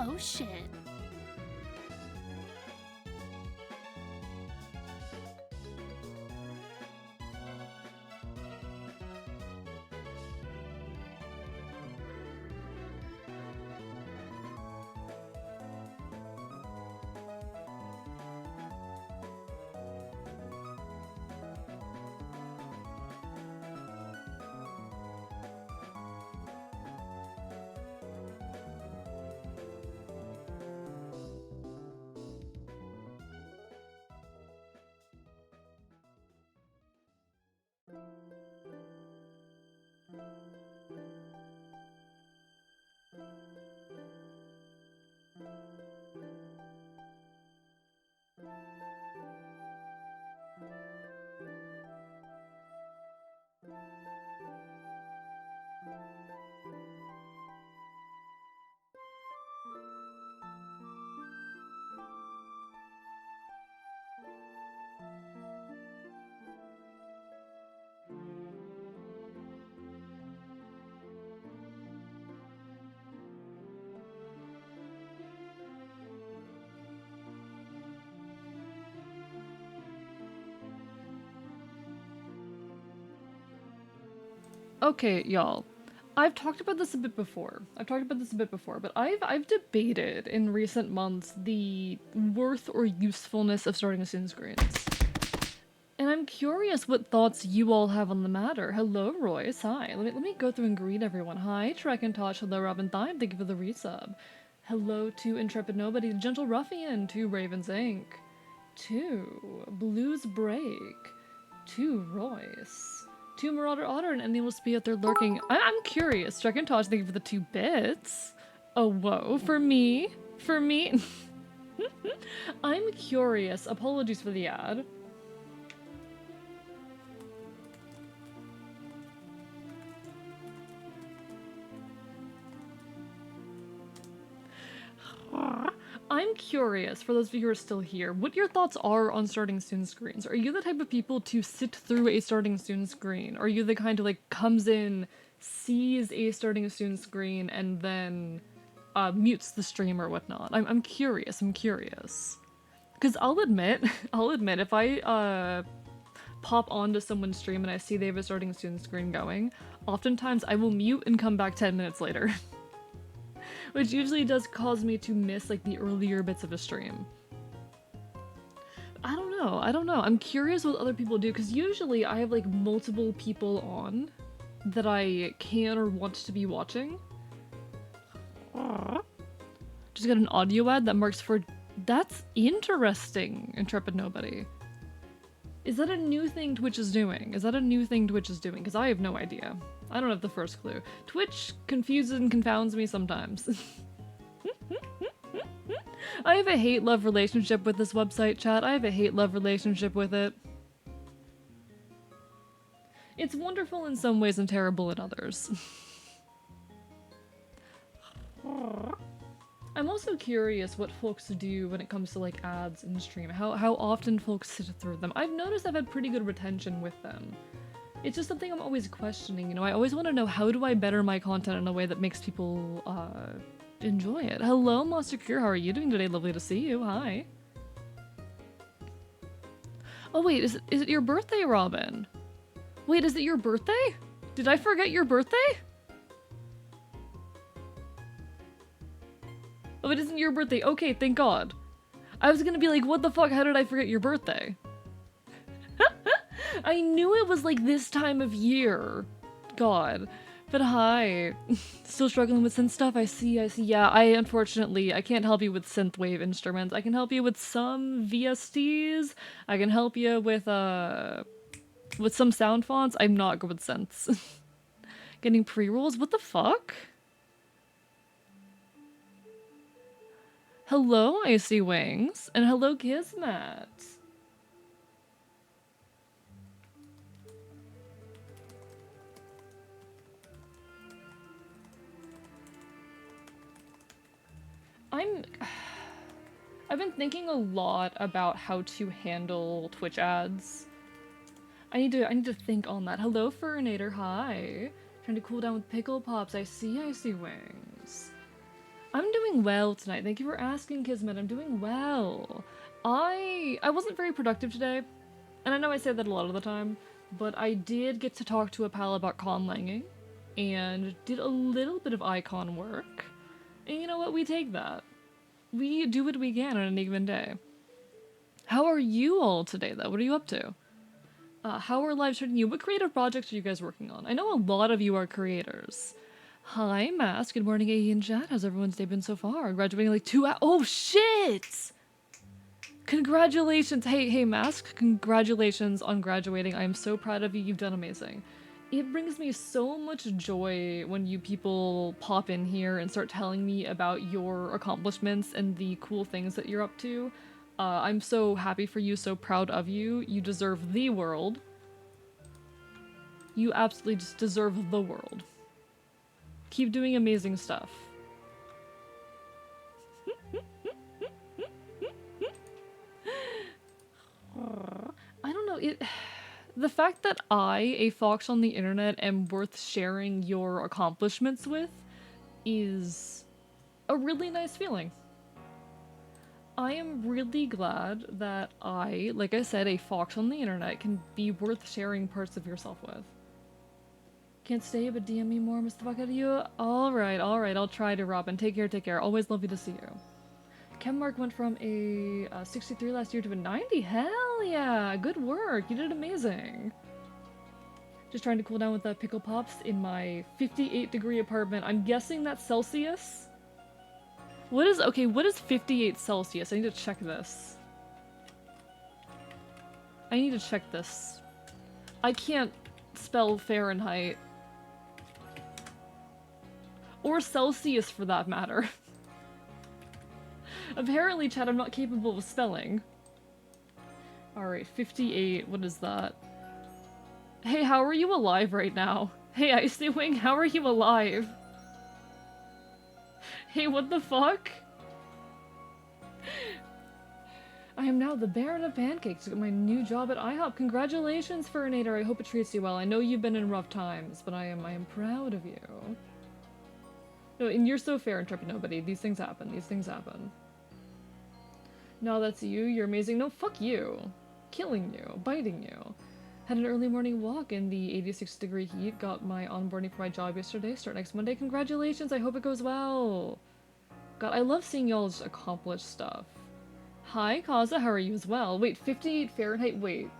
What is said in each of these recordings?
Oh shit. Okay, y'all. I've talked about this a bit before. But I've debated in recent months the worth or usefulness of starting soon screens. And I'm curious what thoughts you all have on the matter. Hello, Royce. Hi. Let me go through and greet everyone. Hi, Trek and Tosh. Hello, Robin Thime. Thank you for the resub. Hello to Intrepid Nobody, Gentle Ruffian, to Ravens Inc., to Blues Break, to Royce, to Marauder Otter, and anyone will be out there lurking. I'm curious. Trek and Tosh, thank you for the 2 bits. Oh, whoa. For me? For me? I'm curious. Apologies for the ad. I'm curious, for those of you who are still here, what your thoughts are on starting soon screens. Are you the type of people to sit through a starting soon screen? Are you the kind who, like, comes in, sees a starting soon screen, and then mutes the stream or whatnot? I'm curious, Because I'll admit, if I pop onto someone's stream and I see they have a starting soon screen going, oftentimes I will mute and come back 10 minutes later. Which usually does cause me to miss, like, the earlier bits of a stream. I don't know. I'm curious what other people do, because usually I have, like, multiple people on that I can or want to be watching. Just got an audio ad that marks for... That's interesting, Intrepid Nobody. Is that a new thing Twitch is doing? Because I have no idea. I don't have the first clue. Twitch confuses and confounds me sometimes. I have a hate-love relationship with this website, chat. I have a hate-love relationship with it. It's wonderful in some ways and terrible in others. I'm also curious what folks do when it comes to, like, ads in the stream. How often folks sit through them. I've noticed I've had pretty good retention with them. It's just something I'm always questioning, you know? I always want to know, how do I better my content in a way that makes people, enjoy it? Hello, Monster Cure, how are you doing today? Lovely to see you, hi. Oh wait, is it your birthday, Robin? Wait, is it your birthday? Did I forget your birthday? Oh, it isn't your birthday. Okay, thank God. I was gonna be like, what the fuck, how did I forget your birthday? I knew it was like this time of year. God. But hi. Still struggling with synth stuff? I see. Yeah, unfortunately, I can't help you with synthwave instruments. I can help you with some VSTs. I can help you with some sound fonts. I'm not good with synths. Getting pre-rolls? What the fuck? Hello, Icy Wings. And hello, Kismet. I've been thinking a lot about how to handle Twitch ads. I need to think on that. Hello, Furnator. Hi. Trying to cool down with pickle pops. I see Wings. I'm doing well tonight. Thank you for asking, Kismet. I'm doing well. I wasn't very productive today, and I know I say that a lot of the time, but I did get to talk to a pal about conlanging, and did a little bit of icon work. And you know what? We take that. We do what we can on any given day. How are you all today, though? What are you up to? How are lives treating you? What creative projects are you guys working on? I know a lot of you are creators. Hi, Mask. Good morning, A and chat. How's everyone's day been so far? Graduating like 2 hours. Oh, shit! Congratulations. Hey, Mask. Congratulations on graduating. I am so proud of you. You've done amazing. It brings me so much joy when you people pop in here and start telling me about your accomplishments and the cool things that you're up to. I'm so happy for you, so proud of you. You deserve the world. You absolutely just deserve the world. Keep doing amazing stuff. I don't know, the fact that I, a fox on the internet, am worth sharing your accomplishments with is a really nice feeling. I am really glad that I, like I said, a fox on the internet, can be worth sharing parts of yourself with. Can't stay, but DM me more, miss the fuck out of you. Alright, I'll try to, Robin. Take care. Always lovely to see you. Chemmark went from a 63 last year to a 90. Hell yeah! Good work. You did amazing. Just trying to cool down with the pickle pops in my 58-degree apartment. I'm guessing that's Celsius? What is 58 Celsius? I need to check this. I can't spell Fahrenheit. Or Celsius, for that matter. Apparently, chat, I'm not capable of spelling. Alright, 58, what is that? Hey, how are you alive right now? Hey, Icy Wing, how are you alive? Hey, what the fuck? I am now the Baron of Pancakes. Got my new job at IHOP. Congratulations, Furnator. I hope it treats you well. I know you've been in rough times, but I am proud of you. No, and you're so fair, Intrepid Nobody. These things happen. No, that's you. You're amazing. No, fuck you. Killing you. Biting you. Had an early morning walk in the 86-degree heat. Got my onboarding for my job yesterday. Start next Monday. Congratulations. I hope it goes well. God, I love seeing y'all just accomplish stuff. Hi, Kaza. How are you as well? Wait, 58 Fahrenheit? Wait.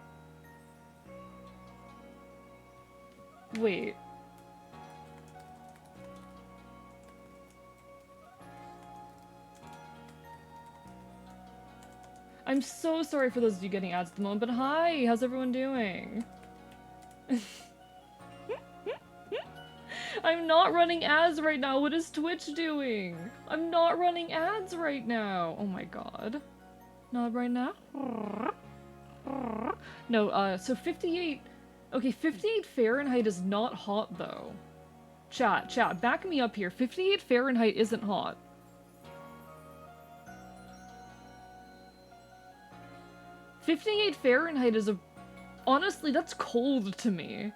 I'm so sorry for those of you getting ads at the moment, but hi! How's everyone doing? I'm not running ads right now. What is Twitch doing? I'm not running ads right now. Oh my god. Not right now? No, so 58... Okay, 58 Fahrenheit is not hot, though. Chat, back me up here. 58 Fahrenheit isn't hot. "58 Fahrenheit is a... Honestly, that's cold to me.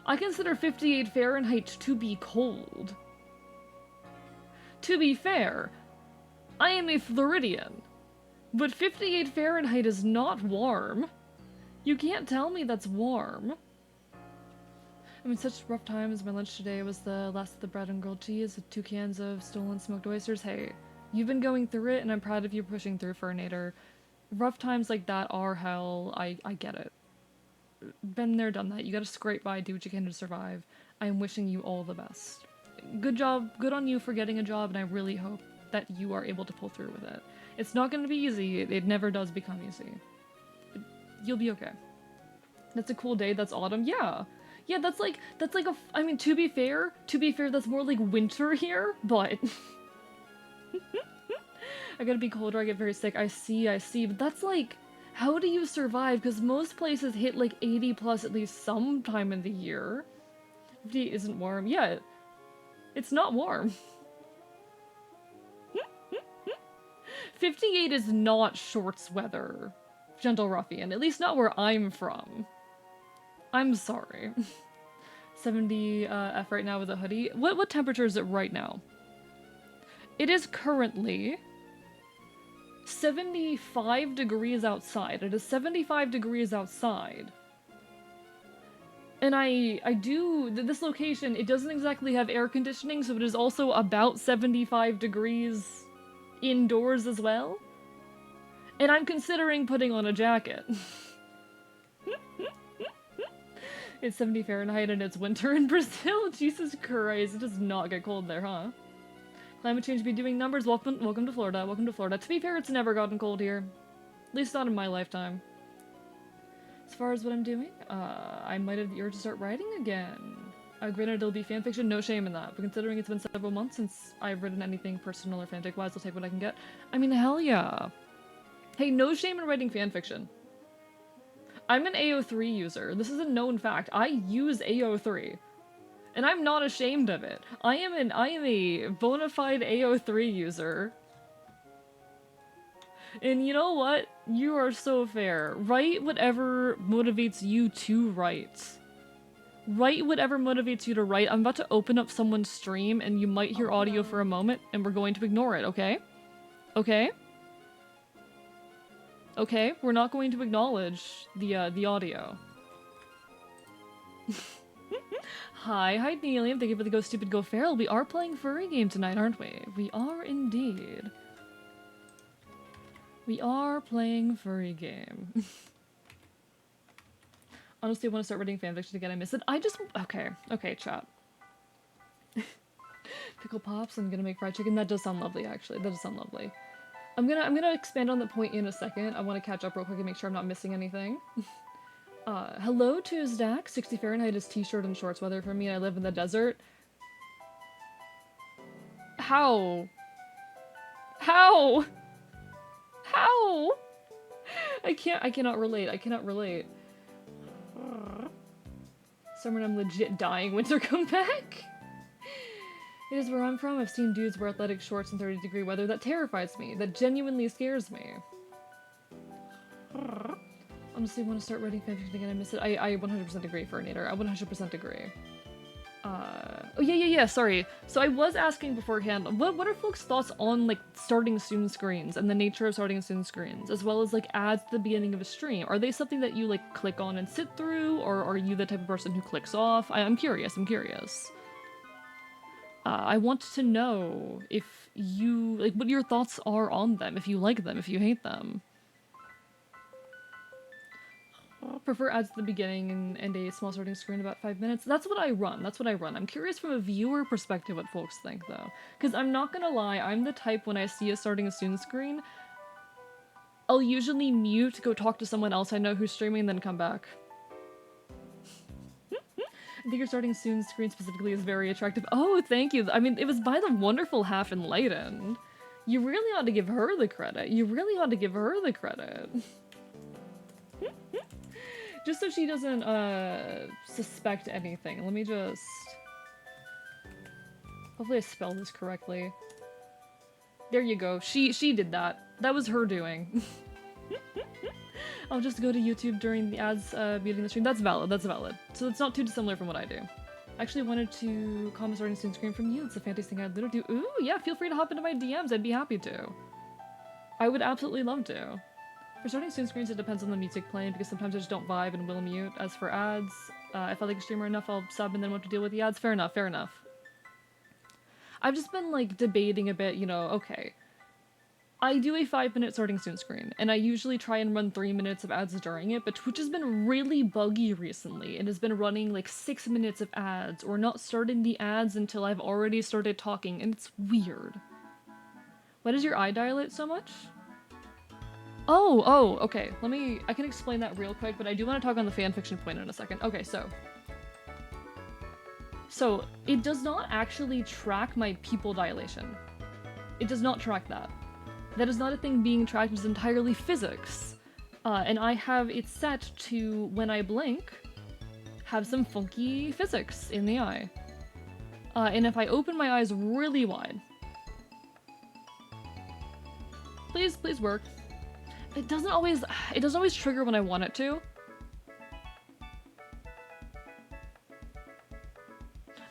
I consider 58 Fahrenheit to be cold. To be fair, I am a Floridian, but 58 Fahrenheit is not warm. You can't tell me that's warm. I'm in such rough times. My lunch today was the last of the bread and grilled cheese with 2 cans of stolen smoked oysters. Hey, you've been going through it, and I'm proud of you pushing through, Furnator. Rough times like that are hell. I get it. Been there, done that. You gotta scrape by, do what you can to survive. I am wishing you all the best. Good job, good on you for getting a job, and I really hope that you are able to pull through with it. It's not gonna be easy. It never does become easy. You'll be okay. That's a cool day. That's autumn. Yeah, that's like a... I mean, to be fair, that's more like winter here, but... I gotta be colder, I get very sick. I see, but that's like... How do you survive? Because most places hit like 80 plus at least some time in the year. 58 isn't warm. Yeah, it's not warm. 58 is not shorts weather, Gentle Ruffian. At least not where I'm from. I'm sorry. 70 F right now with a hoodie. What temperature is it right now? It is currently 75 degrees outside. It is 75 degrees outside. And this location, it doesn't exactly have air conditioning, so it is also about 75 degrees indoors as well. And I'm considering putting on a jacket. It's 70 Fahrenheit and it's winter in Brazil? Jesus Christ, it does not get cold there, huh? Climate change be doing numbers. Welcome to Florida. Welcome to Florida. To be fair, it's never gotten cold here. At least not in my lifetime. As far as what I'm doing, I might have the urge to start writing again. Granted, it'll be fanfiction, no shame in that. But considering it's been several months since I've written anything personal or fanfic-wise, I'll take what I can get. I mean, hell yeah. Hey, no shame in writing fanfiction. I'm an AO3 user. This is a known fact. I use AO3. And I'm not ashamed of it. I am a bona fide AO3 user. And you know what? You are so fair. Write whatever motivates you to write. Write whatever motivates you to write. I'm about to open up someone's stream and you might hear audio for a moment and we're going to ignore it, okay? Okay? Okay, we're not going to acknowledge the audio. Hi, Nelium. Thank you for the Go Stupid Go Feral. We are playing furry game tonight, aren't we? We are indeed. We are playing furry game. Honestly, I want to start writing fanfiction again. I miss it. Okay, chat. Pickle pops. I'm gonna make fried chicken. That does sound lovely, actually. That does sound lovely. I'm gonna expand on the point in a second. I want to catch up real quick and make sure I'm not missing anything. Hello Tuesdack. 60 Fahrenheit is t-shirt and shorts weather for me. I live in the desert. How? How? How? I cannot relate. I cannot relate. Summer and I'm legit dying. Winter come back? It is where I'm from. I've seen dudes wear athletic shorts in 30-degree weather. That terrifies me. That genuinely scares me. Honestly, want to start writing fanfiction again. I miss it. I 100% agree, Furnator. I 100% agree. Oh yeah, sorry. So I was asking beforehand, what are folks' thoughts on, like, starting soon screens and the nature of starting soon screens, as well as, like, ads at the beginning of a stream? Are they something that you, like, click on and sit through, or are you the type of person who clicks off? I'm curious, I want to know if you, like, what your thoughts are on them, if you like them, if you hate them. Prefer ads at the beginning and a small starting screen about 5 minutes. That's what I run. I'm curious from a viewer perspective what folks think, though. Because I'm not gonna lie, I'm the type when I see a starting soon screen, I'll usually mute, go talk to someone else I know who's streaming, then come back. I think your starting soon screen specifically is very attractive. Oh, thank you. I mean, it was by the wonderful Half Enlightened. You really ought to give her the credit. Just so she doesn't, suspect anything. Let me just... Hopefully I spelled this correctly. There you go. She did that. That was her doing. I'll just go to YouTube during the ads, muting the stream. That's valid. So it's not too dissimilar from what I do. I actually wanted to comment starting soon screen from you. It's the fantasy thing I'd literally do. Ooh, yeah, feel free to hop into my DMs. I'd be happy to. I would absolutely love to. For starting soon screens, it depends on the music playing, because sometimes I just don't vibe and will mute. As for ads, if I like a streamer enough, I'll sub and then want to deal with the ads. Fair enough. I've just been, like, debating a bit, you know, okay. I do a 5-minute starting soon screen, and I usually try and run 3 minutes of ads during it, but Twitch has been really buggy recently, and has been running, like, 6 minutes of ads, or not starting the ads until I've already started talking, and it's weird. Why does your eye dilate so much? Oh, okay. I can explain that real quick, but I do want to talk on the fanfiction point in a second. Okay, so it does not actually track my pupil dilation. It does not track that. That is not a thing being tracked, it's entirely physics. And I have it set to, when I blink, have some funky physics in the eye. And if I open my eyes really wide... Please work. It doesn't always trigger when I want it to.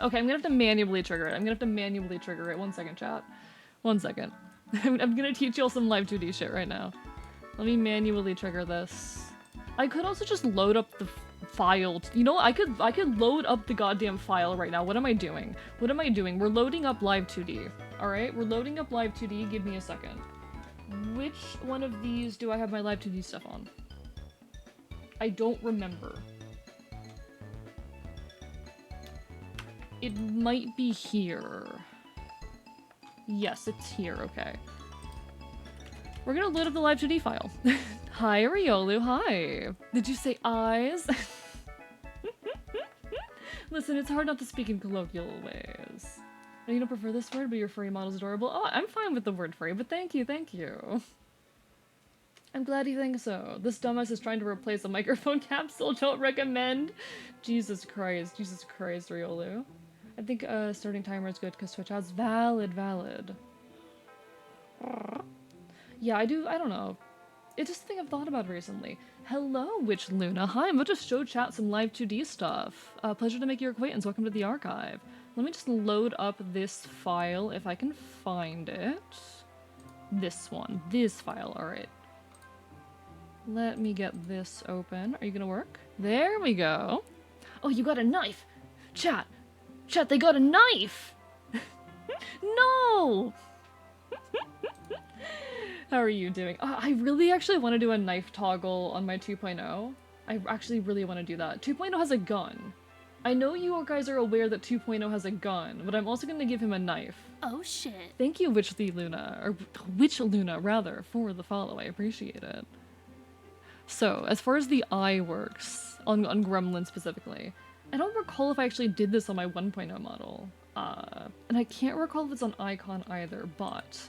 Okay, I'm gonna have to manually trigger it. 1 second, chat. 1 second. I'm gonna teach y'all some live 2D shit right now. Let me manually trigger this. I could also just load up the file. You know, I could load up the goddamn file right now. What am I doing? What am I doing? We're loading up live 2D. All right, we're loading up live 2D. Give me a second. Which one of these do I have my live 2D stuff on? I don't remember. It might be here. Yes, it's here. Okay. We're gonna load up the live 2D file. Hi, Riolu. Hi. Did you say eyes? Listen, it's hard not to speak in colloquial ways. You don't prefer this word, but your furry model's adorable. Oh, I'm fine with the word furry, but thank you, thank you. I'm glad you think so. This dumbass is trying to replace a microphone capsule. Don't recommend. Jesus Christ, Riolu. I think starting timer is good because Twitch ads. Valid. Yeah, I don't know. It's just a thing I've thought about recently. Hello, Witch Luna. Hi, I'm about to show chat some live 2D stuff. Pleasure to make your acquaintance. Welcome to the archive. Let me just load up this file if I can find it. This one. This file. Alright. Let me get this open. Are you gonna work? There we go. Oh, you got a knife! Chat, they got a knife! No! How are you doing? I really actually want to do a knife toggle on my 2.0. I actually really want to do that. 2.0 has a gun. I know you guys are aware that 2.0 has a gun, but I'm also going to give him a knife. Oh shit. Thank you, Witch Luna, or Witch Luna, rather, for the follow. I appreciate it. So, as far as the eye works, on Gremlin specifically, I don't recall if I actually did this on my 1.0 model. And I can't recall if it's on Icon either, but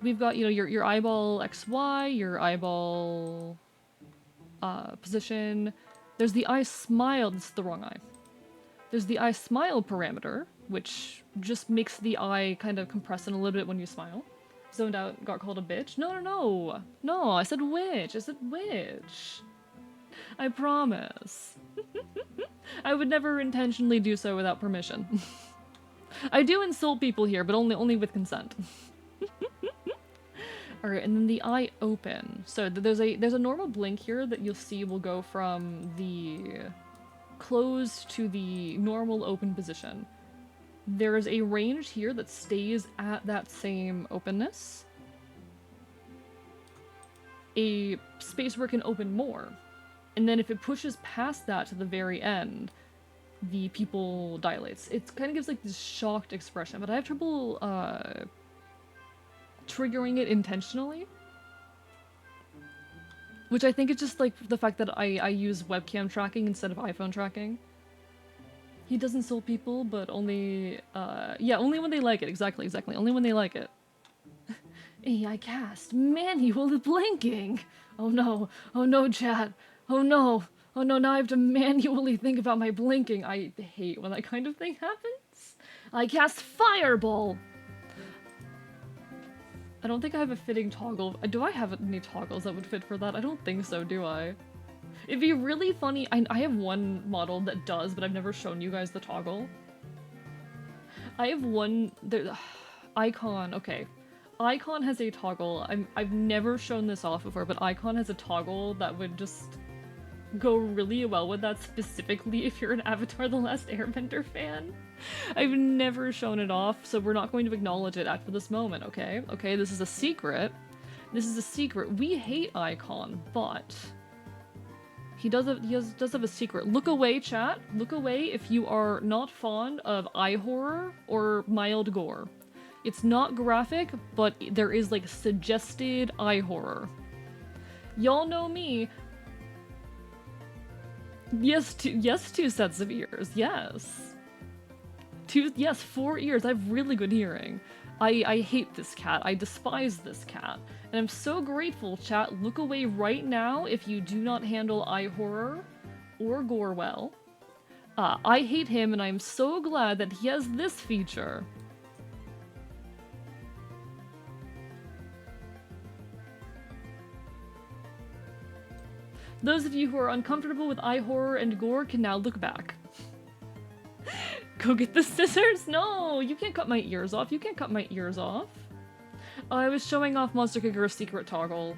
we've got, you know, your eyeball XY, your eyeball position. There's the eye smile, this is the wrong eye. There's the eye smile parameter, which just makes the eye kind of compress in a little bit when you smile. Zoned out, got called a bitch. No, I said witch. I promise. I would never intentionally do so without permission. I do insult people here, but only with consent. Alright, and then the eye open. So there's a normal blink here that you'll see will go from the closed to the normal open position. There is a range here that stays at that same openness. A space where it can open more. And then if it pushes past that to the very end, the pupil dilates. It kind of gives like this shocked expression, but I have trouble triggering it intentionally. Which I think is just like the fact that I use webcam tracking instead of iPhone tracking. He does insult people, but only, yeah, only when they like it. Exactly. Only when they like it. AI cast. Manual blinking. Oh no, chat. Oh no, now I have to manually think about my blinking. I hate when that kind of thing happens. I cast Fireball. I don't think I have a fitting toggle. Do I have any toggles that would fit for that? I don't think so, do I? It'd be really funny. I have one model that does, but I've never shown you guys the toggle. I have one... Icon, okay. Icon has a toggle. I've never shown this off before, but Icon has a toggle that would just go really well with that, specifically if you're an Avatar: The Last Airbender fan. I've never shown it off, so we're not going to acknowledge it after this moment, okay? Okay, this is a secret. This is a secret. We hate Icon, but he does have a secret. Look away, chat. Look away if you are not fond of eye horror or mild gore. It's not graphic, but there is like suggested eye horror. Y'all know me. Yes, two sets of ears. Yes. Yes, 4 ears. I have really good hearing. I hate this cat. I despise this cat. And I'm so grateful, chat. Look away right now if you do not handle eye horror or gore well. I hate him, and I'm so glad that he has this feature. Those of you who are uncomfortable with eye horror and gore can now look back. Go get the scissors? No, you can't cut my ears off. You can't cut my ears off. I was showing off Monster Kicker's secret toggle.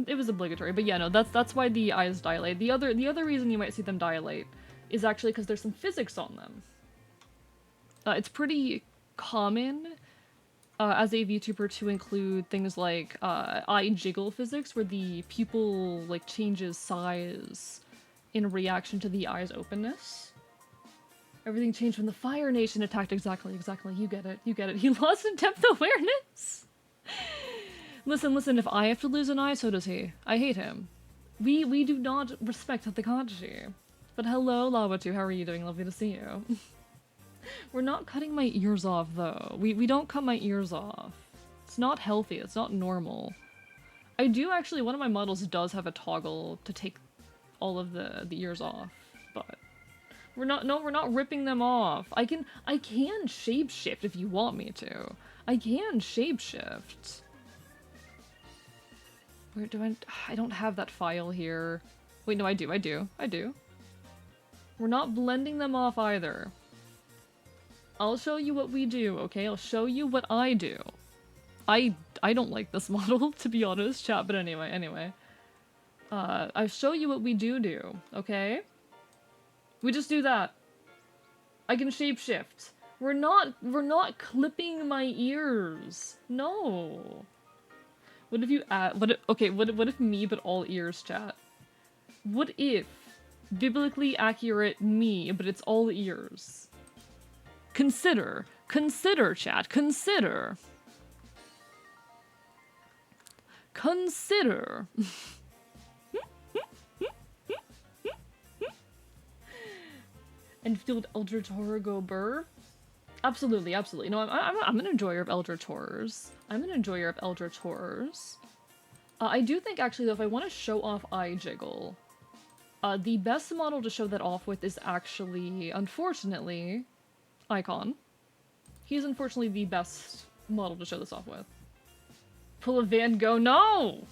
It was obligatory, but yeah, no, that's why the eyes dilate. The other reason you might see them dilate is actually because there's some physics on them. It's pretty common as a VTuber to include things like eye jiggle physics, where the pupil like changes size in reaction to the eye's openness. Everything changed when the Fire Nation attacked. Exactly. You get it. He lost in depth awareness. Listen, if I have to lose an eye, so does he. I hate him. We do not respect Hatakachi. But hello, Lawatu, how are you doing? Lovely to see you. We're not cutting my ears off, though. We don't cut my ears off. It's not healthy, it's not normal. I do actually, one of my models does have a toggle to take all of the ears off, but we're not ripping them off. I can shapeshift if you want me to. I can shapeshift. Where do I don't have that file here. Wait, no, I do. We're not blending them off either. I'll show you what we do, okay? I'll show you what I do. I don't like this model, to be honest, chat, but anyway. I'll show you what we do, okay? We just do that. I can shapeshift. We're not clipping my ears. No. What if you add, what if me but all ears, chat? What if biblically accurate me, but it's all ears? Consider, chat, consider. And field Eldritch Horror go burr? Absolutely. No, I'm an enjoyer of Eldritch Horrors. I do think, actually, though, if I want to show off eye jiggle, the best model to show that off with is actually, unfortunately, Icon. He's unfortunately the best model to show this off with. Pull a Van Gogh? No!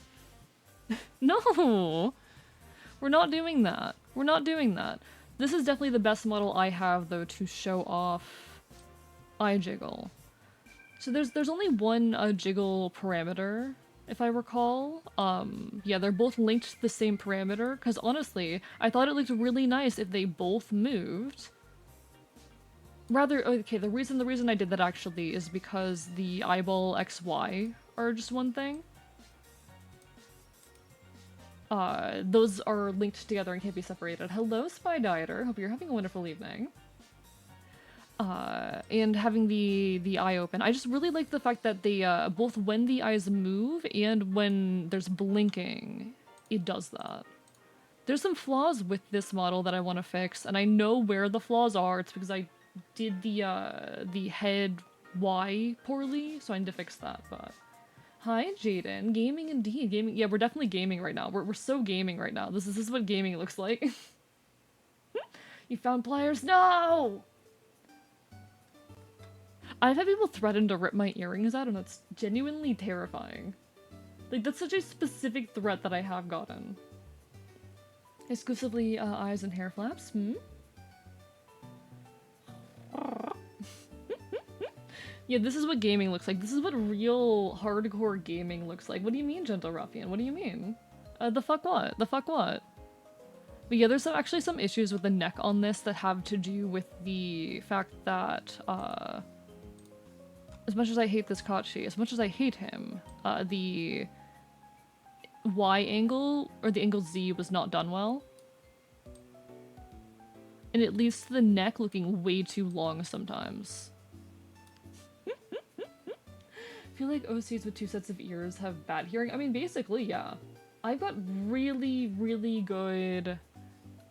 No! We're not doing that. This is definitely the best model I have, though, to show off eye jiggle. So there's only one jiggle parameter, if I recall. Yeah, they're both linked to the same parameter, because honestly, I thought it looked really nice if they both moved. Okay, the reason I did that actually is because the eyeball XY are just one thing. Those are linked together and can't be separated. Hello, Spy Dieter. Hope you're having a wonderful evening. And having the eye open. I just really like the fact that they, both when the eyes move and when there's blinking, it does that. There's some flaws with this model that I want to fix, and I know where the flaws are. It's because I did the head Y poorly, so I need to fix that, but... Hi, Jaden. Gaming indeed. Gaming. Yeah, we're definitely gaming right now. We're so gaming right now. This is what gaming looks like. You found pliers? No! I've had people threaten to rip my earrings out, and that's genuinely terrifying. Like, that's such a specific threat that I have gotten. Exclusively eyes and hair flaps? Yeah, this is what gaming looks like. This is what real hardcore gaming looks like. What do you mean, Gentle Ruffian? What do you mean? The fuck what? But yeah, there's actually some issues with the neck on this that have to do with the fact that, as much as I hate this Kachi, as much as I hate him, the Y angle, or the angle Z, was not done well. And it leads to the neck looking way too long sometimes. I feel like OCs with 2 sets of ears have bad hearing. I mean, basically, yeah. I've got really, really good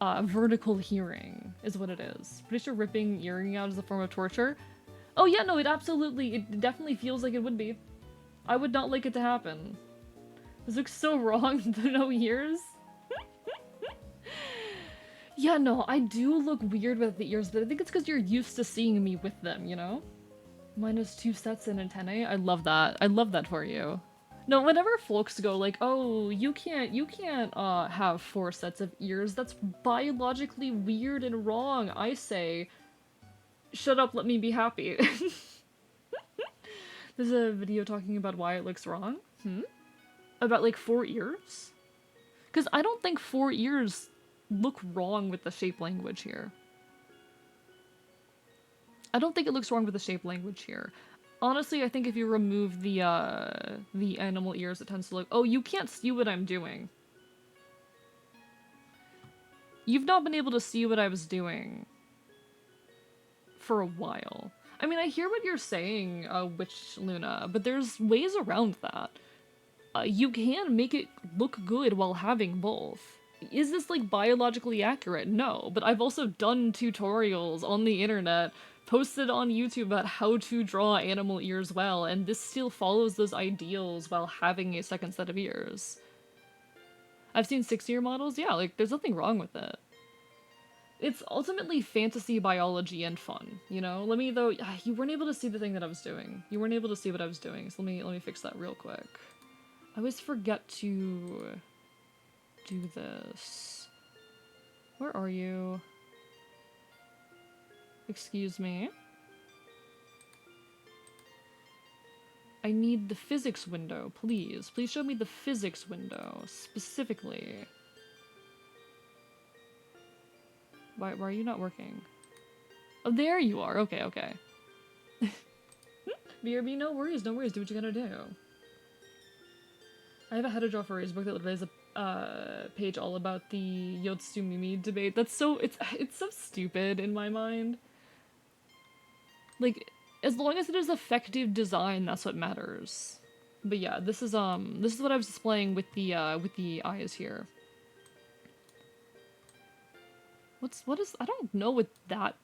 vertical hearing, is what it is. Pretty sure ripping earring out is a form of torture. Oh yeah, no, it definitely feels like it would be. I would not like it to happen. This looks so wrong, no ears. Yeah, no, I do look weird with the ears, but I think it's because you're used to seeing me with them, you know? Minus 2 sets and antennae. I love that. I love that for you. No, whenever folks go like, oh, you can't have 4 sets of ears, that's biologically weird and wrong, I say, shut up, let me be happy. There's a video talking about why it looks wrong. About like 4 ears? Because I don't think 4 ears look wrong with the shape language here. I don't think it looks wrong with the shape language here. Honestly, I think if you remove the animal ears, it tends to look... Oh, you can't see what I'm doing. You've not been able to see what I was doing for a while. I mean, I hear what you're saying, Witch Luna, but there's ways around that. You can make it look good while having both. Is this, like, biologically accurate? No, but I've also done tutorials on the internet, posted on YouTube about how to draw animal ears well, and this still follows those ideals while having a second set of ears. I've seen 6-ear models, yeah, like, there's nothing wrong with it. It's ultimately fantasy biology and fun, you know? Let me, though, you weren't able to see the thing that I was doing. You weren't able to see what I was doing, so let me fix that real quick. I always forget to do this. Where are you? Excuse me. I need the physics window, please. Please show me the physics window, specifically. Why are you not working? Oh, there you are. Okay, okay. BRB, no worries, do what you gotta do. I have a how to draw furries book that literally has a page all about the Yotsu Mimi debate. That's so, it's so stupid in my mind. Like, as long as it is effective design, that's what matters. But yeah, this is what I was displaying with the eyes here. What is, I don't know what that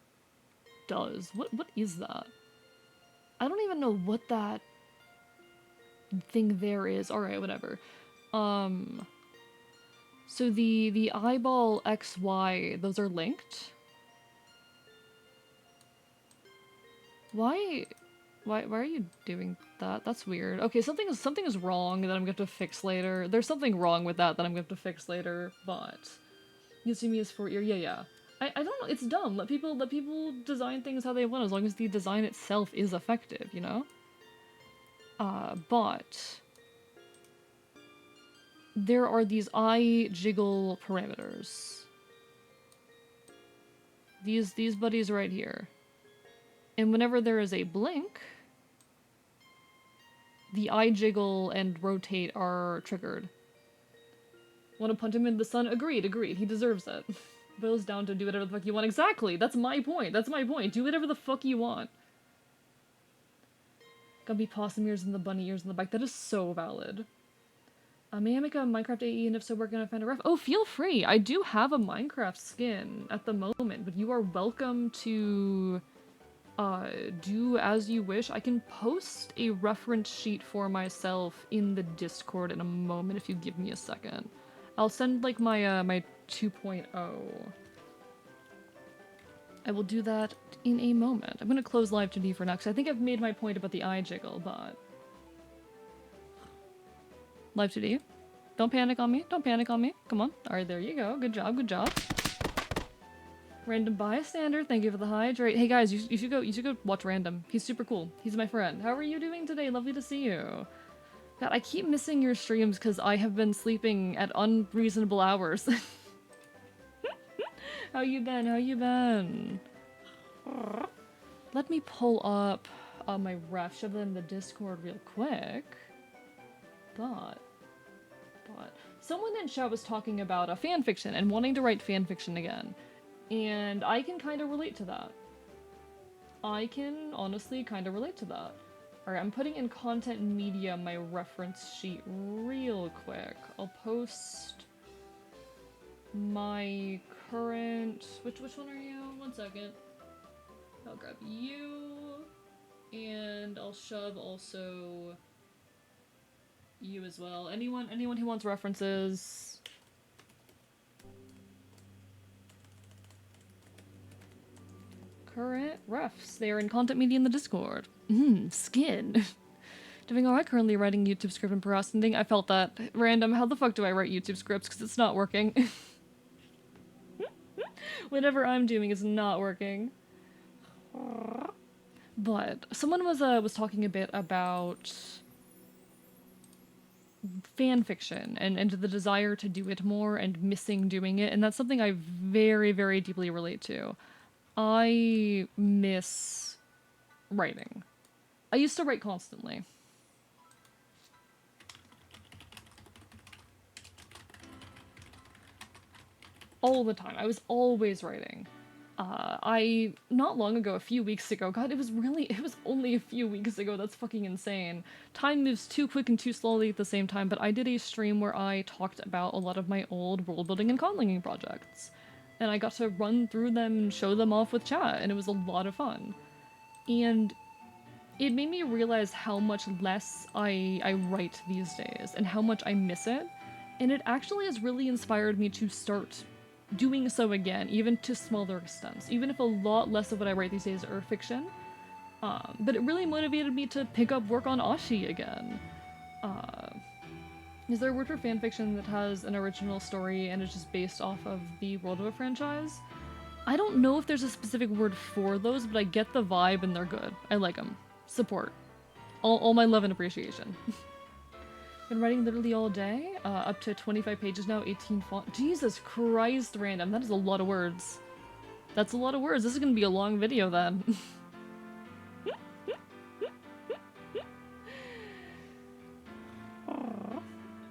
does. What is that? I don't even know what that thing there is. Alright, whatever. So the eyeball XY, those are linked? Why are you doing that? That's weird. Okay, something is wrong that I'm gonna have to fix later. There's something wrong with that I'm gonna have to fix later, but Yuzumi is for ear. Yeah. I don't know, it's dumb. Let people design things how they want as long as the design itself is effective, you know? But there are these eye jiggle parameters. These buddies right here. And whenever there is a blink, the eye jiggle and rotate are triggered. Want to punch him in the sun? Agreed. He deserves it. Boils down to do whatever the fuck you want. Exactly! That's my point. Do whatever the fuck you want. Gotta be possum ears and the bunny ears in the back. That is so valid. May I make a Minecraft AE, and if so, we're gonna find a ref? Oh, feel free! I do have a Minecraft skin at the moment, but you are welcome to do as you wish. I can post a reference sheet for myself in the Discord in a moment if you give me a second. I'll send, like, my, my 2.0. I will do that in a moment. I'm gonna close live 2D for now, because I think I've made my point about the eye jiggle, but... Live 2D. Don't panic on me. Come on. Alright, there you go. Good job. Random bystander, thank you for the hydrate. Hey guys, you should go watch Random. He's super cool. He's my friend. How are you doing today? Lovely to see you. God, I keep missing your streams because I have been sleeping at unreasonable hours. How you been? Let me pull up my ref, shove them in the Discord real quick. But someone in chat was talking about a fanfiction and wanting to write fanfiction again. And I can kind of relate to that. I can honestly kind of relate to that. Alright, I'm putting in content media my reference sheet real quick. I'll post my current... Which one are you? 1 second. I'll grab you. And I'll shove also you as well. Anyone who wants references. Current refs. They are in content media in the Discord. Skin. Doing alright, currently writing YouTube script and procrastinating. I felt that. Random, how the fuck do I write YouTube scripts? Because it's not working. Whatever I'm doing is not working. But someone was talking a bit about fan fiction and the desire to do it more and missing doing it, and that's something I very, very deeply relate to. I miss writing. I used to write constantly. All the time. I was always writing. Not long ago, a few weeks ago, God, it was only a few weeks ago, that's fucking insane. Time moves too quick and too slowly at the same time, but I did a stream where I talked about a lot of my old world building and conlanging projects. And I got to run through them and show them off with chat, and it was a lot of fun. And it made me realize how much less I write these days, and how much I miss it. And it actually has really inspired me to start doing so again, even to smaller extents, even if a lot less of what I write these days are fiction. But it really motivated me to pick up work on Ashi again. Is there a word for fanfiction that has an original story and is just based off of the world of a franchise? I don't know if there's a specific word for those, but I get the vibe and they're good. I like them. Support. All my love and appreciation. Been writing literally all day, up to 25 pages now, 18 font. Jesus Christ, Random, that is a lot of words. That's a lot of words. This is gonna be a long video then.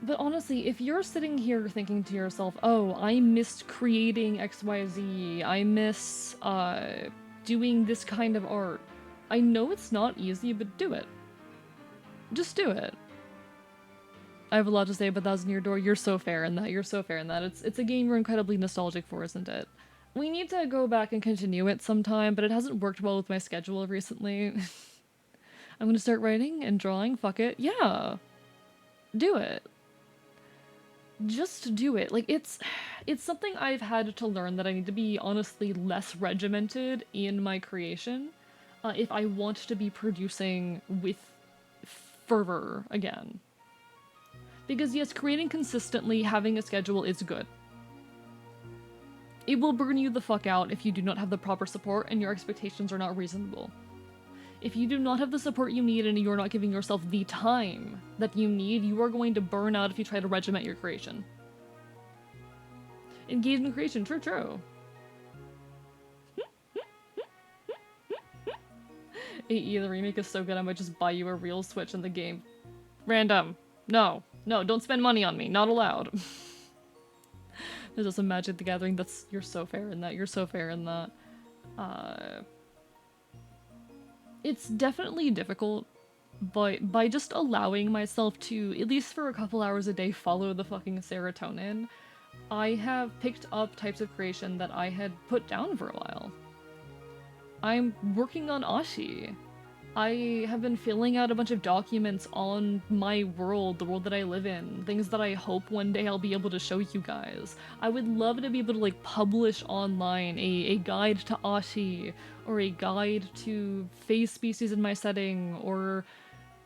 But honestly, if you're sitting here thinking to yourself, oh, I missed creating XYZ, I miss, doing this kind of art, I know it's not easy, but do it. Just do it. I have a lot to say about Thousand Year Door. You're so fair in that. You're so fair in that. It's a game we're incredibly nostalgic for, isn't it? We need to go back and continue it sometime, but it hasn't worked well with my schedule recently. I'm gonna start writing and drawing. Fuck it. Yeah. Do it. Just do it. Like, it's something I've had to learn that I need to be honestly less regimented in my creation if I want to be producing with fervor again. Because yes, creating consistently, having a schedule is good. It will burn you the fuck out if you do not have the proper support and your expectations are not reasonable. If you do not have the support you need and you're not giving yourself the time that you need, you are going to burn out if you try to regiment your creation. Engage in creation, true. AE, the remake is so good I might just buy you a real Switch in the game. Random. No, don't spend money on me. Not allowed. There's also Magic the Gathering. You're so fair in that. You're so fair in that. It's definitely difficult, but by just allowing myself to, at least for a couple hours a day, follow the fucking serotonin, I have picked up types of creation that I had put down for a while. I'm working on Ashi. I have been filling out a bunch of documents on my world, the world that I live in, things that I hope one day I'll be able to show you guys. I would love to be able to like publish online a guide to Ashi, or a guide to phase species in my setting, or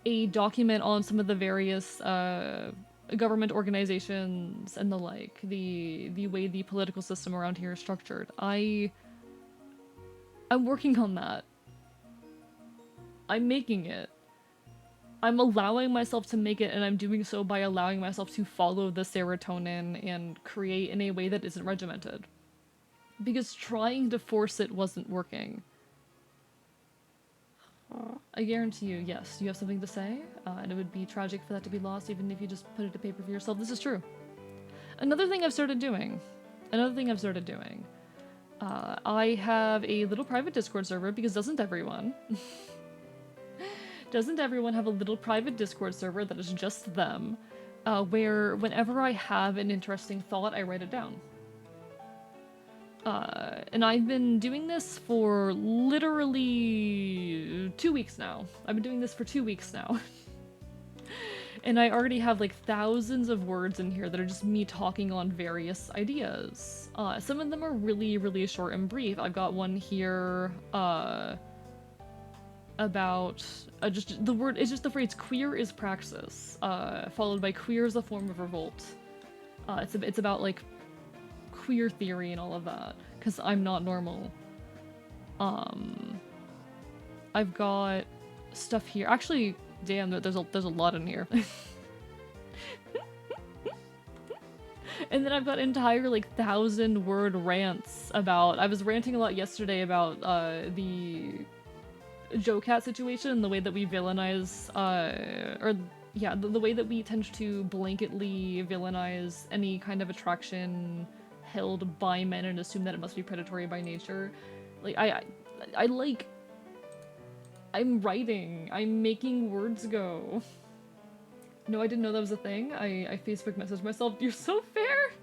a document on some of the various government organizations and the like, the way the political system around here is structured. I'm working on that. I'm making it. I'm allowing myself to make it, and I'm doing so by allowing myself to follow the serotonin and create in a way that isn't regimented. Because trying to force it wasn't working. I guarantee you, yes, you have something to say, and it would be tragic for that to be lost even if you just put it to paper for yourself. This is true. Another thing I've started doing. I have a little private Discord server, because doesn't everyone? Doesn't everyone have a little private Discord server that is just them, where whenever I have an interesting thought, I write it down. And I've been doing this for literally 2 weeks now. I've been doing this for 2 weeks now. And I already have like thousands of words in here that are just me talking on various ideas. Some of them are really, really short and brief. I've got one here, about just the word. It's just the phrase "queer is praxis," followed by "queer is a form of revolt." It's about like queer theory and all of that. Cause I'm not normal. I've got stuff here. Actually, damn, there's a lot in here. And then I've got entire like 1,000-word rants about. I was ranting a lot yesterday about the Joe Cat situation, the way that we villainize, the way that we tend to blanketly villainize any kind of attraction held by men and assume that it must be predatory by nature. Like, I like... I'm writing. I'm making words go. No, I didn't know that was a thing. I Facebook messaged myself, "You're so fair!"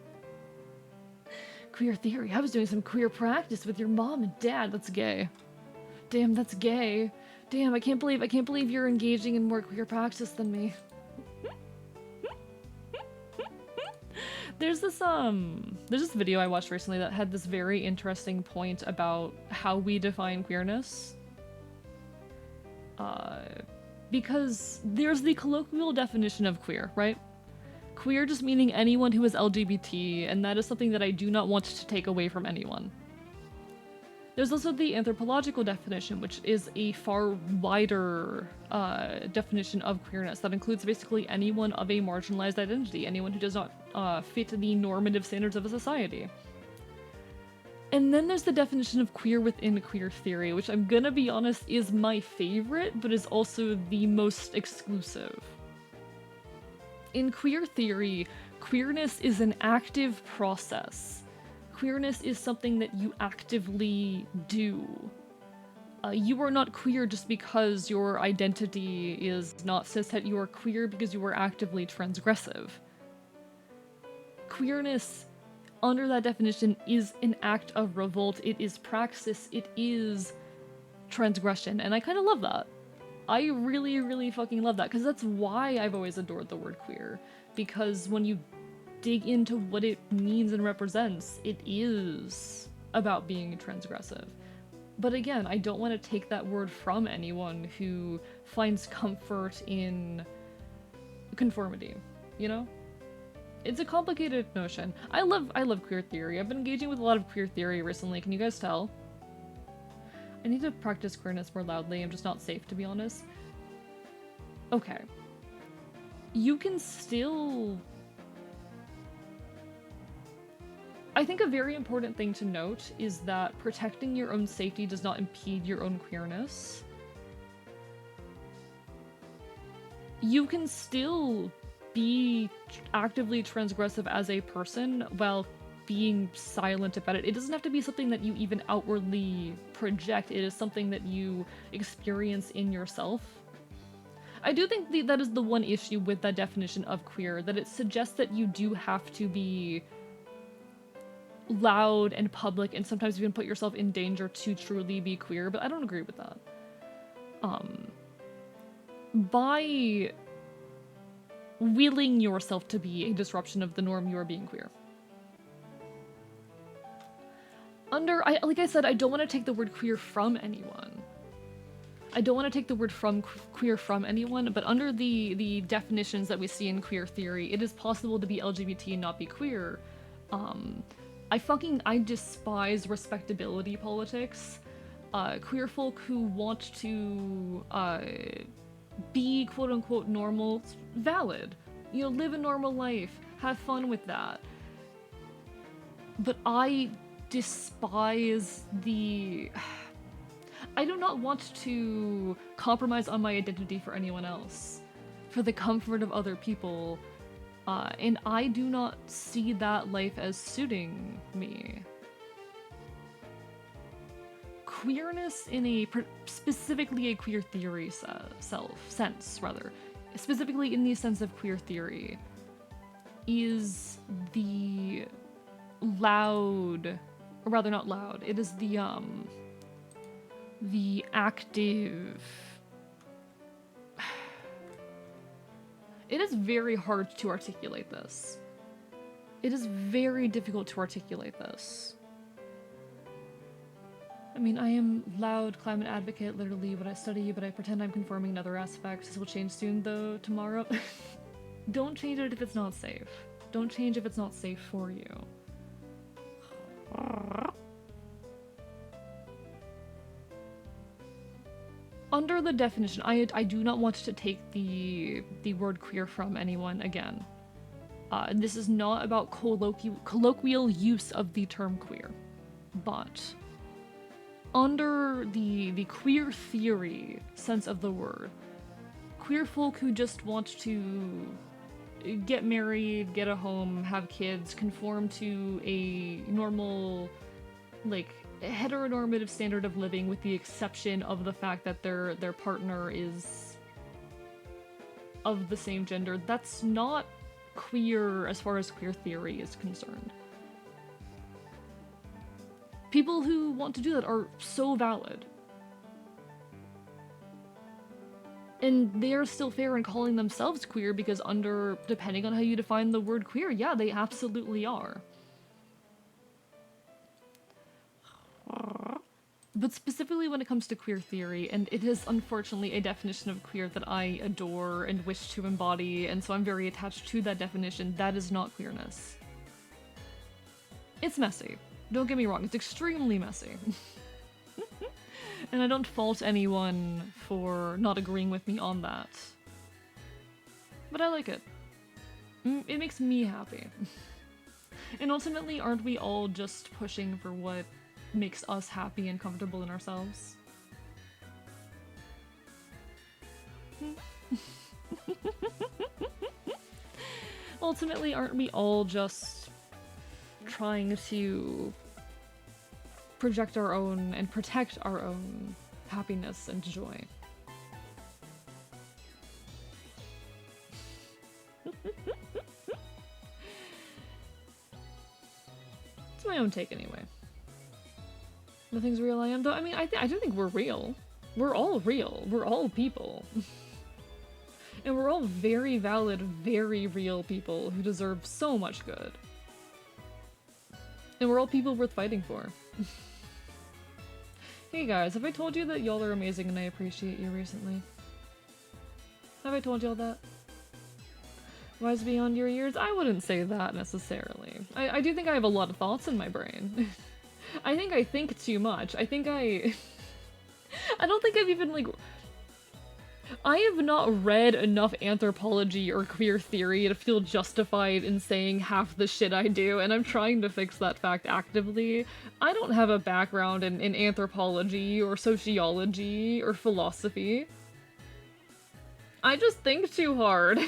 Queer theory. I was doing some queer practice with your mom and dad. That's gay. Damn, that's gay. Damn, I can't believe you're engaging in more queer practice than me. There's this video I watched recently that had this very interesting point about how we define queerness. Because there's the colloquial definition of queer, right? Queer just meaning anyone who is LGBT, and that is something that I do not want to take away from anyone. There's also the anthropological definition, which is a far wider definition of queerness that includes basically anyone of a marginalized identity, anyone who does not fit the normative standards of a society. And then there's the definition of queer within queer theory, which I'm gonna be honest is my favorite, but is also the most exclusive. In queer theory, queerness is an active process. Queerness is something that you actively do. You are not queer just because your identity is not cishet, you are queer because you are actively transgressive. Queerness, under that definition, is an act of revolt, it is praxis, it is transgression, and I kind of love that. I really, really fucking love that, because that's why I've always adored the word queer, because when you dig into what it means and represents, it is about being transgressive. But again, I don't want to take that word from anyone who finds comfort in conformity, you know? It's a complicated notion. I love queer theory. I've been engaging with a lot of queer theory recently, can you guys tell? I need to practice queerness more loudly, I'm just not safe, to be honest. Okay. You can still... I think a very important thing to note is that protecting your own safety does not impede your own queerness. You can still be actively transgressive as a person while being silent about it. It doesn't have to be something that you even outwardly project, it is something that you experience in yourself. I do think that is the one issue with that definition of queer, that it suggests that you do have to be loud and public and sometimes even put yourself in danger to truly be queer, but I don't agree with that. By willing yourself to be a disruption of the norm, you are being queer. Like I said, I don't want to take the word queer from anyone. I don't want to take the word queer from anyone, but under the definitions that we see in queer theory, it is possible to be LGBT and not be queer. I despise respectability politics. Queer folk who want to be quote-unquote normal, valid. You know, live a normal life, have fun with that. But I despise the... I do not want to compromise on my identity for anyone else, for the comfort of other people, and I do not see that life as suiting me. Queerness in a specifically a queer theory sense, specifically in the sense of queer theory, is the loud, or rather not loud, it is the active... It is very hard to articulate this. It is very difficult to articulate this. I mean, I am loud climate advocate, literally what I study, but I pretend I'm conforming in other aspects. This will change soon, though, tomorrow. Don't change it if it's not safe. Don't change if it's not safe for you. Under the definition, I do not want to take the word queer from anyone again. This is not about colloquial use of the term queer, but under the queer theory sense of the word, queer folk who just want to get married, get a home, have kids, conform to a normal, like, heteronormative standard of living with the exception of the fact that their partner is of the same gender, that's not queer as far as queer theory is concerned. People who want to do that are so valid. And they are still fair in calling themselves queer because depending on how you define the word queer, yeah, they absolutely are. But specifically when it comes to queer theory, and it is unfortunately a definition of queer that I adore and wish to embody, and so I'm very attached to that definition, that is not queerness. It's messy. Don't get me wrong, it's extremely messy. And I don't fault anyone for not agreeing with me on that. But I like it. It makes me happy. And ultimately, aren't we all just pushing for what makes us happy and comfortable in ourselves? Ultimately, aren't we all just trying to project our own and protect our own happiness and joy? It's my own take anyway. Nothing's real I am, though. I mean, I do think we're real. We're all real. We're all people. And we're all very valid, very real people who deserve so much good. And we're all people worth fighting for. Hey guys, have I told you that y'all are amazing and I appreciate you recently? Have I told y'all that? Wise beyond your years? I wouldn't say that necessarily. I do think I have a lot of thoughts in my brain. I think I think too much. I don't think I've even, like... I have not read enough anthropology or queer theory to feel justified in saying half the shit I do, and I'm trying to fix that fact actively. I don't have a background in anthropology or sociology or philosophy. I just think too hard.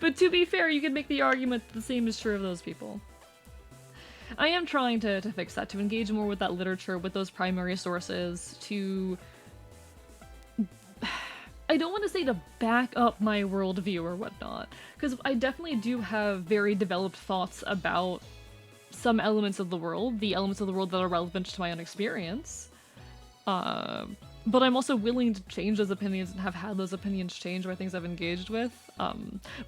But to be fair, you could make the argument that the same is true of those people. I am trying to fix that, to engage more with that literature, with those primary sources, to... I don't want to say to back up my worldview or whatnot, because I definitely do have very developed thoughts about some elements of the world, the elements of the world that are relevant to my own experience. But I'm also willing to change those opinions and have had those opinions change by things I've engaged with.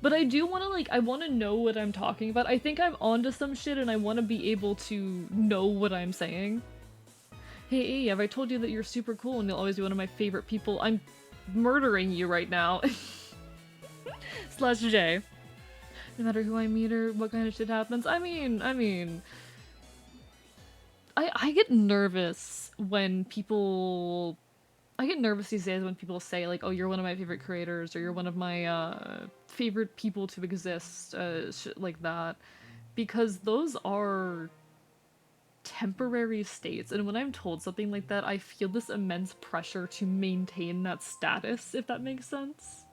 But I do want to, I want to know what I'm talking about. I think I'm onto some shit and I want to be able to know what I'm saying. Hey, have I told you that you're super cool and you'll always be one of my favorite people? I'm murdering you right now. /J. No matter who I meet or what kind of shit happens. I get nervous when people... I get nervous these days when people say, like, oh, you're one of my favorite creators, or you're one of my, favorite people to exist, shit like that. Because those are temporary states, and when I'm told something like that, I feel this immense pressure to maintain that status, if that makes sense.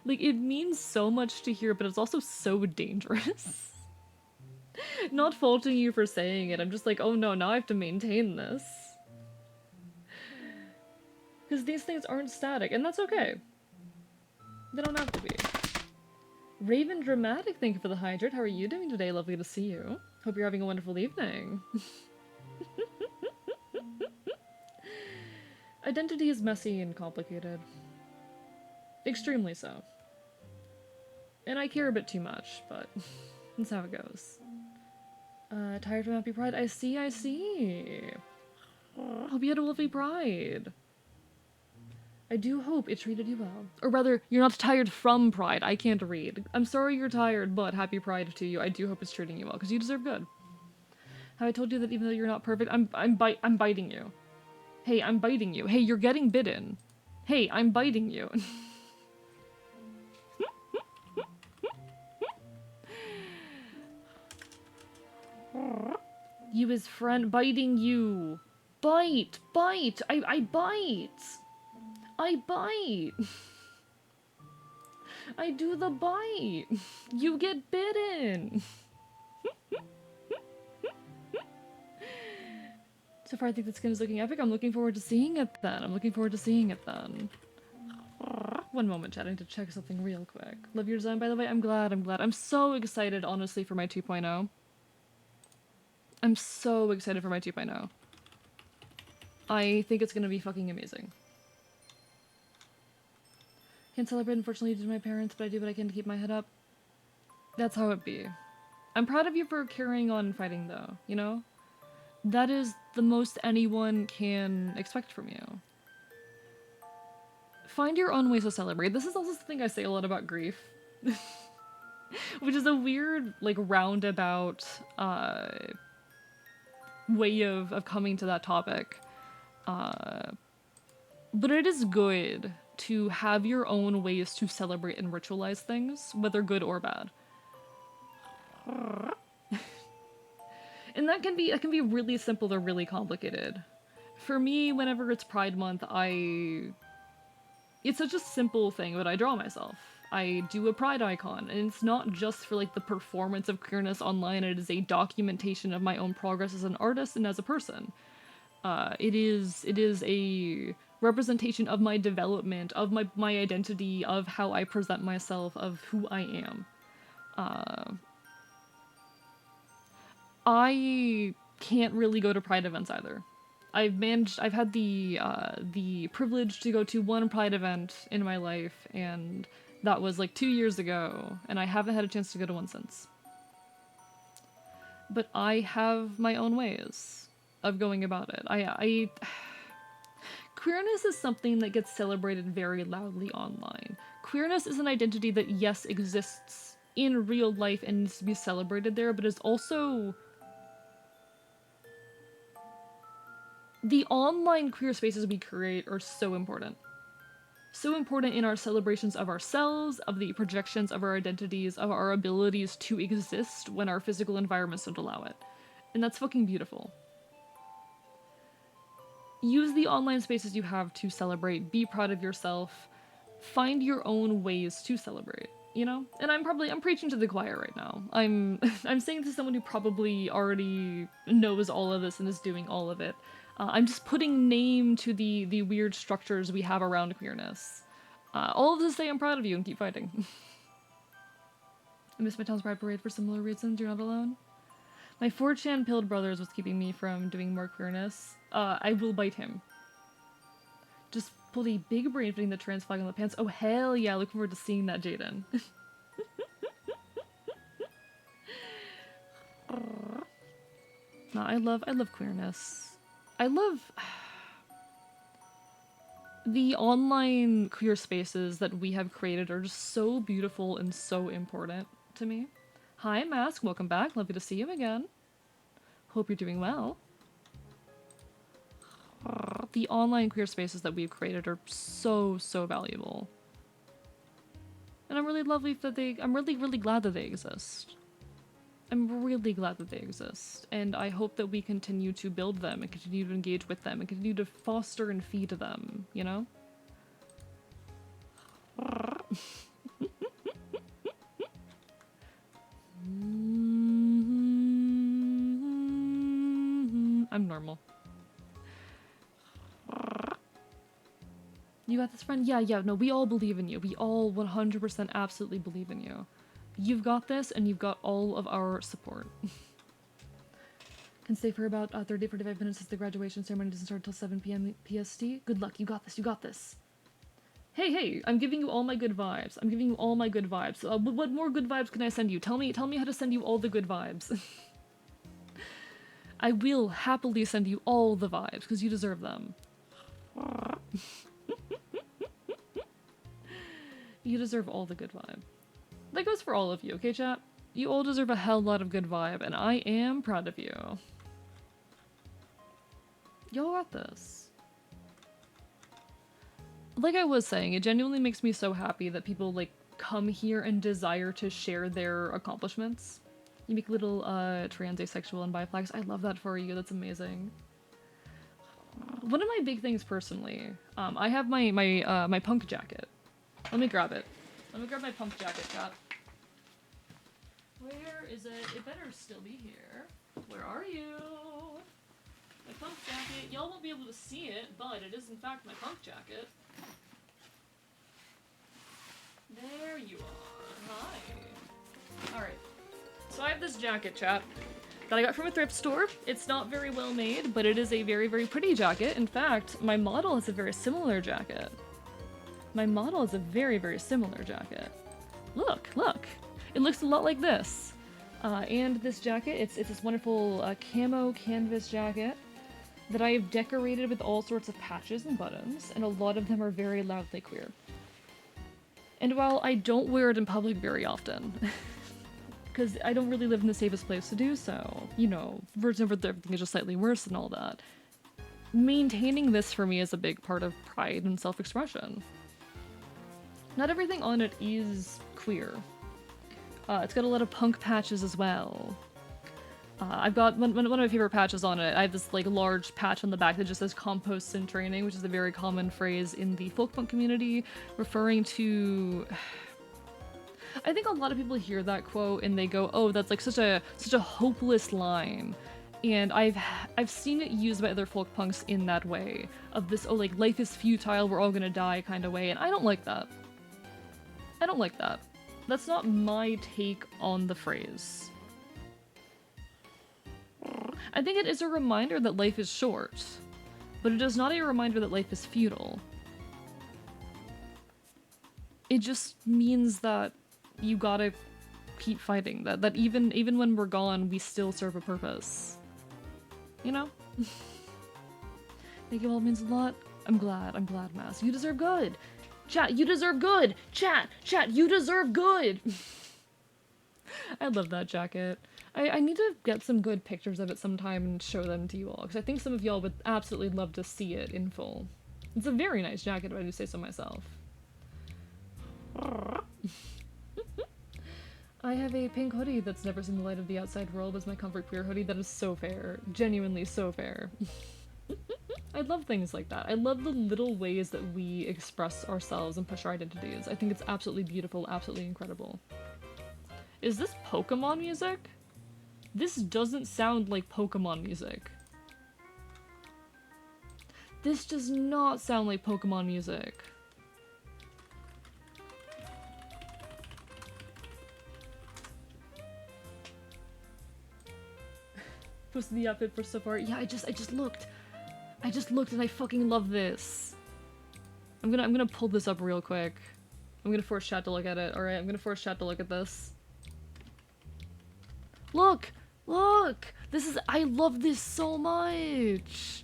Like, it means so much to hear, but it's also so dangerous. Not faulting you for saying it, I'm just like, oh no, now I have to maintain this. Because these things aren't static, and that's okay. They don't have to be. Raven Dramatic, thank you for the hydrate. How are you doing today? Lovely to see you. Hope you're having a wonderful evening. Identity is messy and complicated. Extremely so. And I care a bit too much, but that's how it goes. Tired from Happy Pride? I see. Hope you had a lovely Pride. I do hope it treated you well. Or rather, you're not tired from Pride. I can't read. I'm sorry you're tired, but happy Pride to you. I do hope it's treating you well, because you deserve good. Have I told you that even though you're not perfect, I'm biting you. Hey, I'm biting you. Hey, you're getting bitten. Hey, I'm biting you. You his friend biting you. Bite! Bite! I bite! I bite! I do the bite! You get bitten! So far I think the skin is looking epic. I'm looking forward to seeing it then. One moment, chat. I need to check something real quick. Love your design, by the way. I'm glad. I'm so excited, honestly, for my 2.0. I'm so excited for my 2.0. I think it's gonna be fucking amazing. Can't celebrate, unfortunately, due to my parents, but I do what I can to keep my head up. That's how it be. I'm proud of you for carrying on and fighting, though, you know? That is the most anyone can expect from you. Find your own ways to celebrate. This is also something I say a lot about grief. Which is a weird, like, roundabout, way of coming to that topic. But it is good to have your own ways to celebrate and ritualize things, whether good or bad. And that can be really simple or really complicated. For me, whenever it's Pride Month, it's such a simple thing, but I draw myself. I do a pride icon, and it's not just for like the performance of queerness online, it is a documentation of my own progress as an artist and as a person. It is a representation of my development, of my identity, of how I present myself, of who I am. I can't really go to Pride events either. I've had the privilege to go to one Pride event in my life, and that was like 2 years ago, and I haven't had a chance to go to one since. But I have my own ways of going about it. Queerness is something that gets celebrated very loudly online. Queerness is an identity that, yes, exists in real life and needs to be celebrated there, but is also... The online queer spaces we create are so important. So important in our celebrations of ourselves, of the projections of our identities, of our abilities to exist when our physical environments don't allow it. And that's fucking beautiful. Use the online spaces you have to celebrate, be proud of yourself, find your own ways to celebrate, you know? And I'm preaching to the choir right now. I'm saying to someone who probably already knows all of this and is doing all of it. I'm just putting name to the weird structures we have around queerness. All of this to say I'm proud of you and keep fighting. I miss my Tom's Pride Parade for similar reasons. You're not alone. My 4chan pilled brothers was keeping me from doing more queerness. I will bite him. Just pulled a big brain fitting the trans flag on the pants. Oh hell yeah, looking forward to seeing that, Jaden. No, I love queerness. I love the online queer spaces that we have created are just so beautiful and so important to me. Hi, Mask. Welcome back. Lovely to see you again. Hope you're doing well. The online queer spaces that we've created are so, so valuable. And I'm really really glad that they exist. I'm really glad that they exist, and I hope that we continue to build them and continue to engage with them and continue to foster and feed them, you know? I'm normal. You got this, friend? Yeah, no, we all believe in you. We all 100% absolutely believe in you. You've got this, and you've got all of our support. Can stay for about 30-45 minutes as the graduation ceremony doesn't start until 7 p.m. PST. Good luck, you got this. Hey, I'm giving you all my good vibes. What more good vibes can I send you? Tell me how to send you all the good vibes. I will happily send you all the vibes, because you deserve them. You deserve all the good vibe. That goes for all of you, okay, chat? You all deserve a hell lot of good vibe, and I am proud of you. Y'all got this. Like I was saying, it genuinely makes me so happy that people, like, come here and desire to share their accomplishments. You make little, trans, asexual, and bi flags. I love that for you. That's amazing. One of my big things personally, I have my punk jacket. Let me grab it. Let me grab my punk jacket, chat. Where is it? It better still be here. Where are you? My punk jacket. Y'all won't be able to see it, but it is in fact my punk jacket. There you are. Hi. Alright. So I have this jacket, chat, that I got from a thrift store. It's not very well made, but it is a very, very pretty jacket. In fact, my model has a very similar jacket. My model is a very, very similar jacket. Look, look. It looks a lot like this. And this jacket, it's this wonderful camo canvas jacket that I have decorated with all sorts of patches and buttons, and a lot of them are very loudly queer. And while I don't wear it in public very often, because I don't really live in the safest place to do so, you know, version of everything is just slightly worse and all that, maintaining this for me is a big part of pride and self-expression. Not everything on it is queer. It's got a lot of punk patches as well. I've got one of my favorite patches on it. I have this like large patch on the back that just says "composts in training," which is a very common phrase in the folk punk community, referring to. I think a lot of people hear that quote and they go, "Oh, that's like such a hopeless line," and I've seen it used by other folk punks in that way of this, oh, like life is futile, we're all gonna die kind of way, and I don't like that. I don't like that. That's not my take on the phrase. I think it is a reminder that life is short, but it is not a reminder that life is futile. It just means that you gotta keep fighting, that even when we're gone, we still serve a purpose. You know? Thank you all, it means a lot. I'm glad, Mass. You deserve good! Chat, you deserve good! Chat, you deserve good! I love that jacket. I need to get some good pictures of it sometime and show them to you all, because I think some of y'all would absolutely love to see it in full. It's a very nice jacket, if I do say so myself. I have a pink hoodie that's never seen the light of the outside world as my comfort queer hoodie. That is so fair. Genuinely so fair. I love things like that. I love the little ways that we express ourselves and push our identities. I think it's absolutely beautiful, absolutely incredible. Is this Pokemon music? This doesn't sound like Pokemon music. This does not sound like Pokemon music. Posted the outfit for so far. Yeah, I just looked. I just looked and I fucking love this. I'm gonna pull this up real quick. I'm gonna force chat to look at it. Alright, I'm gonna force chat to look at this. Look! Look! This is- I love this so much!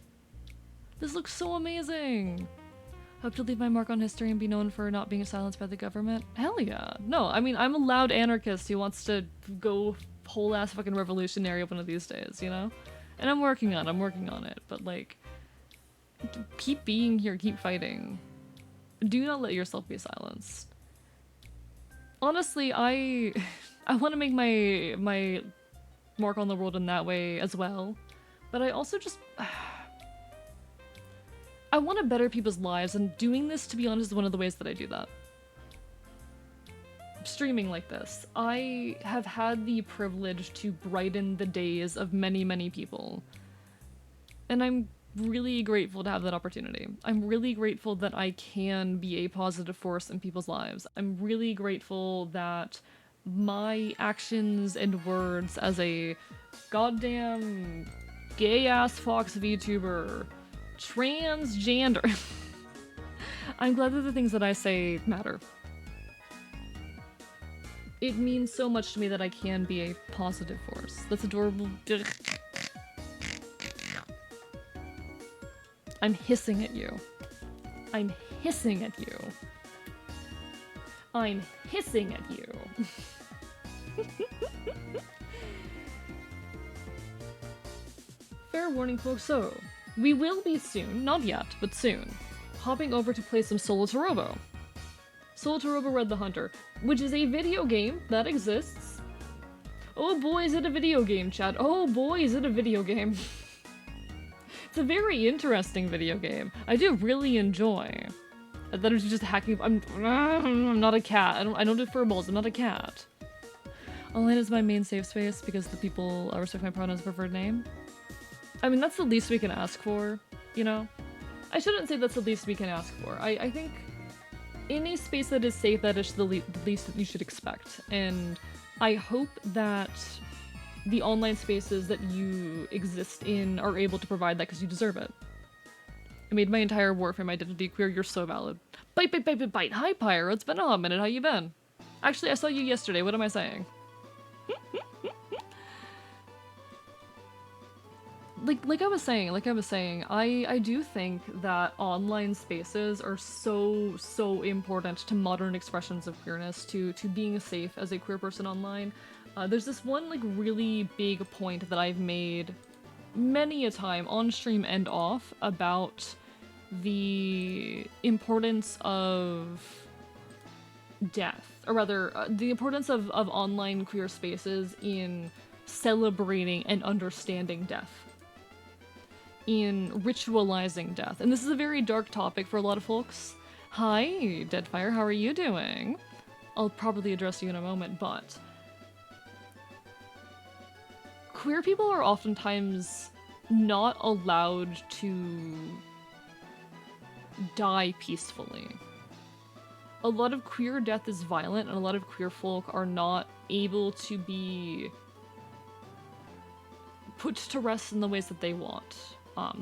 This looks so amazing! Hope to leave my mark on history and be known for not being silenced by the government. Hell yeah. No, I mean, I'm a loud anarchist who wants to go whole ass fucking revolutionary one of these days, you know? And I'm working on it, but like, keep being here, keep fighting. Do not let yourself be silenced. Honestly, I want to make my mark on the world in that way as well, but I also just I want to better people's lives, and doing this, to be honest, is one of the ways that I do that. Streaming like this, I have had the privilege to brighten the days of many, many people, and I'm really grateful to have that opportunity. I'm really grateful that I can be a positive force in people's lives. I'm really grateful that my actions and words as a goddamn gay-ass Fox VTuber, transgender, I'm glad that the things that I say matter. It means so much to me that I can be a positive force. That's adorable. I'm hissing at you. I'm hissing at you. I'm hissing at you. Fair warning, folks, so we will be soon, not yet, but soon, hopping over to play some Solatorobo. Solatorobo Red the Hunter, which is a video game that exists. Oh boy, is it a video game, chat. Oh boy, is it a video game. It's a very interesting video game. I do really enjoy. That is just hacking. I'm not a cat. I don't do furballs. I'm not a cat. Online is my main safe space because the people respect my pronouns preferred name. I mean, that's the least we can ask for, you know? I shouldn't say that's the least we can ask for. I think in a space that is safe, that is the least that you should expect. And I hope that the online spaces that you exist in are able to provide that because you deserve it. I made my entire Warframe identity queer. You're so valid. Bite, bite, bite, bite, bite. Hi, Pyro. It's been a hot minute. How you been? Actually, I saw you yesterday. What am I saying? Like I was saying, I do think that online spaces are so important to modern expressions of queerness, to being safe as a queer person online. There's this one like really big point that I've made many a time on stream and off about the importance of death, or rather, the importance of online queer spaces in celebrating and understanding death, in ritualizing death. And this is a very dark topic for a lot of folks. Hi, Deadfire, how are you doing? I'll probably address you in a moment, but queer people are oftentimes not allowed to die peacefully. A lot of queer death is violent, and a lot of queer folk are not able to be put to rest in the ways that they want.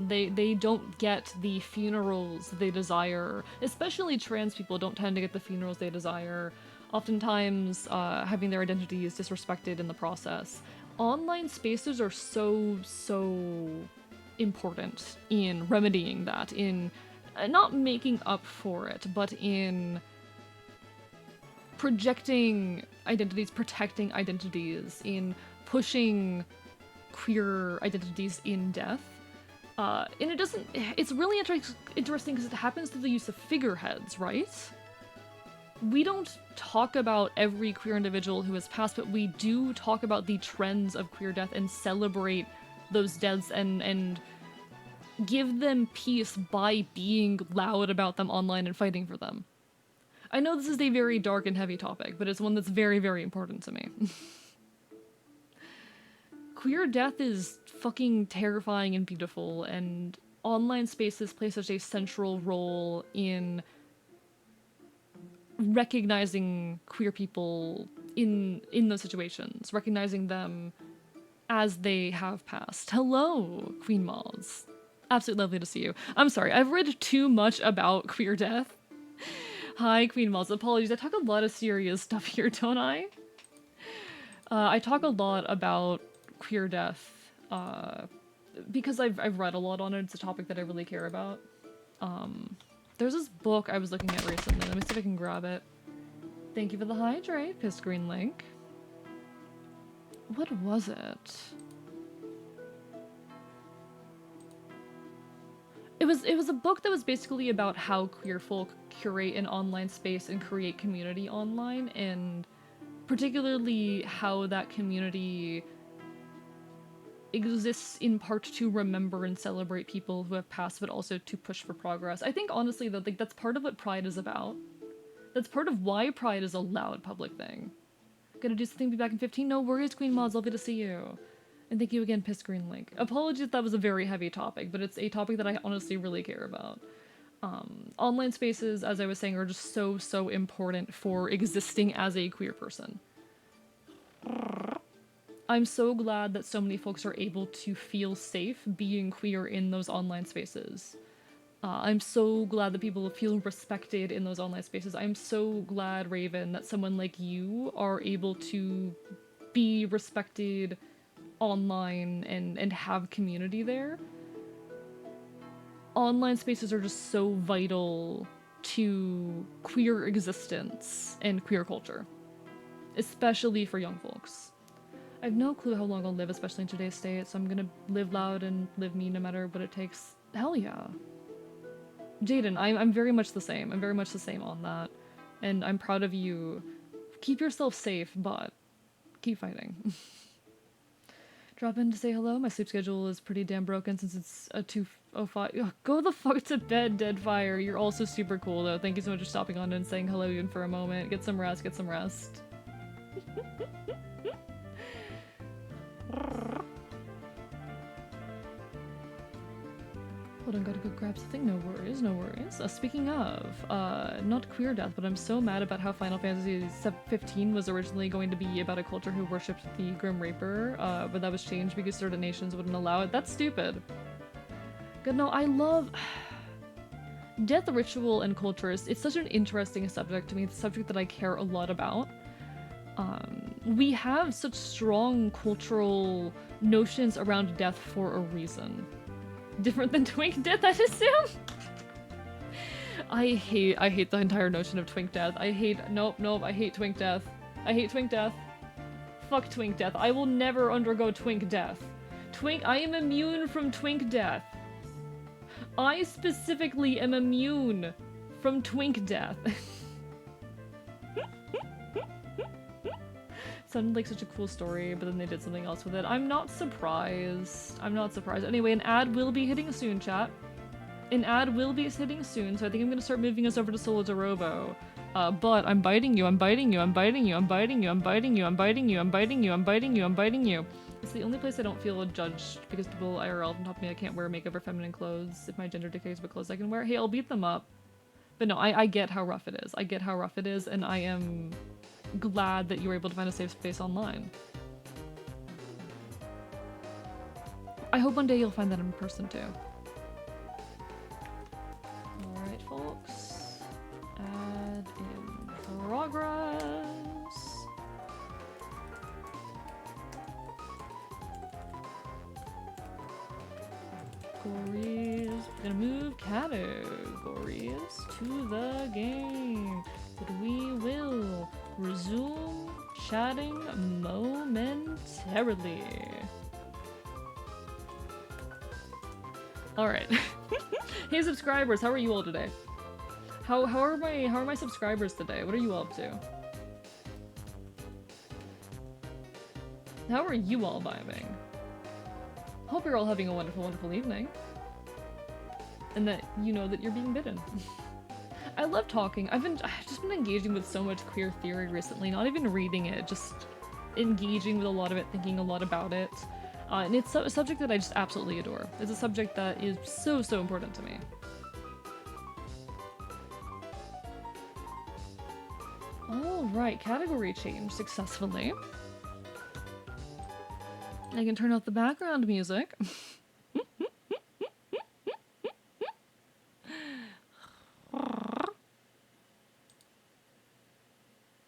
They don't get the funerals they desire. Especially trans people don't tend to get the funerals they desire. Oftentimes, having their identities disrespected in the process. Online spaces are so important in remedying that, in not making up for it, but in projecting identities, protecting identities, in pushing queer identities in death. And it's really interesting because it happens through the use of figureheads, right? We don't talk about every queer individual who has passed, but we do talk about the trends of queer death and celebrate those deaths and give them peace by being loud about them online and fighting for them. I know this is a very dark and heavy topic, but it's one that's very, very important to me. Queer death is fucking terrifying and beautiful, and online spaces play such a central role in recognizing queer people in those situations, recognizing them as they have passed. Hello, Queen Moz. Absolutely lovely to see you. I'm sorry, I've read too much about queer death. Hi, Queen Moz. Apologies, I talk a lot of serious stuff here, don't I? I talk a lot about queer death, because I've read a lot on it. It's a topic that I really care about. There's this book I was looking at recently. Let me see if I can grab it. Thank you for the hydrate, Piss Green Link. What was it? It was a book that was basically about how queer folk curate an online space and create community online, and particularly how that community exists in part to remember and celebrate people who have passed, but also to push for progress. I think honestly that that's part of what Pride is about. That's part of why Pride is a loud public thing. Gonna do something, be back in 15? No worries, Queen Mods, lovely to see you. And thank you again, Piss Green Link. Apologies if that was a very heavy topic, but it's a topic that I honestly really care about. Online spaces, as I was saying, are just so important for existing as a queer person. I'm so glad that so many folks are able to feel safe being queer in those online spaces. I'm so glad that people feel respected in those online spaces. I'm so glad, Raven, that someone like you are able to be respected online and have community there. online spaces are just so vital to queer existence and queer culture, especially for young folks. I have no clue how long I'll live, especially in today's state, so I'm gonna live loud and live me no matter what it takes. Hell yeah. Jaden, I'm very much the same. I'm very much the same on that. And I'm proud of you. Keep yourself safe, but keep fighting. Drop in to say hello. My sleep schedule is pretty damn broken since it's a 2:05. Ugh, go the fuck to bed, Deadfire. You're also super cool, though. Thank you so much for stopping on and saying hello even for a moment. Get some rest, get some rest. Hold on, gotta go grab something. No worries, no worries. Speaking of, not queer death, but I'm so mad about how Final Fantasy 15 was originally going to be about a culture who worshipped the Grim Reaper, but that was changed because certain nations wouldn't allow it. That's stupid. Good, no, I love... Death ritual and culture it's such an interesting subject to me. It's a subject that I care a lot about. We have such strong cultural notions around death for a reason. Different than twink death, I'd assume? I hate the entire notion of twink death. I hate twink death. I hate twink death. Fuck twink death. I will never undergo twink death. I am immune from twink death. I specifically am immune from twink death. Sounded like such a cool story, but then they did something else with it. I'm not surprised. I'm not surprised. Anyway, an ad will be hitting soon, chat. An ad will be hitting soon, so I think I'm gonna start moving us over to Solatorobo. But I'm biting you, I'm biting you, I'm biting you, I'm biting you, I'm biting you, I'm biting you, I'm biting you, I'm biting you, I'm biting you. It's the only place I don't feel judged because people IRL on top of me I can't wear makeup or feminine clothes if my gender dictates what clothes I can wear. Hey, I'll beat them up. But no, I get how rough it is. I get how rough it is, and I am glad that you were able to find a safe space online. I hope one day you'll find that in person too. Alright folks, add in progress. Categories, we're gonna move categories to the game, but we will resume chatting momentarily. Alright. Hey subscribers, how are you all today? How are my subscribers today? What are you all up to? How are you all vibing? Hope you're all having a wonderful, wonderful evening. And that you know that you're being bitten. I love talking. I've just been engaging with so much queer theory recently, not even reading it, just engaging with a lot of it, thinking a lot about it. And it's a subject that I just absolutely adore. It's a subject that is so, so important to me. Alright, category change successfully. I can turn off the background music.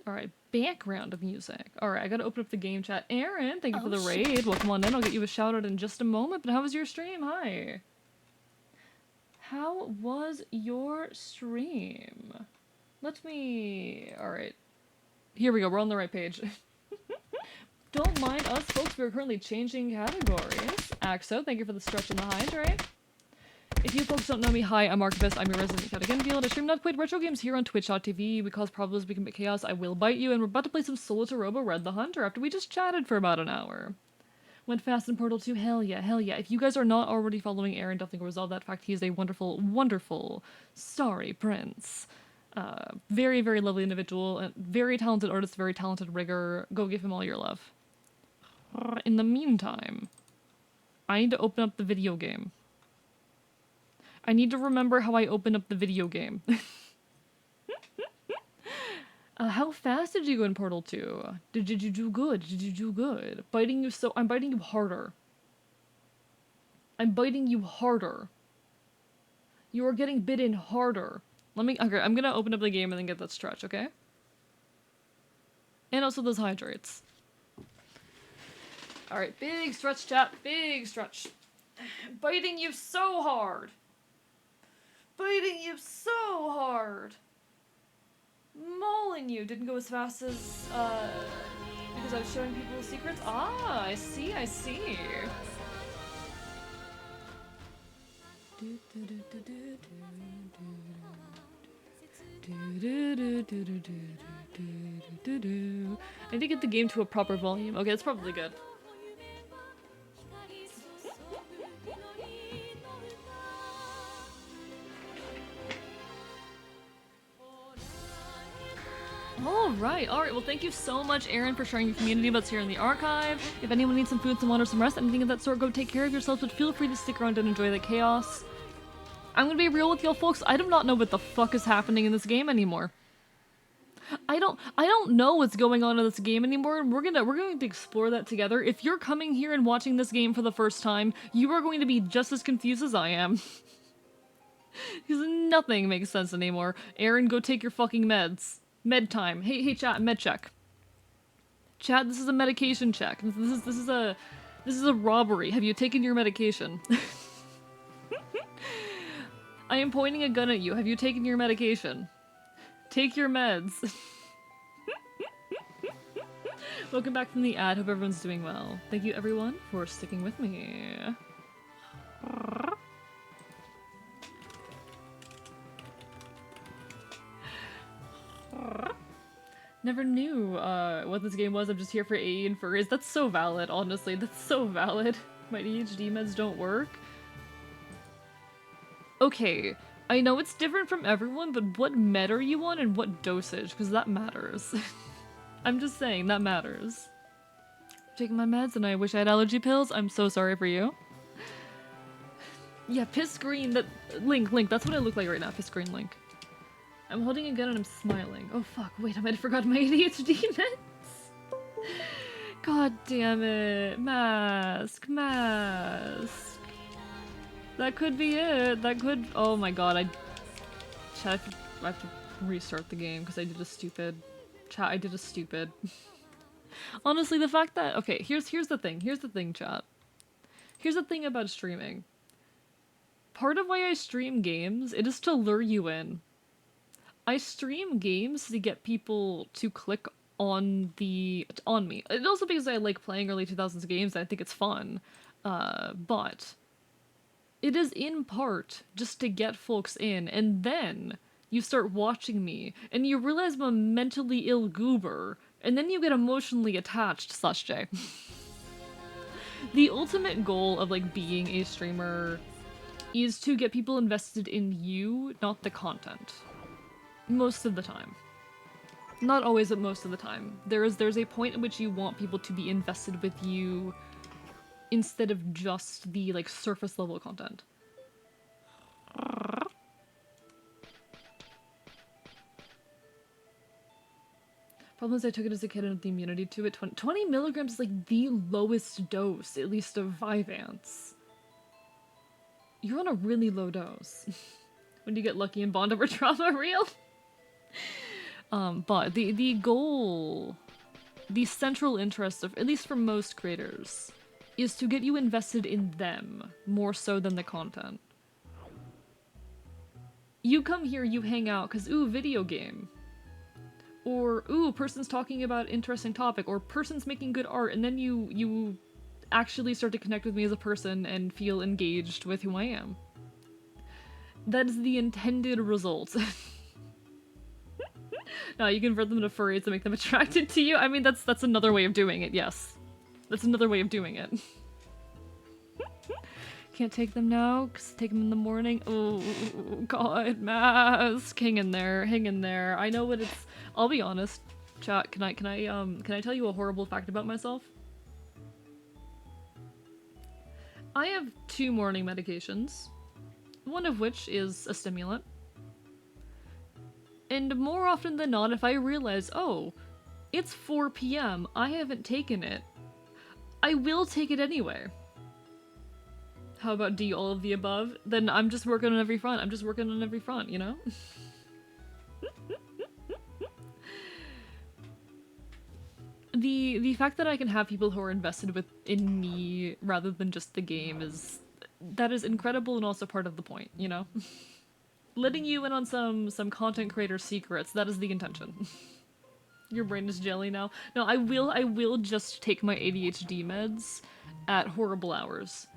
Alright, background music. Alright, I gotta open up the game chat. Aaron, thank you for the raid. Welcome on in. I'll get you a shout out in just a moment. But how was your stream? Hi. How was your stream? Let me... Alright. Here we go. We're on the right page. Don't mind us, folks. We're currently changing categories. Axo, thank you for the stretch and the hydrate. If you folks don't know me, hi, I'm Archivist. I'm your resident chaotic infield. I stream not quite retro games here on twitch.tv. We cause problems, we commit chaos, I will bite you, and we're about to play some Solatorobo Red the Hunter after we just chatted for about an hour. Went fast in Portal 2, hell yeah, hell yeah. If you guys are not already following Aaron, definitely resolve that fact. He is a wonderful, wonderful, starry prince. Very, very lovely individual, and very talented artist, very talented rigger. Go give him all your love. In the meantime, I need to open up the video game. I need to remember how I open up the video game. How fast did you go in Portal 2? Did you do good? Did you do good? Biting you so... I'm biting you harder. I'm biting you harder. You are getting bitten harder. Okay, I'm gonna open up the game and then get that stretch, okay? And also those hydrates. Alright, big stretch, chat. Big stretch. Biting you so hard. biting you so hard. Mauling you. Didn't go as fast as, because I was showing people secrets? Ah, I see, I see. I need to get the game to a proper volume. Okay, that's probably good. Alright, well thank you so much, Aaron, for sharing your community butts here in the archive. If anyone needs some food, some water, some rest, anything of that sort, go take care of yourselves, but feel free to stick around and enjoy the chaos. I'm gonna be real with y'all folks, I do not know what the fuck is happening in this game anymore. I don't know what's going on in this game anymore, and we're going to explore that together. If you're coming here and watching this game for the first time, you are going to be just as confused as I am. Because nothing makes sense anymore. Aaron, go take your fucking meds. Med time. Hey chat, med check. Chat, this is a medication check. This is a robbery. Have you taken your medication? I am pointing a gun at you. Have you taken your medication? Take your meds. Welcome back from the ad. Hope everyone's doing well. Thank you everyone for sticking with me. Never knew what this game was. I'm just here for AE and furries. That's so valid, honestly. That's so valid. My ADHD meds don't work. Okay, I know it's different from everyone, but what med are you on and what dosage? Because that matters. I'm just saying, that matters. I'm taking my meds and I wish I had allergy pills. I'm so sorry for you. Yeah, piss green. That Link, that's what I look like right now. Piss green Link. I'm holding a gun and I'm smiling. Oh fuck, wait, I might have forgotten my ADHD meds. God damn it. Mask. That could be it. That could. Oh my god, I have to restart the game because I did a stupid. Chat, I did a stupid. Honestly, the fact that. Okay, here's the thing. Here's the thing, chat. Here's the thing about streaming. Part of why I stream games, it is to lure you in. I stream games to get people to click on me. And also because I like playing early 2000s games and I think it's fun. But it is in part just to get folks in, and then you start watching me, and you realize I'm a mentally ill goober, and then you get emotionally attached, /J. The ultimate goal of like being a streamer is to get people invested in you, not the content. Most of the time. Not always, but most of the time. There's a point at which you want people to be invested with you instead of just the, like, surface level content. Problem is I took it as a kid and had the immunity to it. 20 milligrams is, like, the lowest dose, at least of Vyvanse. You're on a really low dose. When do you get lucky and bond over trauma real? But the goal, the central interest of, at least for most creators, is to get you invested in them more so than the content. You come here, you hang out, cause ooh, video game. Or ooh, person's talking about interesting topic, or person's making good art, and then you actually start to connect with me as a person and feel engaged with who I am. That is the intended result. No, you convert them to furries to make them attracted to you. I mean, that's another way of doing it, yes. That's another way of doing it. Can't take them now, because take them in the morning. Oh, God, mask. Hang in there, hang in there. I know what it's... I'll be honest. Chat, can I tell you a horrible fact about myself? I have 2 morning medications, one of which is a stimulant. And more often than not, if I realize, oh, it's 4 PM, I haven't taken it, I will take it anyway. How about D, all of the above? Then I'm just working on every front. I'm just working on every front, you know? The fact that I can have people who are invested in me rather than just the game that is incredible and also part of the point, you know? letting you in on some content creator secrets. That is the intention. Your brain is jelly now. No, I will just take my ADHD meds at horrible hours.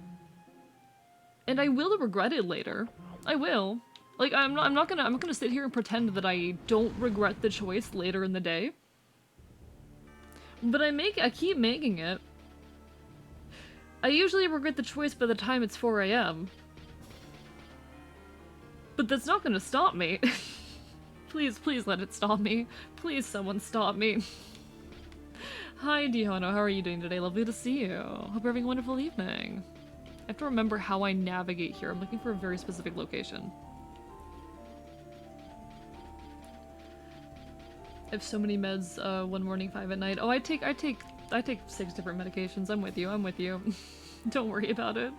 And I will regret it later. I will. Like, I'm not gonna sit here and pretend that I don't regret the choice later in the day. But I keep making it. I usually regret the choice by the time it's 4 AM. But that's not gonna stop me. Please let it stop me. Please someone stop me. Hi Dihono, how are you doing today? Lovely to see you. Hope you're having a wonderful evening. I have to remember how I navigate here. I'm looking for a very specific location. I have so many meds, 1 morning, 5 at night. Oh, I take 6 different medications. I'm with you. Don't worry about it.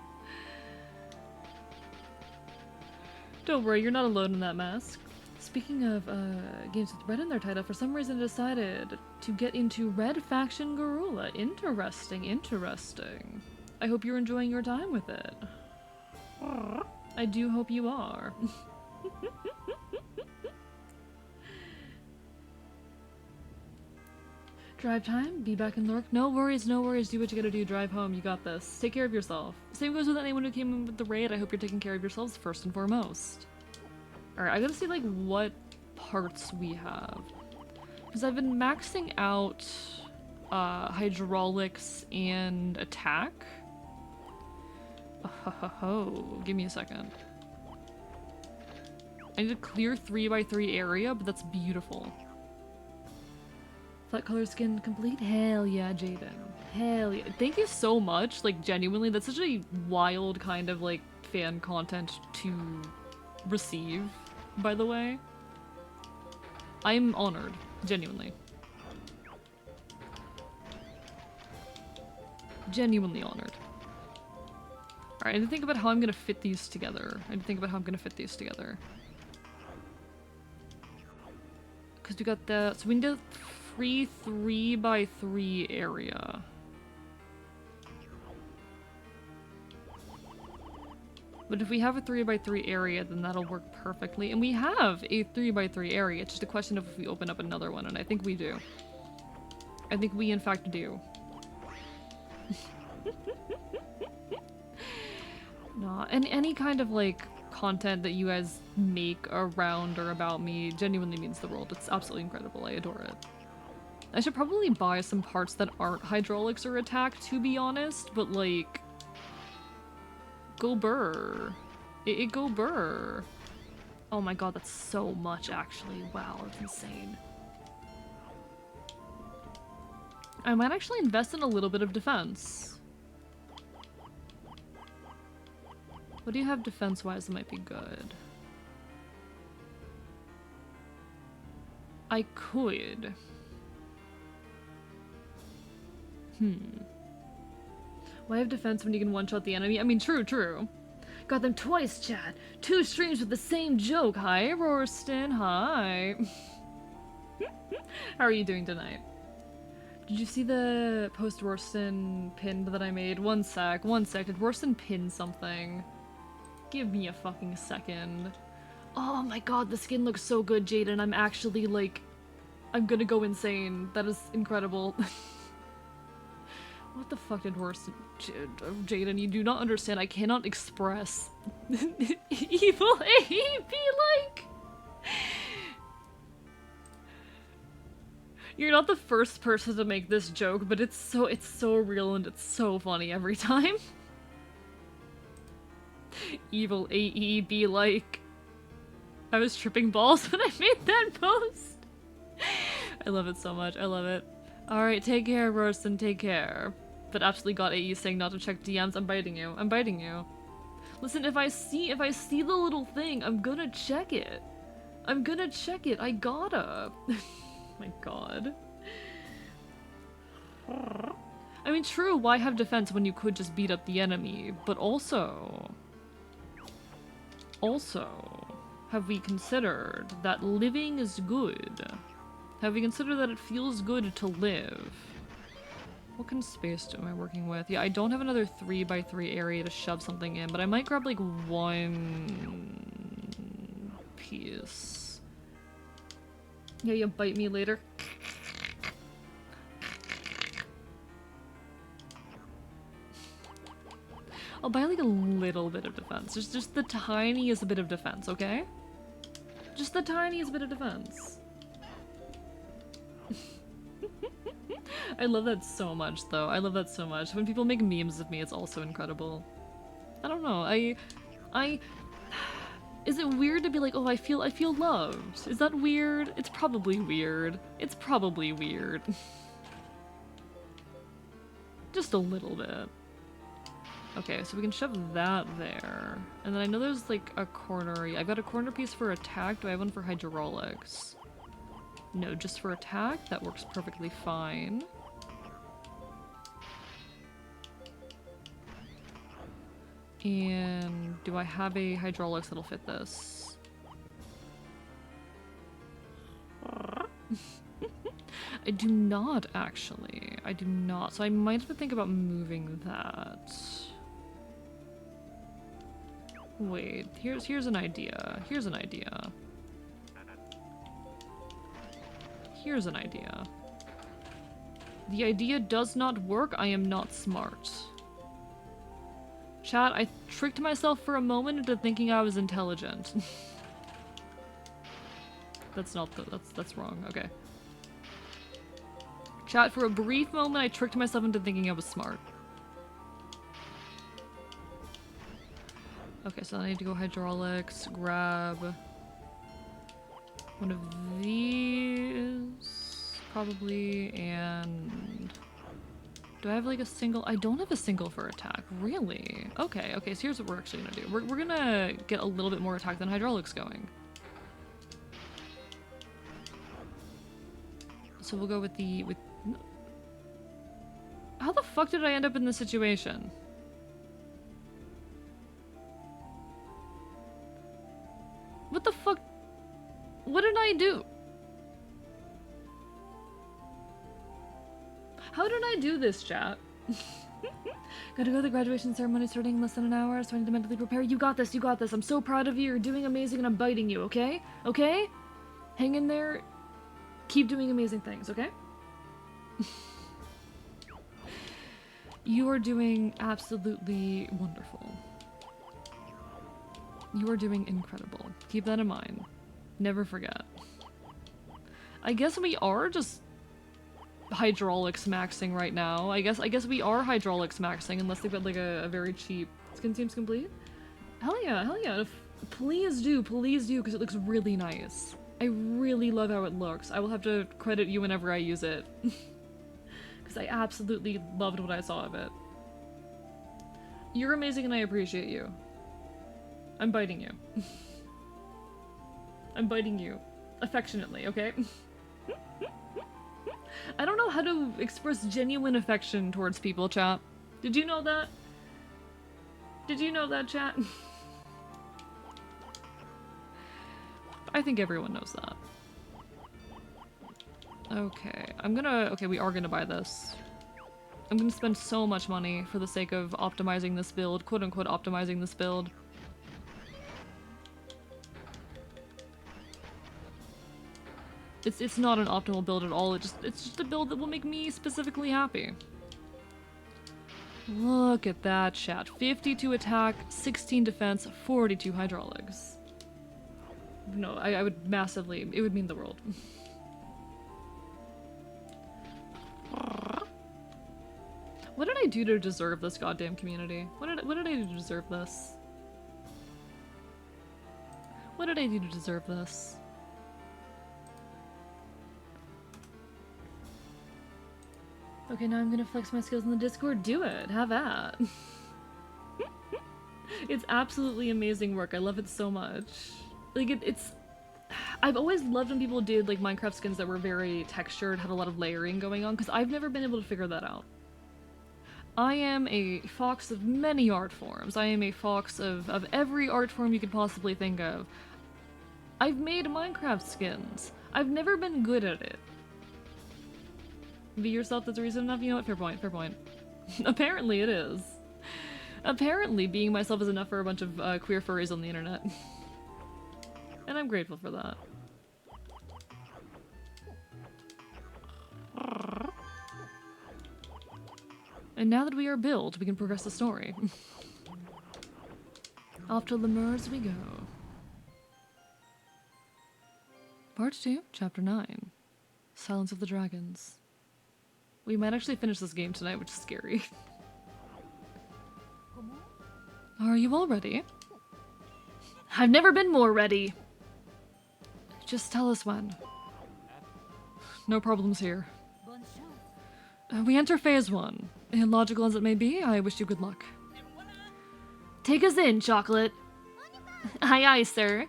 Don't worry, you're not alone in that mask. Speaking of games with red in their title, for some reason I decided to get into Red Faction Garula. Interesting. I hope you're enjoying your time with it. I do hope you are. Drive time? Be back in Lork? No worries. Do what you gotta do. Drive home. You got this. Take care of yourself. Same goes with anyone who came in with the raid. I hope you're taking care of yourselves first and foremost. Alright, I gotta see, like, what parts we have. Because I've been maxing out hydraulics and attack. Give me a second. I need a clear 3x3 area, but that's beautiful. Flat color skin complete? Hell yeah, Jaden. Hell yeah. Thank you so much. Like, genuinely, that's such a wild kind of, like, fan content to receive, by the way. I'm honored. Genuinely. Genuinely honored. Alright, I need to think about how I'm gonna fit these together. Because we got the... So we need a free 3x3 area. But if we have a 3x3 area, then that'll work perfectly. And we have a 3x3 area. It's just a question of if we open up another one, and I think we do. I think we, in fact, do. Nah, and any kind of, like, content that you guys make around or about me genuinely means the world. It's absolutely incredible. I adore it. I should probably buy some parts that aren't hydraulics or attack, to be honest, but, like... Go burr. It go burr. Oh my god, that's so much, actually. Wow, that's insane. I might actually invest in a little bit of defense. What do you have defense-wise that might be good? I could. Why have defense when you can one-shot the enemy? I mean, true. Got them twice, chat. 2 streams with the same joke. Hi, Rorston. Hi. How are you doing tonight? Did you see the post-Rorston pin that I made? One sec. Did Rorston pin something? Give me a fucking second. Oh my god, the skin looks so good, Jaden. I'm actually, like... I'm gonna go insane. That is incredible. What the fuck did Rorston... Jaden, you do not understand. I cannot express evil AEP, like... You're not the first person to make this joke, but it's so real and it's so funny every time. Evil AE be like... I was tripping balls when I made that post. I love it so much. I love it. Alright, take care, Rorston. Take care. But absolutely got AE saying not to check DMs. I'm biting you. Listen, if I see the little thing, I'm gonna check it. I gotta. My god. I mean, true, why have defense when you could just beat up the enemy? But also, have we considered that living is good? Have we considered that it feels good to live? What kind of space am I working with? Yeah, I don't have another 3x3 area to shove something in, but I might grab like 1 tease. Yeah, you bite me later. I'll buy like a little bit of defense. Just the tiniest bit of defense, okay? Just the tiniest bit of defense. I love that so much, though. I love that so much. When people make memes of me, it's also incredible. I don't know. Is it weird to be like, oh, I feel loved? Is that weird? It's probably weird. It's probably weird. Just a little bit. Okay, so we can shove that there. And then I know there's like a corner. I've got a corner piece for attack. Do I have one for hydraulics? No, just for attack. That works perfectly fine. And do I have a hydraulics that'll fit this? I do not, actually. I do not. So I might have to think about moving that. Wait, here's an idea. Here's an idea. Here's an idea. The idea does not work. I am not smart. Chat, I tricked myself for a moment into thinking I was intelligent. That's not that's wrong. Okay. Chat, for a brief moment I tricked myself into thinking I was smart. Okay, so I need to go hydraulics, grab one of these, probably, and do I have like a single? I don't have a single for attack, really? Okay, so here's what we're actually gonna do. We're gonna get a little bit more attack than hydraulics going. So we'll go with how the fuck did I end up in this situation? What the fuck? What did I do? How did I do this, chat? Gotta go to the graduation ceremony starting in less than an hour, so I need to mentally prepare. You got this, you got this. I'm so proud of you. You're doing amazing and I'm biting you, okay? Okay? Hang in there. Keep doing amazing things, okay? You are doing absolutely wonderful. You are doing incredible. Keep that in mind. Never forget. I guess we are just hydraulics maxing right now. I guess we are hydraulics maxing unless they've got like a very cheap skin seems complete. Hell yeah. Please do, because it looks really nice. I really love how it looks. I will have to credit you whenever I use it. Because I absolutely loved what I saw of it. You're amazing and I appreciate you. I'm biting you. I'm biting you. Affectionately, okay? I don't know how to express genuine affection towards people, chat. Did you know that? Did you know that, chat? I think everyone knows that. Okay, okay, we are gonna buy this. I'm gonna spend so much money for the sake of optimizing this build, quote-unquote optimizing this build. It's not an optimal build at all, it's just a build that will make me specifically happy. Look at that, chat. 52 attack, 16 defense, 42 hydraulics. No, I would massively, it would mean the world. What did I do to deserve this goddamn community? What did I do to deserve this? What did I do to deserve this? Okay, now I'm gonna flex my skills in the Discord. Do it! Have at! It's absolutely amazing work. I love it so much. Like, it's... I've always loved when people did, like, Minecraft skins that were very textured, had a lot of layering going on, because I've never been able to figure that out. I am a fox of many art forms. I am a fox of every art form you could possibly think of. I've made Minecraft skins. I've never been good at it. Be yourself, that's reason enough? You know what? Fair point, fair point. Apparently it is. Apparently being myself is enough for a bunch of queer furries on the internet. And I'm grateful for that. And now that we are built, we can progress the story. Off to Lemurs we go. Part 2, Chapter 9. Silence of the Dragons. We might actually finish this game tonight, which is scary. Are you all ready? I've never been more ready. Just tell us when. No problems here. We enter phase 1. Illogical as it may be, I wish you good luck. Take us in, Chocolate. Aye aye, sir.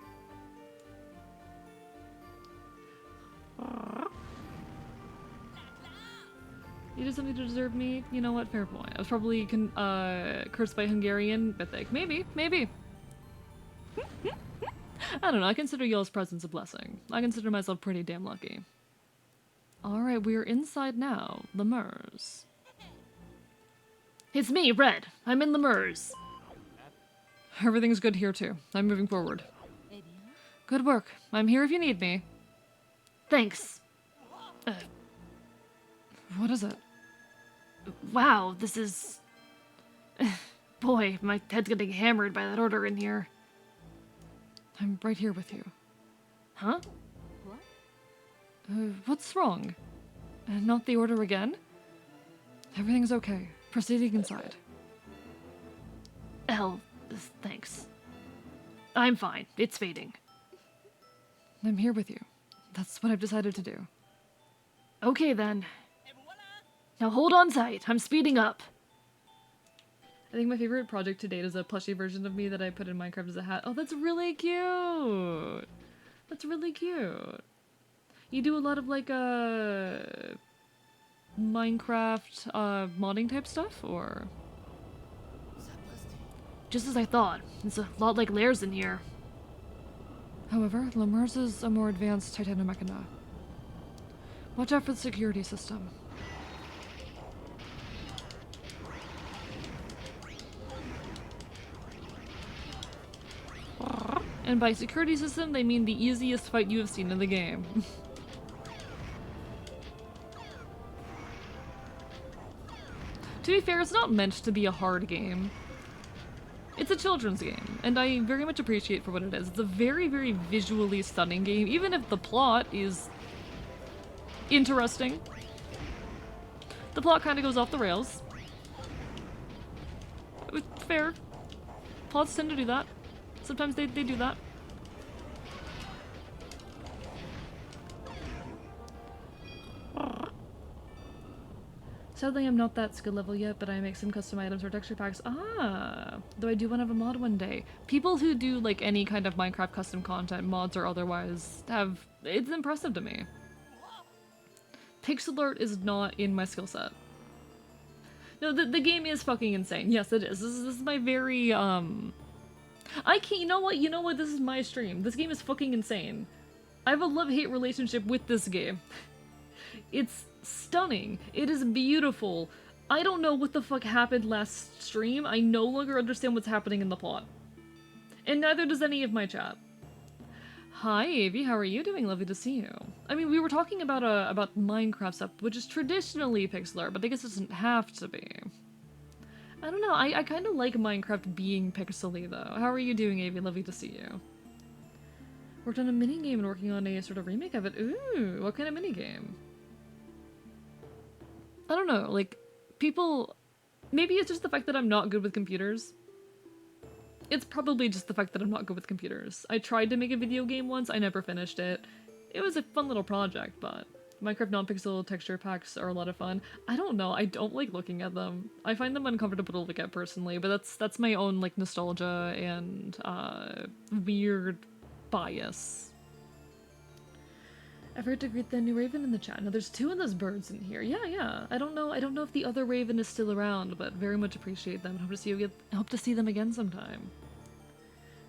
You did something to deserve me? You know what? Fair point. I was probably cursed by Hungarian Mythic. Maybe, maybe. I don't know, I consider y'all's presence a blessing. I consider myself pretty damn lucky. Alright, we're inside now. Lemurs. It's me, Red. I'm in Lemurs. Everything's good here too. I'm moving forward. Good work. I'm here if you need me. Thanks. What is it? Wow, this is... Boy, my head's getting hammered by that order in here. I'm right here with you. Huh? What's wrong? Not the order again? Everything's okay. Proceeding inside. Thanks. I'm fine. It's fading. I'm here with you. That's what I've decided to do. Okay then. Now hold on tight. I'm speeding up. I think my favorite project to date is a plushie version of me that I put in Minecraft as a hat. Oh, that's really cute! That's really cute. You do a lot of like Minecraft modding type stuff, or? Just as I thought. It's a lot like layers in here. However, Lemurs is a more advanced Titanomechana. Watch out for the security system. And by security system, they mean the easiest fight you have seen in the game. To be fair, it's not meant to be a hard game. It's a children's game, and I very much appreciate for what it is. It's a very, very visually stunning game, even if the plot is interesting. The plot kind of goes off the rails. Fair. Plots tend to do that. Sometimes they do that. Sadly, I'm not that skill level yet, but I make some custom items or texture packs. Ah! Though I do want to have a mod one day. People who do, like, any kind of Minecraft custom content, mods or otherwise, have... It's impressive to me. Pixel art is not in my skill set. No, the game is fucking insane. Yes, it is. This is my very, I can't, you know what, this is my stream. This game is fucking insane. I have a love-hate relationship with this game. It's stunning. It is beautiful. I don't know what the fuck happened last stream. I no longer understand what's happening in the plot. And neither does any of my chat. Hi, Avi, how are you doing? Lovely to see you. I mean, we were talking about Minecraft stuff, which is traditionally pixel art, but I guess it doesn't have to be. I don't know, I kind of like Minecraft being pixely, though. How are you doing, Avi? Lovely to see you. Worked on a minigame and working on a sort of remake of it. Ooh, what kind of minigame? I don't know, like, people... Maybe it's just the fact that I'm not good with computers. It's probably just the fact that I'm not good with computers. I tried to make a video game once, I never finished it. It was a fun little project, but Minecraft non-pixel texture packs are a lot of fun. I don't know, I don't like looking at them. I find them uncomfortable to look at personally, but that's my own, like, nostalgia and, weird bias. I forgot to greet the new raven in the chat. Now there's two of those birds in here. Yeah. I don't know if the other raven is still around, but very much appreciate them. Hope to see them again sometime.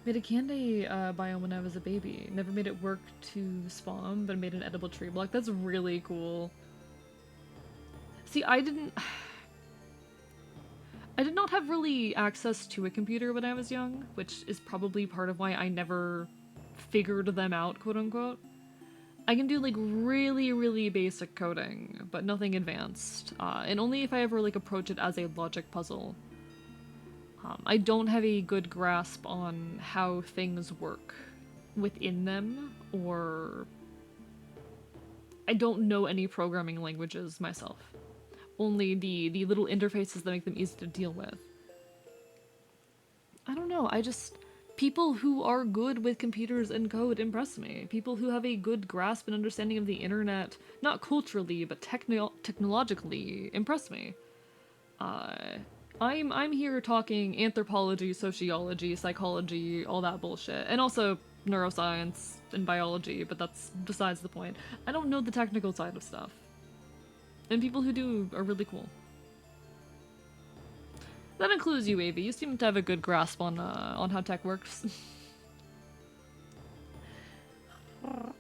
Made a candy biome when I was a baby. Never made it work to spawn, but made an edible tree block. That's really cool. See, I did not have really access to a computer when I was young, which is probably part of why I never figured them out, quote unquote. I can do like really, really basic coding, but nothing advanced, and only if I ever like approach it as a logic puzzle. I don't have a good grasp on how things work within them, or I don't know any programming languages myself. Only the little interfaces that make them easy to deal with. I don't know, people who are good with computers and code impress me. People who have a good grasp and understanding of the internet, not culturally, but technologically, impress me. I'm here talking anthropology, sociology, psychology, all that bullshit, and also neuroscience and biology, but that's besides the point. I don't know the technical side of stuff. And people who do are really cool. That includes you, Avi. You seem to have a good grasp on how tech works.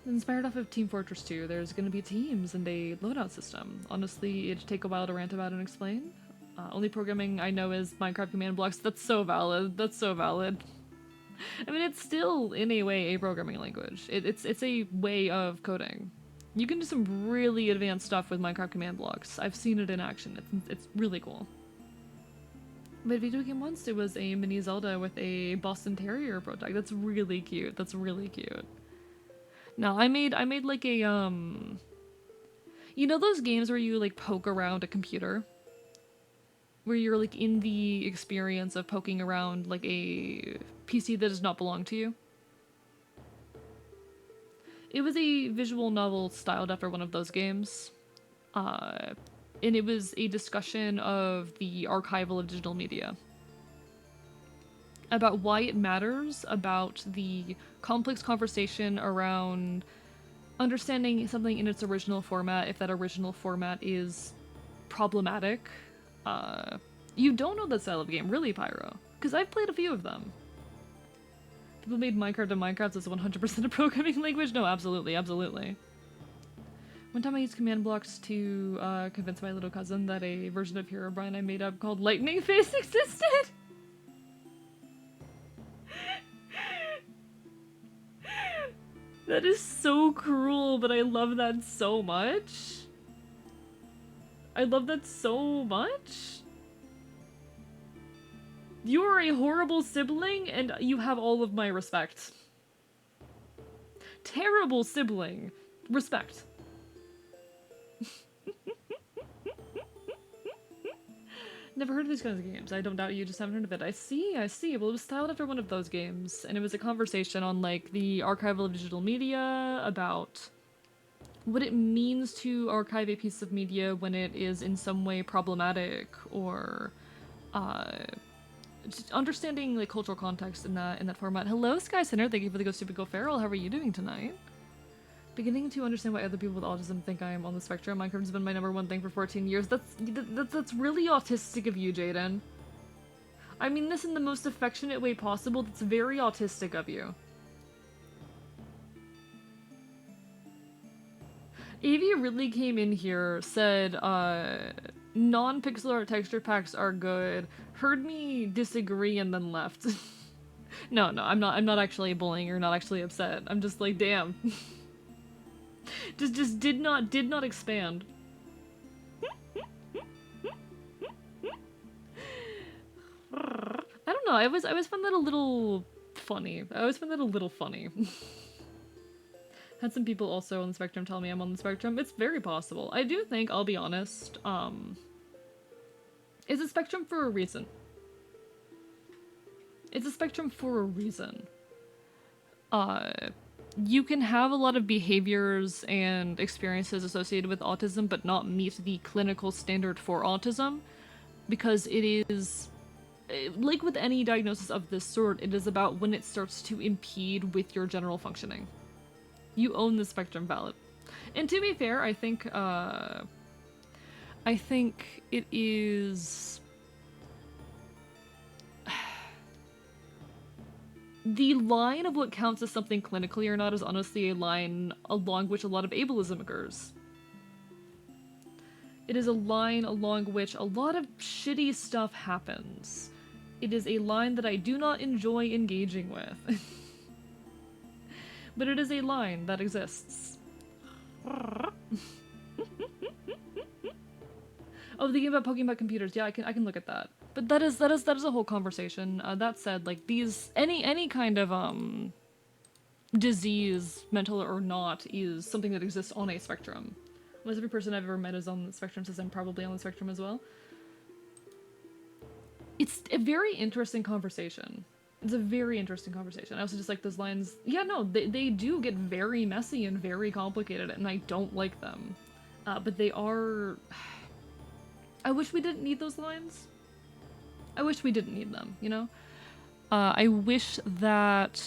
Inspired off of Team Fortress 2, there's gonna be teams and a loadout system. Honestly, it'd take a while to rant about and explain. Only programming I know is Minecraft command blocks. That's so valid. That's so valid. I mean, it's still, in a way, a programming language. It's a way of coding. You can do some really advanced stuff with Minecraft command blocks. I've seen it in action. It's really cool. But video game once, it was a mini Zelda with a Boston Terrier protect. That's really cute. That's really cute. No, I made like a, you know those games where you like poke around a computer? Where you're like in the experience of poking around like a PC that does not belong to you? It was a visual novel styled after one of those games. And it was a discussion of the archival of digital media. About why it matters, about the complex conversation around understanding something in its original format, if that original format is problematic. You don't know that style of game, really, Pyro? Because I've played a few of them. People made Minecraft and Minecraft as 100% a programming language? No, absolutely, absolutely. One time I used command blocks to convince my little cousin that a version of Herobrine I made up called Lightning Face existed! That is so cruel, but I love that so much. I love that so much. You are a horrible sibling, and you have all of my respect. Terrible sibling. Respect. Never heard of these kinds of games. I don't doubt you just haven't heard of it. I see. Well, it was styled after one of those games, and it was a conversation on, like, the archival of digital media, about what it means to archive a piece of media when it is in some way problematic, or, just understanding, like, cultural context in that format. Hello, Sky Center. Thank you for the Go Stupid Go Feral. How are you doing tonight? Beginning to understand why other people with autism think I am on the spectrum. Minecraft has been my #1 thing for 14 years. That's really autistic of you, Jaden. I mean this in the most affectionate way possible. That's very autistic of you. Evie really came in here, said, non-pixel art texture packs are good, heard me disagree, and then left. No, I'm not actually bullying or not actually upset. I'm just like, damn. just did not expand. I don't know, I always found that a little funny. Had some people also on the spectrum tell me I'm on the spectrum. It's very possible. I do think, I'll be honest, it's a spectrum for a reason. It's a spectrum for a reason. You can have a lot of behaviors and experiences associated with autism but not meet the clinical standard for autism, because it is, like with any diagnosis of this sort, it is about when it starts to impede with your general functioning. You own the spectrum, valid. And to be fair, I think it is... The line of what counts as something clinically or not is honestly a line along which a lot of ableism occurs. It is a line along which a lot of shitty stuff happens. It is a line that I do not enjoy engaging with. But it is a line that exists. Oh, the game about Pokemon computers. Yeah, I can look at that. But that is a whole conversation. That said, like these any kind of disease, mental or not, is something that exists on a spectrum. Almost every person I've ever met is on the spectrum, says I'm probably on the spectrum as well. It's a very interesting conversation. It's a very interesting conversation. I also just like those lines. Yeah, no, they do get very messy and very complicated, and I don't like them. But they are... I wish we didn't need those lines. I wish we didn't need them, you know? I wish that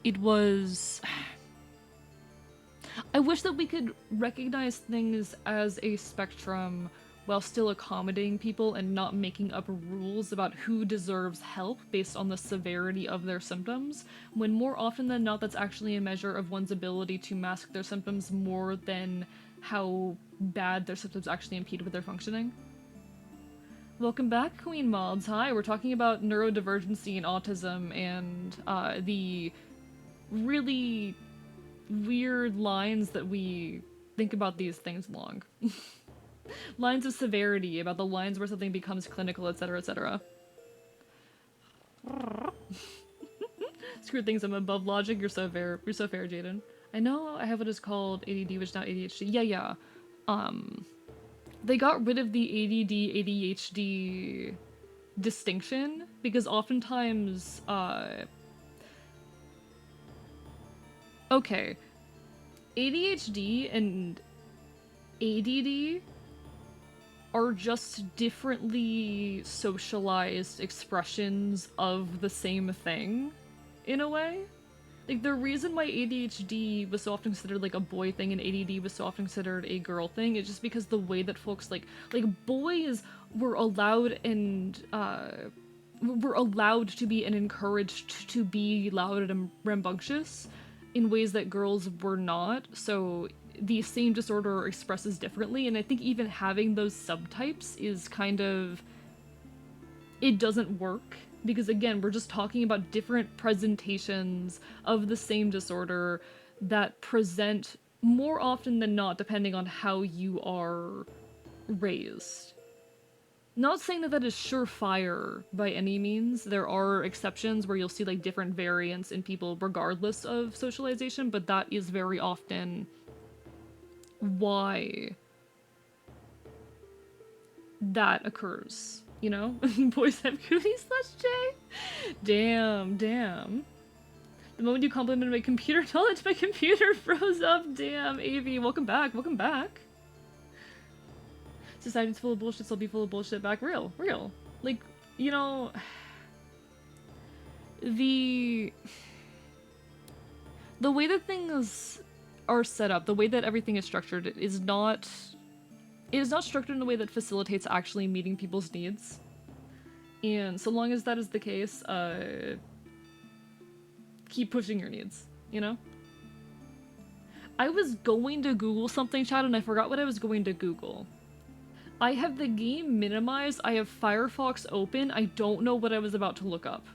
it was... I wish that we could recognize things as a spectrum while still accommodating people and not making up rules about who deserves help based on the severity of their symptoms, when more often than not that's actually a measure of one's ability to mask their symptoms more than how bad their symptoms actually impede with their functioning. Welcome back, Queen Mods. Hi, we're talking about neurodivergency and autism and the really weird lines that we think about these things along. Lines of severity, about the lines where something becomes clinical, etc., etc. Screw things, I'm above logic. You're so fair, Jaden. I know I have what is called ADD, which is now ADHD. Yeah. They got rid of the ADD, ADHD distinction because oftentimes, okay, ADHD and ADD are just differently socialized expressions of the same thing, in a way. Like, the reason why ADHD was so often considered, like, a boy thing and ADD was so often considered a girl thing is just because the way that folks, like boys were allowed and, were allowed to be and encouraged to be loud and rambunctious in ways that girls were not, so the same disorder expresses differently, and I think even having those subtypes is kind of... it doesn't work, because again, we're just talking about different presentations of the same disorder that present more often than not depending on how you are raised. Not saying that that is surefire by any means. There are exceptions where you'll see like different variants in people regardless of socialization, but that is very often why that occurs, you know? Boys have cooties /J? Damn. The moment you complimented my computer knowledge, my computer froze up. Damn, Avi, welcome back. Society's full of bullshit, so I'll be full of bullshit back. Real. Like, you know... The way that things are set up, the way that everything is structured, it is not structured in a way that facilitates actually meeting people's needs. And so long as that is the case, keep pushing your needs, you know? I was going to Google something, chat, and I forgot what I was going to Google. I have the game minimized, I have Firefox open, I don't know what I was about to look up.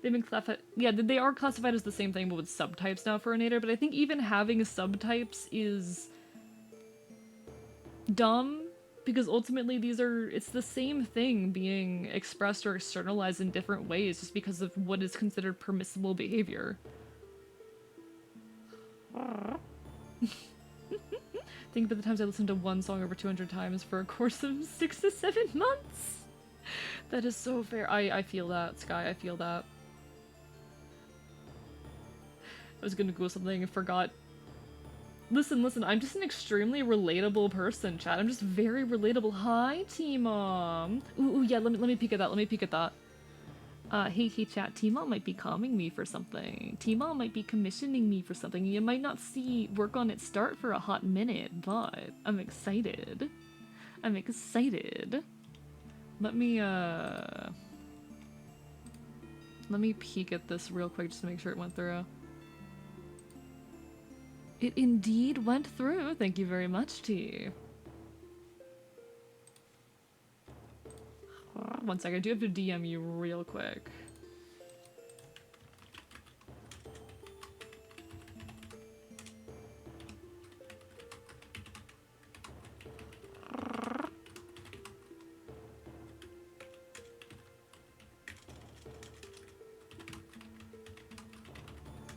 They've been classified. Yeah, they are classified as the same thing, but with subtypes now for a nader. But I think even having subtypes is dumb, because ultimately it's the same thing being expressed or externalized in different ways, just because of what is considered permissible behavior. Think about the times I listened to one song over 200 times for a course of 6 to 7 months. That is so fair. I feel that, Sky. I feel that. I was gonna Google something and forgot. Listen, I'm just an extremely relatable person, chat. I'm just very relatable. Hi, T-Mom. Ooh, yeah, let me peek at that. Hey, chat, T-Mom might be calming me for something. T-Mom might be commissioning me for something. You might not see work on it start for a hot minute, but I'm excited. Let me peek at this real quick just to make sure it went through. It indeed went through. Thank you very much, T. One second, I do have to DM you real quick.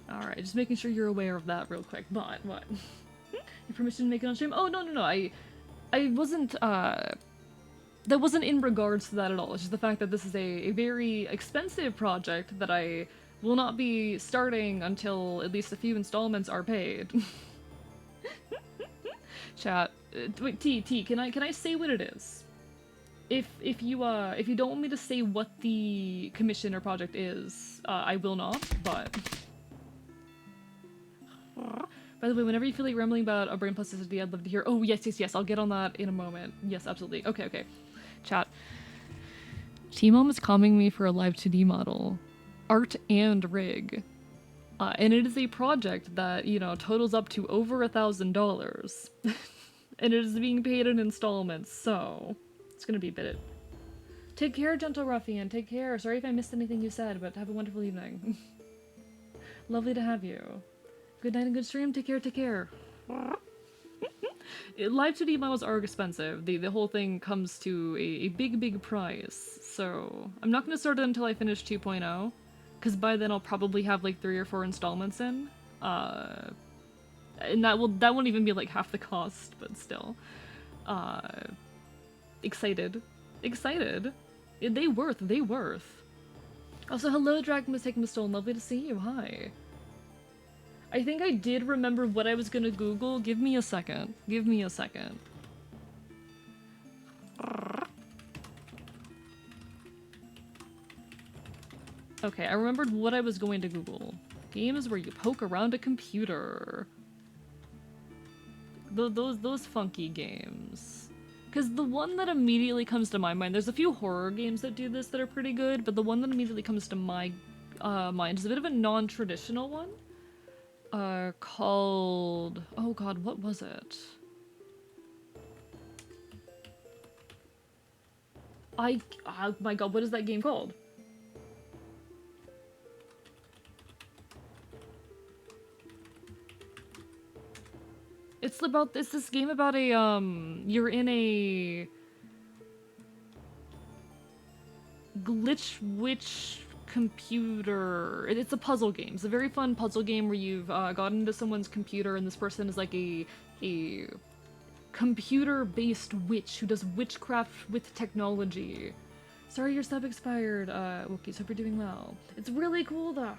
Alright, just making sure you're aware of that real quick. But, what? Your permission to make it on stream? Oh, no, I wasn't, that wasn't in regards to that at all. It's just the fact that this is a very expensive project that I will not be starting until at least a few installments are paid. Chat. Wait, T, can I say what it is? If you don't want me to say what the commission or project is, I will not, but... By the way, whenever you feel like rambling about a brain plasticity, I'd love to hear. Oh, yes, I'll get on that in a moment. Yes, absolutely. Okay. Chat. T-Mom is calming me for a live 2D model. Art and rig. And it is a project that, you know, totals up to over $1,000. And it is being paid in installments, so... It's gonna be a bit... Take care, Gentle Ruffian, take care. Sorry if I missed anything you said, but have a wonderful evening. Lovely to have you. Good night and good stream. Take care. Live 2D models are expensive. The whole thing comes to a big price. So I'm not going to start it until I finish 2.0, because by then I'll probably have like 3 or 4 installments in. And that won't even be like half the cost, but still. Excited. They worth. Also, hello, Dragon Mistaken Stone. Lovely to see you. Hi. I think I did remember what I was gonna Google. Give me a second. Okay, I remembered what I was going to Google. Games where you poke around a computer. Those funky games. Because the one that immediately comes to my mind, there's a few horror games that do this that are pretty good, but the one that immediately comes to my mind is a bit of a non-traditional one. Called... Oh god, what was it? Oh my god, what is that game called? It's this game about a, you're in a... glitch witch computer. It's a puzzle game. It's a very fun puzzle game where you've gotten into someone's computer and this person is like a computer-based witch who does witchcraft with technology. Sorry your sub expired, Wookiees. Hope you're doing well. It's really cool though.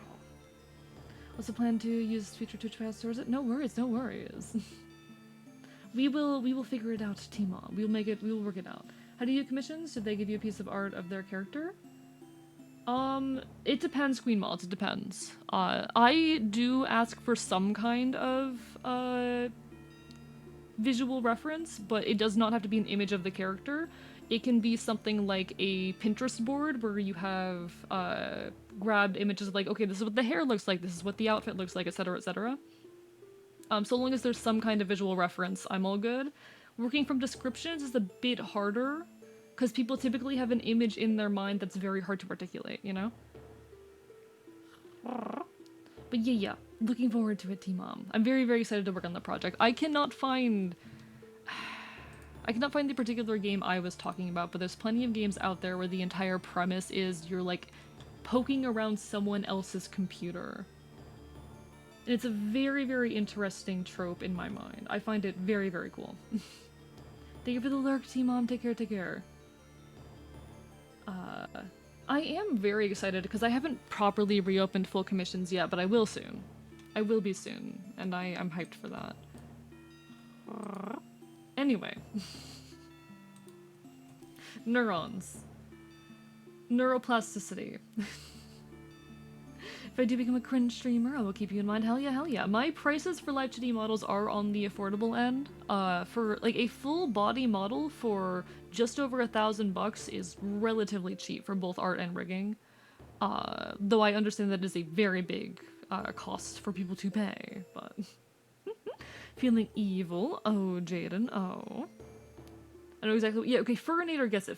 Also plan to use future Twitch Pass towards it? No worries. We will figure it out, T-Mom. We will work it out. How do you do commissions? Did they give you a piece of art of their character? It depends, Queen Mods, it depends. I do ask for some kind of, visual reference, but it does not have to be an image of the character. It can be something like a Pinterest board where you have, grabbed images of like, okay, this is what the hair looks like, this is what the outfit looks like, etc, etc. So long as there's some kind of visual reference, I'm all good. Working from descriptions is a bit harder, because people typically have an image in their mind that's very hard to articulate, you know? But yeah, looking forward to it, T-Mom. I'm very excited to work on the project. I cannot find the particular game I was talking about, but there's plenty of games out there where the entire premise is you're, like, poking around someone else's computer. And it's a very interesting trope in my mind. I find it very cool. Thank you for the lurk, T-Mom. Take care. I am very excited because I haven't properly reopened full commissions yet, but I will soon. I will be soon, and I'm hyped for that. Anyway. Neurons. Neuroplasticity. If I do become a cringe streamer, I will keep you in mind. Hell yeah. My prices for live 2D models are on the affordable end. For like a full body model for just over $1,000 is relatively cheap for both art and rigging. Though I understand that is a very big cost for people to pay, but... Feeling evil. Oh, Jaden. Oh. I know exactly what... Yeah, okay, Furinator gets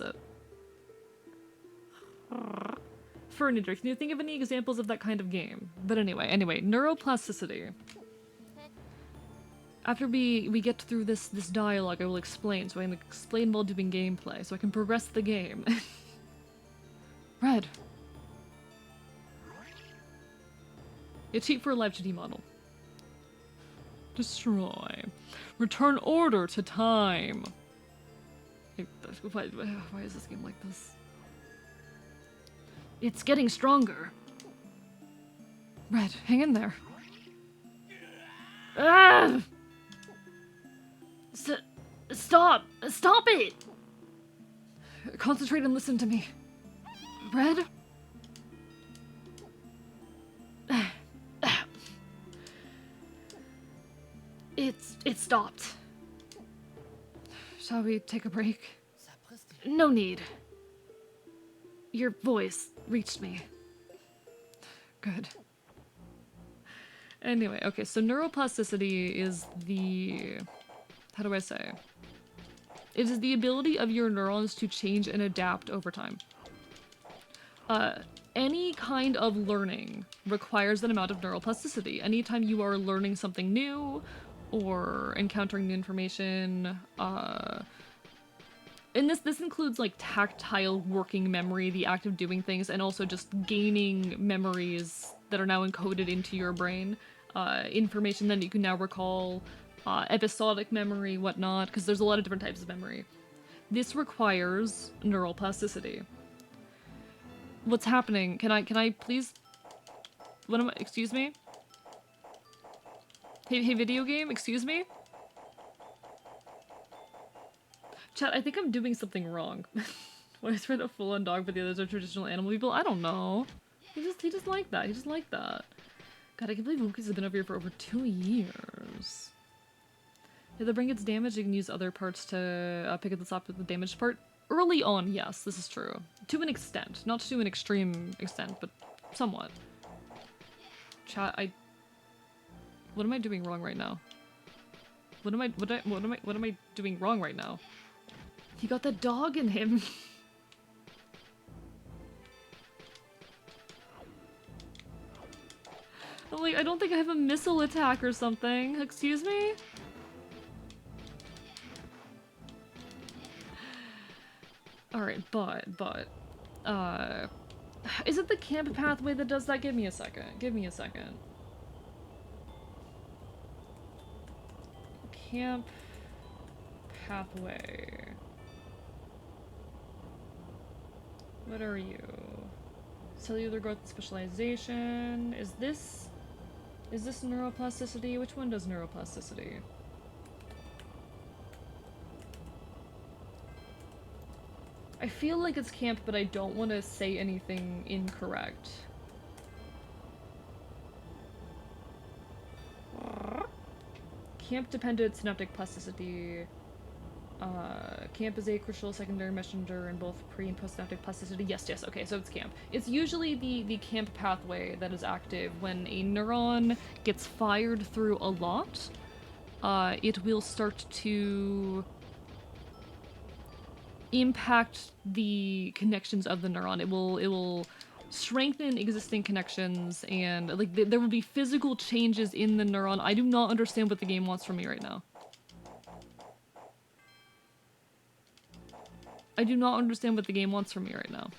it. Furniture. Can you think of any examples of that kind of game? But anyway, neuroplasticity. After we get through this dialogue, I will explain. So I can explain while doing gameplay, so I can progress the game. Red. You cheat for a live 2D model. Destroy. Return order to time. Why is this game like this? It's getting stronger. Red, hang in there. Ah! Stop! Stop it! Concentrate and listen to me. Red? It stopped. Shall we take a break? No need. Your voice reached me. Good. Anyway, okay, so neuroplasticity is the... How do I say? It is the ability of your neurons to change and adapt over time. Any kind of learning requires an amount of neuroplasticity. Anytime you are learning something new or encountering new information, and this includes like tactile working memory, the act of doing things, and also just gaining memories that are now encoded into your brain, information that you can now recall, episodic memory, whatnot, because there's a lot of different types of memory. This requires neuroplasticity. What's happening? Can I please? What am I? Excuse me? Hey, video game, excuse me? Chat, I think I'm doing something wrong. Why is Red a full-on dog but the others are traditional animal people? I don't know. He just like that. He just like that. God, I can't believe Wookiees has been over here for over 2 years. If the brain gets damaged, you can use other parts to pick up the top of the damaged part. Early on, yes, this is true. To an extent. Not to an extreme extent, but somewhat. Chat, what am I doing wrong right now? What am I doing wrong right now? He got the dog in him. I'm like, I don't think I have a missile attack or something. Excuse me? Alright, but, is it the camp pathway that does that? Give me a second. Give me a second. Camp pathway. What are you? Cellular growth and specialization. Is this neuroplasticity? Which one does neuroplasticity? I feel like it's camp, but I don't want to say anything incorrect. Camp-dependent synaptic plasticity. Camp is a crucial secondary messenger in both pre- and post-synaptic plasticity. Yes, okay, so it's camp. It's usually the camp pathway that is active when a neuron gets fired through a lot. It will start to impact the connections of the neuron. It will strengthen existing connections, and like there will be physical changes in the neuron. I do not understand what the game wants from me right now. I do not understand what the game wants from me right now.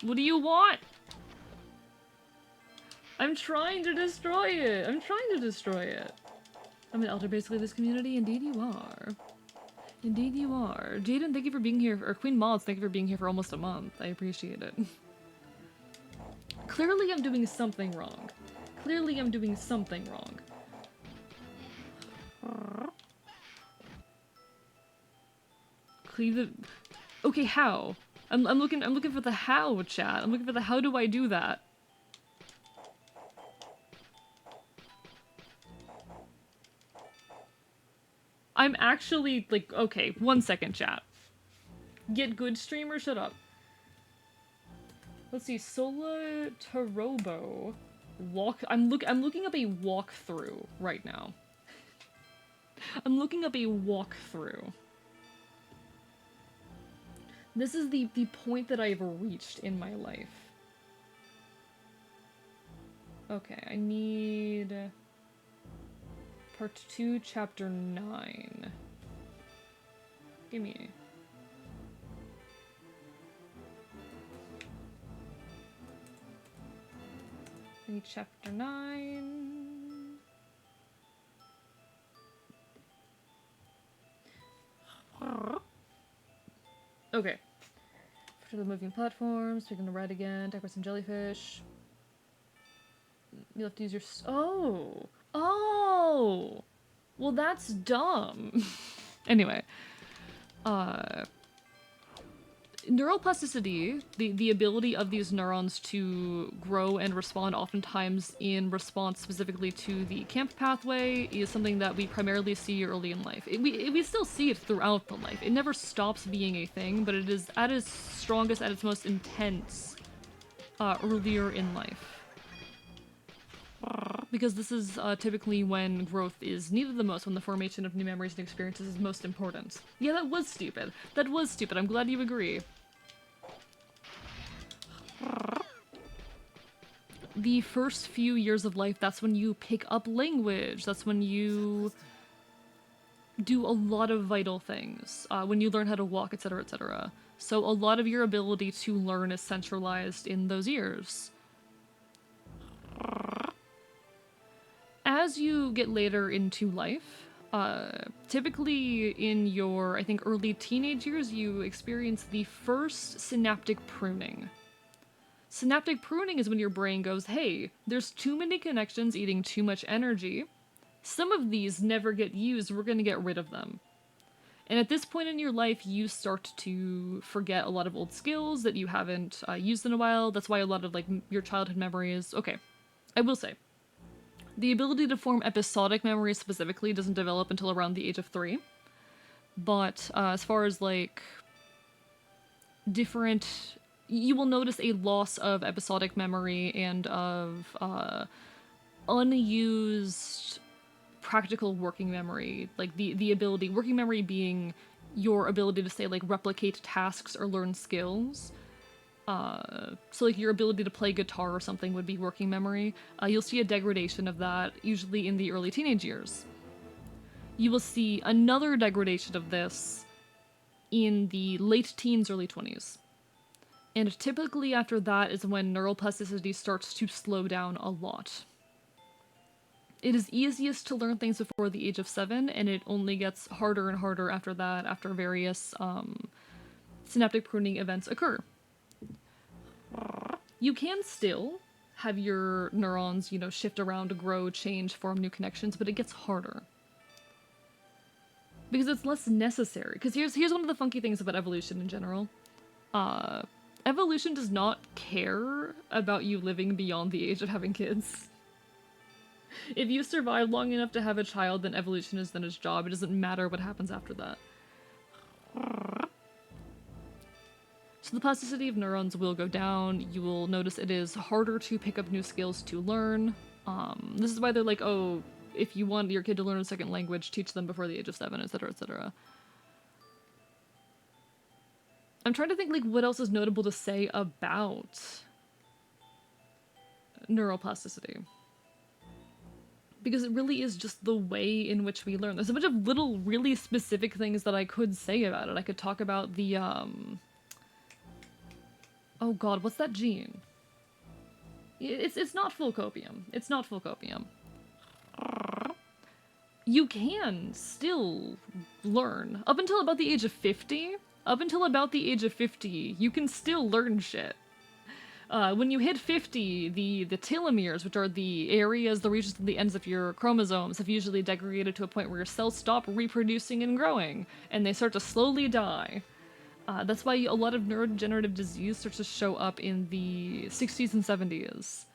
What do you want? I'm trying to destroy it. I'm trying to destroy it. I'm an elder basically of this community. Indeed you are. Indeed you are. Jaden, thank you for being here. Or Queen Mods, thank you for being here for almost a month. I appreciate it. Clearly I'm doing something wrong. Clearly I'm doing something wrong. Cleave the... Okay, how? I'm looking for the how, chat. I'm looking for the how do I do that? I'm actually, like, okay, 1 second, chat. Get good, streamer, shut up. Let's see, Solatorobo. I'm looking up a walkthrough right now. I'm looking up a walkthrough. This is the point that I've reached in my life. Okay, I need part 2, chapter 9. Give me. I need chapter 9. Okay. To the moving platforms, picking the red again, talk about some jellyfish. You have to use your oh! Oh! Well, that's dumb. Anyway. Neuroplasticity, the ability of these neurons to grow and respond oftentimes in response specifically to the camp pathway, is something that we primarily see early in life. We still see it throughout the life. It never stops being a thing, but it is at its strongest, at its most intense, earlier in life. Because this is typically when growth is needed the most, when the formation of new memories and experiences is most important. Yeah, that was stupid. That was stupid. I'm glad you agree. The first few years of life, that's when you pick up language. That's when you do a lot of vital things. When you learn how to walk, etc., etc. So a lot of your ability to learn is centralized in those years. As you get later into life, typically in your, I think, early teenage years, you experience the first synaptic pruning. Synaptic pruning is when your brain goes, hey, there's too many connections eating too much energy. Some of these never get used, we're going to get rid of them. And at this point in your life, you start to forget a lot of old skills that you haven't used in a while. That's why a lot of, like, your childhood memories... Okay, I will say, the ability to form episodic memories specifically doesn't develop until around the age of 3. But as far as, like, different... You will notice a loss of episodic memory and of unused practical working memory. Like, the ability... Working memory being your ability to, say, like, replicate tasks or learn skills. So, like, your ability to play guitar or something would be working memory. You'll see a degradation of that, usually in the early teenage years. You will see another degradation of this in the late teens, early 20s. And typically after that is when neuroplasticity starts to slow down a lot. It is easiest to learn things before the age of 7, and it only gets harder and harder after that, after various synaptic pruning events occur. You can still have your neurons, you know, shift around, grow, change, form new connections, but it gets harder. Because it's less necessary. Because here's one of the funky things about evolution in general. Evolution does not care about you living beyond the age of having kids. If you survive long enough to have a child, then evolution has done its job. It doesn't matter what happens after that. So the plasticity of neurons will go down. You will notice it is harder to pick up new skills to learn. This is why they're like, oh, if you want your kid to learn a second language, teach them before the age of 7, etc., etc. I'm trying to think, like, what else is notable to say about neuroplasticity. Because it really is just the way in which we learn. There's a bunch of little, really specific things that I could say about it. I could talk about the, oh god, what's that gene? It's not full copium. It's not full copium. You can still learn. Up until about the age of 50, you can still learn shit. When you hit 50, the telomeres, which are the areas, the regions of the ends of your chromosomes, have usually degraded to a point where your cells stop reproducing and growing, and they start to slowly die. That's why a lot of neurodegenerative disease starts to show up in the 60s and 70s.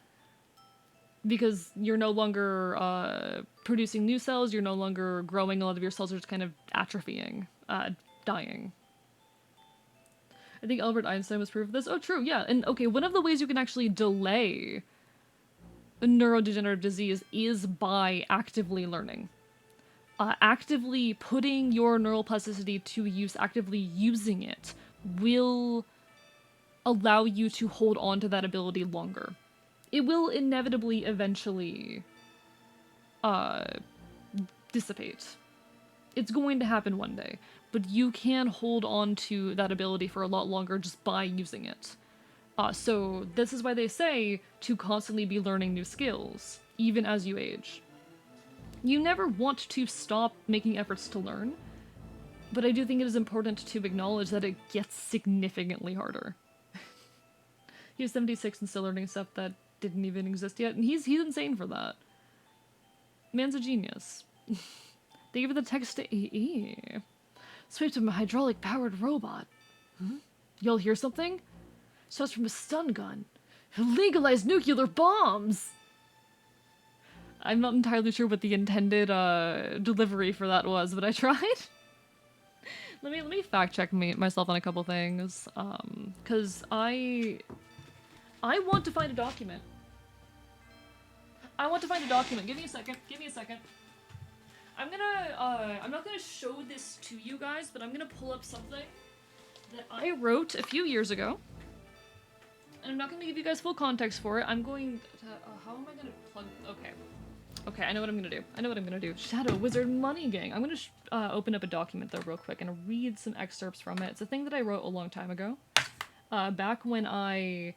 Because you're no longer producing new cells, you're no longer growing, a lot of your cells are just kind of atrophying, dying. I think Albert Einstein was proof of this. Oh, true, yeah. And okay, one of the ways you can actually delay neurodegenerative disease is by actively learning. Actively putting your neural plasticity to use, actively using it, will allow you to hold on to that ability longer. It will inevitably, eventually, dissipate. It's going to happen one day, but you can hold on to that ability for a lot longer just by using it. So this is why they say to constantly be learning new skills, even as you age. You never want to stop making efforts to learn, but I do think it is important to acknowledge that it gets significantly harder. He was 76 and still learning stuff that didn't even exist yet, and he's insane for that. Man's a genius. They gave it the text to AE. Swept him a hydraulic-powered robot. Y'all hear something? Shots from a stun gun. Legalized nuclear bombs! I'm not entirely sure what the intended delivery for that was, but I tried. let me fact check myself on a couple things, because I want to find a document. Give me a second. I'm not gonna show this to you guys, but I'm gonna pull up something that I wrote a few years ago. And I'm not gonna give you guys full context for it. I'm going to, how am I gonna plug, okay, I know what I'm gonna do. Shadow Wizard Money Gang. I'm gonna open up a document though real quick and read some excerpts from it. It's a thing that I wrote a long time ago. Back when I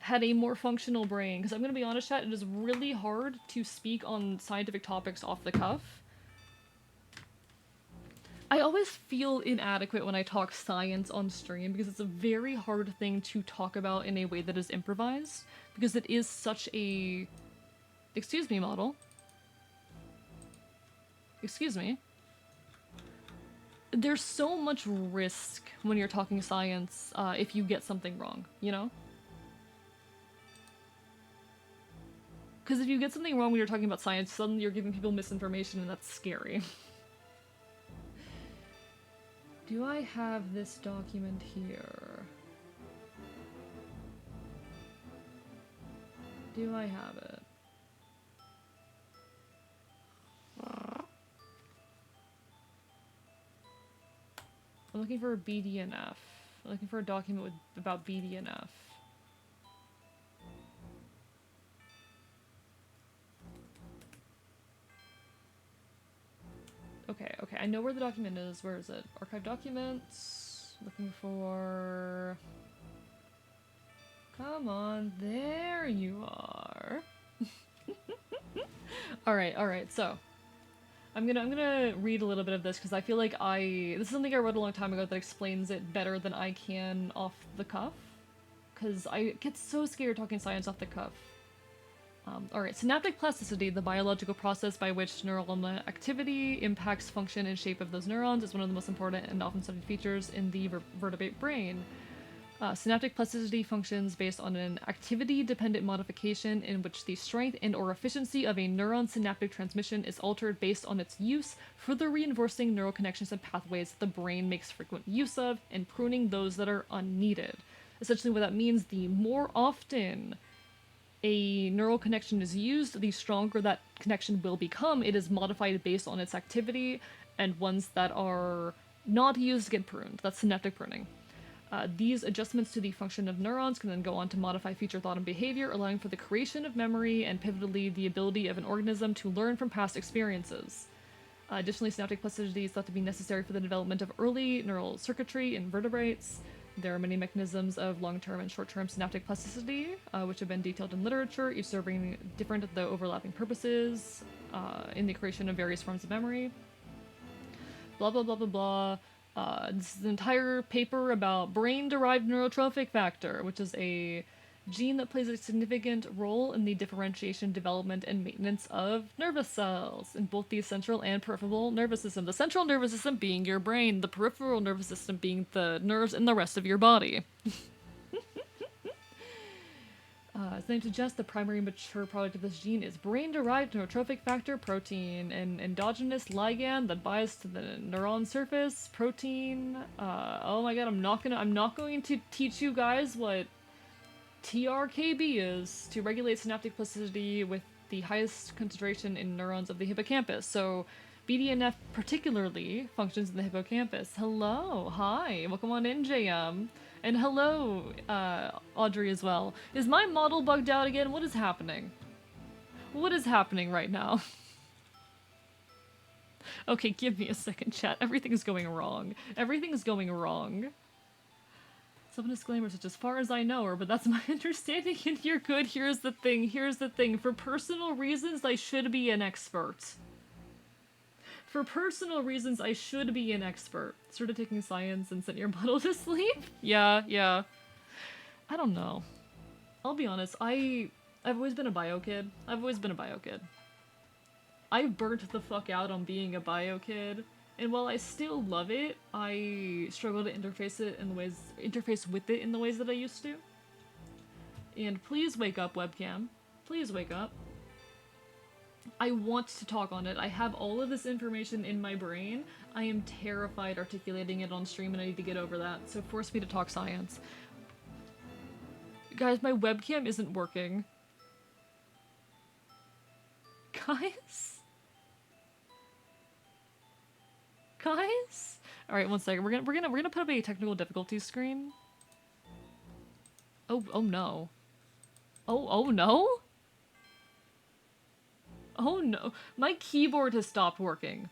had a more functional brain, because I'm gonna be honest, chat, it is really hard to speak on scientific topics off the cuff. I always feel inadequate when I talk science on stream, because it's a very hard thing to talk about in a way that is improvised, because it is such a... Excuse me, model. Excuse me. There's so much risk when you're talking science, if you get something wrong, you know? Because if you get something wrong when you're talking about science, suddenly you're giving people misinformation, and that's scary. Do I have this document here? Do I have it? I'm looking for a BDNF. I'm looking for a document about BDNF. Okay, I know where the document is. Where is it? Archive documents. Looking for... Come on, there you are. Alright, so. I'm gonna read a little bit of this, because I feel like this is something I wrote a long time ago that explains it better than I can off the cuff. Because I get so scared talking science off the cuff. Alright, synaptic plasticity, the biological process by which neural activity impacts function and shape of those neurons, is one of the most important and often studied features in the vertebrate brain. Synaptic plasticity functions based on an activity-dependent modification in which the strength and/or efficiency of a neuron's synaptic transmission is altered based on its use, further reinforcing neural connections and pathways that the brain makes frequent use of, and pruning those that are unneeded. Essentially what that means, the more often a neural connection is used, the stronger that connection will become. It is modified based on its activity, and ones that are not used get pruned. That's synaptic pruning. These adjustments to the function of neurons can then go on to modify future thought and behavior, allowing for the creation of memory and, pivotally, the ability of an organism to learn from past experiences. Additionally, synaptic plasticity is thought to be necessary for the development of early neural circuitry in vertebrates. There are many mechanisms of long-term and short-term synaptic plasticity, which have been detailed in literature, each serving different though overlapping purposes in the creation of various forms of memory. Blah blah blah blah blah. This is an entire paper about brain-derived neurotrophic factor, which is a gene that plays a significant role in the differentiation, development, and maintenance of nervous cells in both the central and peripheral nervous system. The central nervous system being your brain, the peripheral nervous system being the nerves in the rest of your body. As the name suggests, the primary mature product of this gene is brain-derived neurotrophic factor protein, an endogenous ligand that binds to the neuron surface. Protein. Oh my god, I'm not going to teach you guys what TRKB is to regulate synaptic plasticity with the highest concentration in neurons of the hippocampus. So BDNF particularly functions in the hippocampus. Hello, hi, welcome on in, JM. And hello, Audrey as well. Is my model bugged out again? What is happening? What is happening right now? Okay, give me a second, chat. Everything's going wrong. Everything's going wrong. Some disclaimers such as far as I know her, but that's my understanding and you're good. Here's the thing. For personal reasons, I should be an expert. For personal reasons, I should be an expert. Started taking science and sent your model to sleep? Yeah. I don't know. I'll be honest, I've always been a bio kid. I've burnt the fuck out on being a bio kid, and while I still love it, I struggle to interface with it in the ways that I used to. And please wake up, webcam. Please wake up. I want to talk on it. I have all of this information in my brain. I am terrified articulating it on stream and I need to get over that, so force me to talk science. Guys, my webcam isn't working. Guys? Alright, one second. We're gonna put up a technical difficulty screen. Oh no. Oh no? Oh no. My keyboard has stopped working.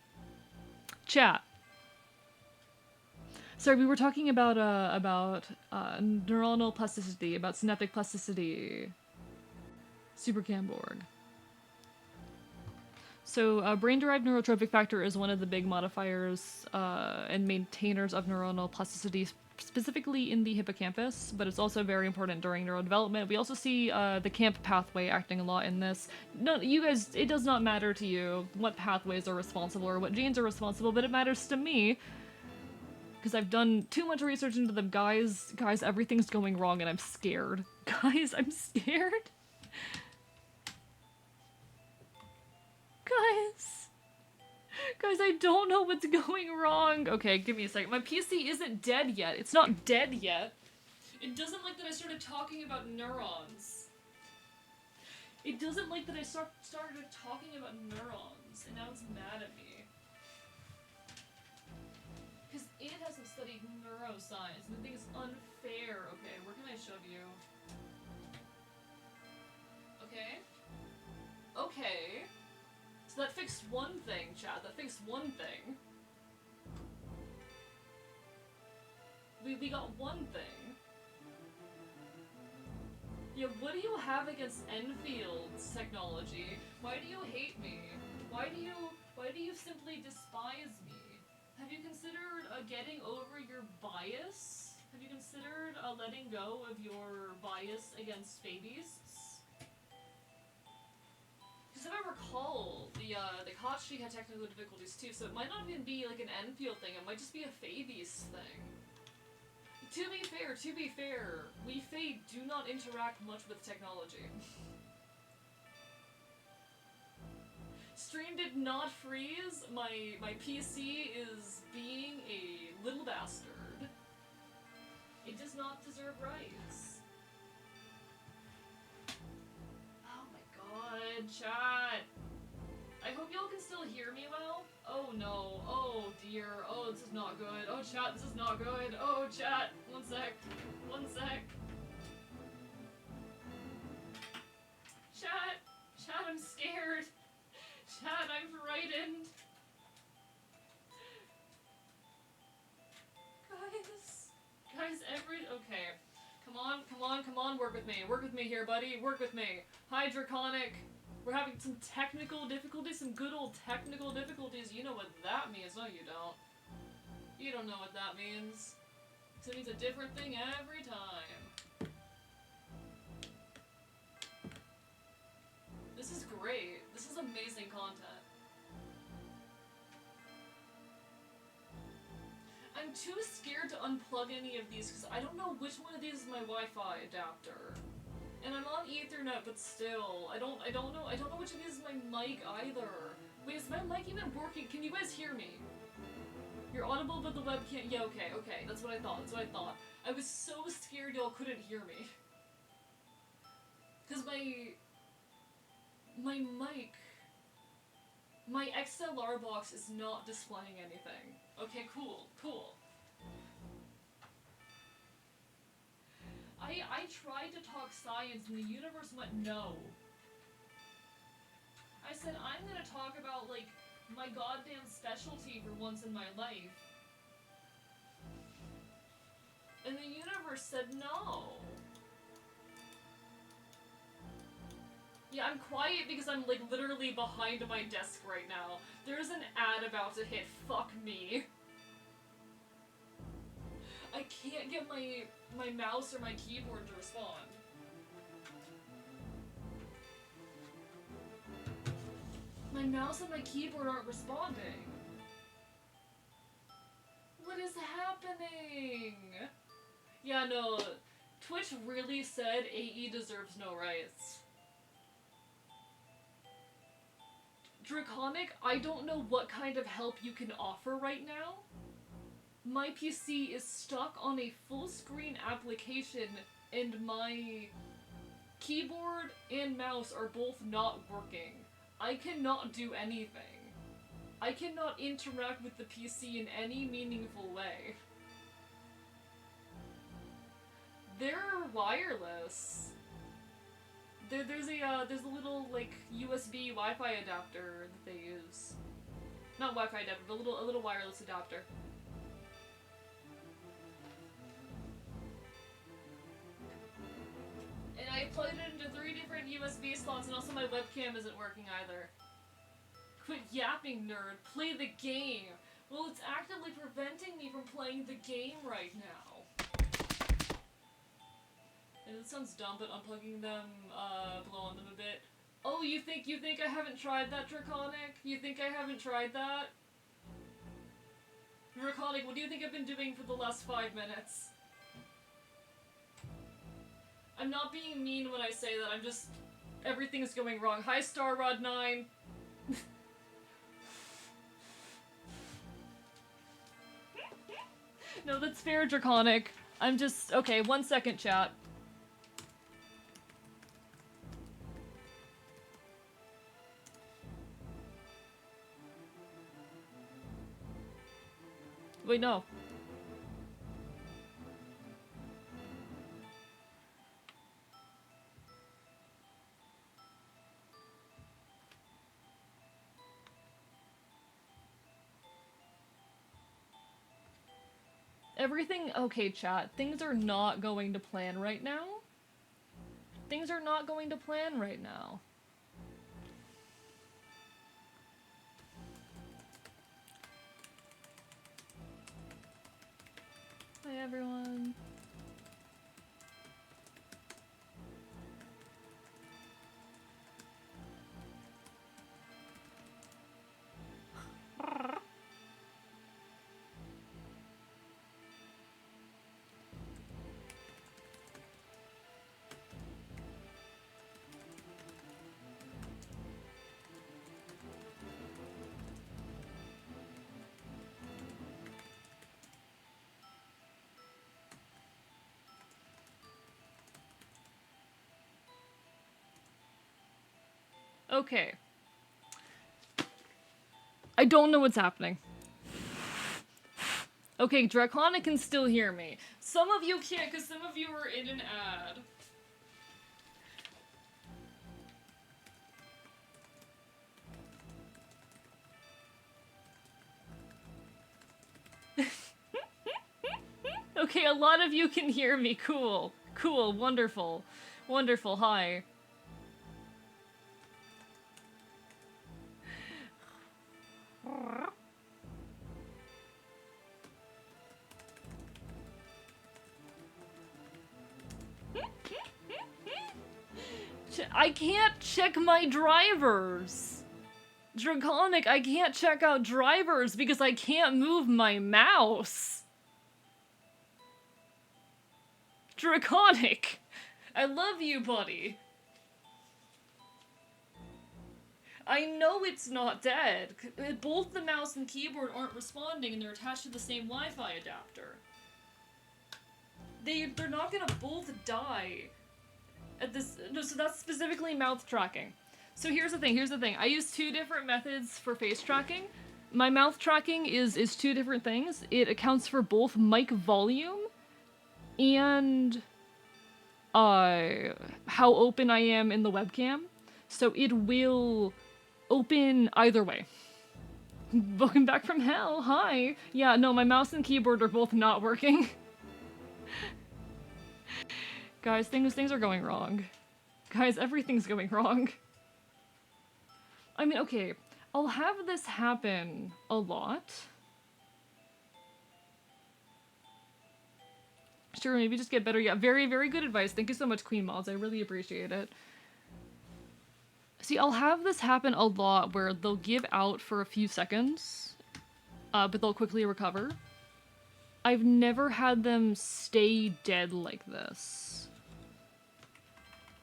Chat. Sorry, we were talking about neuronal plasticity, about synaptic plasticity. Super Camborg. So, brain-derived neurotrophic factor is one of the big modifiers and maintainers of neuronal plasticity, specifically in the hippocampus, but it's also very important during neurodevelopment. We also see the CAMP pathway acting a lot in this. No, you guys, it does not matter to you what pathways are responsible or what genes are responsible, but it matters to me, because I've done too much research into them. Guys, everything's going wrong and I'm scared. Guys, I'm scared. Guys, I don't know what's going wrong. Okay, give me a second. My PC isn't dead yet. It's not dead yet. It doesn't like that I started talking about neurons. It doesn't like that I started talking about neurons, and now it's mad at me. Because it hasn't studied neuroscience, and I think it's unfair. Okay, where can I shove you? Okay. Okay. So that fixed one thing, chat. That fixed one thing. We got one thing. Yeah, what do you have against Enfield's technology? Why do you hate me? Why do you simply despise me? Have you considered getting over your bias? Have you considered letting go of your bias against Fabists? Because if I recall, the Kochi had technical difficulties too, so it might not even be like an Enfield thing, it might just be a Fabi's thing. To be fair, we Fae do not interact much with technology. Stream did not freeze, my PC is being a little bastard. It does not deserve rights. Oh my god, chat. I hope y'all can still hear me well. Oh no, oh dear, oh this is not good. Oh chat, this is not good. Oh chat, one sec. Chat, I'm scared. Chat, I'm frightened. Guys, okay. Come on, work with me here, buddy, work with me. Hi, Draconic. We're having some technical difficulties, some good old technical difficulties. You know what that means. No, you don't. You don't know what that means. It means a different thing every time. This is great. This is amazing content. I'm too scared to unplug any of these because I don't know which one of these is my Wi-Fi adapter. And I'm on Ethernet, but still, I don't know which of these is my mic either. Wait, is my mic even working? Can you guys hear me? You're audible, but the webcam. Yeah, okay. That's what I thought. I was so scared y'all couldn't hear me. Because my mic, my XLR box is not displaying anything. Okay, cool. I tried to talk science and the universe went no. I said, I'm gonna talk about, like, my goddamn specialty for once in my life. And the universe said no. Yeah, I'm quiet because I'm, like, literally behind my desk right now. There's an ad about to hit. Fuck me. I can't get my mouse or my keyboard to respond. My mouse and my keyboard aren't responding. What is happening? Yeah, no. Twitch really said AE deserves no rights. Draconic, I don't know what kind of help you can offer right now. My PC is stuck on a full screen application and my keyboard and mouse are both not working. I cannot do anything. I cannot interact with the PC in any meaningful way. They're wireless. There's a little, like, USB Wi-Fi adapter that they use. Not Wi-Fi adapter, but a little wireless adapter. And I plugged it into 3 different USB slots, and also my webcam isn't working either. Quit yapping, nerd. Play the game. Well, it's actively preventing me from playing the game right now. And it sounds dumb, but unplugging them, blow on them a bit. Oh, you think I haven't tried that, Draconic? You think I haven't tried that? Draconic, what do you think I've been doing for the last 5 minutes? I'm not being mean when I say that, I'm just... everything's going wrong. Hi, StarRod9. No, that's fair, Draconic. I'm just... okay, 1 second, chat. Wait, no. Everything... okay, chat. Things are not going to plan right now. Things are not going to plan right now. Hi, everyone. Okay. I don't know what's happening. Okay, Draconic can still hear me. Some of you can't, because some of you are in an ad. Okay, a lot of you can hear me. Cool. Cool. Wonderful. Wonderful. Hi. I can't check my drivers. Draconic, I can't check out drivers because I can't move my mouse. Draconic, I love you, buddy. I know it's not dead. Both the mouse and keyboard aren't responding and they're attached to the same Wi-Fi adapter. They're not gonna both die. No, so that's specifically mouth tracking. So here's the thing. I use two different methods for face tracking. My mouth tracking is two different things. It accounts for both mic volume and how open I am in the webcam. So it will open either way. Welcome back from hell, hi! Yeah, no, my mouse and keyboard are both not working. Guys, things are going wrong. Guys, everything's going wrong. I mean, okay, I'll have this happen a lot. Sure, maybe just get better. Yeah, very, very good advice. Thank you so much, Queen Mods. I really appreciate it. See, I'll have this happen a lot where they'll give out for a few seconds, but they'll quickly recover. I've never had them stay dead like this.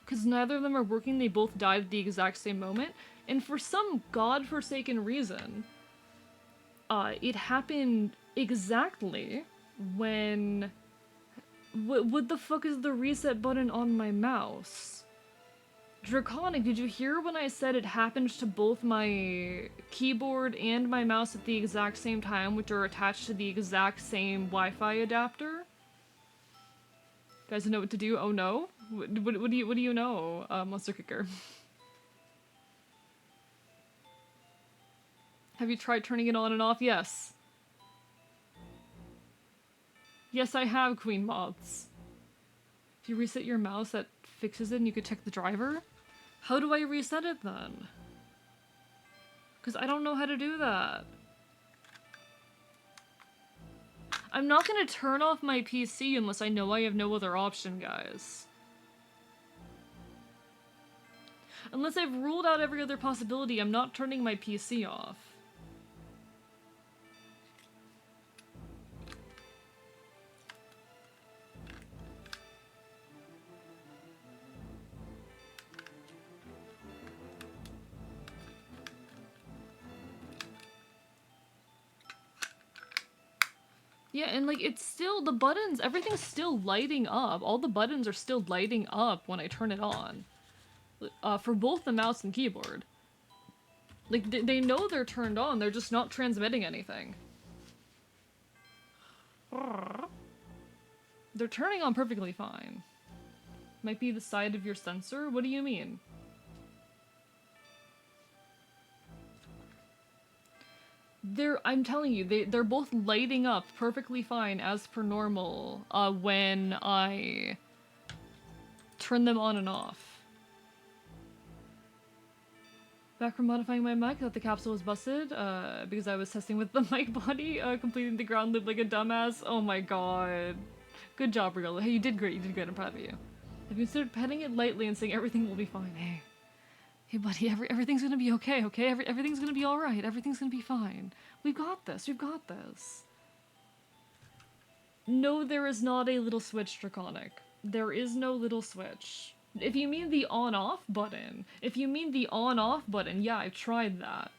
Because neither of them are working, they both died at the exact same moment. And for some godforsaken reason, it happened exactly when... What the fuck is the reset button on my mouse? Draconic, did you hear when I said it happened to both my keyboard and my mouse at the exact same time, which are attached to the exact same Wi-Fi adapter? You guys know what to do? Oh no? What do you know, Monster Kicker? Have you tried turning it on and off? Yes. Yes, I have, Queen Moths. If you reset your mouse, that fixes it and you could check the driver? How do I reset it then? Because I don't know how to do that. I'm not gonna turn off my PC unless I know I have no other option, guys. Unless I've ruled out every other possibility, I'm not turning my PC off. Yeah, and like, it's still, the buttons, everything's still lighting up. All the buttons are still lighting up when I turn it on. For both the mouse and keyboard. Like, they know they're turned on, they're just not transmitting anything. They're turning on perfectly fine. Might be the side of your sensor? What do you mean? I'm telling you, they're both lighting up perfectly fine as per normal when I turn them on and off. Back from modifying my mic, I thought the capsule was busted because I was testing with the mic body, completing the ground loop like a dumbass. Oh my god. Good job, Real. Hey, you did great, I'm proud of you. Have you considered petting it lightly and saying everything will be fine? Hey buddy, everything's gonna be okay, okay? Everything's gonna be alright, everything's gonna be fine. We've got this. No, there is not a little switch, Draconic. There is no little switch. If you mean the on-off button, yeah, I've tried that.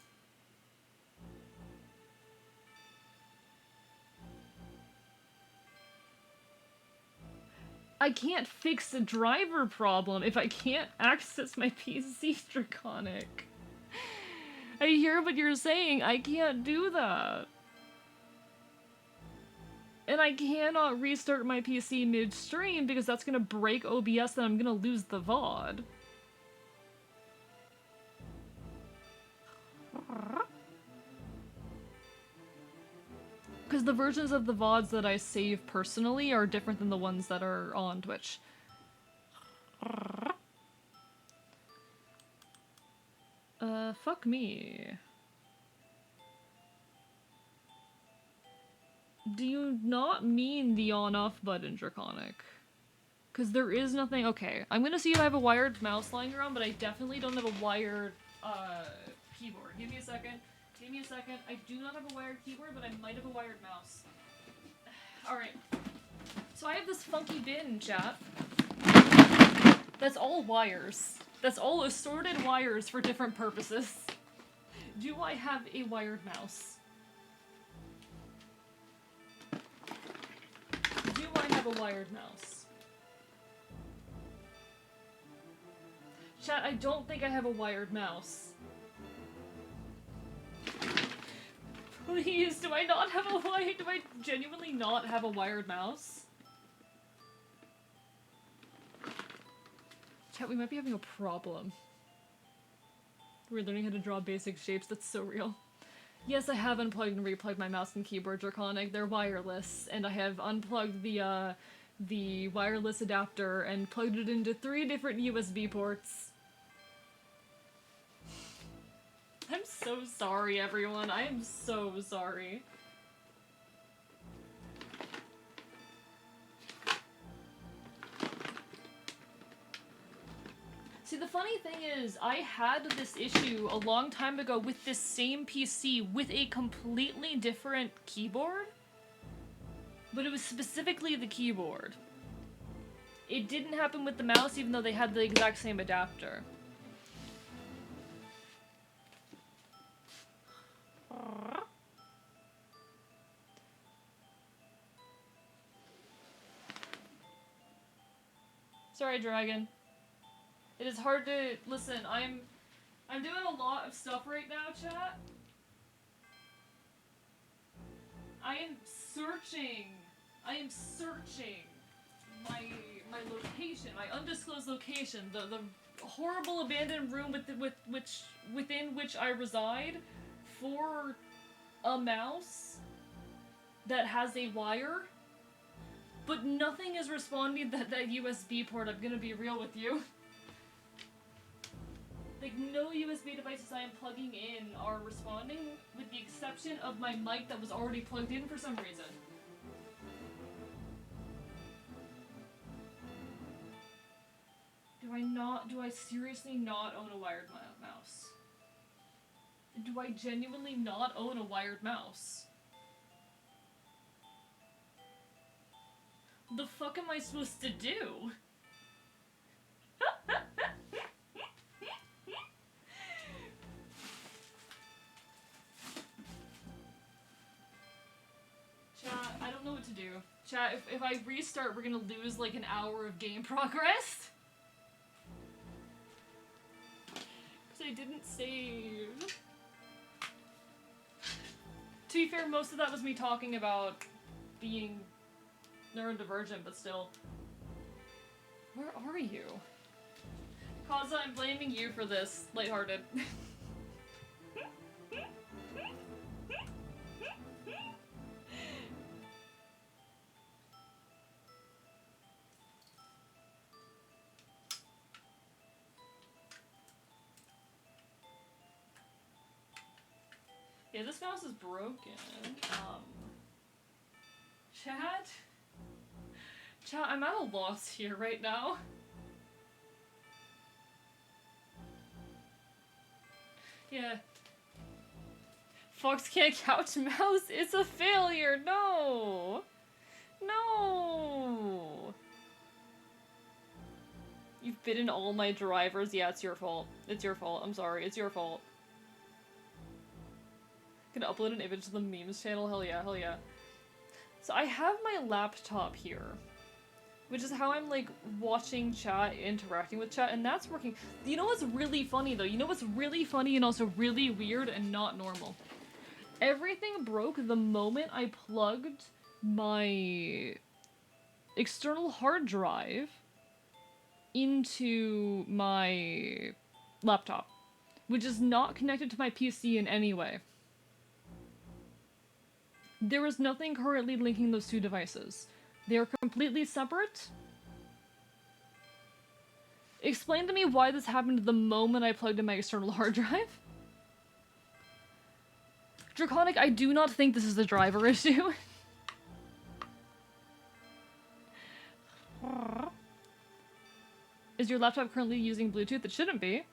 I can't fix a driver problem if I can't access my PC, Draconic. I hear what you're saying, I can't do that. And I cannot restart my PC mid-stream because that's gonna break OBS and I'm gonna lose the VOD. Because the versions of the VODs that I save personally are different than the ones that are on Twitch. Fuck me. Do you not mean the on-off button, Draconic? Because there is nothing- okay, I'm gonna see if I have a wired mouse lying around, but I definitely don't have a wired, keyboard. Give me a second. I do not have a wired keyboard, but I might have a wired mouse. Alright. So I have this funky bin, chat. That's all wires. That's all assorted wires for different purposes. Do I have a wired mouse? Do I have a wired mouse? Chat, I don't think I have a wired mouse. Please, do I not have a wired? Do I genuinely not have a wired mouse? Chat, we might be having a problem. We're learning how to draw basic shapes. That's so real. Yes, I have unplugged and replugged my mouse and keyboard, Draconic. They're wireless, and I have unplugged the wireless adapter and plugged it into 3 different USB ports. I'm so sorry, everyone. I am so sorry. See, the funny thing is, I had this issue a long time ago with this same PC with a completely different keyboard, but it was specifically the keyboard. It didn't happen with the mouse, even though they had the exact same adapter. Sorry, Dragon. It is hard to listen. I'm doing a lot of stuff right now, chat. I am searching my location, my undisclosed location, the horrible abandoned room within which I reside, for a mouse that has a wire, but nothing is responding that USB port. I'm gonna be real with you. Like, no USB devices I am plugging in are responding, with the exception of my mic that was already plugged in for some reason. Do I seriously not own a wired mouse? Do I genuinely not own a wired mouse? What the fuck am I supposed to do? Chat, I don't know what to do. Chat, if I restart, we're gonna lose like an hour of game progress. Because I didn't save. To be fair, most of that was me talking about being neurodivergent, but still. Where are you? Kaza, I'm blaming you for this. Lighthearted. Yeah, this mouse is broken. Chat? Chat, I'm at a loss here right now. Yeah. Fox can't couch mouse. It's a failure. No. No. You've bitten all my drivers. Yeah, it's your fault. It's your fault. I'm sorry. It's your fault. Gonna upload an image to the memes channel? Hell yeah, hell yeah. So I have my laptop here, which is how I'm like watching chat, interacting with chat, and that's working. You know what's really funny though? You know what's really funny and also really weird and not normal? Everything broke the moment I plugged my external hard drive into my laptop, which is not connected to my PC in any way. There is nothing currently linking those two devices. They are completely separate. Explain to me why this happened the moment I plugged in my external hard drive. Draconic, I do not think this is a driver issue. Is your laptop currently using Bluetooth? It shouldn't be.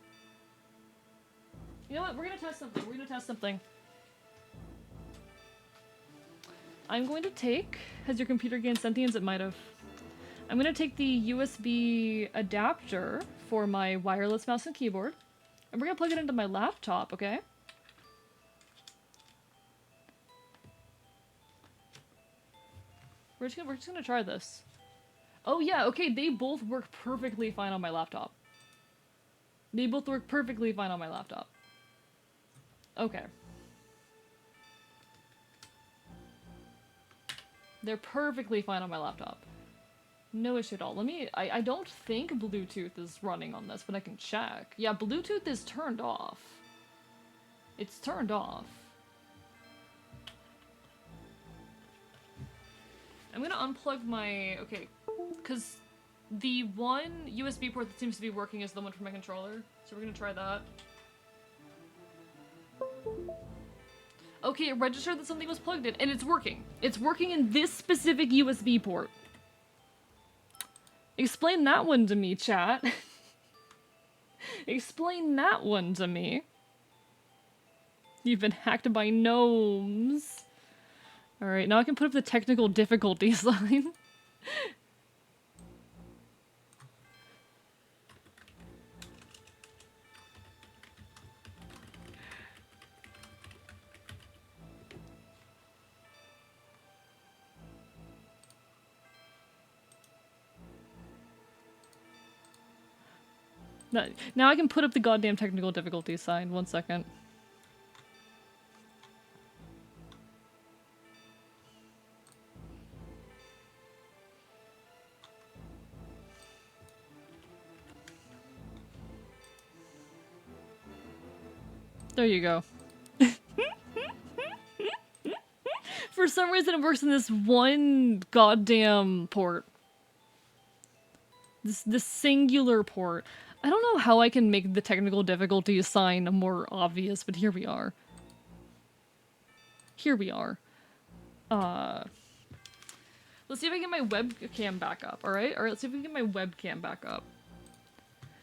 You know what? We're gonna test something. We're gonna test something. I'm going to take... Has your computer gained sentience? It might have. I'm going to take the USB adapter for my wireless mouse and keyboard, and we're going to plug it into my laptop, okay? We're just gonna try this. Oh yeah, okay, they both work perfectly fine on my laptop. They both work perfectly fine on my laptop. Okay. They're perfectly fine on my laptop. No issue at all. Let me... I don't think Bluetooth is running on this, but I can check. Yeah, Bluetooth is turned off. It's turned off. I'm gonna unplug my... Okay, because the one USB port that seems to be working is the one for my controller. So we're gonna try that. Okay, it registered that something was plugged in, and it's working. It's working in this specific USB port. Explain that one to me, chat. Explain that one to me. You've been hacked by gnomes. Alright, now I can put up the technical difficulty sign. Now I can put up the goddamn technical difficulty sign. 1 second. There you go. For some reason it works in this one goddamn port. This singular port. I don't know how I can make the technical difficulty sign more obvious, but here we are. Here we are. Let's see if I can get my webcam back up, alright? Alright, let's see if we can get my webcam back up.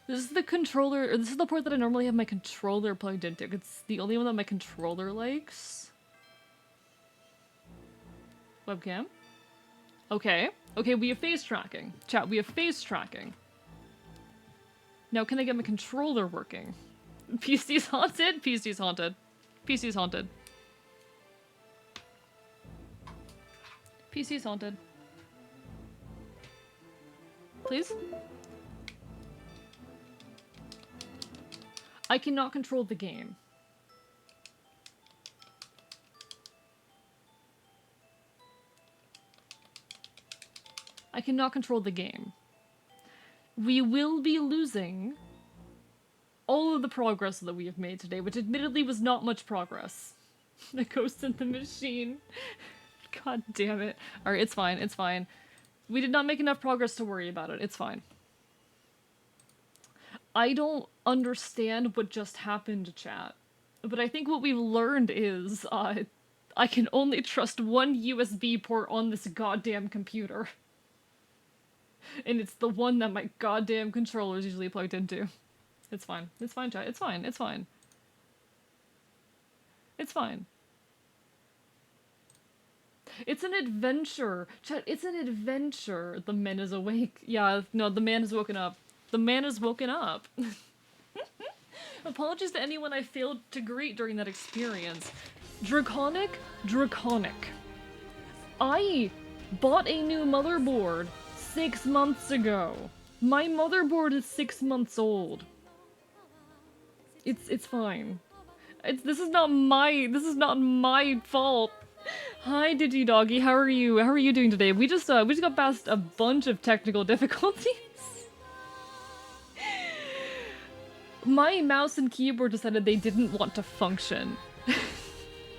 This is the controller, or this is the port that I normally have my controller plugged into. It's the only one that my controller likes. Webcam. Okay. Okay, we have face tracking. Chat, we have face tracking. Now, can I get my controller working? PC's haunted? PC's haunted. PC's haunted. PC's haunted. Please? I cannot control the game. I cannot control the game. We will be losing all of the progress that we have made today, which admittedly was not much progress. The ghost in the machine. God damn it. Alright, it's fine, it's fine. We did not make enough progress to worry about it, it's fine. I don't understand what just happened, chat. But I think what we've learned is, I can only trust one USB port on this goddamn computer. And it's the one that my goddamn controller is usually plugged into. It's fine. It's fine, chat. It's fine. It's fine. It's fine. It's an adventure. Chat, it's an adventure. The man is awake. Yeah, no, the man has woken up. The man has woken up. Apologies to anyone I failed to greet during that experience. Draconic? Draconic. I bought a new motherboard 6 months ago. My motherboard is 6 months old. It's fine. This is not my fault. Hi Digidoggy, how are you? How are you doing today? We just got past a bunch of technical difficulties. My mouse and keyboard decided they didn't want to function.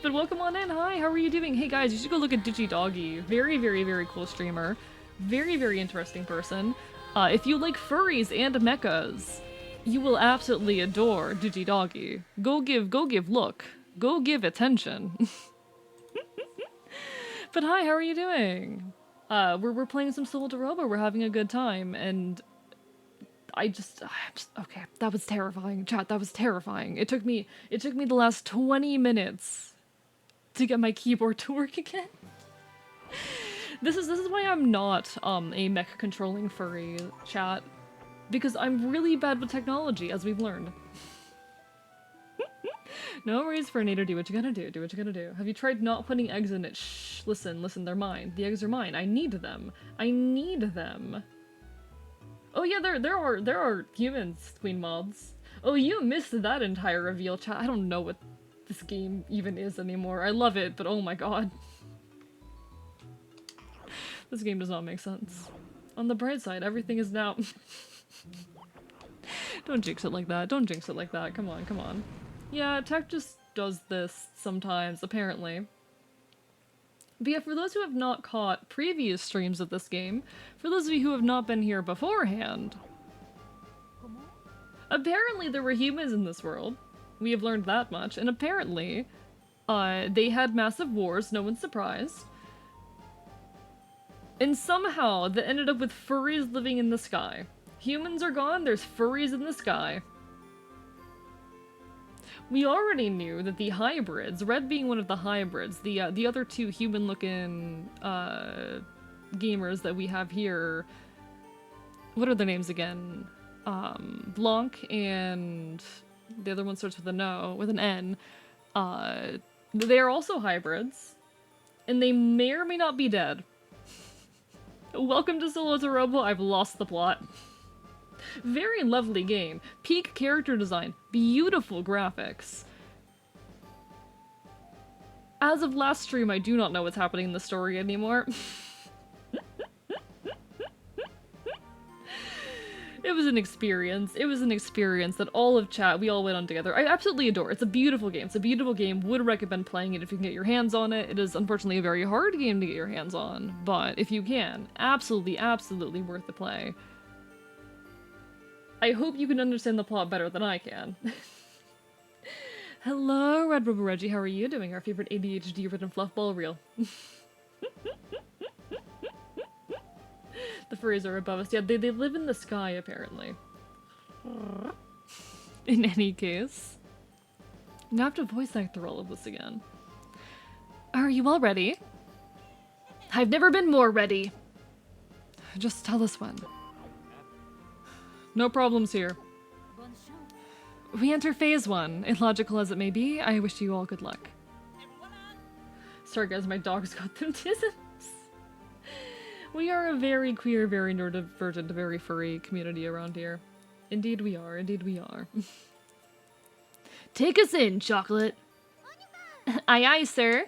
But welcome on in. Hi, how are you doing? Hey guys, you should go look at Digidoggy. Very, very, very cool streamer. Very, very interesting person. If you like furries and mechas, you will absolutely adore Digidoggy. Go give attention. But hi, how are you doing? We're playing some Solatorobo. We're having a good time, and okay, that was terrifying, chat. That was terrifying. It took me the last 20 minutes to get my keyboard to work again. This is why I'm not a mech controlling furry, chat, because I'm really bad with technology, as we've learned. No worries, Fernator, do what you gotta do, do what you gotta do. Have you tried not putting eggs in it? Shh, listen, they're mine. The eggs are mine. I need them. I need them. Oh yeah, there are humans, queen mods. Oh, you missed that entire reveal, chat. I don't know what this game even is anymore. I love it, but oh my god. This game does not make sense. On the bright side, everything is now... Don't jinx it like that. Don't jinx it like that. Come on, come on. Yeah, tech just does this sometimes, apparently. But yeah, for those who have not caught previous streams of this game, for those of you who have not been here beforehand, apparently there were humans in this world. We have learned that much. And apparently, they had massive wars, no one's surprised. And somehow, that ended up with furries living in the sky. Humans are gone, there's furries in the sky. We already knew that the hybrids, Red being one of the hybrids, the other two human-looking gamers that we have here, what are their names again? Blanc and the other one starts with an N. They are also hybrids, and they may or may not be dead. Welcome to Solatorobo, I've lost the plot. Very lovely game. Peak character design. Beautiful graphics. As of last stream, I do not know what's happening in the story anymore. It was an experience. It was an experience that all of chat, we all went on together. I absolutely adore it. It's a beautiful game. It's a beautiful game. Would recommend playing it if you can get your hands on it. It is unfortunately a very hard game to get your hands on, but if you can, absolutely, absolutely worth the play. I hope you can understand the plot better than I can. Hello, Red Robo Reggie, how are you doing? Our favorite ADHD-ridden fluffball reel. The furries are above us. Yeah, they live in the sky, apparently. In any case. Now I have to voice act through all of this again. Are you all ready? I've never been more ready. Just tell us when. No problems here. We enter phase 1. Illogical as it may be, I wish you all good luck. Sorry guys, my dog's got them tisms. We are a very queer, very neurodivergent, very furry community around here. Indeed we are, indeed we are. Take us in, chocolate. Aye aye, sir.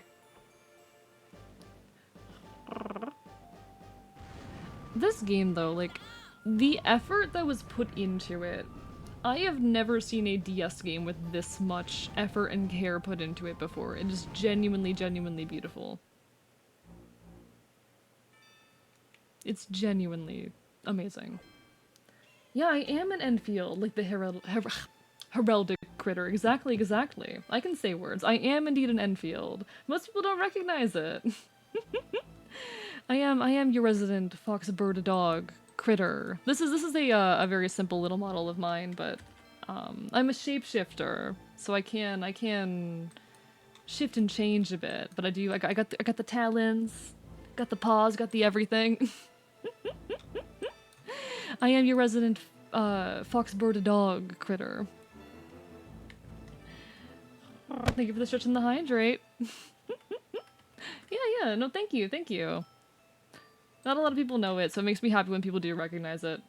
This game though, like, the effort that was put into it, I have never seen a DS game with this much effort and care put into it before. It is genuinely, genuinely beautiful. It's genuinely amazing. Yeah, I am an Enfield, like the heraldic critter. Exactly, exactly. I can say words. I am indeed an Enfield. Most people don't recognize it. I am your resident fox, bird, dog critter. This is a very simple little model of mine, but I'm a shapeshifter, so I can shift and change a bit. But I got the talons, got the paws, got the everything. I am your resident fox, bird, dog critter. Thank you for the stretch and the hydrate. Yeah, no, thank you, thank you. Not a lot of people know it, so it makes me happy when people do recognize it.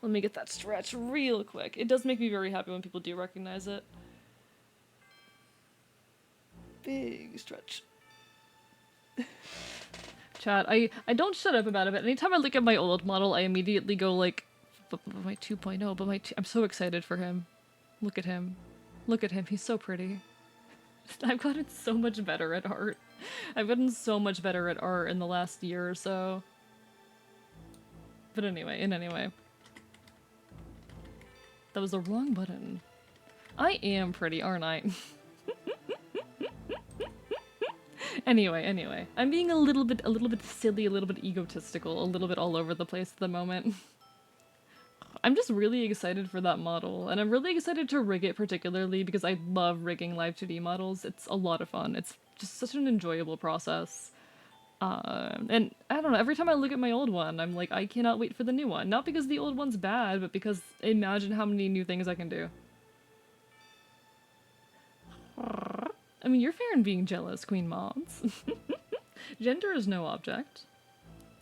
Let me get that stretch real quick. It does make me very happy when people do recognize it. Big stretch. Chat, I don't shut up about it, but anytime I look at my old model, I immediately go like, but my 2.0, but I'm so excited for him. Look at him. Look at him, he's so pretty. I've gotten so much better at art. I've gotten so much better at art in the last year or so. But anyway, that was the wrong button. I am pretty, aren't I? Anyway. I'm being a little bit silly, a little bit egotistical, a little bit all over the place at the moment. I'm just really excited for that model, and I'm really excited to rig it particularly because I love rigging live 2D models. It's a lot of fun. It's just such an enjoyable process. And I don't know, every time I look at my old one, I'm like, I cannot wait for the new one. Not because the old one's bad, but because imagine how many new things I can do. I mean, you're fair in being jealous, Queen Mods. Gender is no object.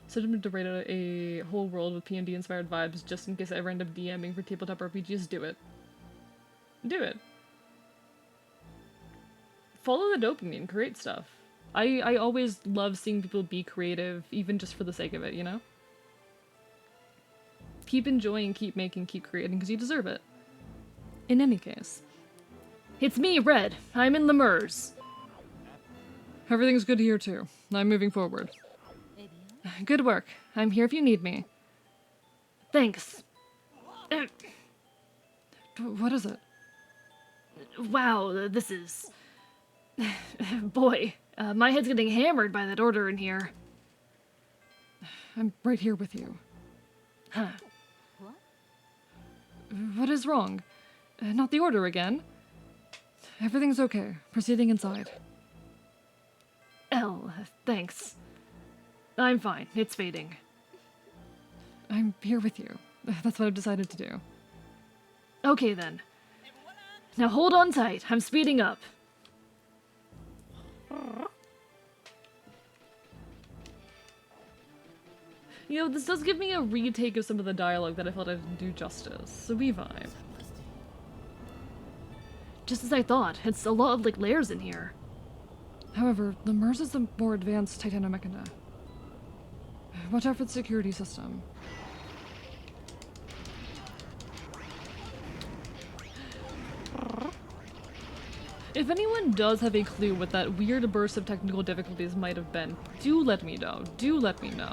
So I'm to write a whole world with P&D inspired vibes just in case I ever end up DMing for tabletop RPGs. Do it. Do it. Follow the dopamine, create stuff. I always love seeing people be creative, even just for the sake of it, you know? Keep enjoying, keep making, keep creating, because you deserve it. In any case. It's me, Red. I'm in Lemurs. Everything's good here, too. I'm moving forward. Good work. I'm here if you need me. Thanks. What is it? Wow, this is... Boy, my head's getting hammered by that order in here. I'm right here with you. Huh. What is wrong? Not the order again. Everything's okay. Proceeding inside. Thanks. I'm fine. It's fading. I'm here with you. That's what I've decided to do. Okay then. Now hold on tight. I'm speeding up. You know, this does give me a retake of some of the dialogue that I felt I didn't do justice, so we vibe. Just as I thought, it's a lot of, like, layers in here. However, the MERS is a more advanced titanomechana. Watch out for the security system. If anyone does have a clue what that weird burst of technical difficulties might have been, do let me know. Do let me know.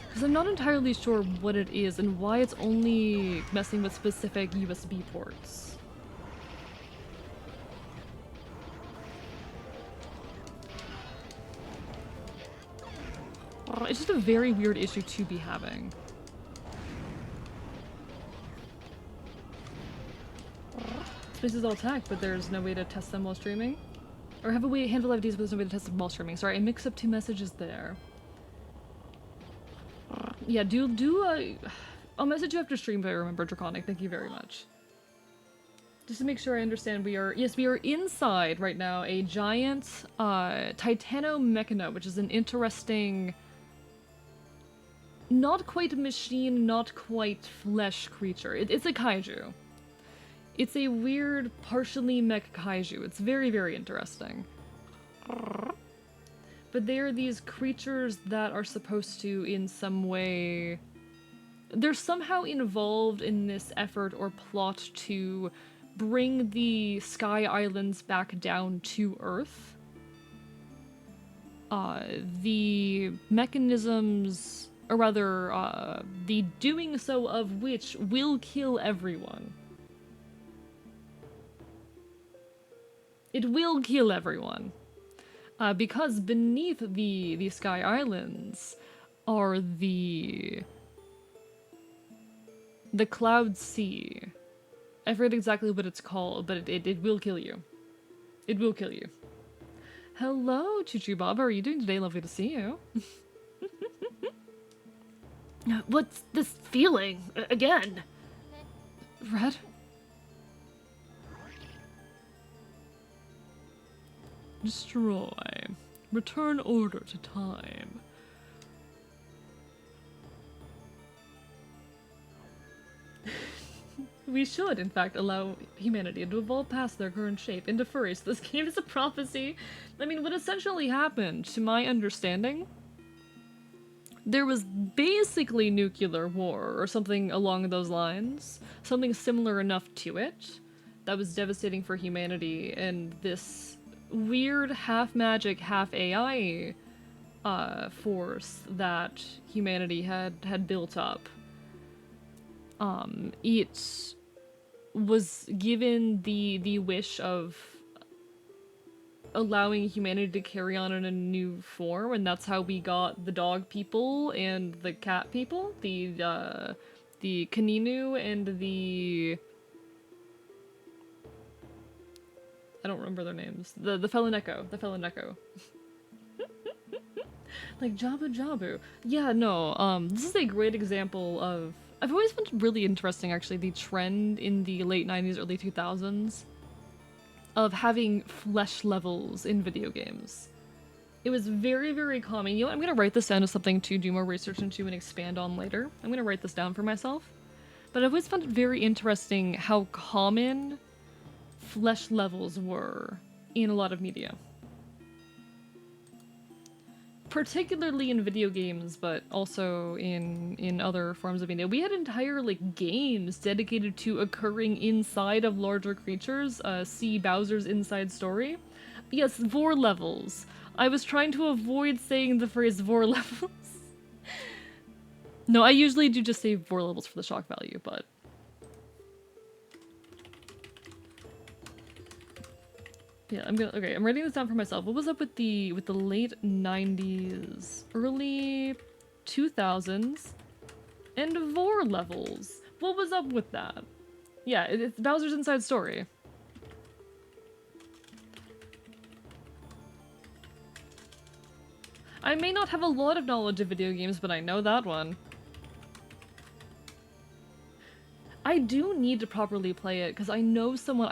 Because I'm not entirely sure what it is and why it's only messing with specific USB ports. It's just a very weird issue to be having. This is all tech, but there's no way to test them while streaming? Or have a way to handle IDs, but there's no way to test them while streaming. Sorry, I mixed up two messages there. Yeah, I'll message you after stream if I remember, Draconic. Thank you very much. Just to make sure I understand, we are inside right now a giant titanomechana, which is an interesting, not quite machine, not quite flesh creature. It's a kaiju. It's a weird, partially mech kaiju. It's very, very interesting. But they are these creatures that are supposed to, in some way... They're somehow involved in this effort or plot to bring the Sky Islands back down to Earth. The mechanisms, or rather, the doing so of which will kill everyone. It will kill everyone. Because beneath the Sky Islands are the Cloud Sea. I forget exactly what it's called, but it will kill you. It will kill you. Hello, Choo Bob. How are you doing today? Lovely to see you. What's this feeling? Again? Red? Destroy. Return order to time. We should, in fact, allow humanity to evolve past their current shape into furries. This game is a prophecy. I mean, what essentially happened, to my understanding, there was basically nuclear war, or something along those lines. Something similar enough to it, that was devastating for humanity, and this weird half-magic, half-AI force that humanity had built up. It was given the wish of allowing humanity to carry on in a new form, and that's how we got the dog people and the cat people, the Kaninu and the... I don't remember their names. The Feloneko. The Feloneko. Like Jabu Jabu. Yeah, no, this is a great example of... I've always found it really interesting, actually, the trend in the late 90s, early 2000s of having flesh levels in video games. It was very, very calming. You know what? I'm gonna write this down as something to do more research into and expand on later. I'm gonna write this down for myself. But I've always found it very interesting how common flesh levels were in a lot of media. Particularly in video games, but also in other forms of media. We had entire like games dedicated to occurring inside of larger creatures. See Bowser's Inside Story. Yes, vor levels. I was trying to avoid saying the phrase vor levels. No, I usually do just say vor levels for the shock value, but... Yeah, I'm writing this down for myself. What was up with the late 90s, early 2000s, and vor levels? What was up with that? Yeah, it's Bowser's Inside Story. I may not have a lot of knowledge of video games, but I know that one. I do need to properly play it, because I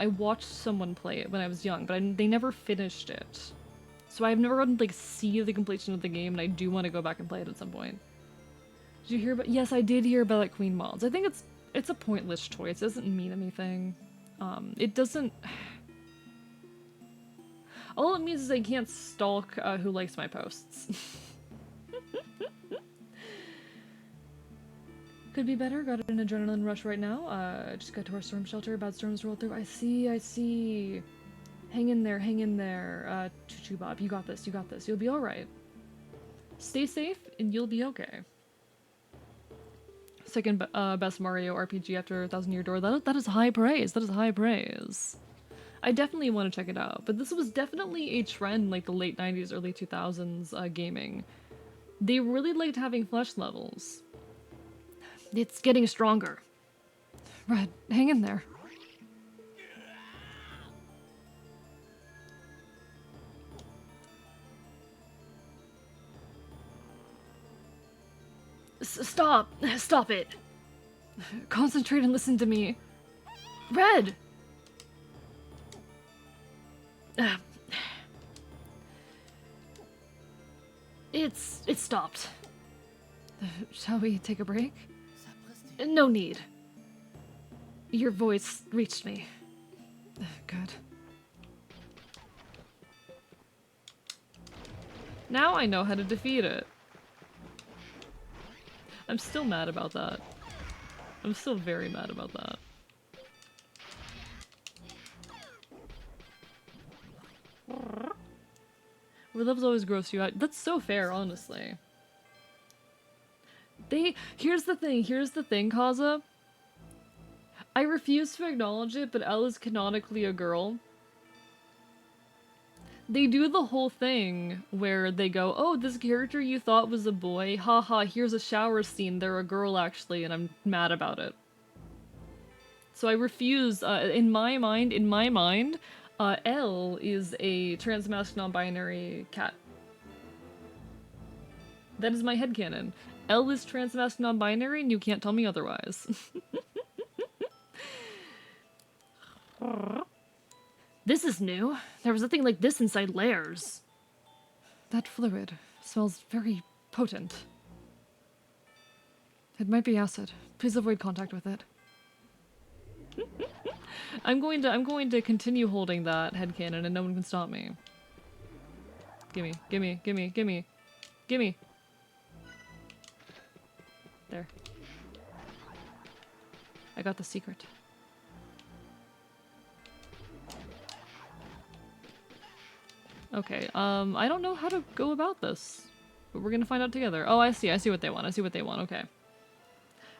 watched someone play it when I was young, but they never finished it. So I've never gotten to, like, see the completion of the game, and I do want to go back and play it at some point. Did you hear about- Yes, I did hear about, like, Queen Mods. I think it's a pointless choice. It doesn't mean anything. It doesn't... All it means is I can't stalk who likes my posts. Could be better. Got an adrenaline rush right now. Just got to our storm shelter. Bad storms rolled through. I see. Hang in there. Choo-choo Bob. You got this. You'll be alright. Stay safe, and you'll be okay. Second best Mario RPG after 1,000 Year Door. That is high praise. I definitely want to check it out. But this was definitely a trend like the late 90s, early 2000s gaming. They really liked having flesh levels. It's getting stronger. Red, hang in there. Stop it. Concentrate and listen to me. Red! It's stopped. Shall we take a break? No need. Your voice reached me. Good. Now I know how to defeat it. I'm still mad about that. I'm still very mad about that. Where levels always gross you out. That's so fair, honestly. Here's the thing, Kaza. I refuse to acknowledge it, but Elle is canonically a girl. They do the whole thing where they go, oh, this character you thought was a boy, haha, here's a shower scene, they're a girl actually, and I'm mad about it. So I refuse, in my mind, Elle is a transmasc non-binary cat. That is my headcanon. Elle is transmasc non-binary, and you can't tell me otherwise. This is new. There was nothing like this inside Lairs. That fluid smells very potent. It might be acid. Please avoid contact with it. I'm going to continue holding that headcanon and no one can stop me. Gimme. There. I got the secret. Okay, I don't know how to go about this, but we're gonna find out together. Oh, I see what they want, okay.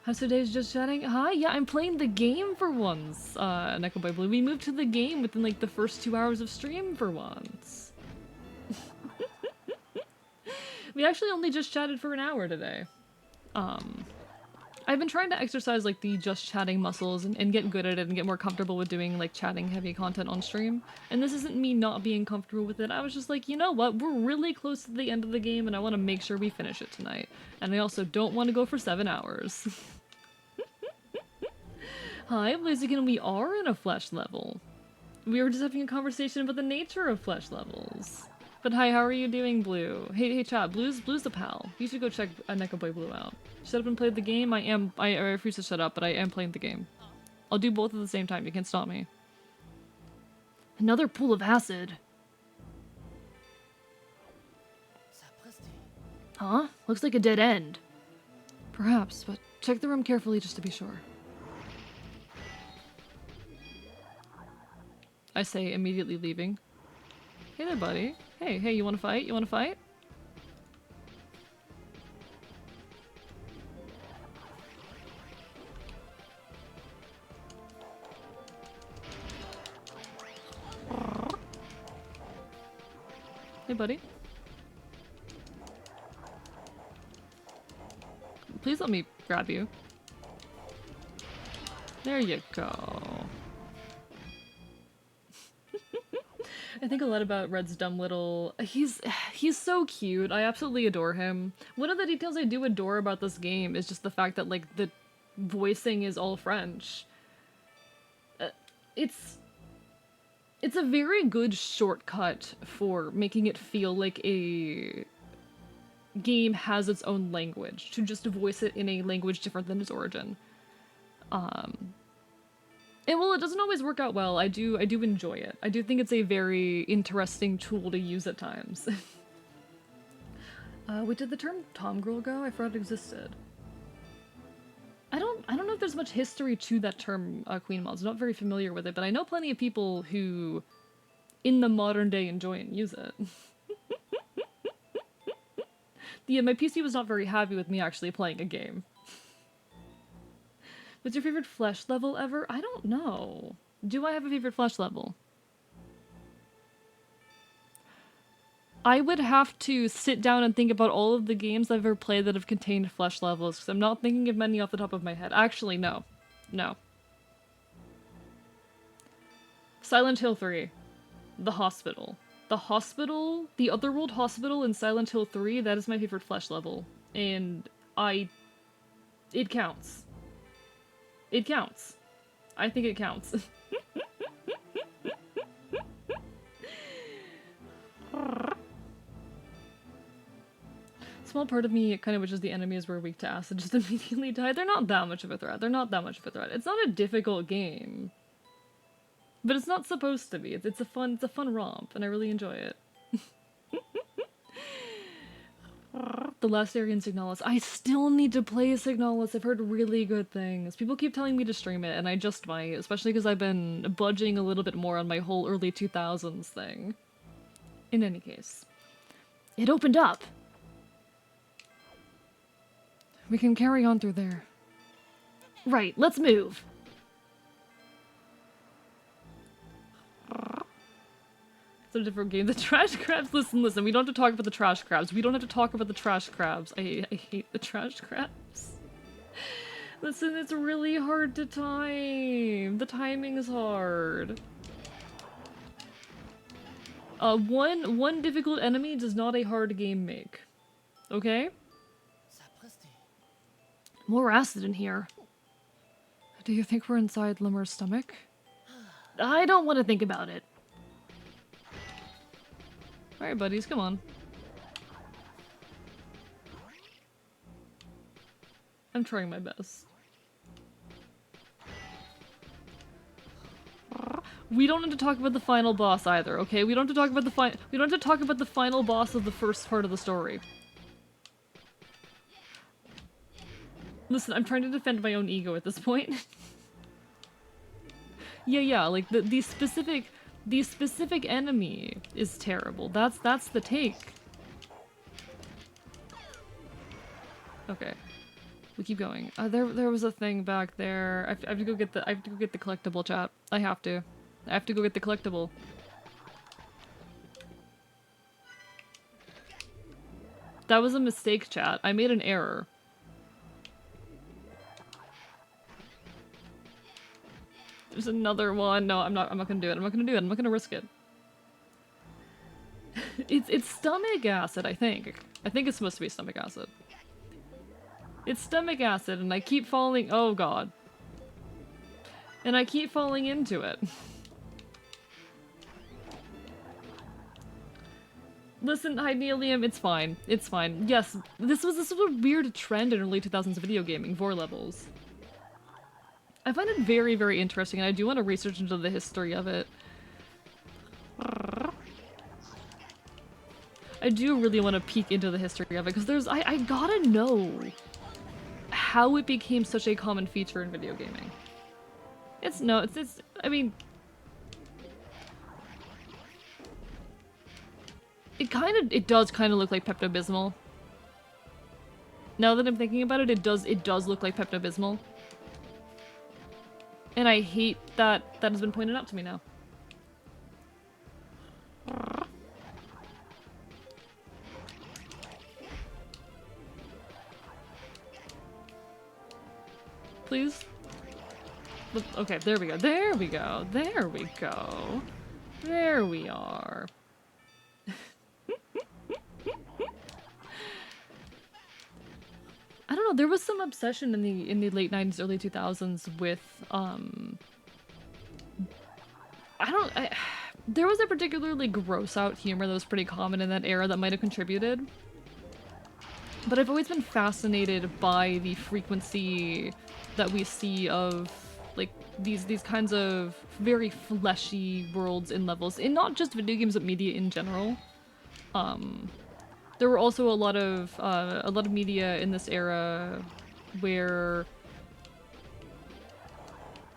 How's today's just chatting? Hi, yeah, I'm playing the game for once, Neko Boy Blue. We moved to the game within, like, the first 2 hours of stream for once. We actually only just chatted for an hour today. I've been trying to exercise, like, the just chatting muscles and get good at it and get more comfortable with doing, like, chatting heavy content on stream. And this isn't me not being comfortable with it. I was just like, you know what? We're really close to the end of the game and I want to make sure we finish it tonight. And I also don't want to go for 7 hours. Hi, Blaziken, we are in a flesh level. We were just having a conversation about the nature of flesh levels. But hi, how are you doing, Blue? Hey, chat. Blue's a pal. You should go check Neko Boy Blue out. Shut up and play the game. I refuse to shut up, but I am playing the game. I'll do both at the same time. You can't stop me. Another pool of acid. Huh? Looks like a dead end. Perhaps, but check the room carefully just to be sure. I say, immediately leaving. Hey there, buddy. Hey, you wanna fight? You wanna fight? Hey, buddy. Please let me grab you. There you go. I think a lot about Red's dumb little... He's so cute. I absolutely adore him. One of the details I do adore about this game is just the fact that, like, the voicing is all French. It's a very good shortcut for making it feel like a game has its own language, to just voice it in a language different than its origin. And while it doesn't always work out well, I do enjoy it. I do think it's a very interesting tool to use at times. Wait, did the term Tom Girl go? I forgot it existed. I don't know if there's much history to that term, Queen Mods. I'm not very familiar with it, but I know plenty of people who, in the modern day, enjoy and use it. Yeah, my PC was not very happy with me actually playing a game. What's your favorite flesh level ever? I don't know. Do I have a favorite flesh level? I would have to sit down and think about all of the games I've ever played that have contained flesh levels, because I'm not thinking of many off the top of my head. Actually, no. No. Silent Hill 3. The Hospital. The Hospital, the Otherworld Hospital in Silent Hill 3, that is my favorite flesh level. And it counts. It counts. I think it counts. Small part of me kind of wishes the enemies were weak to acid, just immediately died. They're not that much of a threat. They're not that much of a threat. It's not a difficult game. But it's not supposed to be. It's a fun romp, and I really enjoy it. The last area in Signalis. I still need to play Signalis. I've heard really good things. People keep telling me to stream it, and I just might, especially because I've been budging a little bit more on my whole early 2000s thing. In any case. It opened up! We can carry on through there. Right, let's move! It's a different game. The trash crabs, listen, we don't have to talk about the trash crabs. We don't have to talk about the trash crabs. I hate the trash crabs. Listen, it's really hard to time. The timing is hard. One difficult enemy does not a hard game make. Okay? More acid in here. Do you think we're inside Lemur's stomach? I don't want to think about it. Alright, buddies, come on. I'm trying my best. We don't have to talk about the final boss either, okay? We don't have to talk about the final boss of the first part of the story. Listen, I'm trying to defend my own ego at this point. Yeah, like the specific enemy is terrible. That's the take. Okay. We keep going. There was a thing back there. I have to go get the collectible, chat. I have to go get the collectible. That was a mistake, chat. I made an error. There's another one. No, I'm not gonna do it. I'm not gonna risk it. It's stomach acid, I think. I think it's supposed to be stomach acid. It's stomach acid, and I keep falling- oh god. And I keep falling into it. Listen, hi Neelium, it's fine. It's fine. Yes, this was a weird trend in early 2000s video gaming, vor levels. I find it very, very interesting, and I do want to research into the history of it. I do really want to peek into the history of it, because I gotta know how it became such a common feature in video gaming. I mean... It does kind of look like Pepto-Bismol. Now that I'm thinking about it, it does look like Pepto-Bismol. And I hate that that has been pointed out to me now. Please? Okay, there we go. There we go. There we go. There we are. I don't know, there was some obsession in the late 90s, early 2000s with, there was a particularly gross out humor that was pretty common in that era that might have contributed. But I've always been fascinated by the frequency that we see of, like, these kinds of very fleshy worlds and levels, in not just video games but media in general. There were also a lot of media in this era where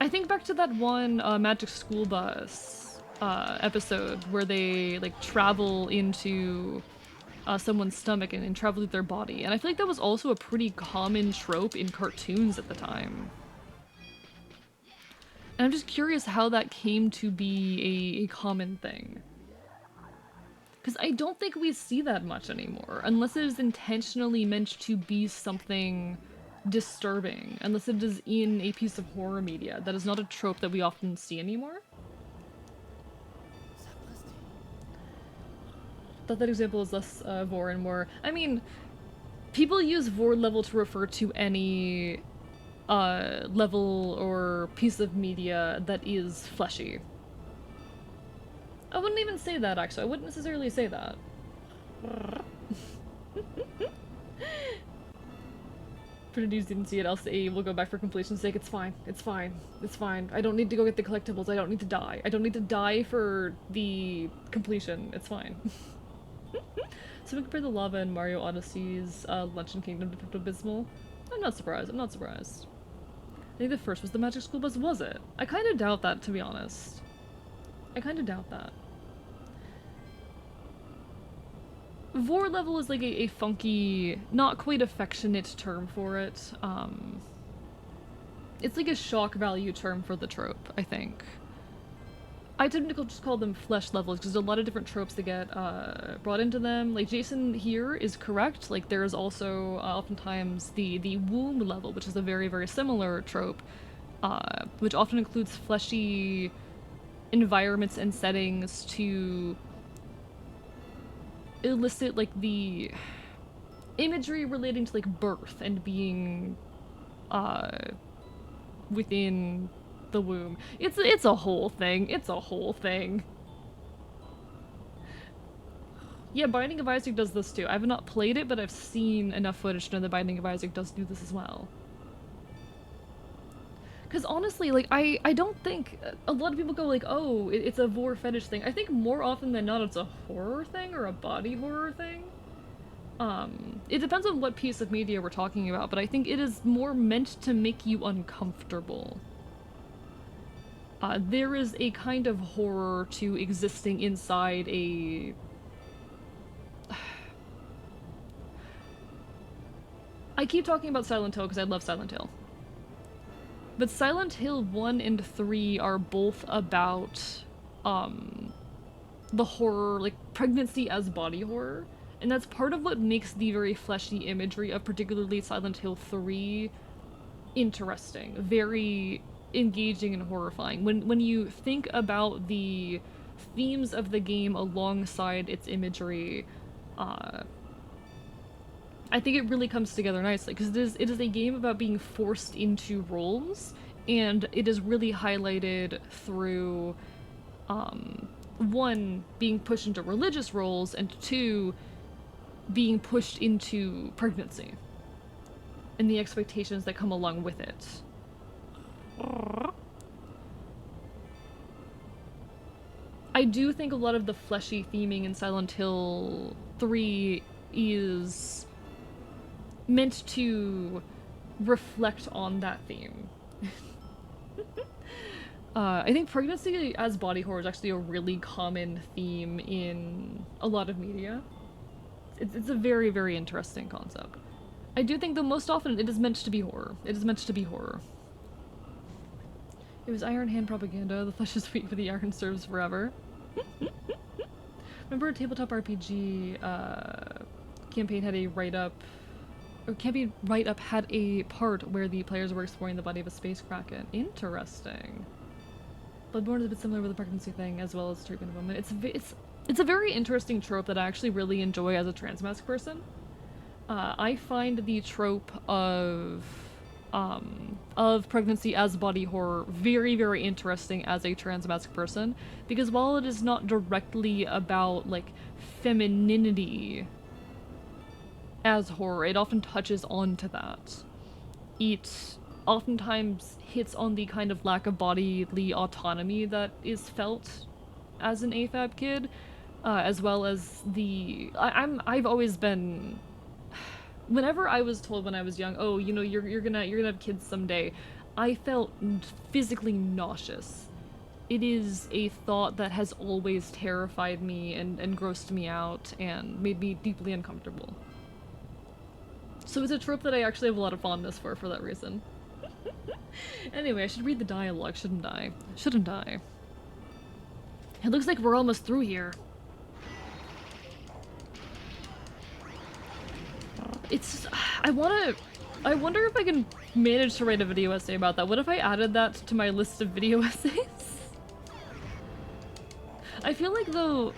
I think back to that one Magic School Bus episode where they like travel into someone's stomach and travel through their body, and I feel like that was also a pretty common trope in cartoons at the time. And I'm just curious how that came to be a common thing. Because I don't think we see that much anymore, unless it is intentionally meant to be something disturbing, unless it is in a piece of horror media. That is not a trope that we often see anymore. Thought that example is less vor and more. I mean, people use vor level to refer to any level or piece of media that is fleshy. I wouldn't even say that, actually. I wouldn't necessarily say that. Pretty didn't see it, else A will go back for completion's sake. It's fine. It's fine. It's fine. I don't need to go get the collectibles. I don't need to die. I don't need to die for the completion. It's fine. So we compare the lava in Mario Odyssey's Luncheon Kingdom to Pepto-Bismol. I'm not surprised. I'm not surprised. I think the first was the Magic School Bus, was it? I kind of doubt that, to be honest. I kind of doubt that. Vor level is like a funky, not quite affectionate term for it. It's like a shock value term for the trope, I think. I tend to just call them flesh levels because there's a lot of different tropes that get brought into them. Like, Jason here is correct. Like, there is also oftentimes the womb level, which is a very, very similar trope, which often includes fleshy environments and settings to elicit, like, the imagery relating to, like, birth and being within the womb. It's a whole thing. It's a whole thing. Yeah, Binding of Isaac does this too. I have not played it, but I've seen enough footage to know that Binding of Isaac does do this as well. Because honestly, like, I don't think... A lot of people go like, oh, it's a vor fetish thing. I think more often than not it's a horror thing or a body horror thing. It depends on what piece of media we're talking about, but I think it is more meant to make you uncomfortable. There is a kind of horror to existing inside a... I keep talking about Silent Hill because I love Silent Hill. But Silent Hill 1 and 3 are both about, the horror, like, pregnancy as body horror. And that's part of what makes the very fleshy imagery of particularly Silent Hill 3 interesting. Very engaging and horrifying. When you think about the themes of the game alongside its imagery, I think it really comes together nicely, because it is a game about being forced into roles, and it is really highlighted through one, being pushed into religious roles, and two, being pushed into pregnancy and the expectations that come along with it. I do think a lot of the fleshy theming in Silent Hill 3 is meant to reflect on that theme. I think pregnancy as body horror is actually a really common theme in a lot of media. It's a very, very interesting concept. I do think, though, most often it is meant to be horror. It is meant to be horror. It was Iron Hand propaganda. The flesh is sweet, but the iron serves forever. Remember a tabletop RPG campaign had a write-up, or campaign write-up had a part where the players were exploring the body of a space kraken. Interesting. Bloodborne is a bit similar with the pregnancy thing, as well as treatment of women. It's a very interesting trope that I actually really enjoy as a transmasc person. I find the trope of pregnancy as body horror very, very interesting as a transmasc person, because while it is not directly about, like, femininity as horror, it often touches onto that. It oftentimes hits on the kind of lack of bodily autonomy that is felt as an AFAB kid, as well as the... I've always been... Whenever I was told when I was young, oh, you know, you're gonna have kids someday, I felt physically nauseous. It is a thought that has always terrified me and grossed me out and made me deeply uncomfortable. So it's a trope that I actually have a lot of fondness for that reason. Anyway, I should read the dialogue, shouldn't I? Shouldn't I? It looks like we're almost through here. It's... I wonder if I can manage to write a video essay about that. What if I added that to my list of video essays? I feel like, though,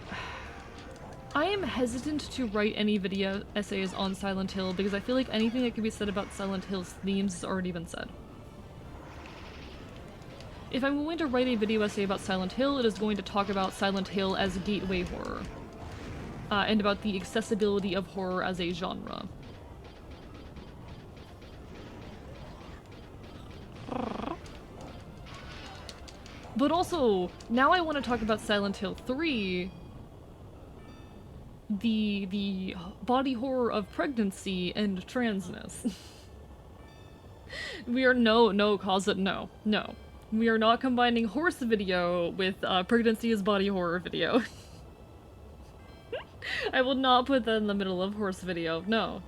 I am hesitant to write any video essays on Silent Hill because I feel like anything that can be said about Silent Hill's themes has already been said. If I'm going to write a video essay about Silent Hill, it is going to talk about Silent Hill as gateway horror, and about the accessibility of horror as a genre. But also, now I want to talk about Silent Hill 3, the body horror of pregnancy and transness. We are no. We are not combining horse video with pregnancy as body horror video. I will not put that in the middle of horse video. No.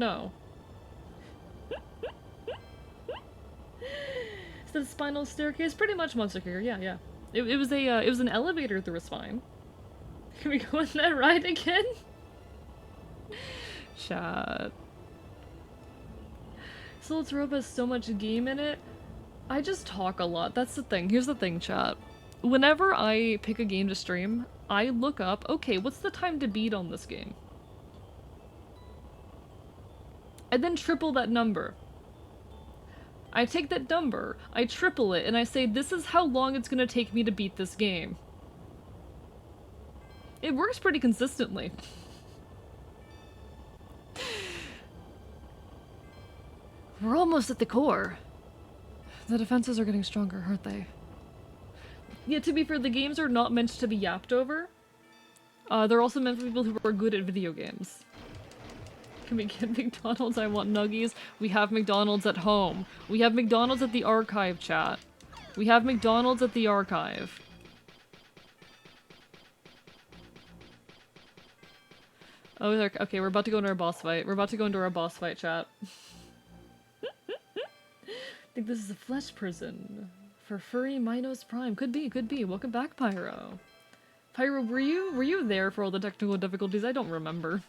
Is that a spinal staircase? Pretty much Monster Kicker, yeah. It was an elevator through a spine. Can we go on that ride again? Chat. Solatorobo has so much game in it. I just talk a lot. That's the thing. Here's the thing, chat. Whenever I pick a game to stream, I look up, okay, what's the time to beat on this game? I then triple that number. I take that number, I triple it, and I say, this is how long it's gonna take me to beat this game. It works pretty consistently. We're almost at the core. The defenses are getting stronger, aren't they? Yeah, to be fair, the games are not meant to be yapped over. They're also meant for people who are good at video games. Can we get McDonald's? I want nuggies. We have McDonald's at home. We have McDonald's at the archive, chat. We have McDonald's at the archive. Oh, okay, we're about to go into our boss fight. We're about to go into our boss fight, chat. I think this is a flesh prison for furry Minos Prime. Could be. Welcome back, Pyro. Pyro, were you there for all the technical difficulties? I don't remember.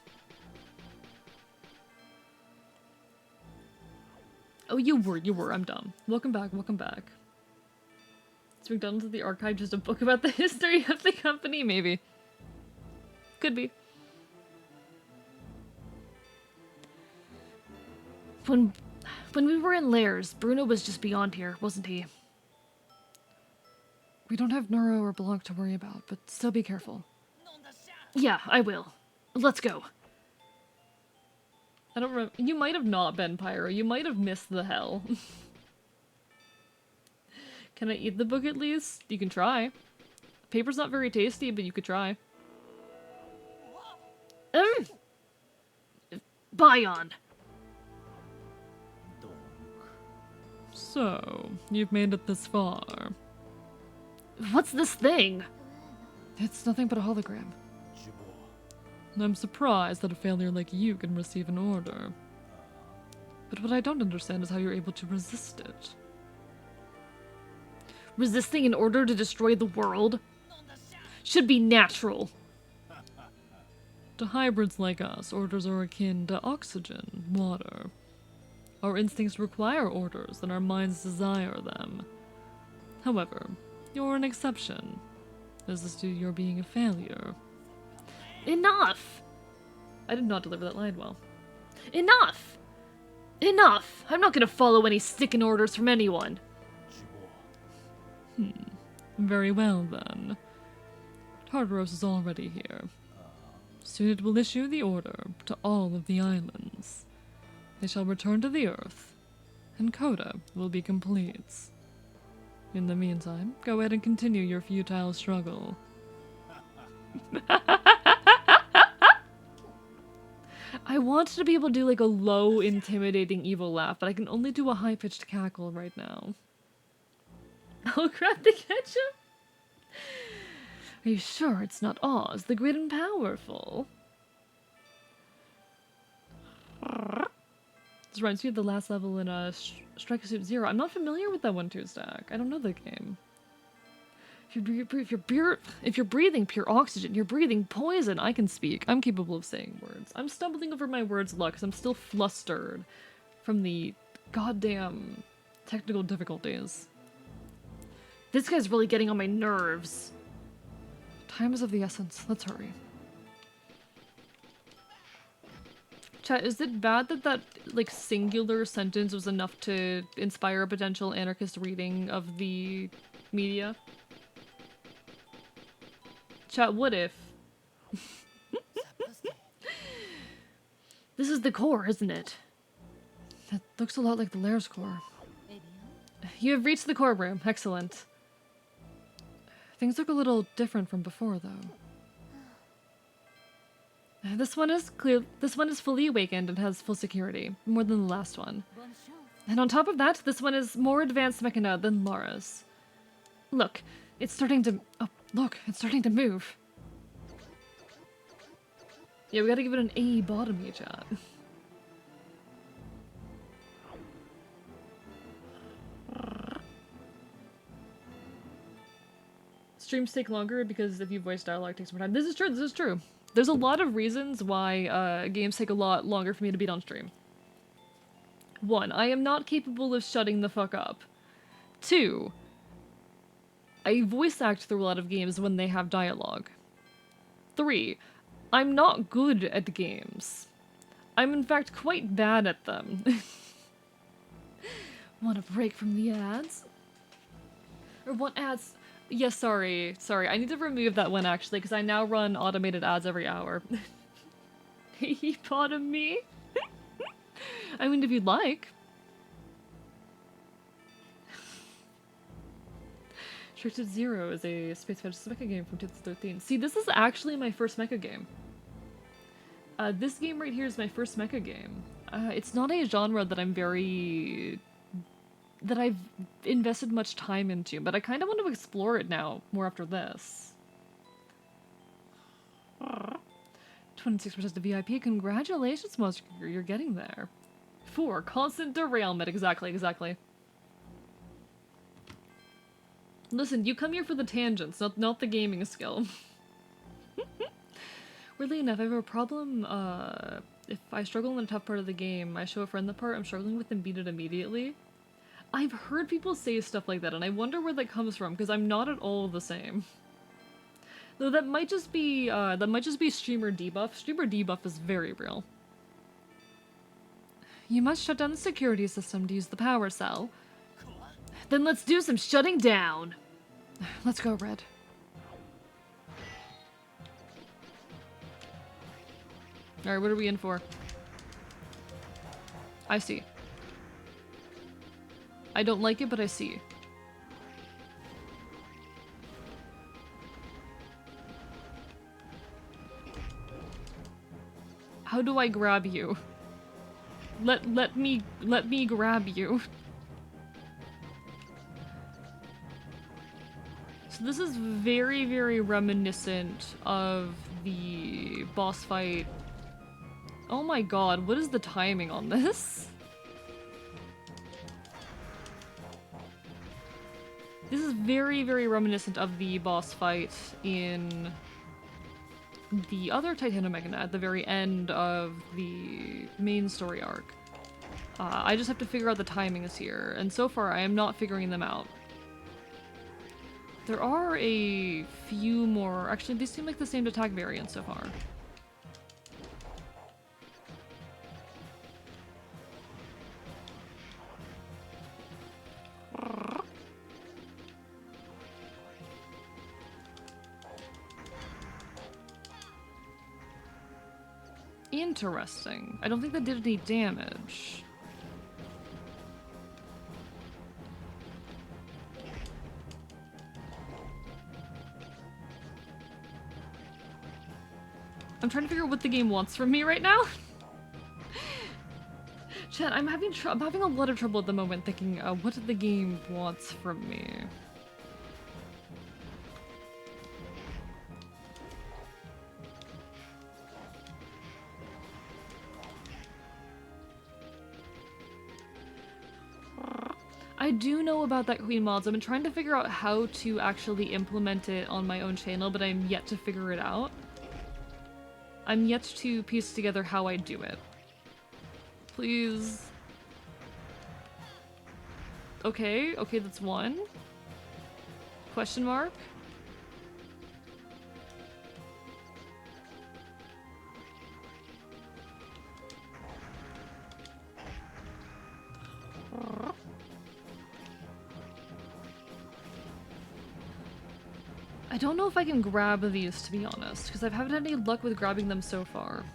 Oh, you were. I'm dumb. Welcome back. Is McDonald's at the archive just a book about the history of the company? Maybe. Could be. When we were in Lairs, Bruno was just beyond here, wasn't he? We don't have Neuro or Blanc to worry about, but still be careful. Yeah, I will. Let's go. I don't remember. You might have not been Pyro. You might have missed the hell. Can I eat the book at least? You can try. Paper's not very tasty, but you could try. Bion. So, you've made it this far. What's this thing? It's nothing but a hologram. I'm surprised that a failure like you can receive an order. But what I don't understand is how you're able to resist it. Resisting an order to destroy the world? Should be natural. To hybrids like us, orders are akin to oxygen, water. Our instincts require orders, and our minds desire them. However, you're an exception. This is due to your being a failure. Enough! I did not deliver that line well. Enough! Enough! I'm not gonna follow any stickin' orders from anyone. Very well, then. Tartaros is already here. Soon it will issue the order to all of the islands. They shall return to the Earth, and Coda will be complete. In the meantime, go ahead and continue your futile struggle. I wanted to be able to do like a low, intimidating evil laugh, but I can only do a high-pitched cackle right now. I'll grab the ketchup. Are you sure it's not Oz, the great and powerful? This reminds me of the last level in Strike Suit Zero. I'm not familiar with that 1-2 stack. I don't know the game. If you're breathing pure oxygen, you're breathing poison. I can speak. I'm capable of saying words. I'm stumbling over my words a lot because I'm still flustered from the goddamn technical difficulties. This guy's really getting on my nerves. Time is of the essence. Let's hurry. Chat, is it bad that that, like, singular sentence was enough to inspire a potential anarchist reading of the media? Chat, what if? This is the core, isn't it? That looks a lot like the Lairs core. You have reached the core room. Excellent. Things look a little different from before, though. This one is fully awakened and has full security, more than the last one. And on top of that, this one is more advanced mechana than Laura's. Look, it's starting to... Oh, look, it's starting to move. Yeah, we gotta give it an A-bottomy, chat. Streams take longer because if you voice dialogue, it takes more time. This is true, this is true. There's a lot of reasons why games take a lot longer for me to beat on stream. 1, I am not capable of shutting the fuck up. 2, I voice act through a lot of games when they have dialogue. 3, I'm not good at games. I'm in fact quite bad at them. Want a break from the ads? Or want ads? Yeah, sorry. I need to remove that one actually, because I now run automated ads every hour. He bottomed me? I mean, if you'd like. Restricted Zero is a space fantasy mecha game from 2013. See, this is actually my first mecha game. This game right here is my first mecha game. It's not a genre that that I've invested much time into, but I kind of want to explore it now, more after this. 26% of VIP, congratulations, Monster, you're getting there. 4, constant derailment, exactly. Listen, you come here for the tangents, not the gaming skill. Weirdly enough, I have a problem, if I struggle in a tough part of the game, I show a friend the part I'm struggling with and beat it immediately. I've heard people say stuff like that, and I wonder where that comes from, because I'm not at all the same. Though that might just be streamer debuff. Streamer debuff is very real. You must shut down the security system to use the power cell. Then let's do some shutting down. Let's go, Red. Alright, what are we in for? I see. I don't like it, but I see. How do I grab you? Let me grab you. So this is very, very reminiscent of the boss fight. Oh my god, what is the timing on this? This is very, very reminiscent of the boss fight in the other Titanomechana at the very end of the main story arc. I just have to figure out the timings here, and so far I am not figuring them out. There are a few more. Actually, these seem like the same attack variant so far. Interesting. I don't think that did any damage. I'm trying to figure out what the game wants from me right now. Chat, I'm having a lot of trouble at the moment thinking what the game wants from me. I do know about that Queen mods. I've been trying to figure out how to actually implement it on my own channel, but I'm yet to figure it out. I'm yet to piece together how I do it. Please. Okay, okay, that's one. Question mark? I don't know if I can grab these, to be honest, because I haven't had any luck with grabbing them so far.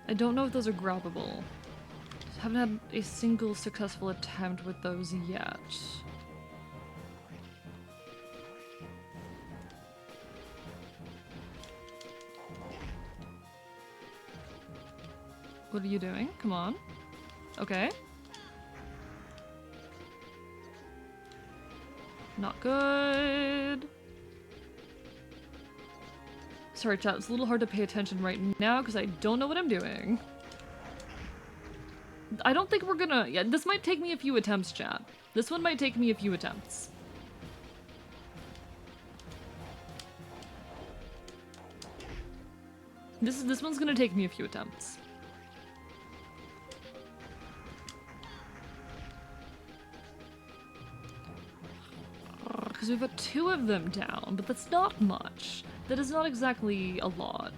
I don't know if those are grabbable. I haven't had a single successful attempt with those yet. What are you doing? Come on. Okay. Not good. Sorry, chat, it's a little hard to pay attention right now because I don't know what I'm doing. I don't think we're gonna... Yeah, this might take me a few attempts, chat. This one might take me a few attempts. This one's gonna take me a few attempts. Because we've got 2 of them down, but that's not much. That is not exactly a lot.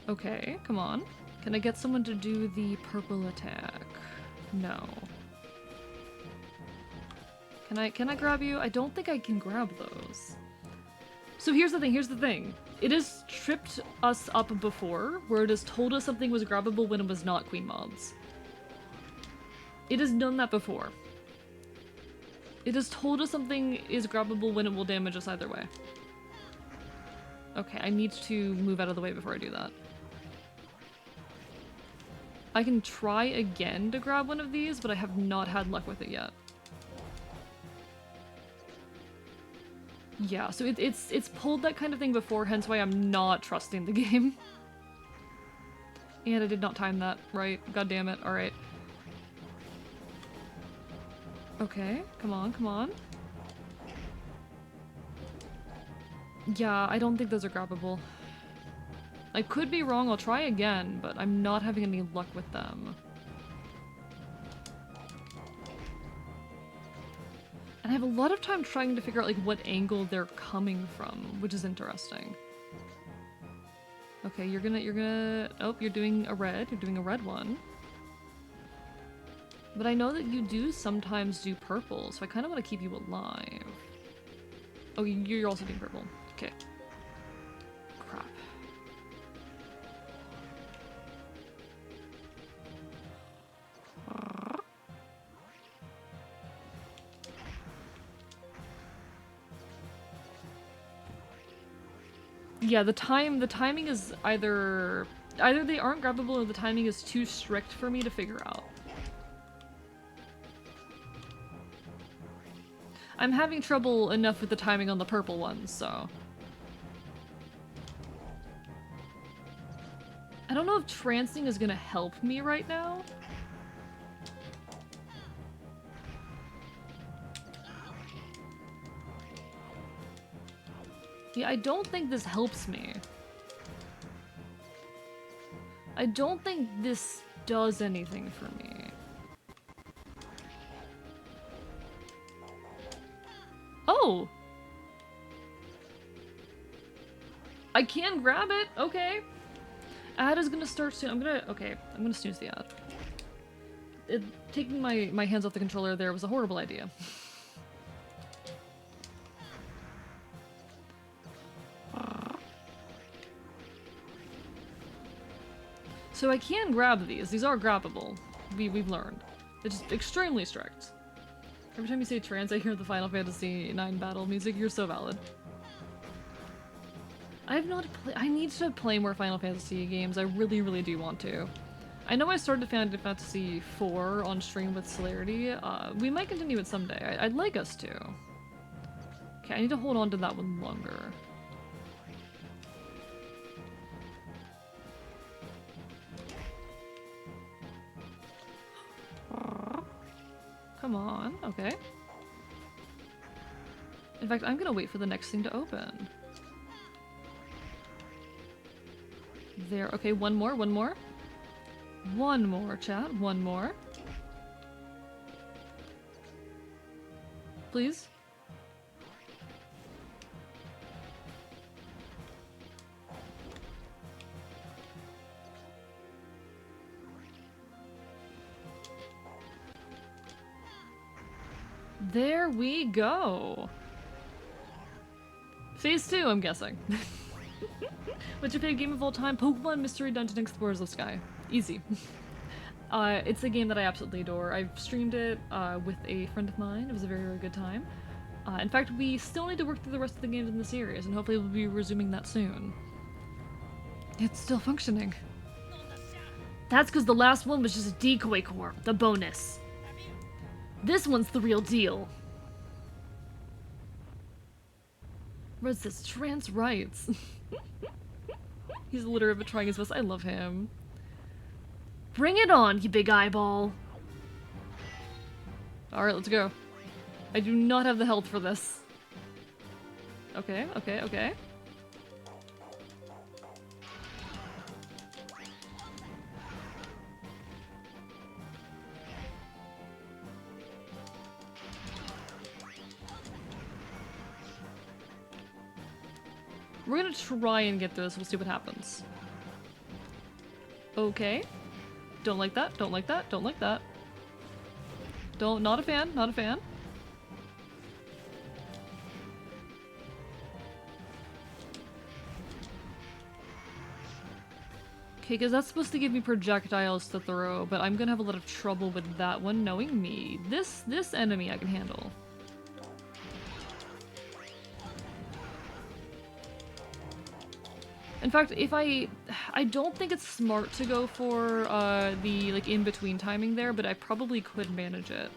Okay, come on. Can I get someone to do the purple attack? No. Can I grab you? I don't think I can grab those. So here's the thing. It has tripped us up before, where it has told us something was grabbable when it was not Queen mods. It has done that before. It has told us something is grabbable when it will damage us either way. Okay, I need to move out of the way before I do that. I can try again to grab one of these, but I have not had luck with it yet. Yeah, so it's pulled that kind of thing before, hence why I'm not trusting the game. And I did not time that right. God damn it. Alright. Okay, come on, come on. Yeah, I don't think those are grabbable. I could be wrong, I'll try again, but I'm not having any luck with them. And I have a lot of time trying to figure out like what angle they're coming from, which is interesting. Okay, you're gonna, oh, you're doing a red one. But I know that you do sometimes do purple, so I kind of want to keep you alive. Oh, you're also doing purple. Okay. Crap. Yeah, the timing is either they aren't grabbable or the timing is too strict for me to figure out. I'm having trouble enough with the timing on the purple ones, so. I don't know if trancing is gonna help me right now. Yeah, I don't think this helps me. I don't think this does anything for me. Oh! I can grab it! Okay. Ad is gonna start soon. I'm gonna snooze the ad. Taking my hands off the controller there was a horrible idea. So I can grab these. These are grabbable. We've learned. It's just extremely strict. Every time you say trans, I hear the Final Fantasy IX battle music. You're so valid. I have not played. I need to play more Final Fantasy games. I really, really do want to. I know I started Final Fantasy IV on stream with Celerity. We might continue it someday. I'd like us to. Okay, I need to hold on to that one longer. Come on, okay. In fact, I'm gonna wait for the next thing to open. There, okay, one more. One more, chat, one more. Please? There we go! Phase 2, I'm guessing. What's your favorite game of all time? Pokemon Mystery Dungeon Explorers of Sky. Easy. It's a game that I absolutely adore. I've streamed it with a friend of mine. It was a very, very good time. In fact, we still need to work through the rest of the games in the series, and hopefully we'll be resuming that soon. It's still functioning. That's because the last one was just a decoy core, the bonus. This one's the real deal. Where's this? Trans rights. He's literally trying his best. I love him. Bring it on, you big eyeball. Alright, let's go. I do not have the health for this. Okay. We're gonna try and get through this. We'll see what happens. Okay. Don't like that. Don't like that. Don't like that. Not a fan. Not a fan. Okay, because that's supposed to give me projectiles to throw, but I'm gonna have a lot of trouble with that one, knowing me. This enemy I can handle. In fact, if I don't think it's smart to go for the like in-between timing there, but I probably could manage it.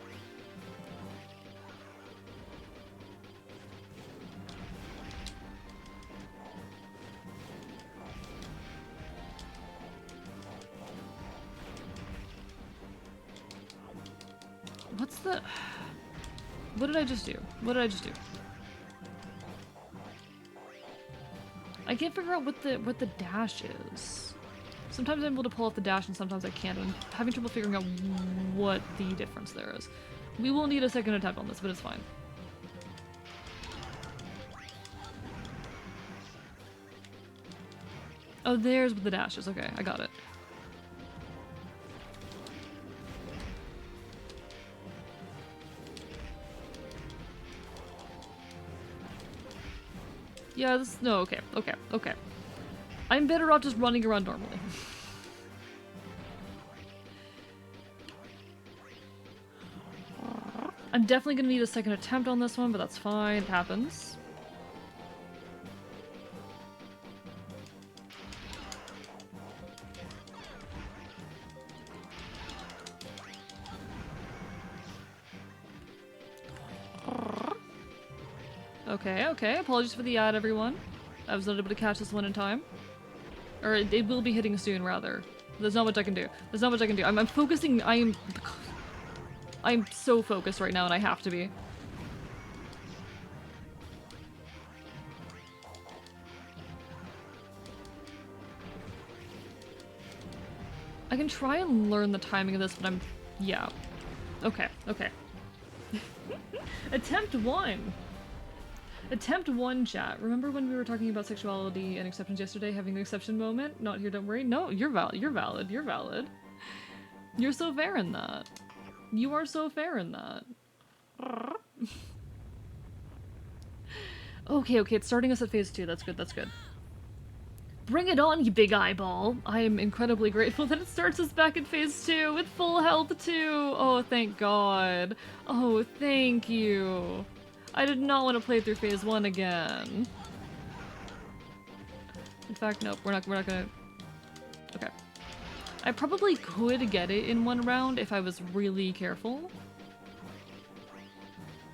What's the... What did I just do? What did I just do? I can't figure out what the dash is. Sometimes I'm able to pull off the dash and sometimes I can't. I'm having trouble figuring out what the difference there is. We will need a second attempt on this, but it's fine. Oh, there's what the dash is. Okay, I got it. Yeah, this, no, okay, okay, okay. I'm better off just running around normally. I'm definitely gonna need a second attempt on this one, but that's fine, it happens. Okay, okay, apologies for the ad, everyone. I was not able to catch this one in time. Or it will be hitting soon, rather. There's not much I can do. There's not much I can do. I'm focusing, I'm so focused right now, and I have to be. I can try and learn the timing of this, but yeah. Okay, okay. Attempt 1! Attempt 1, chat. Remember when we were talking about sexuality and exceptions yesterday, having an exception moment? Not here, don't worry. No, you're valid, you're valid, you're valid. You're so fair in that. You are so fair in that. Okay, okay, it's starting us at phase 2. That's good, that's good. Bring it on, you big eyeball! I am incredibly grateful that it starts us back at phase 2 with full health too! Oh, thank God. Oh, thank you. I did not want to play through phase 1 again. In fact, nope, we're not gonna... Okay. I probably could get it in one round if I was really careful.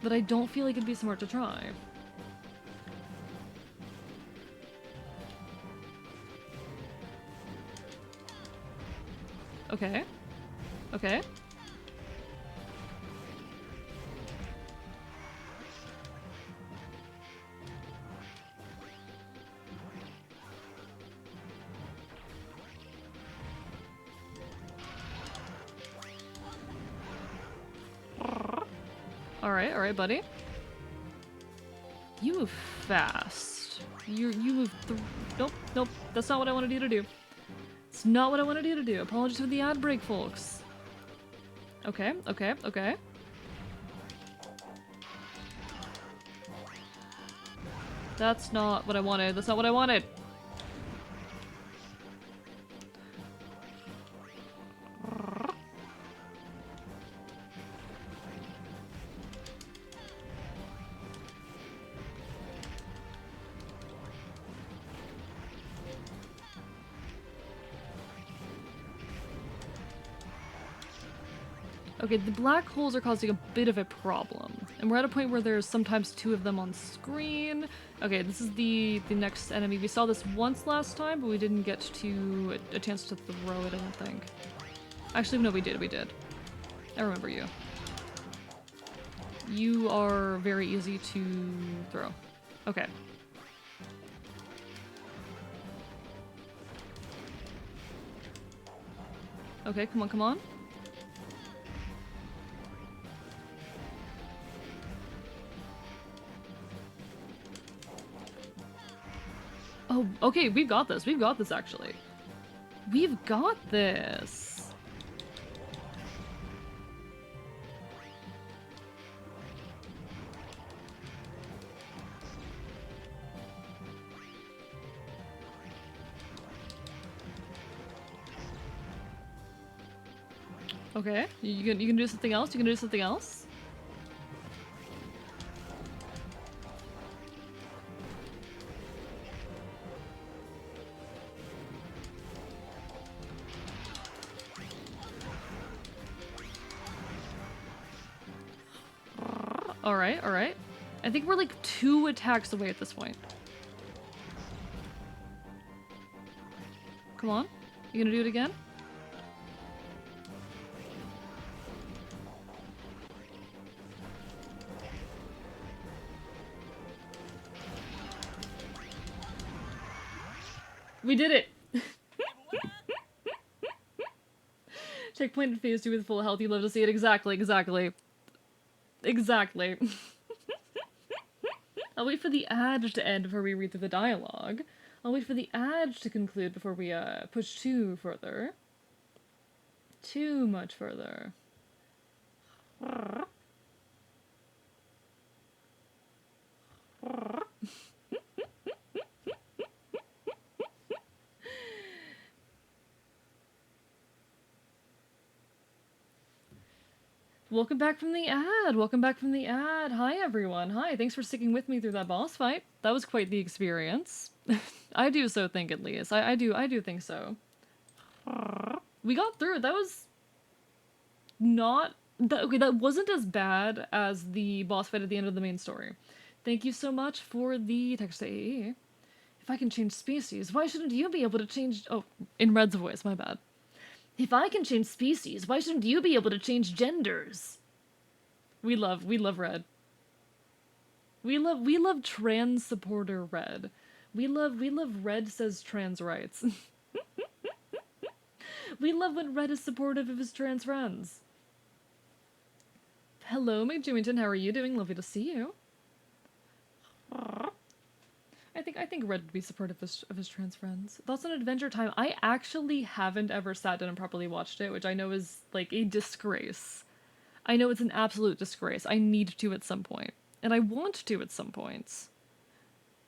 But I don't feel like it'd be smart to try. Okay. Okay. Alright, buddy. You move fast. You move nope, nope. That's not what I wanted you to do. It's not what I wanted you to do. Apologies for the ad break, folks. Okay, okay, okay. That's not what I wanted. That's not what I wanted. Okay, the black holes are causing a bit of a problem. And we're at a point where there's sometimes 2 of them on screen. Okay, this is the next enemy. We saw this once last time, but we didn't get to a chance to throw it, I don't think. Actually, no, we did. I remember you. You are very easy to throw. Okay. Okay, come on, come on. Oh, okay, we've got this. We've got this, actually. We've got this. Okay, you can do something else? You can do something else? Alright, alright. I think we're like 2 attacks away at this point. Come on. You gonna do it again? We did it! Checkpoint in phase 2 with full health. You'd love to see it. Exactly, exactly. Exactly. I'll wait for the ad to end before we read through the dialogue. I'll wait for the ad to conclude before we, push too further. Too much further. Welcome back from the ad. Welcome back from the ad. Hi, everyone. Hi. Thanks for sticking with me through that boss fight. That was quite the experience. I do so think, at least. I do think so. We got through it. That was not... okay, that wasn't as bad as the boss fight at the end of the main story. Thank you so much for the text to AE. If I can change species, why shouldn't you be able to change... Oh, in Red's voice, my bad. If I can change species, why shouldn't you be able to change genders? We love Red. We love trans supporter Red. We love Red says trans rights. We love when Red is supportive of his trans friends. Hello, McJewington, how are you doing? Lovely to see you. I think Red would be supportive of his trans friends. Thoughts on Adventure Time? I actually haven't ever sat down and properly watched it, which I know is like a disgrace. I know it's an absolute disgrace. I need to at some point, and I want to at some points.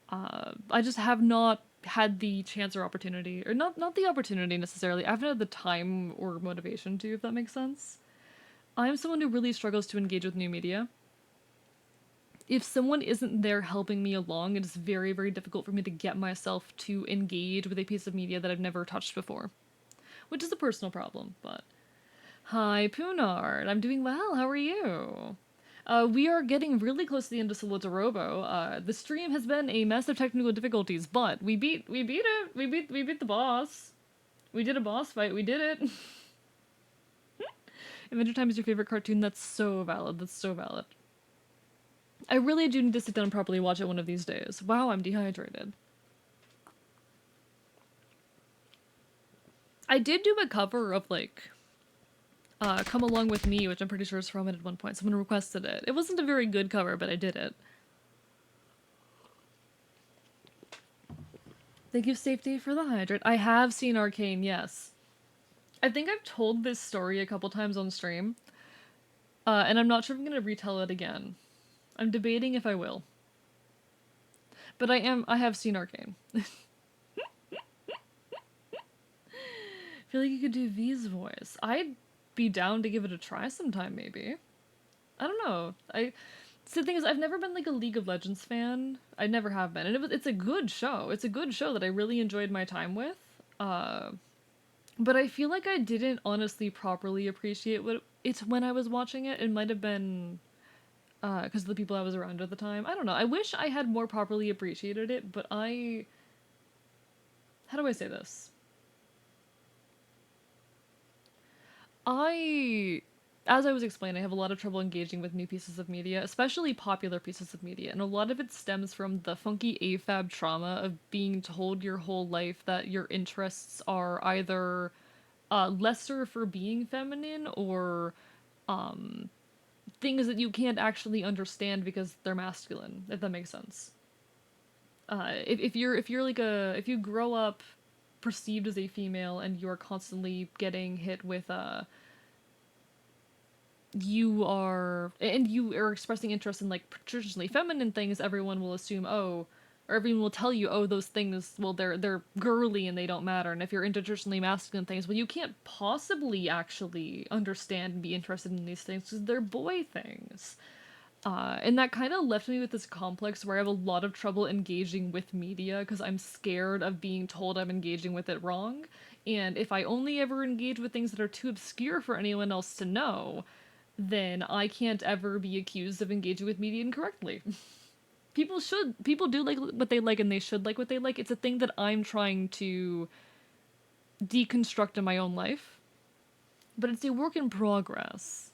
I just have not had the chance or opportunity, or not the opportunity necessarily. I haven't had the time or motivation to, if that makes sense. I'm someone who really struggles to engage with new media. If someone isn't there helping me along, it is very, very difficult for me to get myself to engage with a piece of media that I've never touched before. Which is a personal problem, but... Hi, Poonard. I'm doing well. How are you? We are getting really close to the end of Solatorobo. The stream has been a mess of technical difficulties, but we beat it. We beat the boss. We did a boss fight. We did it. Adventure Time is your favorite cartoon. That's so valid. That's so valid. I really do need to sit down and properly watch it one of these days. Wow, I'm dehydrated. I did do a cover of, like, Come Along With Me, which I'm pretty sure is from it at one point. Someone requested it. It wasn't a very good cover, but I did it. Thank you, Safety, for the hydrate. I have seen Arcane, yes. I think I've told this story a couple times on stream, and I'm not sure if I'm gonna retell it again. I'm debating if I will. But I have seen Arcane. I feel like you could do V's voice. I'd be down to give it a try sometime, maybe. I don't know. So the thing is, I've never been like a League of Legends fan. I never have been, and it's a good show. It's a good show that I really enjoyed my time with. But I feel like I didn't honestly properly appreciate it's when I was watching it. It might have been because of the people I was around at the time. I don't know. I wish I had more properly appreciated it, but how do I say this? As I was explaining, I have a lot of trouble engaging with new pieces of media, especially popular pieces of media, and a lot of it stems from the funky AFAB trauma of being told your whole life that your interests are either lesser for being feminine or things that you can't actually understand because they're masculine, if that makes sense. If you grow up perceived as a female and you're constantly getting hit with you are expressing interest in like traditionally feminine things, everyone will assume, oh, or everyone will tell you, oh, those things, well, they're girly and they don't matter. And if you're into traditionally masculine things, well, you can't possibly actually understand and be interested in these things because they're boy things. And that kind of left me with this complex where I have a lot of trouble engaging with media because I'm scared of being told I'm engaging with it wrong. And if I only ever engage with things that are too obscure for anyone else to know, then I can't ever be accused of engaging with media incorrectly. People do like what they like and they should like what they like. It's a thing that I'm trying to deconstruct in my own life. But it's a work in progress.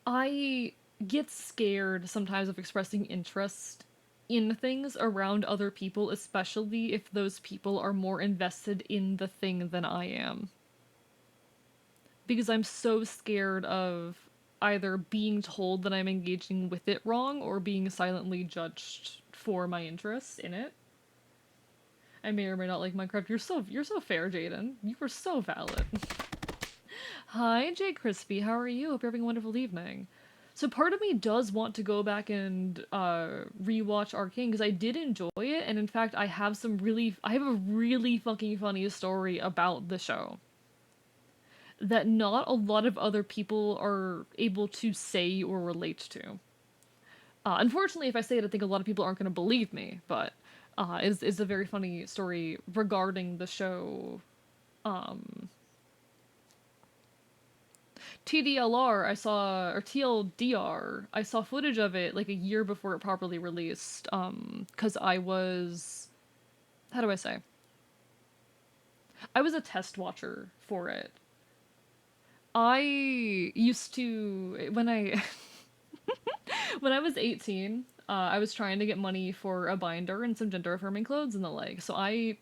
I get scared sometimes of expressing interest in things around other people, especially if those people are more invested in the thing than I am. Because I'm so scared of either being told that I'm engaging with it wrong or being silently judged for my interest in it. I may or may not like Minecraft. You're so fair, Jaden. You were so valid. Hi, Jay Crispy. How are you? Hope you're having a wonderful evening. So part of me does want to go back and rewatch Arcane because I did enjoy it, and in fact, I have a really fucking funny story about the show. that not a lot of other people are able to say or relate to. Unfortunately, if I say it, I think a lot of people aren't going to believe me, but is a very funny story regarding the show. TDLR, I saw, or TLDR, I saw footage of it like a year before it properly released. Because I was, how do I say? I was a test watcher for it. I used to, when I was 18, I was trying to get money for a binder and some gender affirming clothes and the like. So I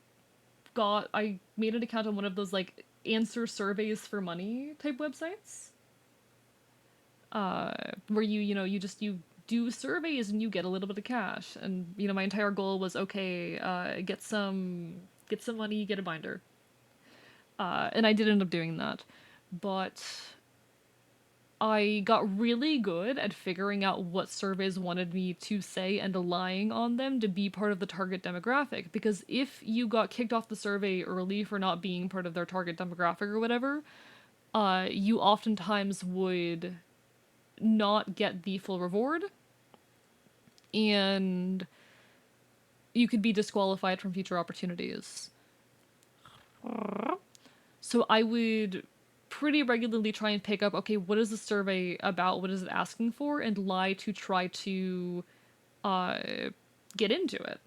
made an account on one of those like answer surveys for money type websites. Where you do surveys and you get a little bit of cash. And my entire goal was okay, get some money, get a binder. And I did end up doing that. But I got really good at figuring out what surveys wanted me to say and relying on them to be part of the target demographic. Because if you got kicked off the survey early for not being part of their target demographic or whatever, you oftentimes would not get the full reward, and you could be disqualified from future opportunities. So I would pretty regularly try and pick up, okay, what is the survey about? What is it asking for? And lie to try to uh, get into it.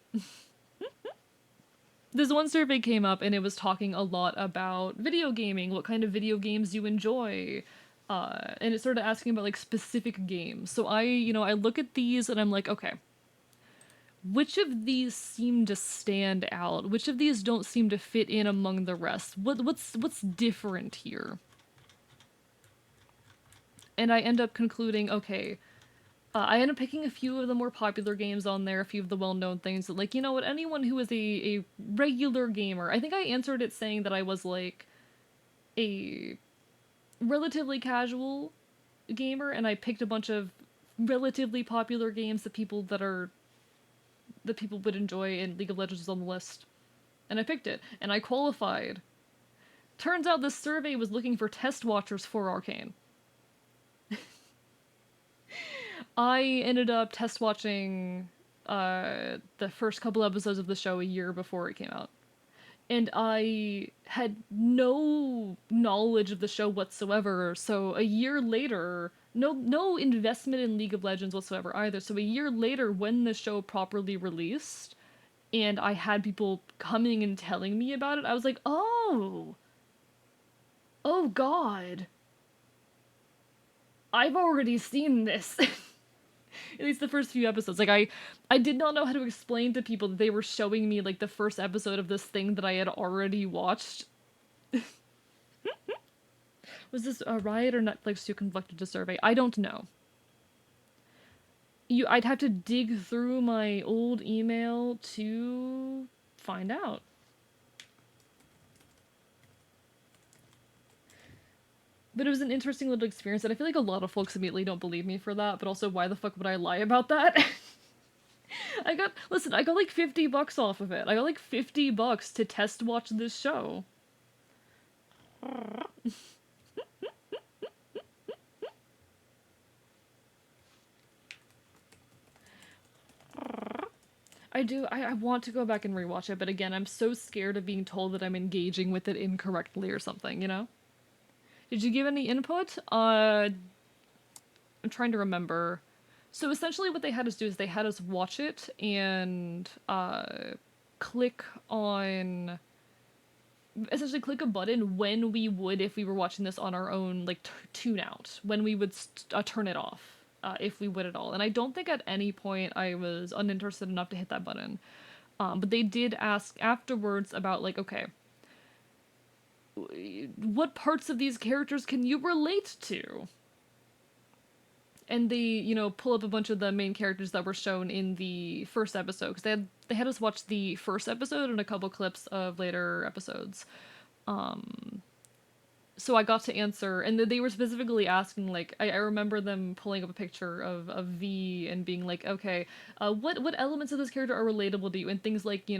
This one survey came up and it was talking a lot about video gaming, what kind of video games you enjoy. And it started asking about like specific games. So I look at these and I'm like, okay, which of these seem to stand out? Which of these don't seem to fit in among the rest? What's different here? And I end up concluding, okay, I end up picking a few of the more popular games on there, a few of the well-known things that, like, you know what, anyone who is a regular gamer, I think I answered it saying that I was, like, a relatively casual gamer, and I picked a bunch of relatively popular games that people would enjoy, and League of Legends was on the list. And I picked it, and I qualified. Turns out this survey was looking for test watchers for Arcane. I ended up test watching the first couple episodes of the show a year before it came out. And I had no knowledge of the show whatsoever, so a year later, no investment in League of Legends whatsoever either. So a year later, when the show properly released, and I had people coming and telling me about it, I was like, oh god, I've already seen this. At least the first few episodes. Like I did not know how to explain to people that they were showing me like the first episode of this thing that I had already watched. Was this a Riot or Netflix who conducted a survey? I don't know. I'd have to dig through my old email to find out. But it was an interesting little experience, and I feel like a lot of folks immediately don't believe me for that, but also why the fuck would I lie about that? I got like $50 off of it. I got like $50 to test watch this show. I want to go back and rewatch it, but again, I'm so scared of being told that I'm engaging with it incorrectly or something, you know? Did you give any input? I'm trying to remember. So essentially what they had us do is they had us watch it and click on essentially click a button when we would, if we were watching this on our own, like tune out, when we would turn it off, if we would at all. And I don't think at any point I was uninterested enough to hit that button. But they did ask afterwards about like, okay, what parts of these characters can you relate to? And they, pull up a bunch of the main characters that were shown in the first episode, because they had us watch the first episode and a couple clips of later episodes. So I got to answer, and they were specifically asking, like, I remember them pulling up a picture of V and being like, okay, what elements of this character are relatable to you? And things like,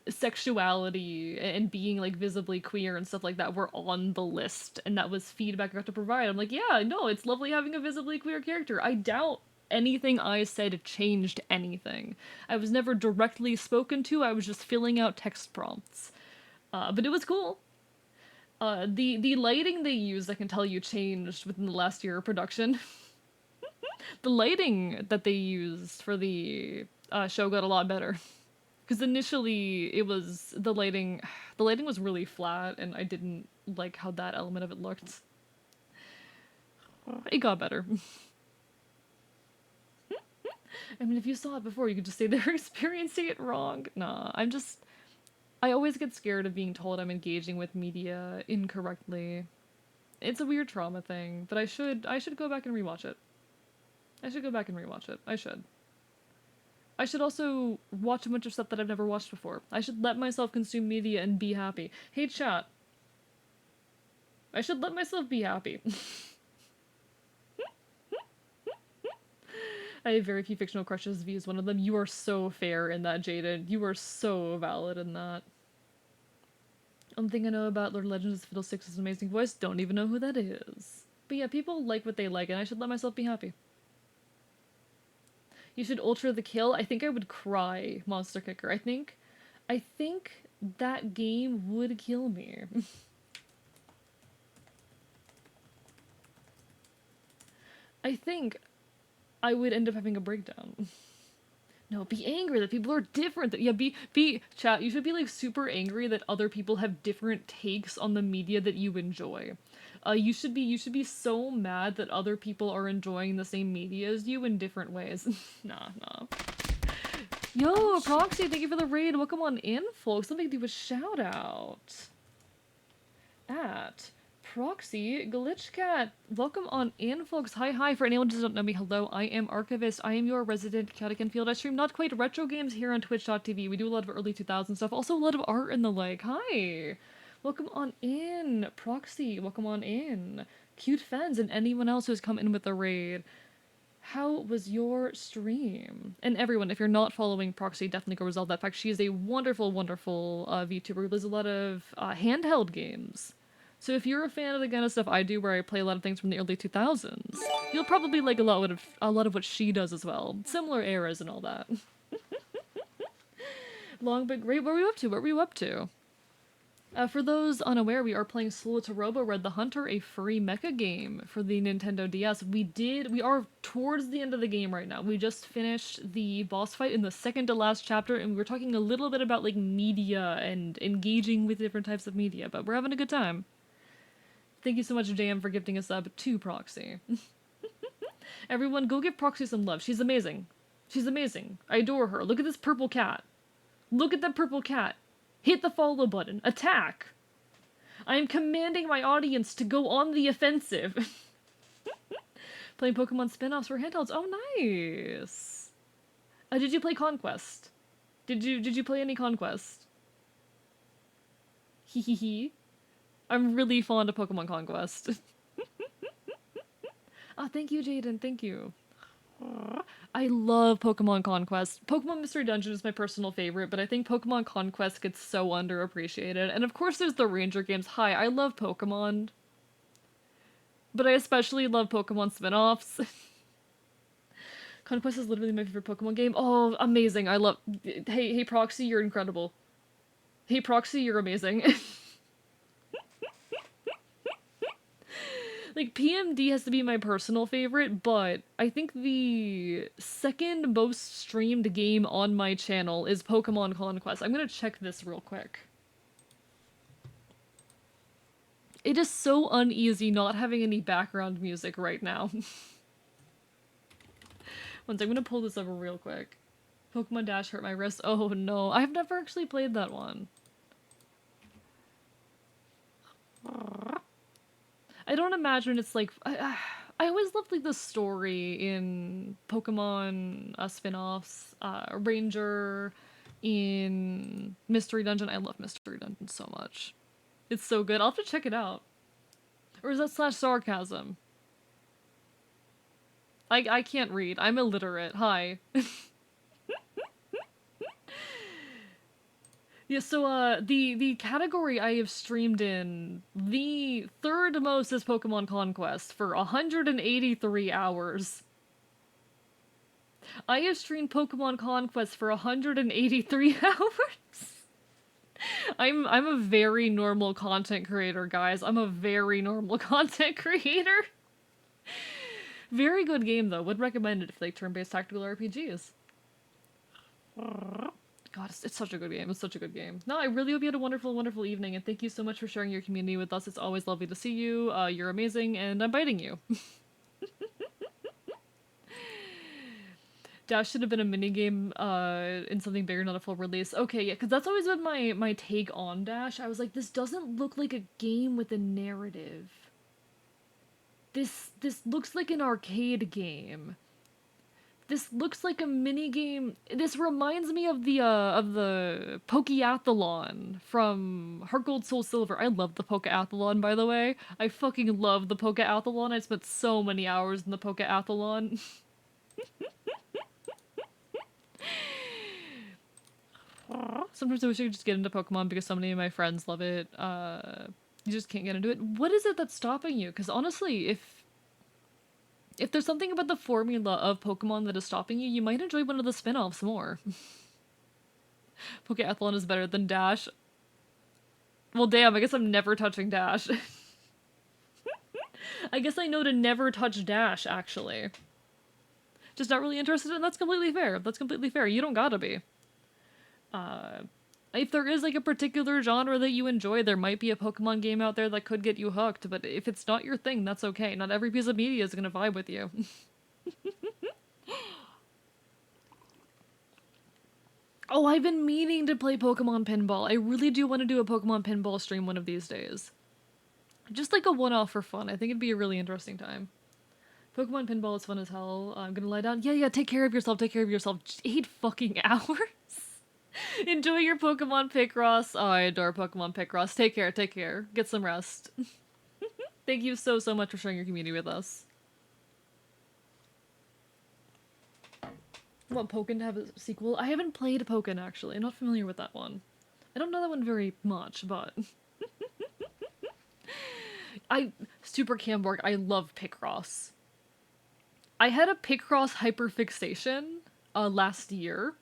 sexuality and being like visibly queer and stuff like that were on the list, and that was feedback I got to provide. I'm like, yeah, no, it's lovely having a visibly queer character. I doubt anything I said changed anything. I was never directly spoken to, I was just filling out text prompts. But it was cool. The lighting they used, I can tell you, changed within the last year of production. The lighting that they used for the show got a lot better. Because initially it was the lighting was really flat, and I didn't like how that element of it looked. It got better. I mean, if you saw it before, you could just say they're experiencing it wrong. Nah, I always get scared of being told I'm engaging with media incorrectly. It's a weird trauma thing, but I should go back and rewatch it. I should go back and rewatch it. I should. I should also watch a bunch of stuff that I've never watched before. I should let myself consume media and be happy. Hey chat. I should let myself be happy. I have very few fictional crushes. V is one of them. You are so fair in that, Jaden. You are so valid in that. Only thing I know about Lord of Legends is Fiddlesticks' amazing voice. Don't even know who that is. But yeah, people like what they like, and I should let myself be happy. You should ultra the kill. I think I would cry, Monster Kicker. I think that game would kill me. I think I would end up having a breakdown. No, be angry that people are different. That yeah, be chat. You should be like super angry that other people have different takes on the media that you enjoy. You should be so mad that other people are enjoying the same media as you in different ways. Nah. Yo, Proxy, thank you for the raid. Welcome on in, folks. Let me do a shout out. At Proxy Glitchcat. Welcome on in, folks. Hi. For anyone who doesn't know me, hello. I am Archivist. I am your resident chaotic and field. I stream not quite retro games here on twitch.tv. We do a lot of early 2000s stuff. Also a lot of art and the like. Hi. Welcome on in, Proxy. Welcome on in. Cute Fens and anyone else who's come in with the raid. How was your stream? And everyone, if you're not following Proxy, definitely go resolve that fact. She is a wonderful, wonderful VTuber who plays a lot of handheld games. So if you're a fan of the kind of stuff I do, where I play a lot of things from the early 2000s, you'll probably like a lot of what she does as well. Similar eras and all that. Long but great. What were you up to? For those unaware, we are playing Solatorobo Red the Hunter, a free mecha game for the Nintendo DS. We are towards the end of the game right now. We just finished the boss fight in the second to last chapter, and we were talking a little bit about like media and engaging with different types of media, but we're having a good time. Thank you so much, JM, for gifting a sub to Proxy. Everyone, go give Proxy some love. She's amazing. She's amazing. I adore her. Look at this purple cat. Look at that purple cat. Hit the follow button. Attack! I am commanding my audience to go on the offensive. Playing Pokemon spin-offs for handhelds. Oh, nice! Did you play Conquest? Did you play any Conquest? Hehehe. I'm really fond of Pokemon Conquest. Oh, thank you, Jaden. Thank you. I love Pokemon Conquest. Pokemon Mystery Dungeon is my personal favorite, but I think Pokemon Conquest gets so underappreciated. And of course there's the Ranger games. Hi, I love Pokemon. But I especially love Pokemon spin-offs. Conquest is literally my favorite Pokemon game. Oh, amazing. I love... Hey, Proxy, you're incredible. Hey, Proxy, you're amazing. Like, PMD has to be my personal favorite, but I think the second most streamed game on my channel is Pokemon Conquest. I'm gonna check this real quick. It is so uneasy not having any background music right now. Once I'm gonna pull this over real quick. Pokemon Dash hurt my wrist. Oh no, I've never actually played that one. I don't imagine it's like... I always loved like the story in Pokemon spin-offs. Ranger, in Mystery Dungeon. I love Mystery Dungeon so much. It's so good. I'll have to check it out. Or is that slash sarcasm? I can't read. I'm illiterate. Hi. Yeah, so the category I have streamed in, the third most is Pokemon Conquest for 183 hours. I have streamed Pokemon Conquest for 183 hours. I'm a very normal content creator, guys. I'm a very normal content creator. Very good game though. Would recommend it if you like turn-based tactical RPGs. God, it's such a good game. It's such a good game. No, I really hope you had a wonderful, wonderful evening, and thank you so much for sharing your community with us. It's always lovely to see you. You're amazing, and I'm biting you. Dash should have been a minigame in something bigger, not a full release. Okay, yeah, because that's always been my take on Dash. I was like, this doesn't look like a game with a narrative. This looks like an arcade game. This looks like a mini game. This reminds me of the Pokeathlon from Heart Gold Soul Silver. I love the Pokeathlon, by the way. I fucking love the Pokeathlon. I spent so many hours in the Pokeathlon. Sometimes I wish I could just get into Pokemon because so many of my friends love it. You just can't get into it. What is it that's stopping you? Because honestly, if there's something about the formula of Pokemon that is stopping you, you might enjoy one of the spin-offs more. Pokeathlon is better than Dash. Well, damn, I guess I'm never touching Dash. I guess I know to never touch Dash, actually. Just not really interested in that's completely fair. That's completely fair. You don't gotta be. If there is like a particular genre that you enjoy, there might be a Pokemon game out there that could get you hooked, but if it's not your thing, that's okay. Not every piece of media is gonna vibe with you. Oh, I've been meaning to play Pokemon Pinball. I really do want to do a Pokemon Pinball stream one of these days. Just like a one-off for fun. I think it'd be a really interesting time. Pokemon Pinball is fun as hell. I'm gonna lie down. Yeah, take care of yourself, take care of yourself. 8 fucking hours? Enjoy your Pokemon Picross. Oh, I adore Pokemon Picross. Take care, take care. Get some rest. Thank you so much for sharing your community with us. I want Pokken to have a sequel. I haven't played Pokken, actually. I'm not familiar with that one. I don't know that one very much, but... Super Camborg, I love Picross. I had a Picross hyperfixation last year.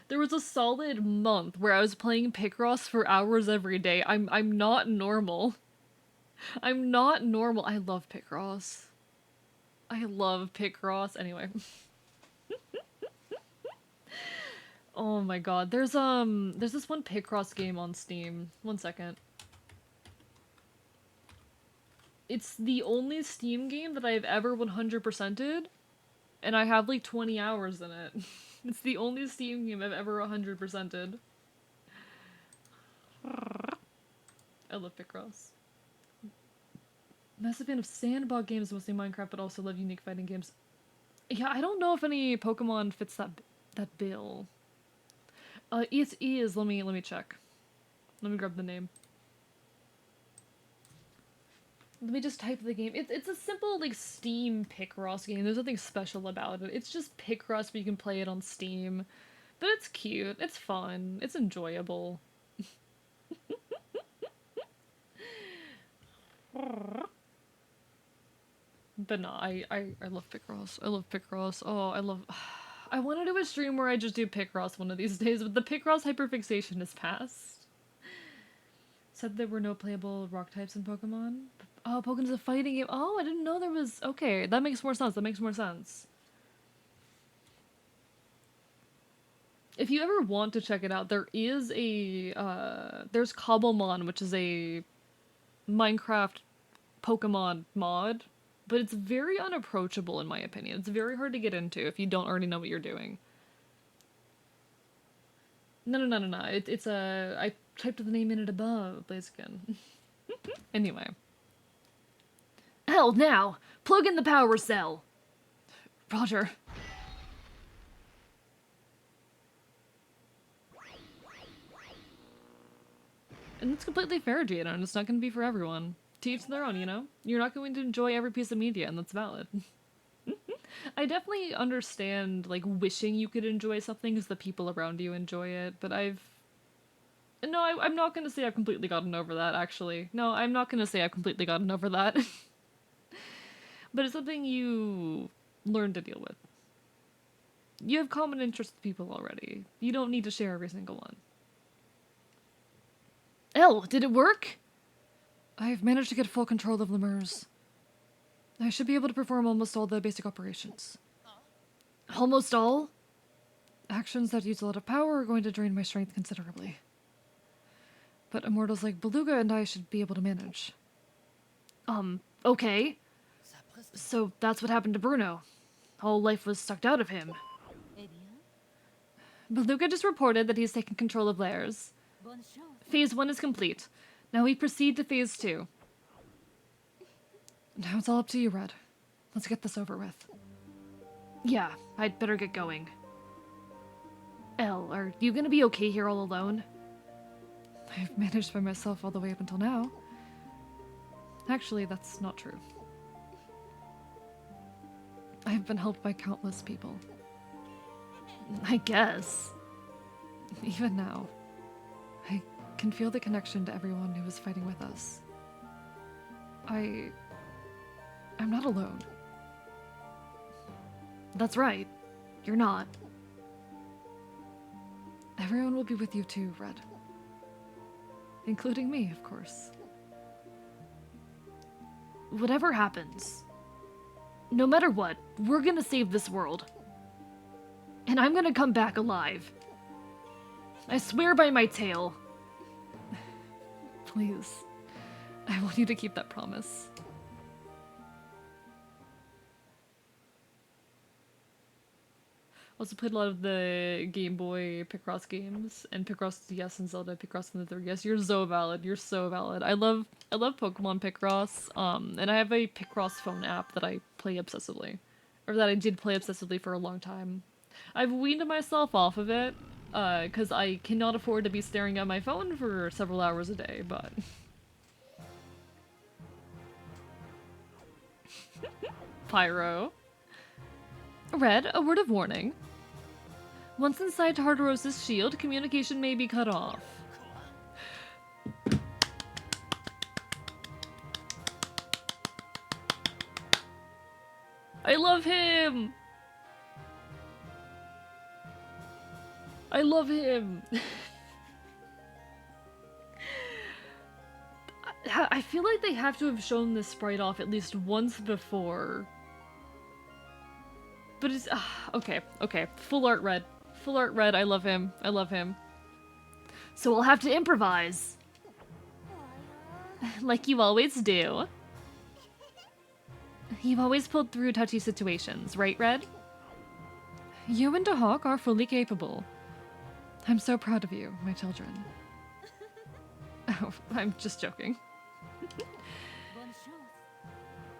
There was a solid month where I was playing Picross for hours every day. I'm not normal. I'm not normal. I love Picross. I love Picross. Anyway. Oh my god. There's this one Picross game on Steam. One second. It's the only Steam game that I've ever 100%ed, and I have like 20 hours in it. It's the only Steam game I've ever 100%ed. I love Picross. Massive fan of sandbox games, mostly Minecraft, but also love unique fighting games. Yeah, I don't know if any Pokemon fits that bill. It is. Let me check. Let me grab the name. Let me just type the game. It's a simple, like, Steam Picross game. There's nothing special about it. It's just Picross, but you can play it on Steam. But it's cute. It's fun. It's enjoyable. But no, I love Picross. I love Picross. Oh, I love... I want to do a stream where I just do Picross one of these days, but the Picross hyperfixation is past. Said there were no playable rock types in Pokemon. Oh, Pokemon's a fighting game. Oh, I didn't know there was... Okay, that makes more sense. That makes more sense. If you ever want to check it out, there is a... there's Cobblemon, which is a Minecraft Pokemon mod, but it's very unapproachable in my opinion. It's very hard to get into if you don't already know what you're doing. No. It's a... I typed the name in it above, Blaziken. Anyway. Hell now! Plug in the power cell! Roger. And it's completely fair, Jada, and it's not going to be for everyone. To each their own, you know? You're not going to enjoy every piece of media, and that's valid. I definitely understand, like, wishing you could enjoy something because the people around you enjoy it, but I've No, I'm not gonna say I've completely gotten over that, actually. No, I'm not gonna say I've completely gotten over that. But it's something you learn to deal with. You have common interests with people already. You don't need to share every single one. Elle, did it work? I've managed to get full control of Lemurs. I should be able to perform almost all the basic operations. Almost all? Actions that use a lot of power are going to drain my strength considerably. But immortals like Beluga and I should be able to manage. Okay. So that's what happened to Bruno. All life was sucked out of him. Beluga just reported that he's taken control of Lairs. Phase 1 is complete. Now we proceed to Phase 2. Now it's all up to you, Red. Let's get this over with. Yeah, I'd better get going. Elle, are you gonna be okay here all alone? I've managed by myself all the way up until now. Actually, that's not true. I've been helped by countless people. I guess. Even now, I can feel the connection to everyone who was fighting with us. I'm not alone. That's right. You're not. Everyone will be with you too, Red. Including me, of course. Whatever happens, no matter what, we're gonna save this world. And I'm gonna come back alive. I swear by my tail. Please. I want you to keep that promise. Also played a lot of the Game Boy Picross games, and Picross DS and Zelda Picross in the 3DS. You're so valid. You're so valid. I love Pokemon Picross. And I have a Picross phone app that I play obsessively, or that I did play obsessively for a long time. I've weaned myself off of it, because I cannot afford to be staring at my phone for several hours a day, but... Pyro. Red, a word of warning. Once inside Tartaros' shield, communication may be cut off. I love him! I love him! I feel like they have to have shown this sprite off at least once before. But it's... okay. Full art Red. Full art Red, I love him. I love him. So I'll have to improvise. Like you always do. You've always pulled through touchy situations, right, Red? You and Dahawk are fully capable. I'm so proud of you, my children. Oh, I'm just joking.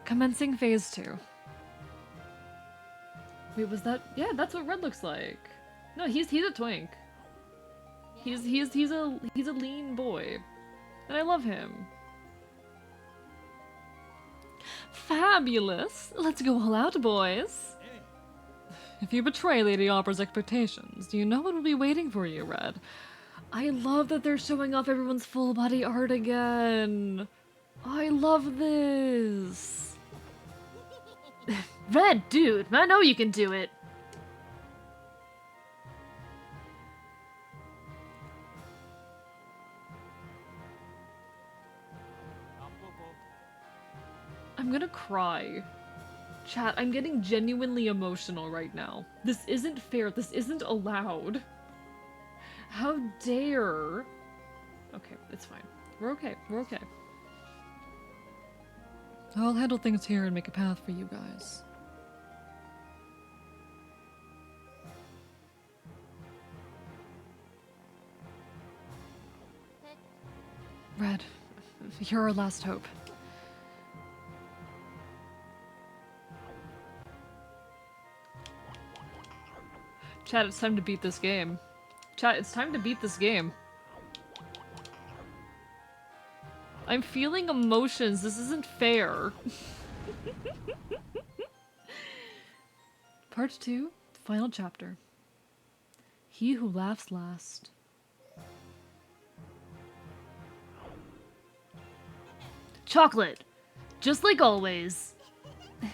Commencing Phase 2. Wait, was that? Yeah, that's what Red looks like. No, he's a twink. He's a lean boy, and I love him. Fabulous! Let's go all out, boys. If you betray Lady Opera's expectations, do you know what will be waiting for you, Red? I love that they're showing off everyone's full body art again. I love this. Red, dude, I know you can do it. I'm gonna cry. Chat, I'm getting genuinely emotional right now. This isn't fair. This isn't allowed. How dare? Okay, it's fine. We're okay. We're okay. I'll handle things here and make a path for you guys. Red, you're our last hope. Chat, it's time to beat this game. Chat, it's time to beat this game. I'm feeling emotions. This isn't fair. Part 2, final chapter. He who laughs last. Chocolate. Just like always.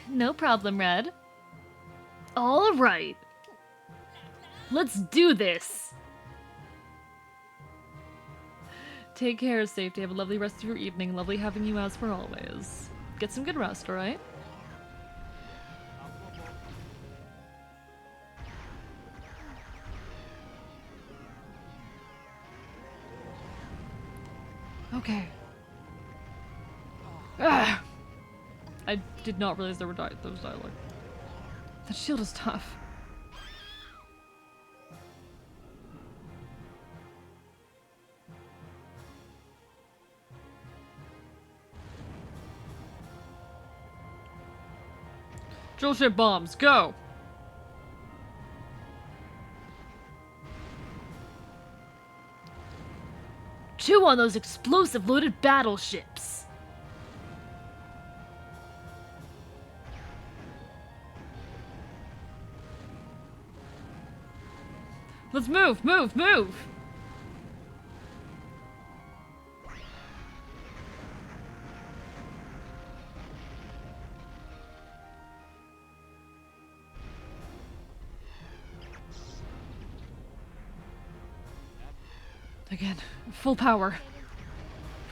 No problem, Red. Alright. Let's do this. Take care, safety. Have a lovely rest of your evening. Lovely having you as per always. Get some good rest, alright? Okay. Ah! I did not realize there were those dialogue. That shield is tough. Drill ship bombs, go! Chew on those explosive loaded battleships. Let's move, move, move! Again, full power.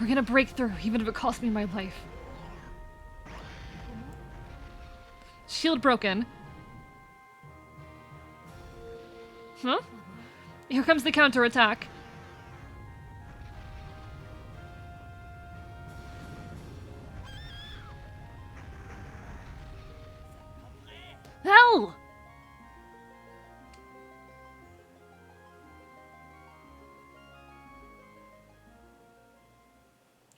We're gonna break through, even if it costs me my life. Shield broken. Huh? Here comes the counterattack. Hell!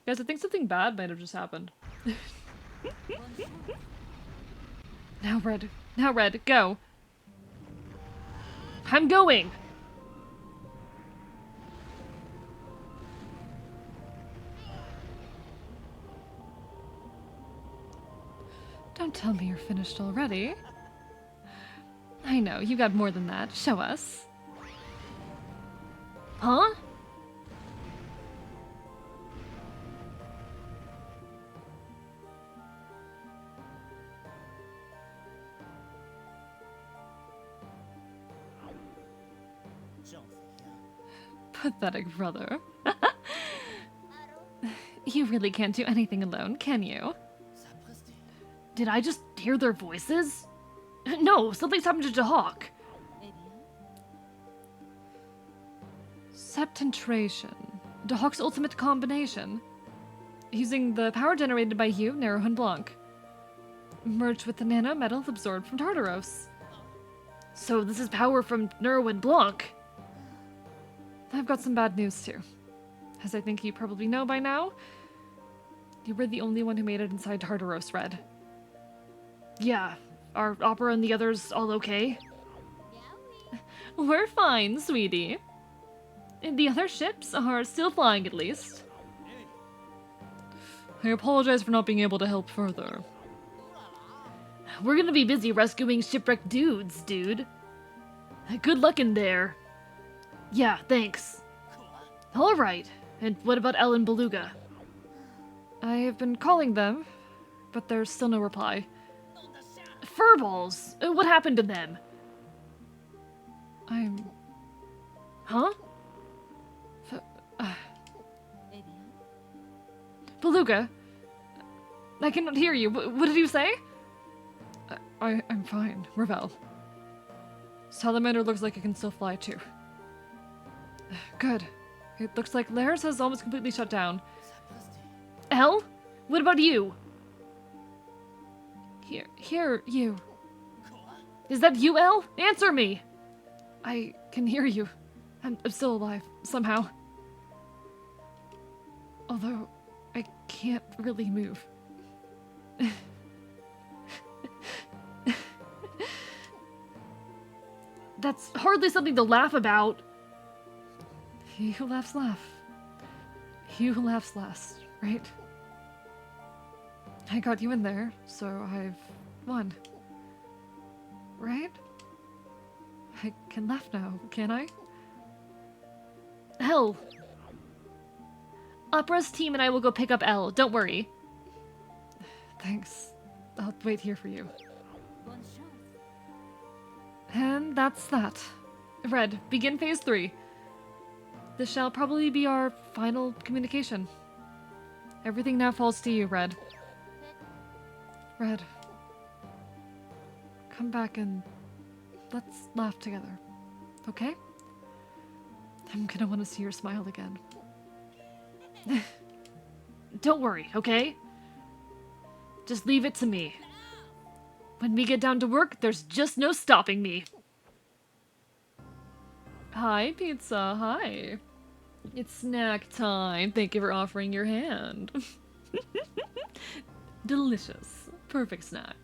Guys, I think something bad might have just happened. Now, Red. Now, Red, go. I'm going! Don't tell me you're finished already. I know, you got more than that. Show us. Huh? Pathetic brother. You really can't do anything alone, can you? Did I just hear their voices? No, something's happened to Hawk. Septentration. Dahawk's ultimate combination. Using the power generated by you, Nero and Blanc. Merged with the nano metal absorbed from Tartaros. So this is power from Nero and Blanc. I've got some bad news too. As I think you probably know by now, you were the only one who made it inside Tartaros, Red. Yeah, are Opera and the others all okay? We're fine, sweetie. The other ships are still flying at least. I apologize for not being able to help further. We're gonna be busy rescuing shipwrecked dudes, dude. Good luck in there. Yeah, thanks. Alright, and what about Elle and Beluga? I have been calling them, but there's still no reply. Furballs! What happened to them? Huh? Beluga? I cannot hear you. What did you say? I'm fine. Ravel. Salamander looks like it can still fly too. Good. It looks like Lairs has almost completely shut down. Elle? What about you? Here, you. Is that you, Elle? Answer me! I can hear you. I'm still alive, somehow. Although, I can't really move. That's hardly something to laugh about. He who laughs, laugh. He who laughs last, right? I got you in there, so I've won. Right? I can laugh now, can I? Elle. Opera's team and I will go pick up Elle, don't worry. Thanks. I'll wait here for you. And that's that. Red, begin phase 3. This shall probably be our final communication. Everything now falls to you, Red. Red. Come back and let's laugh together. Okay? I'm gonna want to see your smile again. Don't worry, okay? Just leave it to me. When we get down to work, there's just no stopping me. Hi, pizza. Hi. It's snack time. Thank you for offering your hand. Delicious. Perfect snack.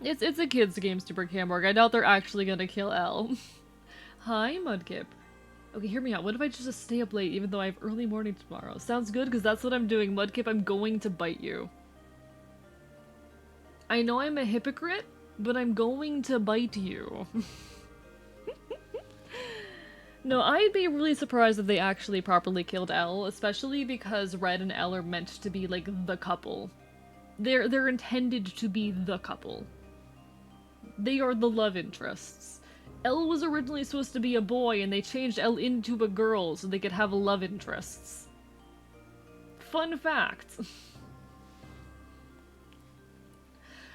It's a kid's game, Super Camborg. I doubt they're actually gonna kill Elle. Hi, Mudkip. Okay, hear me out. What if I just stay up late even though I have early morning tomorrow? Sounds good, because that's what I'm doing. Mudkip, I'm going to bite you. I know I'm a hypocrite, but I'm going to bite you. No, I'd be really surprised if they actually properly killed Elle, especially because Red and Elle are meant to be, like, the couple. They're intended to be the couple. They are the love interests. Elle was originally supposed to be a boy, and they changed Elle into a girl so they could have love interests. Fun fact.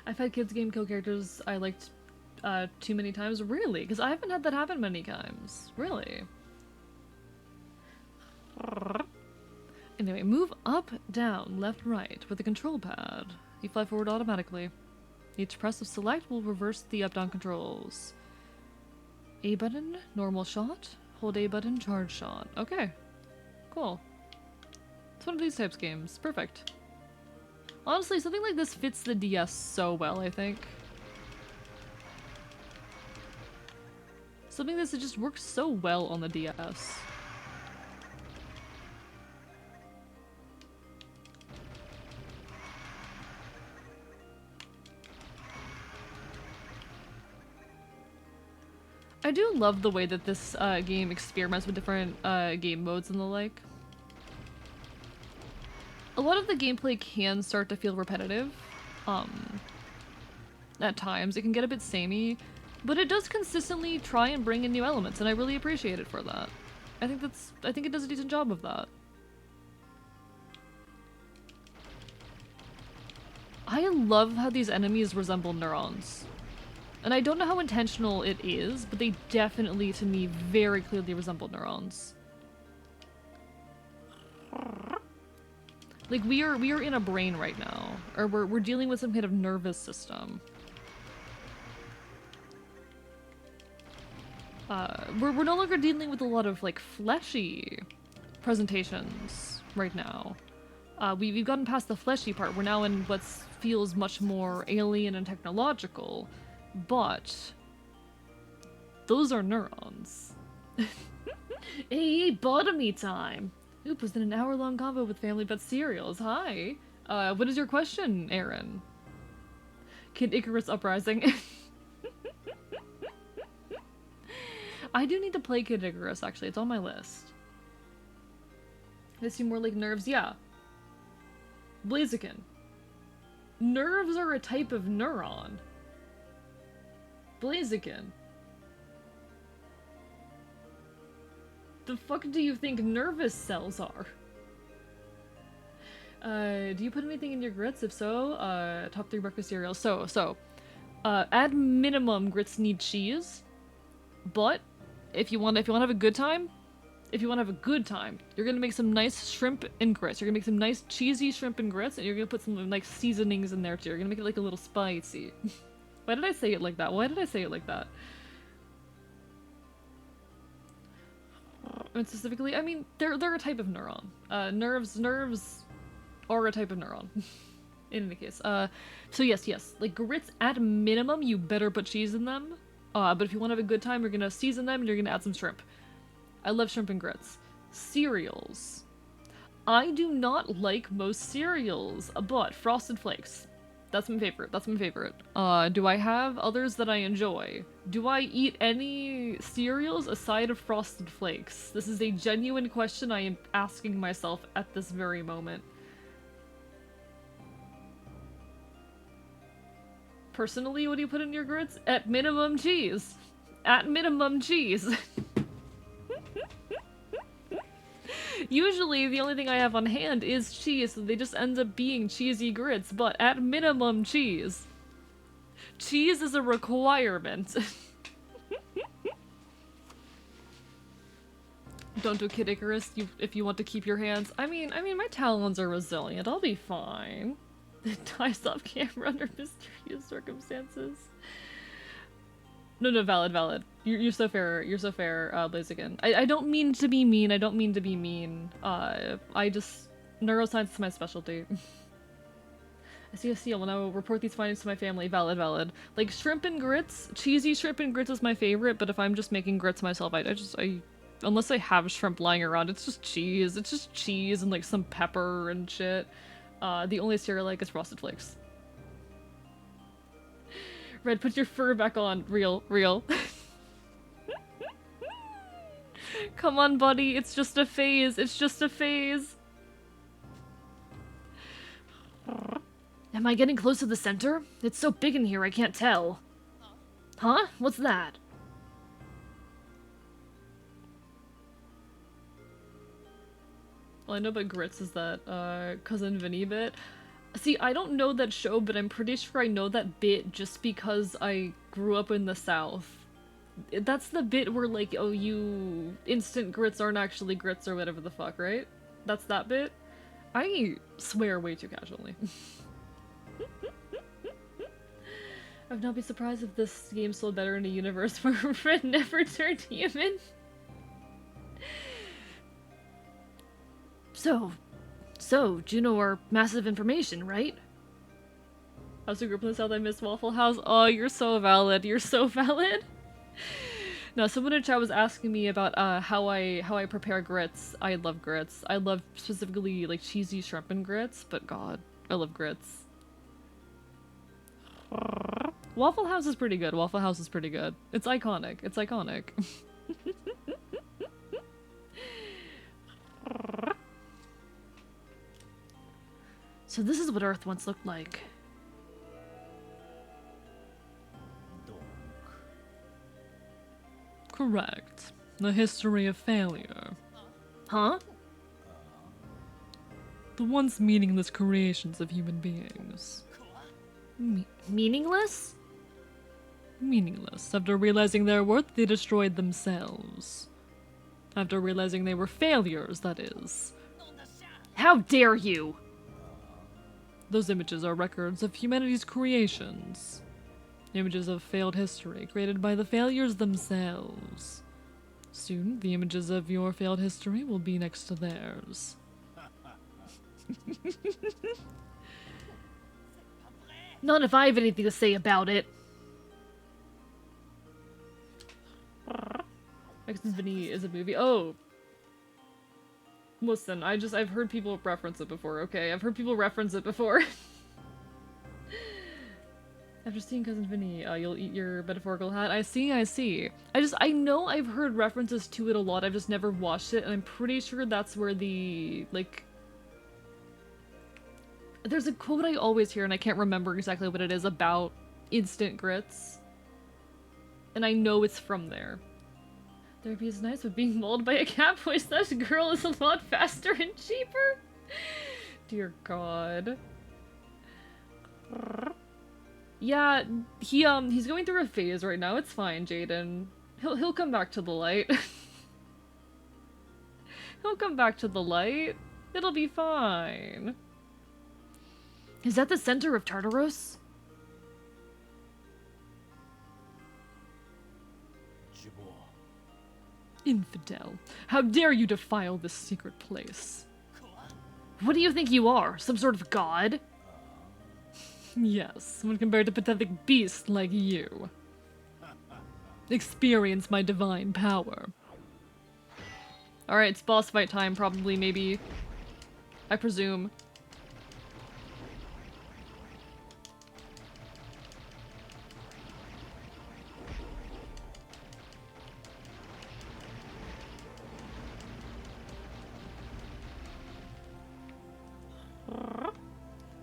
I've had kids game kill characters I liked too many times. Really? Because I haven't had that happen many times. Really? Anyway, move up, down, left, right with the control pad. You fly forward automatically. Each press of select will reverse the up-down controls. A button, normal shot. Hold A button, charge shot. Okay. Cool. It's one of these types of games. Perfect. Honestly, something like this fits the DS so well, I think. Something that just works so well on the DS. I do love the way that this game experiments with different game modes and the like. A lot of the gameplay can start to feel repetitive. At times. It can get a bit samey, but it does consistently try and bring in new elements, and I really appreciate it for that. I think it does a decent job of that. I love how these enemies resemble neurons. And I don't know how intentional it is, but they definitely, to me, very clearly resemble neurons. Like, we are in a brain right now. Or we're dealing with some kind of nervous system. We're no longer dealing with a lot of, like, fleshy presentations right now. We've gotten past the fleshy part. We're now in what feels much more alien and technological. But those are neurons. Hey, bottomy time. Oop, was in an hour-long combo with Family Pet cereals. Hi. What is your question, Aaron? Kid Icarus Uprising. I do need to play Kid Icarus, actually. It's on my list. They seem more like nerves. Yeah. Blaziken. Nerves are a type of neuron. Blaziken. The fuck do you think nervous cells are? Do you put anything in your grits? If so, top 3 breakfast cereals. At minimum, grits need cheese. But if you want to have a good time, you're gonna make some nice shrimp and grits. You're gonna make some nice cheesy shrimp and grits, and you're gonna put some like seasonings in there too. You're gonna make it like a little spicy. Why did I say it like that? And specifically, I mean, they're a type of neuron. Nerves are a type of neuron. In any case. So yes. Like, grits, at minimum, you better put cheese in them. But if you want to have a good time, you're gonna season them and you're gonna add some shrimp. I love shrimp and grits. Cereals. I do not like most cereals, but Frosted Flakes. That's my favorite. That's my favorite. Do I have others that I enjoy? Do I eat any cereals aside of Frosted Flakes? This is a genuine question I am asking myself at this very moment. Personally, what do you put in your grits? At minimum cheese. At minimum cheese. Usually, the only thing I have on hand is cheese, so they just end up being cheesy grits, but at minimum cheese. Cheese is a requirement. Don't do Kid Icarus if you want to keep your hands. I mean, my talons are resilient. I'll be fine. Dies off camera under mysterious circumstances. No, valid. You're so fair. You're so fair, Blaziken. I don't mean to be mean. I don't mean to be mean. I just neuroscience is my specialty. I see a seal, and I will report these findings to my family. Valid. Like shrimp and grits, cheesy shrimp and grits is my favorite. But if I'm just making grits myself, I unless I have shrimp lying around, it's just cheese. It's just cheese and like some pepper and shit. The only cereal I like is Frosted Flakes. Red, put your fur back on. Real. Come on, buddy. It's just a phase. It's just a phase. Am I getting close to the center? It's so big in here, I can't tell. Huh? What's that? All I know about grits is that, Cousin Vinny bit. See, I don't know that show, but I'm pretty sure I know that bit just because I grew up in the South. That's the bit where, like, oh, instant grits aren't actually grits or whatever the fuck, right? That's that bit? I swear way too casually. I would not be surprised if this game sold better in a universe where Red never turned human. So, Juno are massive information, right? As a group in the South, I miss Waffle House. Oh, you're so valid. You're so valid. No, someone in chat was asking me about how I prepare grits. I love grits. I love specifically like cheesy shrimp and grits, but God, I love grits. Waffle House is pretty good. Waffle House is pretty good. It's iconic. It's iconic. So this is what Earth once looked like. Correct. The history of failure. Huh? The once meaningless creations of human beings. Meaningless? Meaningless. After realizing their worth, they destroyed themselves. After realizing they were failures, that is. How dare you! Those images are records of humanity's creations. Images of failed history, created by the failures themselves. Soon, the images of your failed history will be next to theirs. Not if I have anything to say about it. X-Infinity is a movie. Oh! Listen, I've heard people reference it before, okay? I've heard people reference it before. After seeing Cousin Vinny, you'll eat your metaphorical hat. I see. I know I've heard references to it a lot, I've just never watched it, and I'm pretty sure that's where the, like... There's a quote I always hear, and I can't remember exactly what it is, about instant grits. And I know it's from there. Therapy is nice, but being mauled by a cat voice-slash girl is a lot faster and cheaper. Dear God. Yeah, he's going through a phase right now. It's fine, Jaden. He'll come back to the light. He'll come back to the light. It'll be fine. Is that the center of Tartaros? Infidel. How dare you defile this secret place? What do you think you are? Some sort of god? Yes, when compared to pathetic beasts like you. Experience my divine power. Alright, it's boss fight time, probably, maybe. I presume.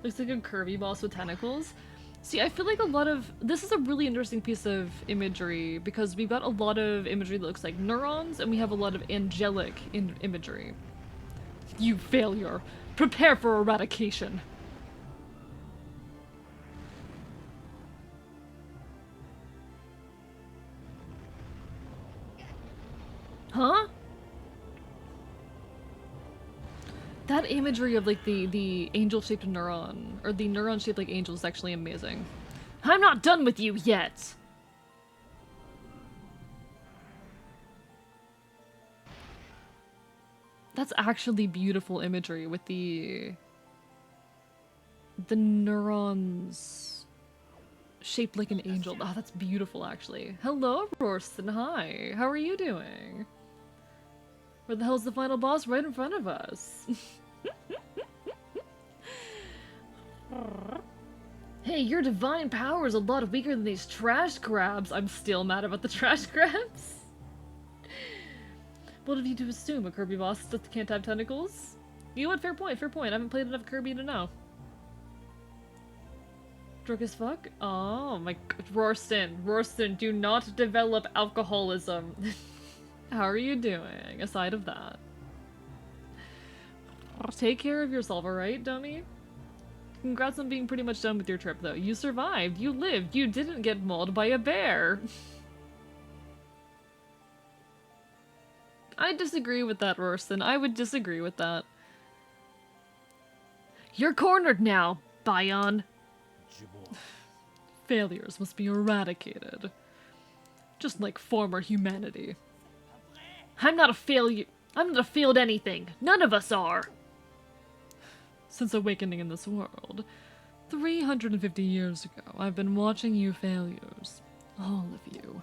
Looks like a Kirby boss with tentacles. See, I feel like a lot of... This is a really interesting piece of imagery, because we've got a lot of imagery that looks like neurons, and we have a lot of angelic imagery. You failure! Prepare for eradication! Huh? That imagery of, like, the angel-shaped neuron, or the neuron-shaped, like, angel is actually amazing. I'm not done with you yet! That's actually beautiful imagery with the neurons shaped like an angel. Oh, that's beautiful, actually. Hello, Rorston. Hi. How are you doing? Where the hell's the final boss? Right in front of us. Hey, your divine power is a lot weaker than these trash crabs. I'm still mad about the trash crabs. What have you to assume? A Kirby boss that can't have tentacles? You know what? Fair point, fair point. I haven't played enough Kirby to know. Drunk as fuck? Oh my... Rorston, do not develop alcoholism. How are you doing, aside of that? Take care of yourself, alright, dummy? Congrats on being pretty much done with your trip, though. You survived, you lived, you didn't get mauled by a bear! I disagree with that, Rorston. I would disagree with that. You're cornered now, Bion. Failures must be eradicated. Just like former humanity. I'm not a failure. I'm not a failed anything. None of us are. Since awakening in this world, 350 years ago, I've been watching you failures. All of you.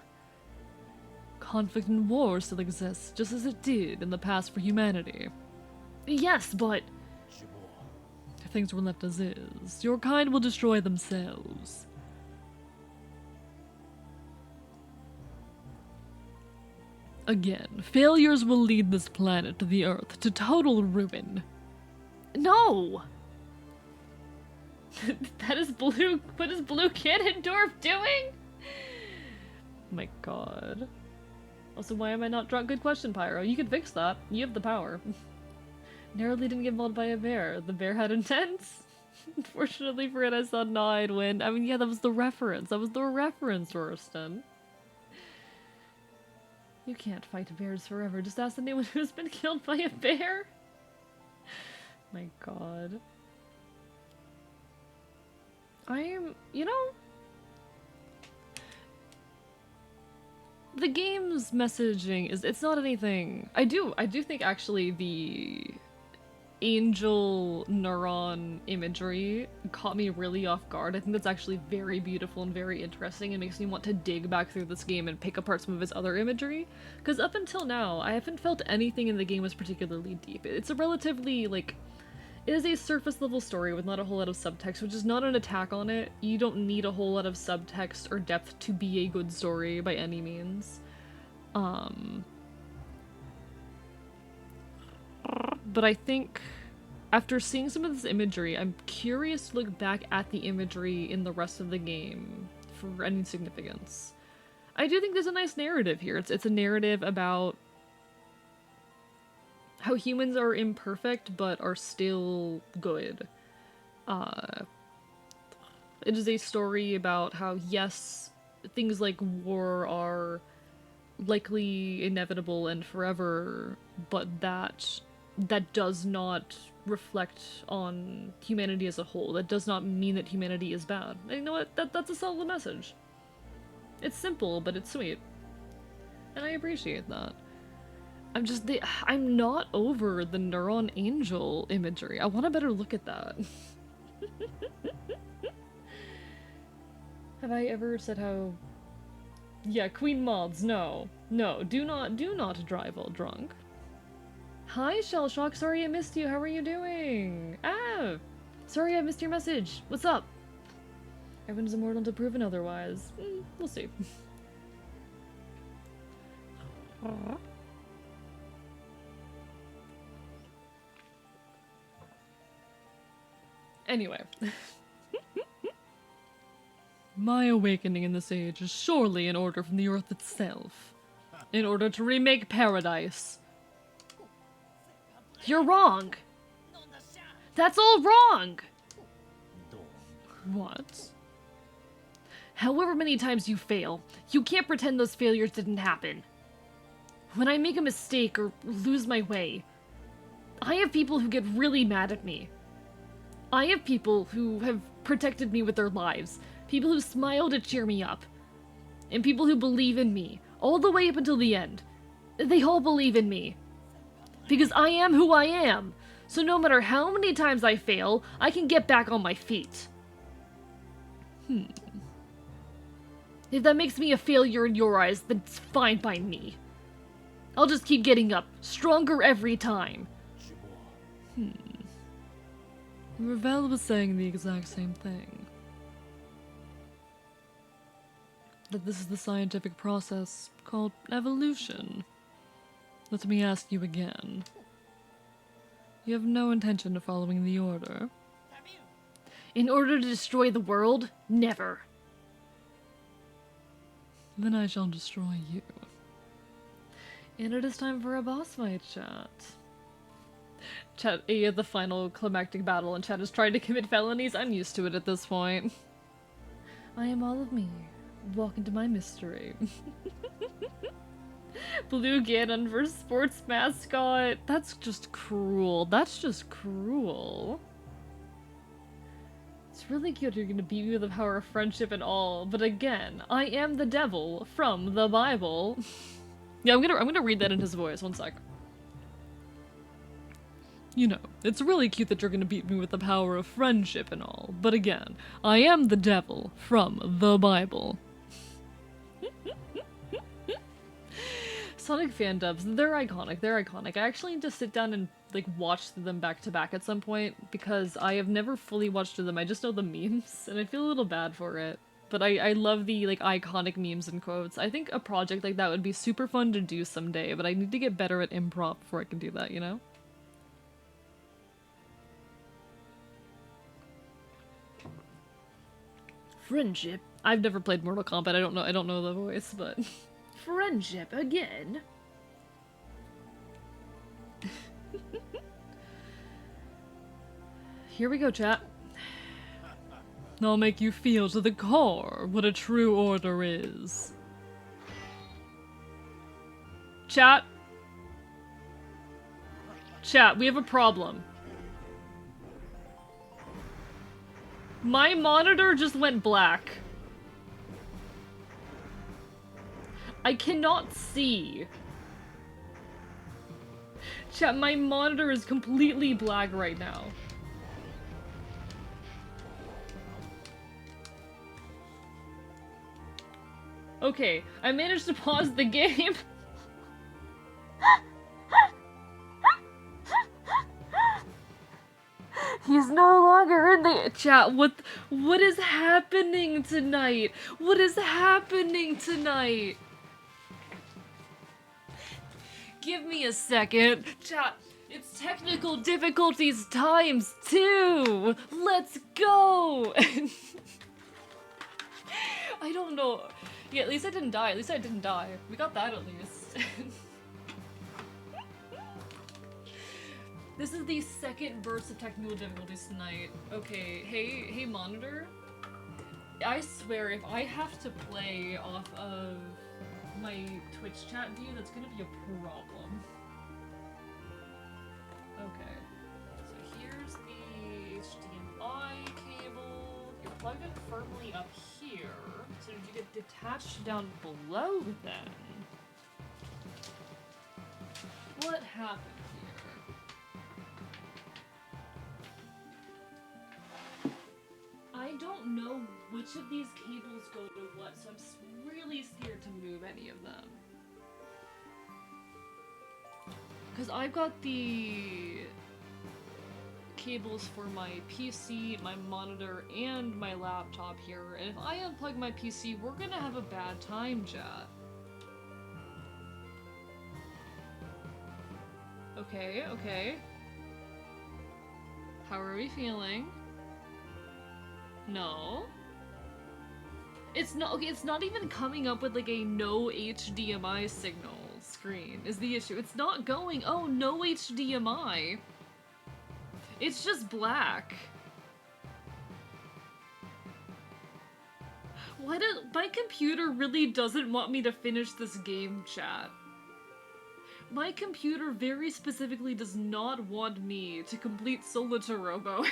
Conflict and war still exists, just as it did in the past for humanity. Yes, but... If things were left as is, your kind will destroy themselves. Again, failures will lead this planet, the Earth, to total ruin. No! That is Blue... What is Blue Ganondorf doing? My god. Also, why am I not drunk? Good question, Pyro. You can fix that. You have the power. Narrowly didn't get mauled by a bear. The bear had intents. Unfortunately for it, I saw Nide win. I mean, yeah, that was the reference. That was the reference, Rorston. You can't fight bears forever. Just ask anyone who's been killed by a bear. My god. You know... The game's messaging is, it's not anything... I do think actually the angel neuron imagery caught me really off guard. I think that's actually very beautiful and very interesting. It makes me want to dig back through this game and pick apart some of its other imagery. Because up until now, I haven't felt anything in the game was particularly deep. It's a relatively, like... It is a surface level story with not a whole lot of subtext, which is not an attack on it. You don't need a whole lot of subtext or depth to be a good story by any means. But I think after seeing some of this imagery, I'm curious to look back at the imagery in the rest of the game for any significance. I do think there's a nice narrative here. It's a narrative about how humans are imperfect but are still good. It is a story about how, yes, things like war are likely inevitable and forever, but that does not reflect on humanity as a whole. That does not mean that humanity is bad. And you know what? That's a solid message. It's simple, but it's sweet. And I appreciate that. I'm not over the Neuron Angel imagery. I want a better look at that. Have I ever said how... Yeah, Queen Mods, no. No, do not drive while drunk. Hi, Shellshock, sorry I missed you, how are you doing? Ah! Sorry I missed your message, what's up? Everyone's immortal until proven otherwise. We'll see. Anyway. My awakening in this age is surely an order from the earth itself. In order to remake paradise. You're wrong. That's all wrong. What? However many times you fail, you can't pretend those failures didn't happen. When I make a mistake or lose my way, I have people who get really mad at me. I have people who have protected me with their lives, people who smile to cheer me up, and people who believe in me, all the way up until the end. They all believe in me. Because I am who I am, so no matter how many times I fail, I can get back on my feet. If that makes me a failure in your eyes, then it's fine by me. I'll just keep getting up, stronger every time. Ravel was saying the exact same thing. That this is the scientific process called evolution. Let me ask you again. You have no intention of following the order? In order to destroy the world, never. Then I shall destroy you. And it is time for a boss fight, chat. Chat, the final climactic battle, and chat is trying to commit felonies. I'm used to it at this point. I am all of me. Walk into my mystery. Blue Ganon versus sports mascot. That's just cruel. That's just cruel. It's really cute you're gonna beat me with the power of friendship and all, but again, I am the devil from the Bible. Yeah, I'm gonna read that in his voice, one sec. You know, it's really cute that you're gonna beat me with the power of friendship and all, but again, I am the devil from the Bible. Sonic fan dubs, they're iconic, they're iconic. I actually need to sit down and, like, watch them back to back at some point, because I have never fully watched them, I just know the memes, and I feel a little bad for it. But I love the, like, iconic memes and quotes. I think a project like that would be super fun to do someday, but I need to get better at improv before I can do that, you know? Friendship? I've never played Mortal Kombat, I don't know the voice, but... Friendship again? Here we go, chat. I'll make you feel to the core what a true order is. Chat. Chat, we have a problem. My monitor just went black. I cannot see. Chat, my monitor is completely black right now. Okay, I managed to pause the game. He's no longer in the Chat, what is happening tonight? What is happening tonight? Give me a second. Chat, it's technical difficulties times 2. Let's go. I don't know. Yeah, at least I didn't die. At least I didn't die. We got that at least. This is the second burst of technical difficulties tonight. Okay, hey monitor. I swear, if I have to play off of my Twitch chat view, that's gonna be a problem. Okay. So here's the HDMI cable. You're plugged in firmly up here. So did you get detached down below then? What happened here? I don't know which of these cables go to what, so I'm really scared to move any of them. Because I've got the cables for my PC, my monitor, and my laptop here, and if I unplug my PC, we're gonna have a bad time, chat. Okay, okay. How are we feeling? No. It's not, okay, it's not even coming up with like a no HDMI signal screen is the issue. It's not going, oh, no HDMI. It's just black. Why did my computer really doesn't want me to finish this game, chat? My computer very specifically does not want me to complete Solatorobo.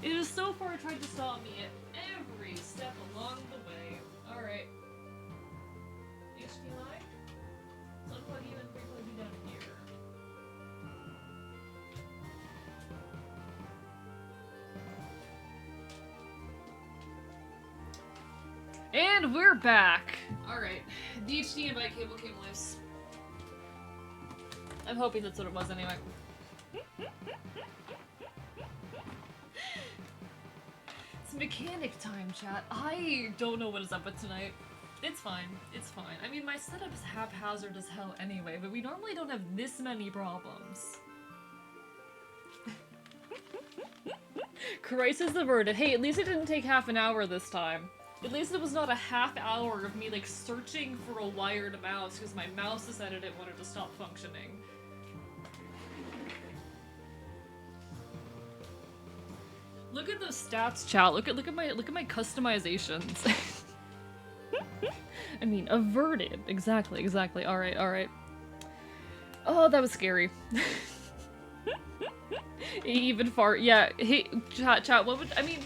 It has so far tried to stop me at every step along the way. Alright. HDMI? So unplug you and replug you down here. And we're back! Alright. The HDMI cable came loose. I'm hoping that's what it was anyway. It's mechanic time, chat. I don't know what is up with tonight. It's fine. It's fine. I mean, my setup is haphazard as hell anyway, but we normally don't have this many problems. Crisis averted. Hey, at least it didn't take half an hour this time. At least it was not a half hour of me, like, searching for a wired mouse because my mouse decided it wanted to stop functioning. Look at those stats, chat. Look at my customizations. I mean, averted. Exactly. Alright. Oh, that was scary. Even far. Yeah, hey, chat, what would, I mean,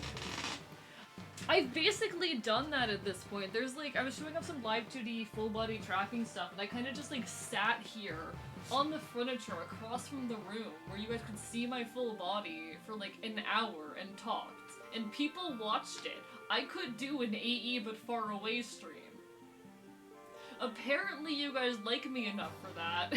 I've basically done that at this point. There's like, I was showing up some live 2D full body tracking stuff, and I kind of just like sat here on the furniture across from the room where you guys could see my full body for like an hour and talked. And people watched it. I could do an AE but far away stream. Apparently you guys like me enough for that.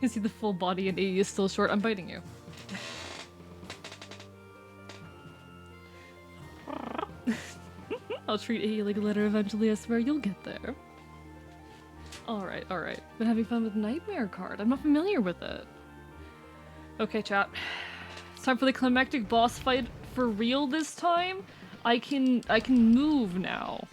You see the full body and AE is still short. I'm biting you. I'll treat AE like a letter eventually, I swear you'll get there. Alright. Been having fun with Nightmare Card. I'm not familiar with it. Okay, chat. It's time for the climactic boss fight for real this time. I can move now.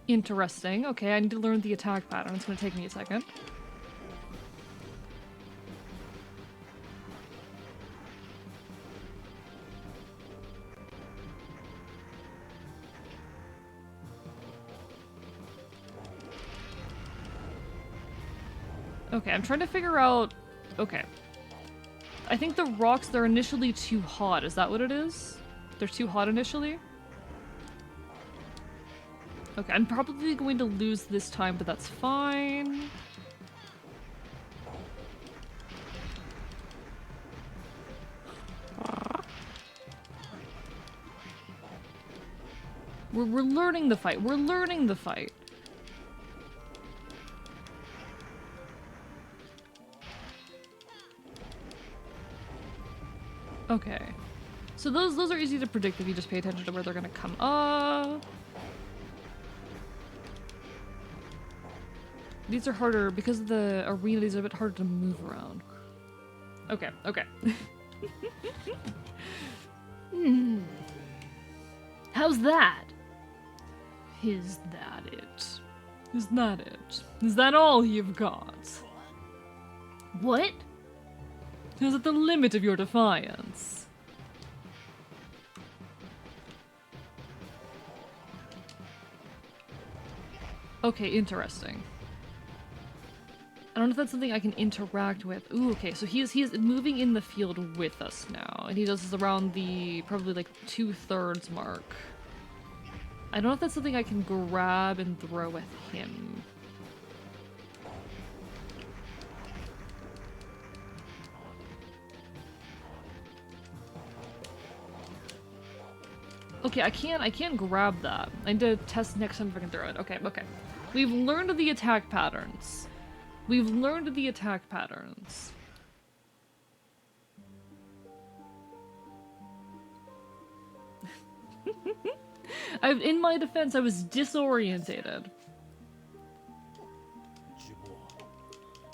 Interesting. Okay, I need to learn the attack pattern. It's gonna take me a second. Okay, I'm trying to figure out... Okay. I think the rocks, they're initially too hot. Is that what it is? They're too hot initially? Okay, I'm probably going to lose this time, but that's fine. We're learning the fight. We're learning the fight. Okay. So those are easy to predict if you just pay attention to where they're gonna come up. These are harder because of the arena. These are a bit harder to move around. Okay. How's that? Is that it? Is that it? Is that all you've got? What? Is it the limit of your defiance? Okay, interesting. I don't know if that's something I can interact with. Ooh, okay, so he is moving in the field with us now, and he does this around the probably like 2/3 mark. I don't know if that's something I can grab and throw with him. Okay, I can't grab that. I need to test next time if I can throw it. Okay. We've learned the attack patterns. In my defense, I was disorientated.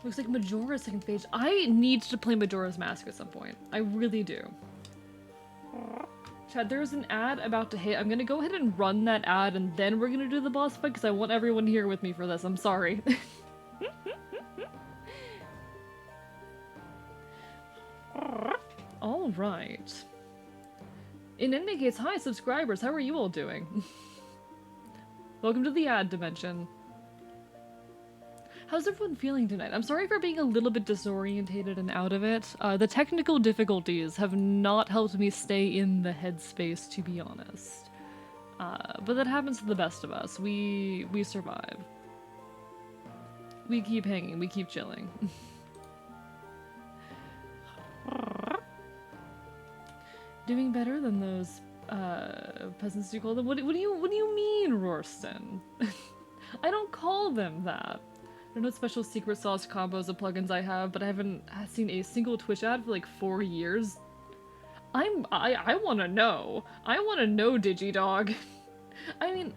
Looks like Majora's second page. I need to play Majora's Mask at some point. I really do. Chad, there's an ad about to hit. I'm gonna go ahead and run that ad and then we're gonna do the boss fight because I want everyone here with me for this. I'm sorry. Alright. In any case, hi subscribers, how are you all doing? Welcome to the ad dimension. How's everyone feeling tonight? I'm sorry for being a little bit disorientated and out of it. The technical difficulties have not helped me stay in the headspace, to be honest. But that happens to the best of us. We survive. We keep hanging, we keep chilling. Doing better than those peasants you call them? What do you mean, Rorston? I don't call them that. I don't know what special secret sauce combos of plugins I have, but I haven't seen a single Twitch ad for like 4 years. I wanna know. I wanna know, Digidog. I mean,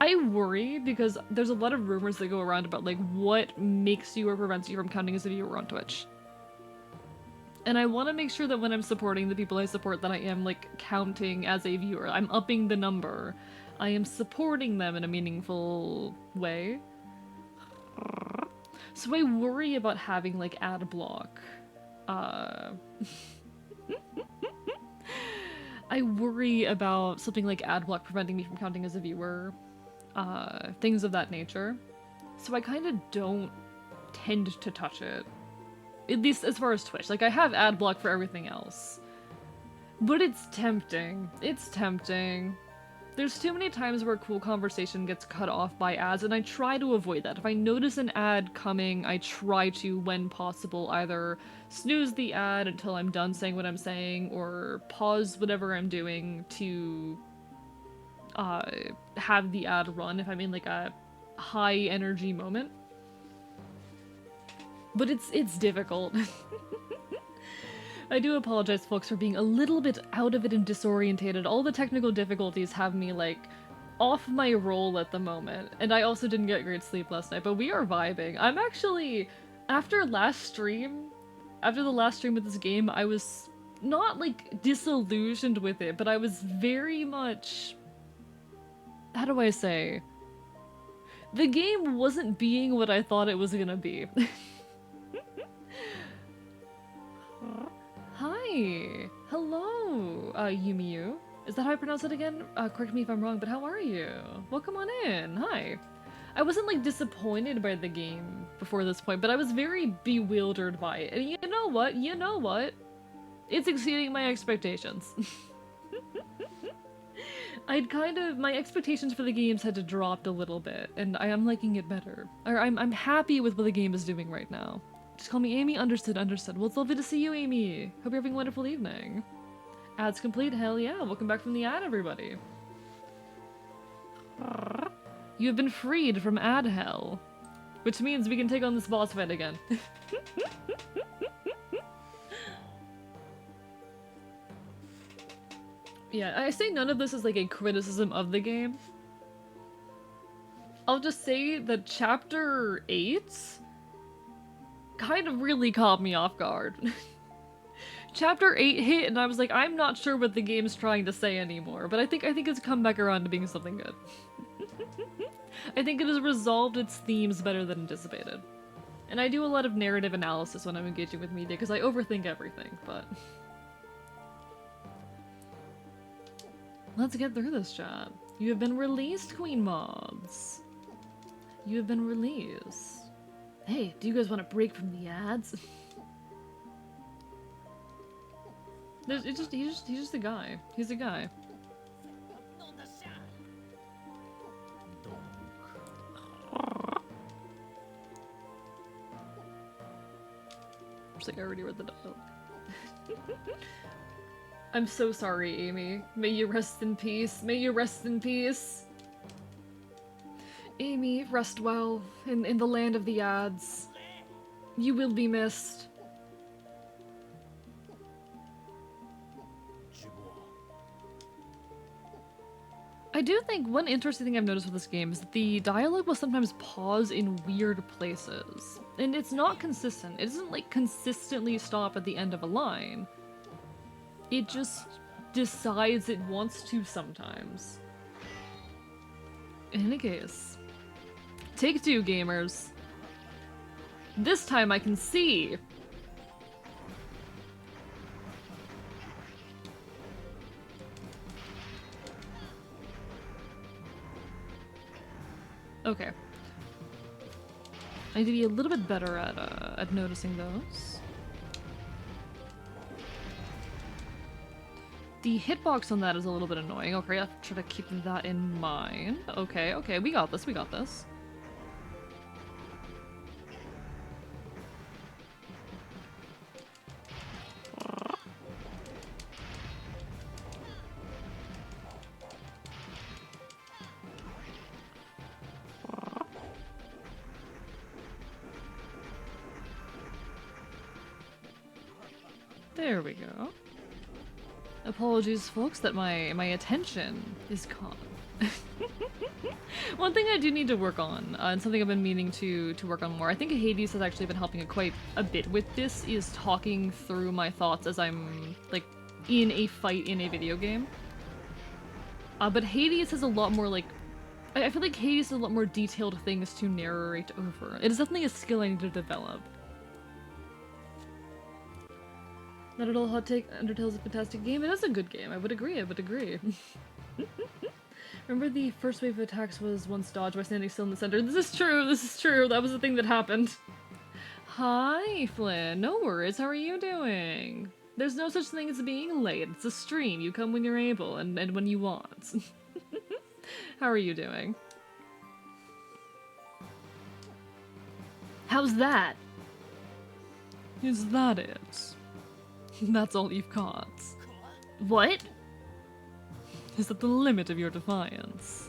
I worry because there's a lot of rumors that go around about like what makes you or prevents you from counting as a viewer on Twitch. And I want to make sure that when I'm supporting the people I support that I am, like, counting as a viewer. I'm upping the number. I am supporting them in a meaningful way. So I worry about having, like, ad block. I worry about something like ad block preventing me from counting as a viewer. Things of that nature. So I kind of don't tend to touch it. At least as far as Twitch. Like, I have ad block for everything else. But it's tempting. It's tempting. There's too many times where cool conversation gets cut off by ads, and I try to avoid that. If I notice an ad coming, I try to, when possible, either snooze the ad until I'm done saying what I'm saying, or pause whatever I'm doing to have the ad run if I'm in, like, a high-energy moment. But it's difficult. I do apologize, folks, for being a little bit out of it and disorientated. All the technical difficulties have me, like, off my roll at the moment. And I also didn't get great sleep last night, but we are vibing. I'm actually, after the last stream with this game, I was not, like, disillusioned with it, but I was very much... How do I say? The game wasn't being what I thought it was gonna be. Hi! Hello, Yumiyu. Is that how I pronounce it again? Correct me if I'm wrong, but how are you? Welcome on in. Hi. I wasn't, like, disappointed by the game before this point, but I was very bewildered by it. And you know what? You know what? It's exceeding my expectations. My expectations for the games had to drop a little bit, and I am liking it better. Or I'm happy with what the game is doing right now. Just call me Amy. Understood, understood. Well, it's lovely to see you, Amy. Hope you're having a wonderful evening. Ad's complete? Hell yeah. Welcome back from the ad, everybody. You have been freed from ad hell. Which means we can take on this boss fight again. Yeah, I say none of this is like a criticism of the game. I'll just say that Chapter 8 kind of really caught me off guard. Chapter 8 hit and I was like, I'm not sure what the game's trying to say anymore, but I think it's come back around to being something good. I think it has resolved its themes better than anticipated. And I do a lot of narrative analysis when I'm engaging with media because I overthink everything, but... Let's get through this, chat. You have been released, Queen Mods. You have been released. Hey, do you guys want to break from the ads? He's just a guy. He's a guy. Just like I already read the dialogue. I'm so sorry, Amy. May you rest in peace. May you rest in peace. Amy, rest well in the land of the ads. You will be missed. I do think one interesting thing I've noticed with this game is that the dialogue will sometimes pause in weird places. And it's not consistent. It doesn't like consistently stop at the end of a line. It just decides it wants to sometimes. In any case, take two, gamers. This time I can see. Okay. I need to be a little bit better at noticing those. The hitbox on that is a little bit annoying. Okay, I have to try to keep that in mind. Okay, okay, we got this, we got this. There we go. Apologies, folks, that my attention is gone. One thing I do need to work on, and something I've been meaning to work on more, I think Hades has actually been helping quite a bit with this, is talking through my thoughts as I'm, like, in a fight in a video game. But Hades has a lot more, like, I feel like Hades has a lot more detailed things to narrate over. It is definitely a skill I need to develop. Not at all hot take, Undertale's a fantastic game. It is a good game, I would agree, I would agree. Remember the first wave of attacks was once dodged by standing still in the center? This is true, that was the thing that happened. Hi, Flynn, no worries, how are you doing? There's no such thing as being late, it's a stream, you come when you're able, and when you want. How are you doing? How's that? Is that it? That's all you've got. What? Is that the limit of your defiance?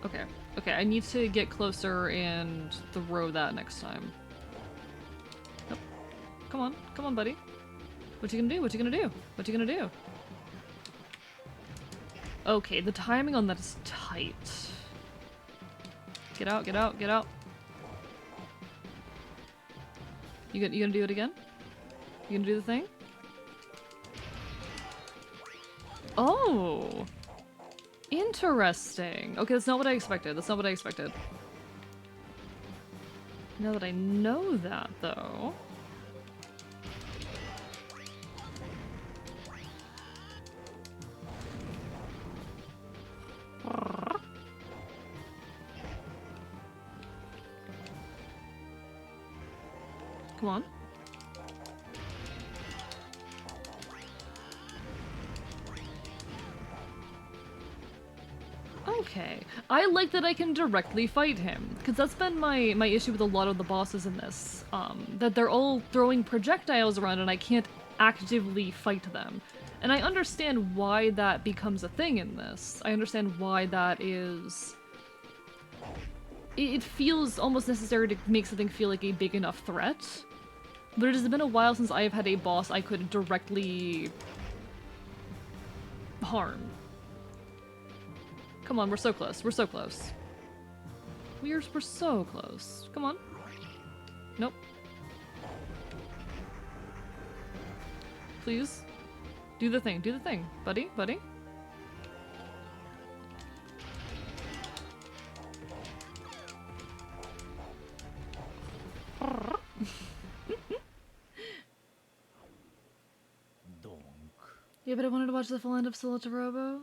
Okay, okay, I need to get closer and throw that next time. Nope. Come on, buddy. What you gonna do? What you gonna do? What you gonna do? Okay, the timing on that is tight. Get out, get out, get out. You gonna do it again? You gonna do the thing? Oh! Interesting. Okay, that's not what I expected. That's not what I expected. Now that I know that, though... Come on. Okay. I like that I can directly fight him, because that's been my issue with a lot of the bosses in this. That they're all throwing projectiles around and I can't actively fight them. And I understand why that becomes a thing in this. I understand why that is... It feels almost necessary to make something feel like a big enough threat. But it has been a while since I have had a boss I could directly... harm. Come on, we're so close. We're so close. We're so close. Come on. Nope. Please. Do the thing, buddy, buddy. Yeah, but I wanted to watch the full end of Solatorobo.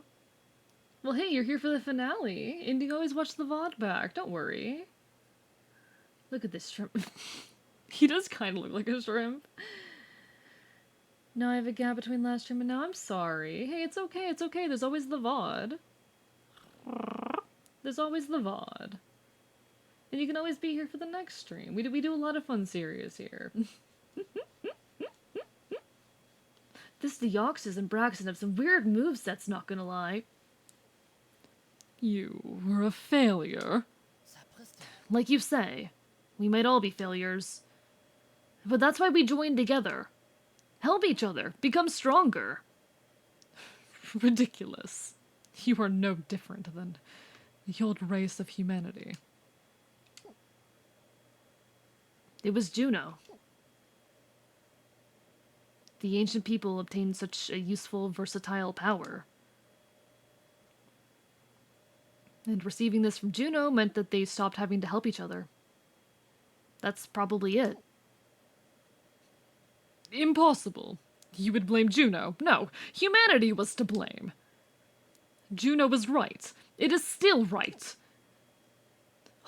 Well, hey, you're here for the finale, and you can always watch the VOD back. Don't worry. Look at this shrimp. He does kind of look like a shrimp. Now I have a gap between last stream and now. I'm sorry. Hey, it's okay, it's okay. There's always the VOD. There's always the VOD. And you can always be here for the next stream. We do a lot of fun series here. This Deoxys and Braxton have some weird movesets, not gonna lie. You were a failure. Like you say, we might all be failures. But that's why we joined together. Help each other. Become stronger. Ridiculous. You are no different than the old race of humanity. It was Juno. The ancient people obtained such a useful, versatile power. And receiving this from Juno meant that they stopped having to help each other. That's probably it. Impossible. You would blame Juno. No, humanity was to blame. Juno was right. It is still right.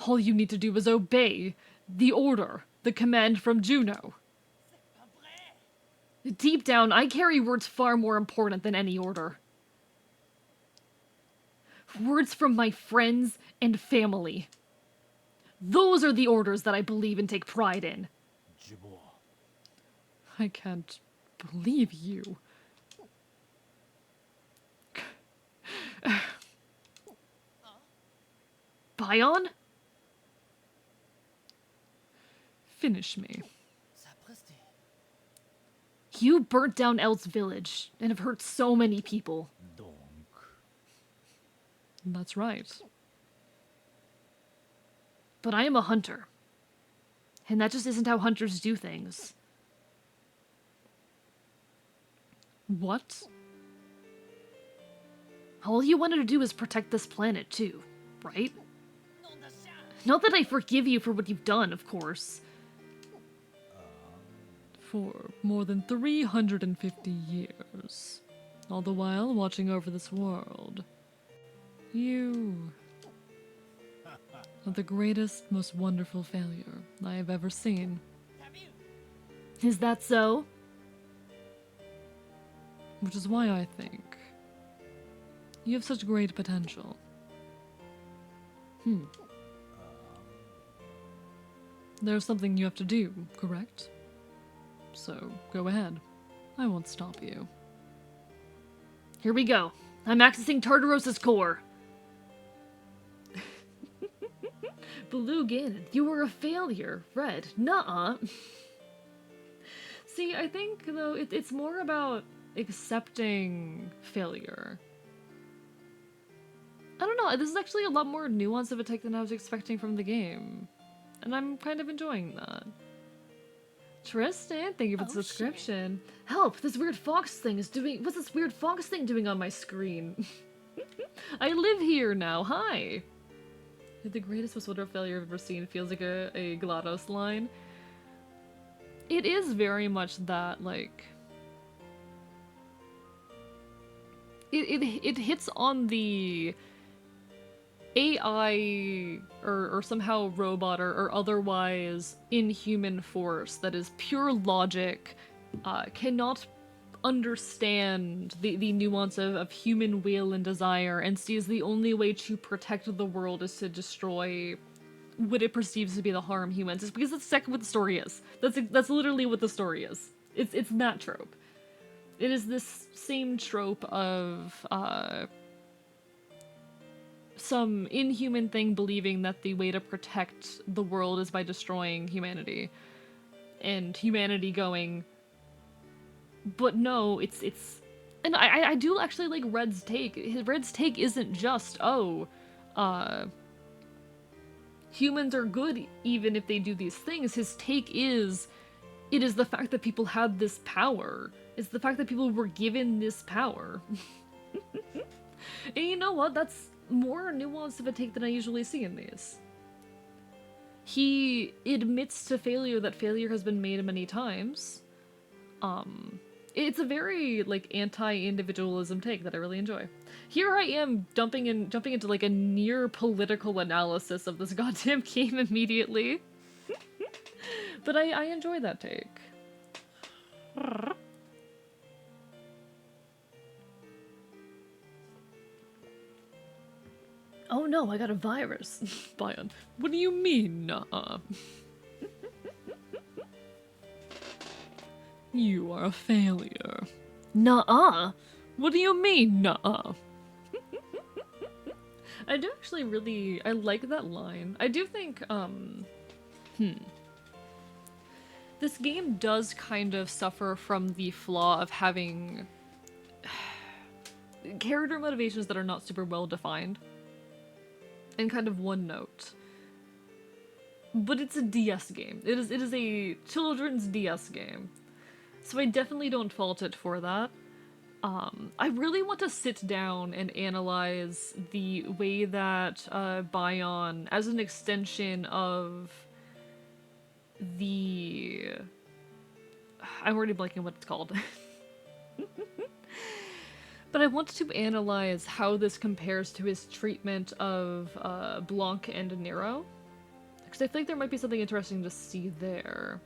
All you need to do is obey the order, the command from Juno. Deep down, I carry words far more important than any order. Words from my friends and family. Those are the orders that I believe and take pride in. I can't believe you. Bion? Finish me. You burnt down El's village and have hurt so many people. That's right. But I am a hunter. And that just isn't how hunters do things. What? All you wanted to do is protect this planet, too, right? Not that I forgive you for what you've done, of course. For more than 350 years. All the while watching over this world. You are the greatest, most wonderful failure I have ever seen. Is that so? Which is why I think you have such great potential. There's something you have to do, correct? So, go ahead. I won't stop you. Here we go. I'm accessing Tartaros' core. Blue Ganon, you were a failure. Red, nuh-uh. See, I think, though, it's more about accepting failure. I don't know, this is actually a lot more nuanced of a take than I was expecting from the game. And I'm kind of enjoying that. Tristan, thank you for the subscription. Help! This weird fox thing is doing- What's this weird fox thing doing on my screen? I live here now, hi! The greatest most wonderful failure I've ever seen feels like a GLaDOS line. It is very much that, like... It hits on the AI or somehow robot or otherwise inhuman force that is pure logic, cannot understand the nuance of human will and desire, and sees the only way to protect the world is to destroy what it perceives to be the harm humans. It's because that's exactly what the story is. That's literally what the story is. It's that trope. It is this same trope of some inhuman thing believing that the way to protect the world is by destroying humanity. And humanity going, but no, it's... And I do actually like Red's take. Red's take isn't just, oh, humans are good even if they do these things. His take is, it is the fact that people had this power. It's the fact that people were given this power. And you know what? That's more nuanced of a take than I usually see in these. He admits to failure that failure has been made many times. It's a very, like, anti-individualism take that I really enjoy. Here I am jumping into, like, a near-political analysis of this goddamn game immediately. But I enjoy that take. Oh no, I got a virus. Bion, what do you mean, nuh-uh? You are a failure. Nuh-uh. What do you mean, nuh-uh? I do actually really, I like that line. I do think, This game does kind of suffer from the flaw of having character motivations that are not super well defined and kind of one note. But it's a DS game. It is a children's DS game. So I definitely don't fault it for that. I really want to sit down and analyze the way that Bion, as an extension of the... I'm already blanking what it's called. But I want to analyze how this compares to his treatment of Blanc and Nero. Because I think there might be something interesting to see there.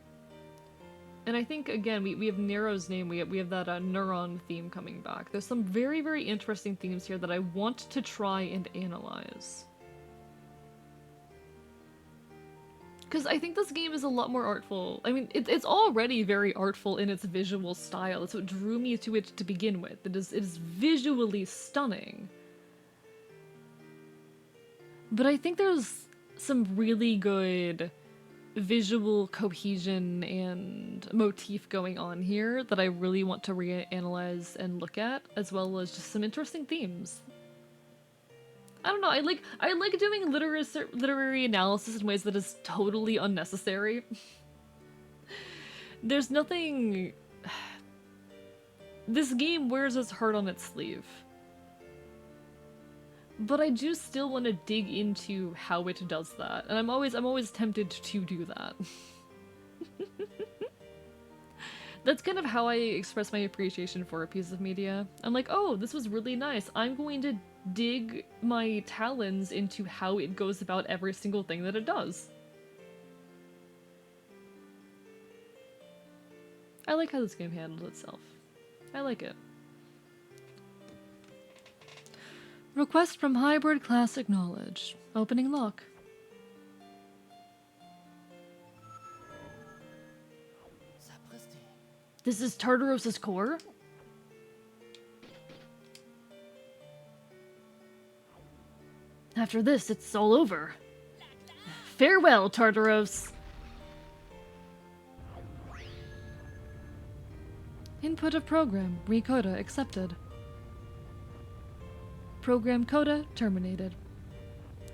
And I think, again, we have Nero's name, we have that neuron theme coming back. There's some very, very interesting themes here that I want to try and analyze. Because I think this game is a lot more artful. I mean, it's already very artful in its visual style. It's what drew me to it to begin with. It is visually stunning. But I think there's some really good visual cohesion and motif going on here that I really want to reanalyze and look at, as well as just some interesting themes. I don't know, I like doing literary analysis in ways that is totally unnecessary. There's nothing... This game wears its heart on its sleeve. But I do still want to dig into how it does that, and I'm always tempted to do that. That's kind of how I express my appreciation for a piece of media. I'm like, oh, this was really nice. I'm going to dig my talons into how it goes about every single thing that it does. I like how this game handles itself. I like it. Request from Hybrid class acknowledged. Opening lock. This is Tartaros's core? After this, it's all over. Farewell, Tartaros. Input of program. Recoda accepted. Program coda terminated.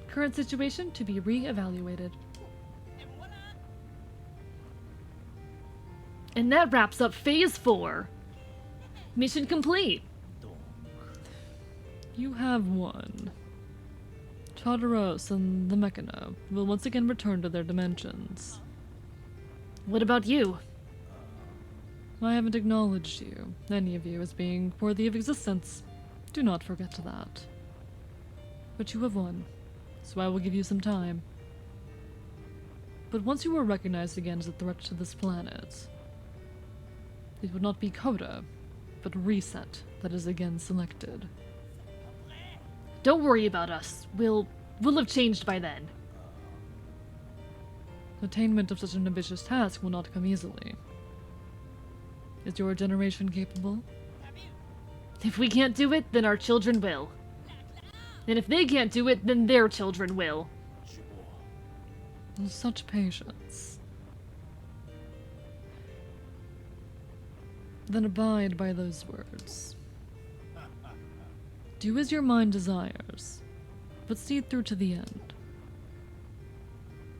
Current situation to be re-evaluated. And that wraps up Phase 4. Mission complete. You have won. Tartaros and the Mechano will once again return to their dimensions. What about you? I haven't acknowledged you, any of you, as being worthy of existence. Do not forget that. But you have won, so I will give you some time. But once you are recognized again as a threat to this planet, it would not be Coda, but Reset that is again selected. Don't worry about us. We'll have changed by then. Attainment of such an ambitious task will not come easily. Is your generation capable? If we can't do it, then our children will. And if they can't do it, then their children will. Such patience. Then abide by those words. Do as your mind desires, but see it through to the end.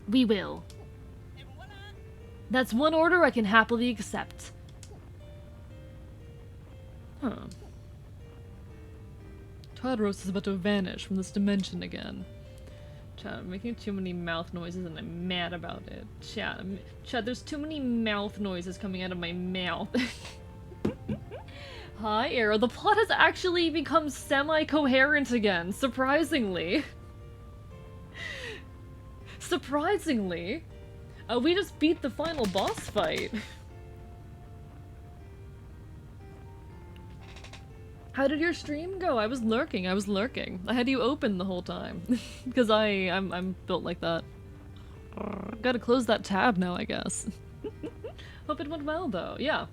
We will. That's one order I can happily accept. Huh. Tartaros is about to vanish from this dimension again. Chat, I'm making too many mouth noises and I'm mad about it. Chat, there's too many mouth noises coming out of my mouth. Hi, Arrow. The plot has actually become semi-coherent again, surprisingly. Surprisingly. We just beat the final boss fight. How did your stream go? I was lurking. I had you open the whole time. Because I'm built like that. Gotta close that tab now, I guess. Hope it went well, though. Yeah.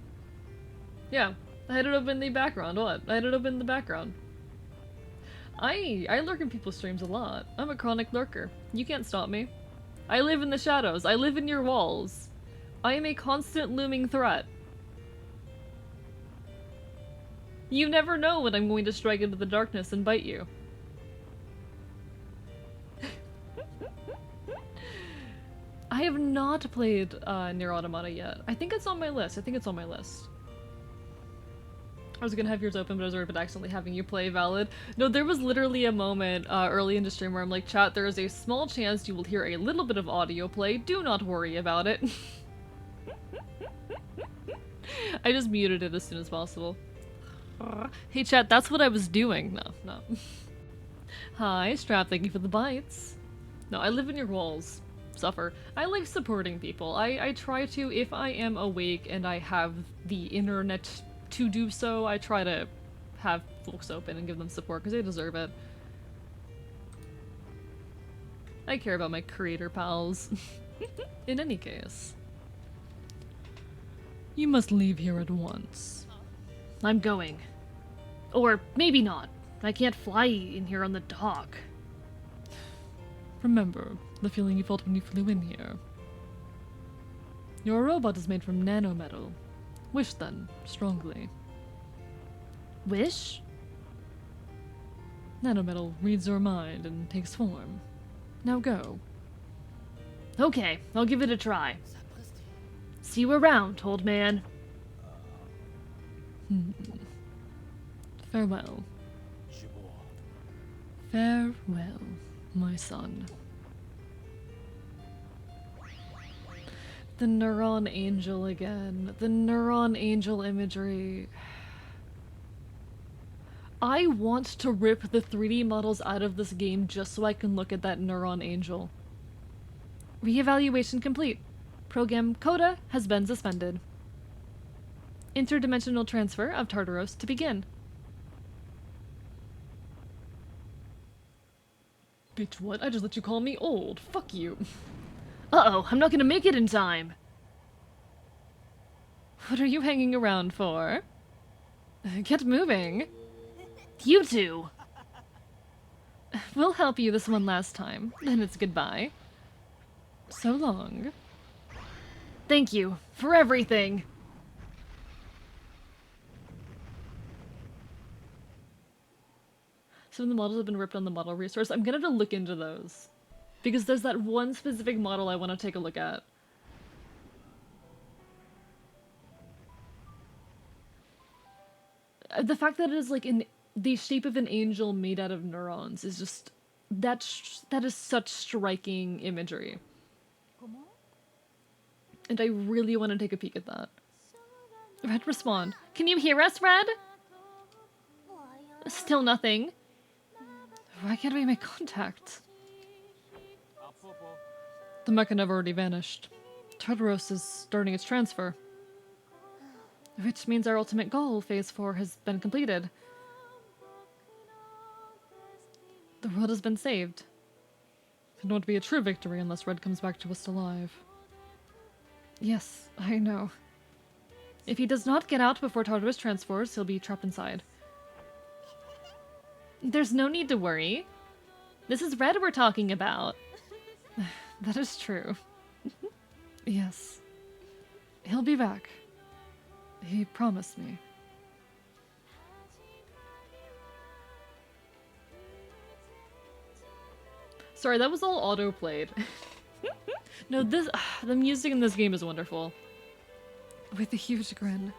Yeah. I had it open in the background. What? I had it open in the background. I lurk in people's streams a lot. I'm a chronic lurker. You can't stop me. I live in the shadows. I live in your walls. I am a constant looming threat. You never know when I'm going to strike into the darkness and bite you. I have not played Nier Automata yet. I think it's on my list. I was gonna have yours open, but I was worried about accidentally having you play Valid. No, there was literally a moment early in the stream where I'm like, chat, there is a small chance you will hear a little bit of audio play. Do not worry about it. I just muted it as soon as possible. Hey chat, that's what I was doing. No. Hi, Strap, thank you for the bites. No, I live in your walls. Suffer. I like supporting people. I try to, if I am awake and I have the internet to do so, I try to have folks open and give them support because they deserve it. I care about my creator pals. In any case. You must leave here at once. I'm going. Or maybe not. I can't fly in here on the dock. Remember the feeling you felt when you flew in here. Your robot is made from nanometal. Wish then, strongly. Wish? Nanometal reads your mind and takes form. Now go. Okay, I'll give it a try. See you around, old man. Farewell. Farewell, my son. The Neuron Angel again. The Neuron Angel imagery. I want to rip the 3D models out of this game just so I can look at that Neuron Angel. Reevaluation complete. Program Coda has been suspended. Interdimensional transfer of Tartaros to begin. Bitch, what? I just let you call me old. Fuck you. Uh-oh, I'm not gonna make it in time. What are you hanging around for? Get moving. You two. We'll help you this one last time, then it's goodbye. So long. Thank you for everything. Some of the models have been ripped on the model resource. I'm gonna have to look into those. Because there's that one specific model I want to take a look at. The fact that it is like in the shape of an angel made out of neurons is just... that is such striking imagery. And I really want to take a peek at that. Red, respond. Can you hear us, Red? Still nothing. Why can't we make contact? The mecha have already vanished. Tartaros is starting its transfer. Which means our ultimate goal, Phase 4, has been completed. The world has been saved. It won't be a true victory unless Red comes back to us alive. Yes, I know. If he does not get out before Tartarus transfers, he'll be trapped inside. There's no need to worry. This is Red we're talking about. That is true. Yes. He'll be back. He promised me. Sorry, that was all auto-played. No, the music in this game is wonderful. With a huge grin.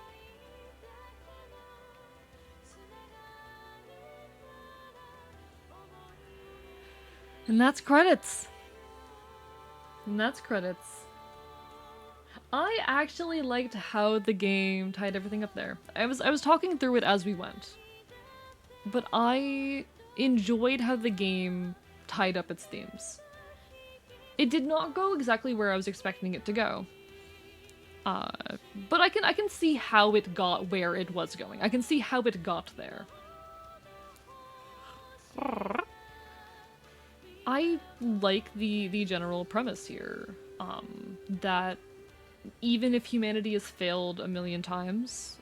And that's credits. I actually liked how the game tied everything up there. I was talking through it as we went. But I enjoyed how the game tied up its themes. It did not go exactly where I was expecting it to go. But I can see how it got where it was going. I can see how it got there. I like the general premise here. That even if humanity has failed a million times,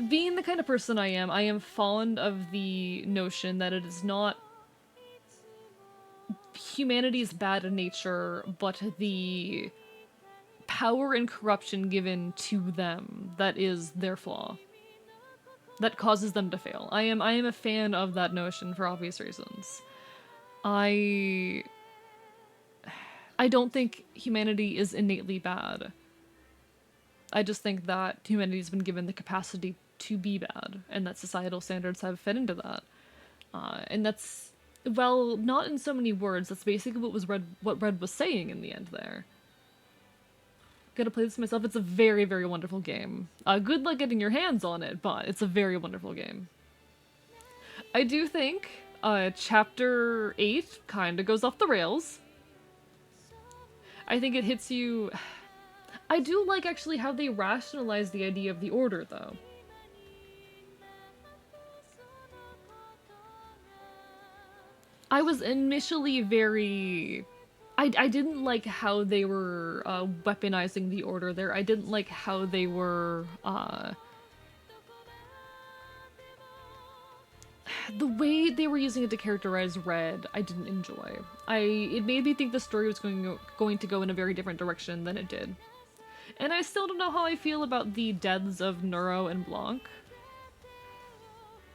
being the kind of person I am fond of the notion that it is not humanity's bad nature, but the power and corruption given to them that is their flaw. That causes them to fail. I am a fan of that notion for obvious reasons. I don't think humanity is innately bad. I just think that humanity's been given the capacity to be bad, and that societal standards have fed into that. And that's, well, not in so many words, that's basically what Red was saying in the end there. Gotta play this myself. It's a very, very wonderful game. Good luck getting your hands on it, but it's a very wonderful game. I do think Chapter 8 kinda goes off the rails. I think it hits you... I do like, actually, how they rationalize the idea of the Order, though. I was initially very... I didn't like how they were weaponizing the Order there. I didn't like how they were... the way they were using it to characterize Red, I didn't enjoy. It made me think the story was going to go in a very different direction than it did. And I still don't know how I feel about the deaths of Neuro and Blanc.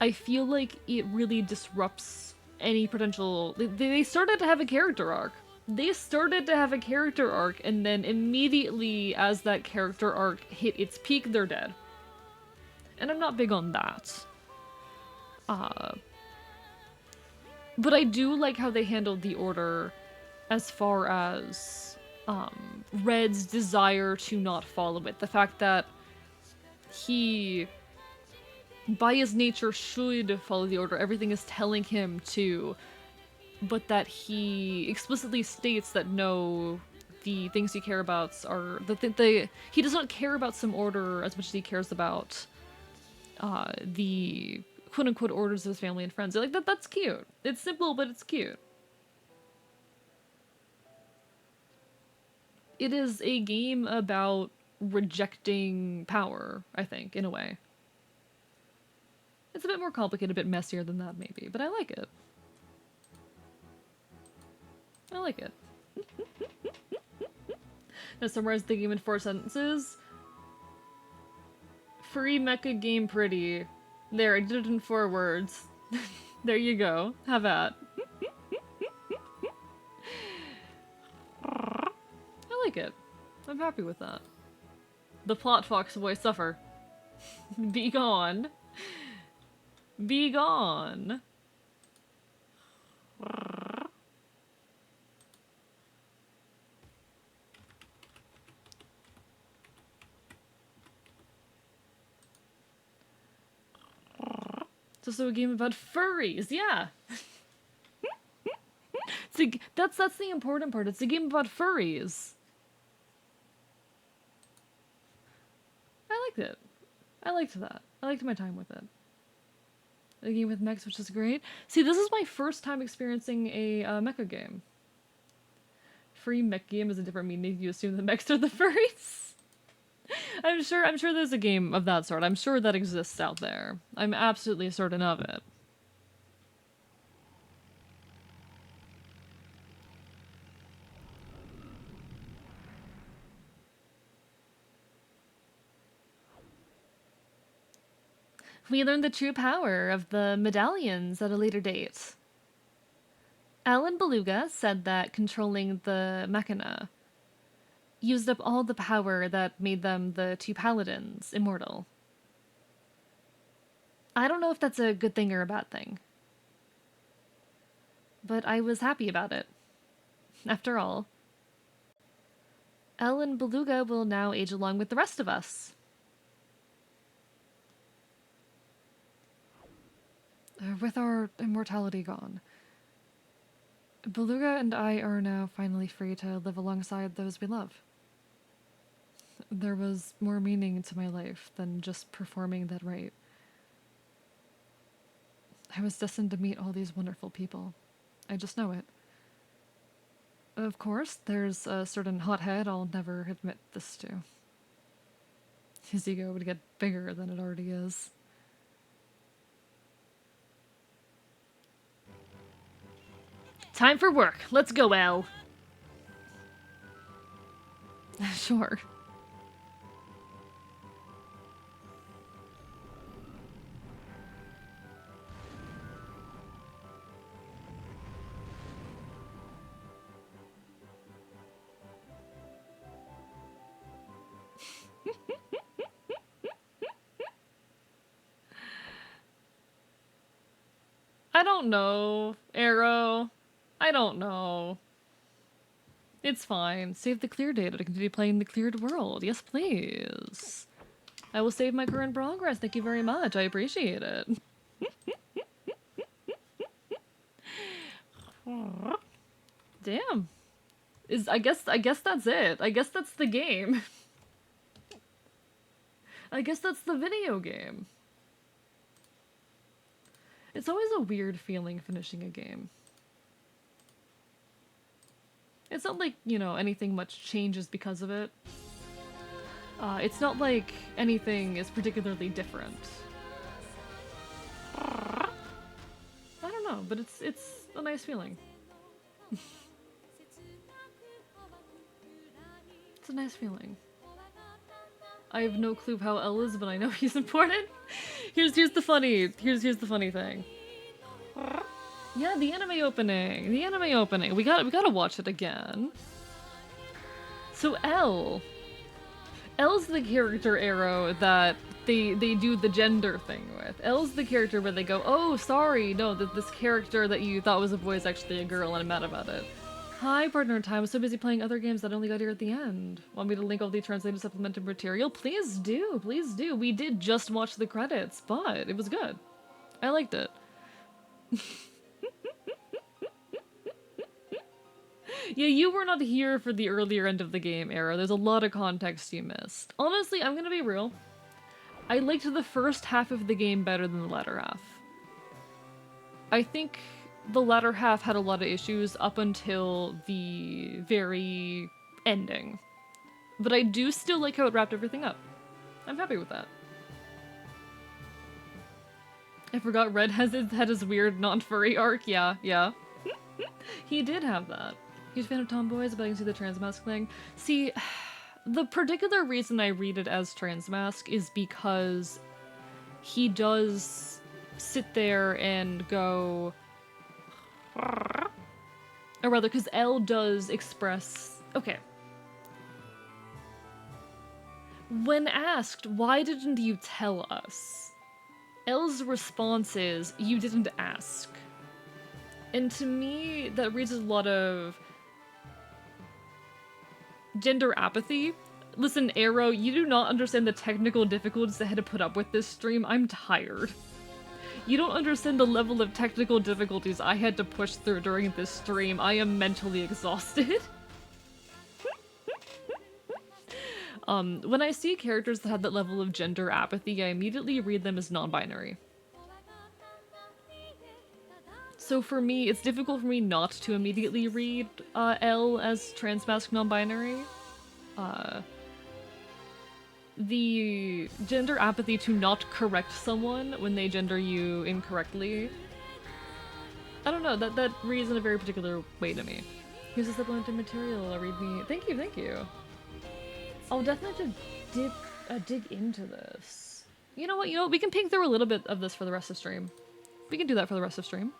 I feel like it really disrupts any potential... They started to have a character arc. And then immediately as that character arc hit its peak, they're dead. And I'm not big on that. But I do like how they handled the Order as far as Red's desire to not follow it. The fact that he, by his nature, should follow the Order. Everything is telling him to. But that he explicitly states that no, the things he cares about are... he does not care about some Order as much as he cares about the quote-unquote orders of his family and friends. Like, that's cute. It's simple, but it's cute. It is a game about rejecting power, I think, in a way. It's a bit more complicated, a bit messier than that, maybe, but I like it. I like it. Now summarize the game in 4 sentences. Free mecha game pretty. There, I did it in 4 words. There you go. Have at. I like it. I'm happy with that. The plot fox boy suffer. Be gone. Be gone. It's also a game about furries, yeah! That's the important part, it's a game about furries. I liked it. I liked that. I liked my time with it. A game with mechs, which is great. See, this is my first time experiencing a mecha game. Free mech game is a different meaning. You assume the mechs are the furries? I'm sure there's a game of that sort. I'm sure that exists out there. I'm absolutely certain of it. We learned the true power of the medallions at a later date. Alan Beluga said that controlling the mechana used up all the power that made them the 2 paladins immortal. I don't know if that's a good thing or a bad thing. But I was happy about it. After all, Alan Beluga will now age along with the rest of us. With our immortality gone, Beluga and I are now finally free to live alongside those we love. There was more meaning to my life than just performing that rite. I was destined to meet all these wonderful people. I just know it. Of course, there's a certain hothead I'll never admit this to. His ego would get bigger than it already is. Time for work. Let's go, Elle. Sure. I don't know, Arrow. I don't know. It's fine. Save the clear data to continue playing the cleared world. Yes, please. I will save my current progress. Thank you very much. I appreciate it. Damn. I guess that's it. I guess that's the game. I guess that's the video game. It's always a weird feeling finishing a game. It's not like, you know, anything much changes because of it. It's not like anything is particularly different. I don't know, but it's a nice feeling. It's a nice feeling. I have no clue how Elle is, but I know he's important. Here's the funny thing. Yeah, the anime opening. The anime opening. We gotta watch it again. So Elle's the character, Arrow, that they do the gender thing with. Elle's the character where they go, oh, sorry, no, this character that you thought was a boy is actually a girl and I'm mad about it. Hi, partner in time. I was so busy playing other games that I only got here at the end. Want me to link all the translated supplemented material? Please do, please do. We did just watch the credits, but it was good. I liked it. Yeah, you were not here for the earlier end of the game, Arrow. There's a lot of context you missed. Honestly, I'm gonna be real. I liked the first half of the game better than the latter half. I think the latter half had a lot of issues up until the very ending. But I do still like how it wrapped everything up. I'm happy with that. I forgot Red had his weird non-furry arc. Yeah. He did have that. He's a fan of tomboys, but I can see the trans mask thing. See, the particular reason I read it as trans mask is because he does sit there and go... Or rather, because Elle does express... Okay. When asked, why didn't you tell us? Elle's response is, you didn't ask. And to me, that reads a lot of gender apathy. Listen, Arrow, you do not understand the technical difficulties I had to put up with this stream. I'm tired. You don't understand the level of technical difficulties I had to push through during this stream. I am mentally exhausted. When I see characters that have that level of gender apathy, I immediately read them as non-binary. So for me, it's difficult for me not to immediately read Elle as transmasc non-binary. The gender apathy to not correct someone when they gender you incorrectly, I don't know, that reads in a very particular way to me. Here's a supplemented material, read me. Thank you. I'll definitely have to dig into this. You know what, we can ping through a little bit of this for the rest of stream. We can do that for the rest of stream.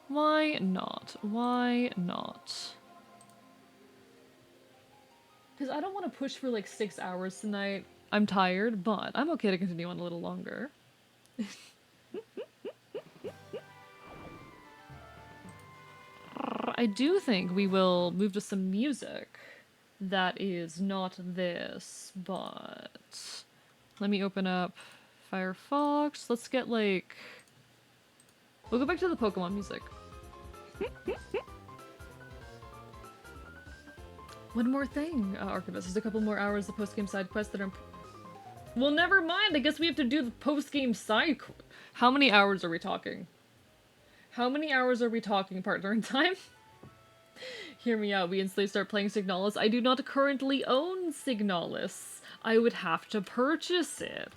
Why not? Why not? Because I don't want to push for like 6 hours tonight. I'm tired, but I'm okay to continue on a little longer. I do think we will move to some music that is not this, but... Let me open up Firefox. Let's get like... We'll go back to the Pokemon music. One more thing, Archivist. There's a couple more hours of post-game side quests that are... Well, never mind. I guess we have to do the post-game side... How many hours are we talking? How many hours are we talking, partner in time? Hear me out. We instantly start playing Signalis. I do not currently own Signalis. I would have to purchase it.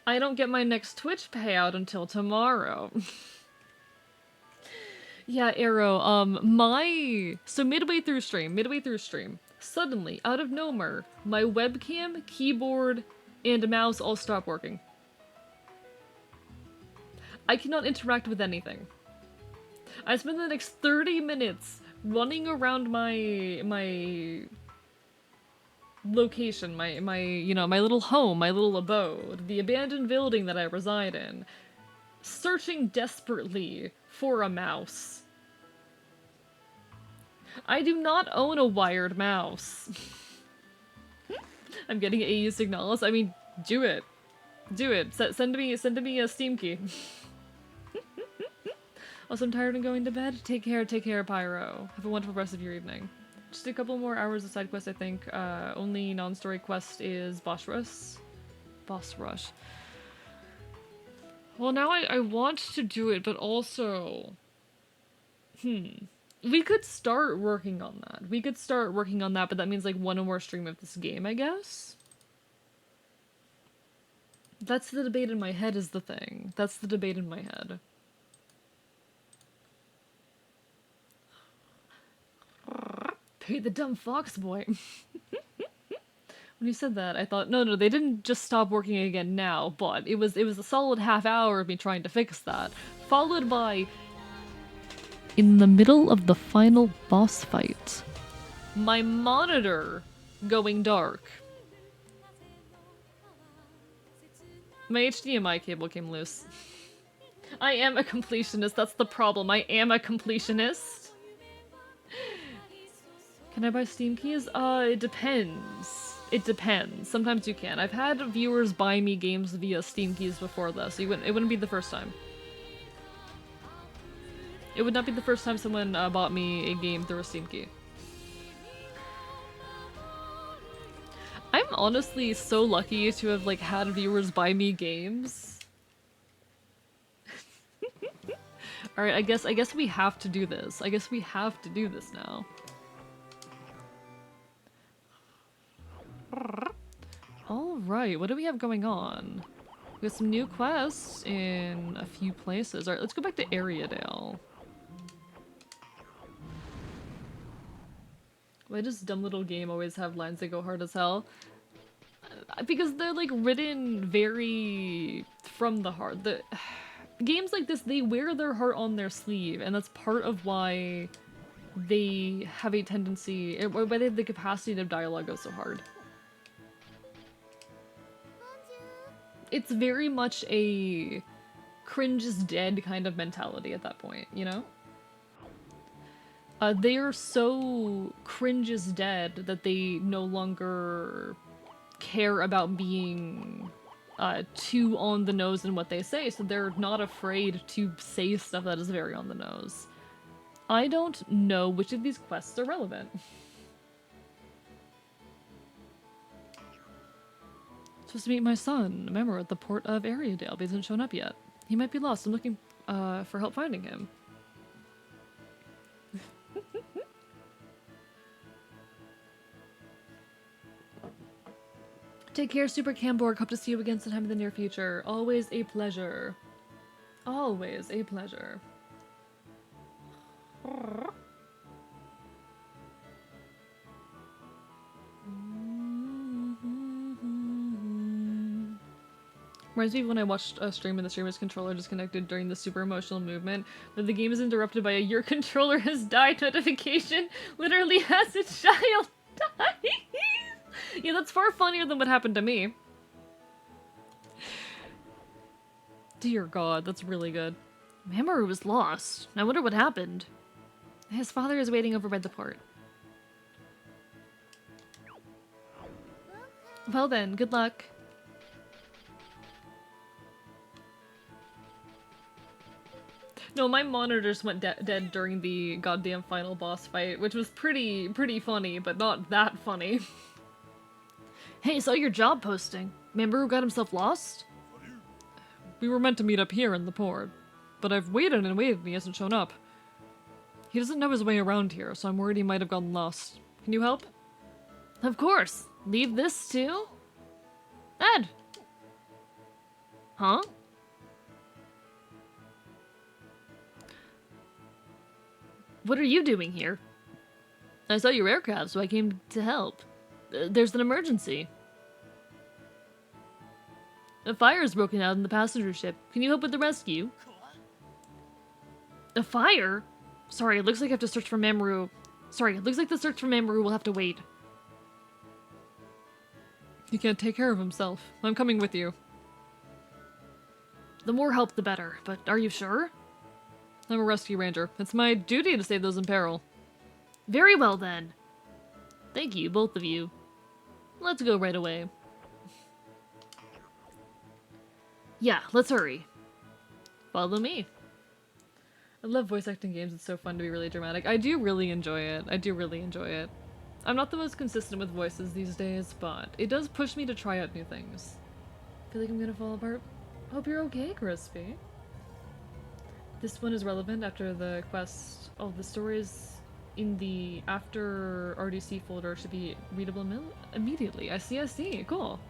I don't get my next Twitch payout until tomorrow. Yeah, Arrow, so midway through stream, suddenly, out of nowhere, my webcam, keyboard, and mouse all stop working. I cannot interact with anything. I spent the next 30 minutes running around my location, my little home, my little abode, the abandoned building that I reside in, searching desperately for a mouse. I do not own a wired mouse. I'm getting AU signals. I mean, do it. Do it. Send me a Steam key. Also, I'm tired and going to bed. Take care, Pyro. Have a wonderful rest of your evening. Just a couple more hours of side quest, I think. Only non-story quest is Boss Rush. Boss Rush. Well, now I want to do it, but also... We could start working on that. But that means, like, one more stream of this game, I guess? That's the debate in my head is the thing. That's the debate in my head. Pay the dumb fox boy. When you said that, I thought, no, they didn't just stop working again now, but it was a solid half hour of me trying to fix that, followed by, in the middle of the final boss fight, my monitor going dark. My HDMI cable came loose. I am a completionist, that's the problem. I am a completionist. Can I buy Steam keys? It depends. It depends. Sometimes you can. I've had viewers buy me games via Steam keys before this. It wouldn't be the first time. It would not be the first time someone bought me a game through a Steam key. I'm honestly so lucky to have like had viewers buy me games. Alright, I guess we have to do this. I guess we have to do this now. Alright, what do we have going on? We have some new quests in a few places. Alright, let's go back to Ariadale. Why does dumb little game always have lines that go hard as hell? Because they're like written very from the heart. Games like this, they wear their heart on their sleeve, and that's part of why they have a tendency, or why they have the capacity to dialogue go so hard. It's very much a cringe is dead kind of mentality at that point, you know? They are so cringe is dead that they no longer care about being too on the nose in what they say, so they're not afraid to say stuff that is very on the nose. I don't know which of these quests are relevant. Supposed to meet my son, a member at the port of Ariadale, but he hasn't shown up yet. He might be lost. I'm looking for help finding him. Take care, Super Camborg. Hope to see you again sometime in the near future. Always a pleasure. Always a pleasure. Reminds me of when I watched a stream and the streamer's controller disconnected during the super emotional movement, but the game is interrupted by a "your controller has died" notification, literally as a child dies. Yeah, that's far funnier than what happened to me. Dear God, that's really good. Mamoru was lost. I wonder what happened. His father is waiting over by the port. Well then, good luck. No, my monitors went dead during the goddamn final boss fight, which was pretty funny, but not that funny. Hey, saw your job posting. Remember who got himself lost? We were meant to meet up here in the port, but I've waited and waited and he hasn't shown up. He doesn't know his way around here, so I'm worried he might have gotten lost. Can you help? Of course. Leave this too? Ed! Huh? What are you doing here? I saw your aircraft, so I came to help. There's an emergency. A fire has broken out in the passenger ship. Can you help with the rescue? A fire? Sorry, it looks like I have to search for Mamoru. Sorry, it looks like the search for Mamoru will have to wait. He can't take care of himself. I'm coming with you. The more help, the better. But are you sure? I'm a rescue ranger. It's my duty to save those in peril. Very well, then. Thank you, both of you. Let's go right away. Yeah, let's hurry. Follow me. I love voice acting games. It's so fun to be really dramatic. I do really enjoy it. I do really enjoy it. I'm not the most consistent with voices these days, but it does push me to try out new things. Feel like I'm gonna fall apart? Hope you're okay, Crispy. This one is relevant after the quest. Oh, the stories in the after RDC folder should be readable immediately. I see. Cool.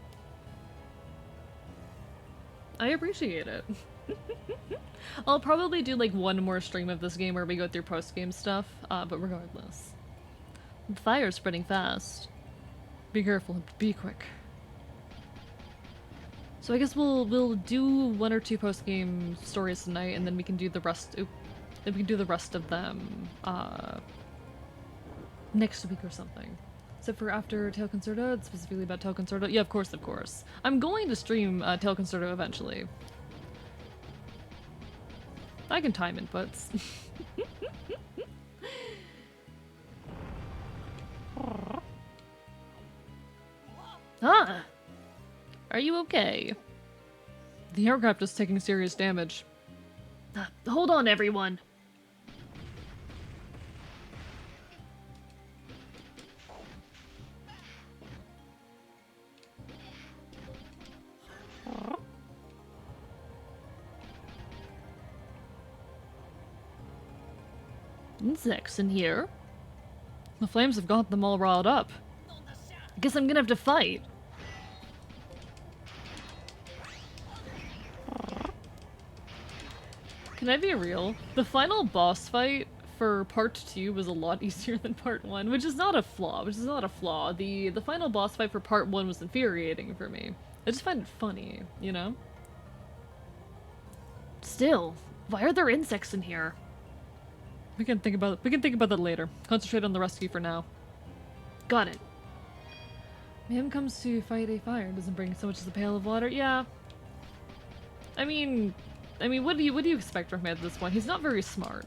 I appreciate it. I'll probably do like one more stream of this game where we go through post-game stuff, but regardless. The fire's spreading fast. Be careful and be quick. So I guess we'll do one or two post-game stories tonight, and then we can do the rest. Then we can do the rest of them next week or something. Except for after Tail Concerto, specifically about Tail Concerto. Yeah, of course. I'm going to stream Tail Concerto eventually. I can time inputs. Ah! Are you okay? The aircraft is taking serious damage. Hold on, everyone. Insects in here. The flames have got them all riled up. Guess I'm gonna have to fight. Can I be real? The final boss fight for part 2 was a lot easier than part 1, which is not a flaw, The final boss fight for part 1 was infuriating for me. I just find it funny, you know? Still, why are there insects in here? We can think about that later. Concentrate on the rescue for now. Got it. Man comes to fight a fire, doesn't bring so much as a pail of water. Yeah. I mean, what do you expect from him at this point? He's not very smart.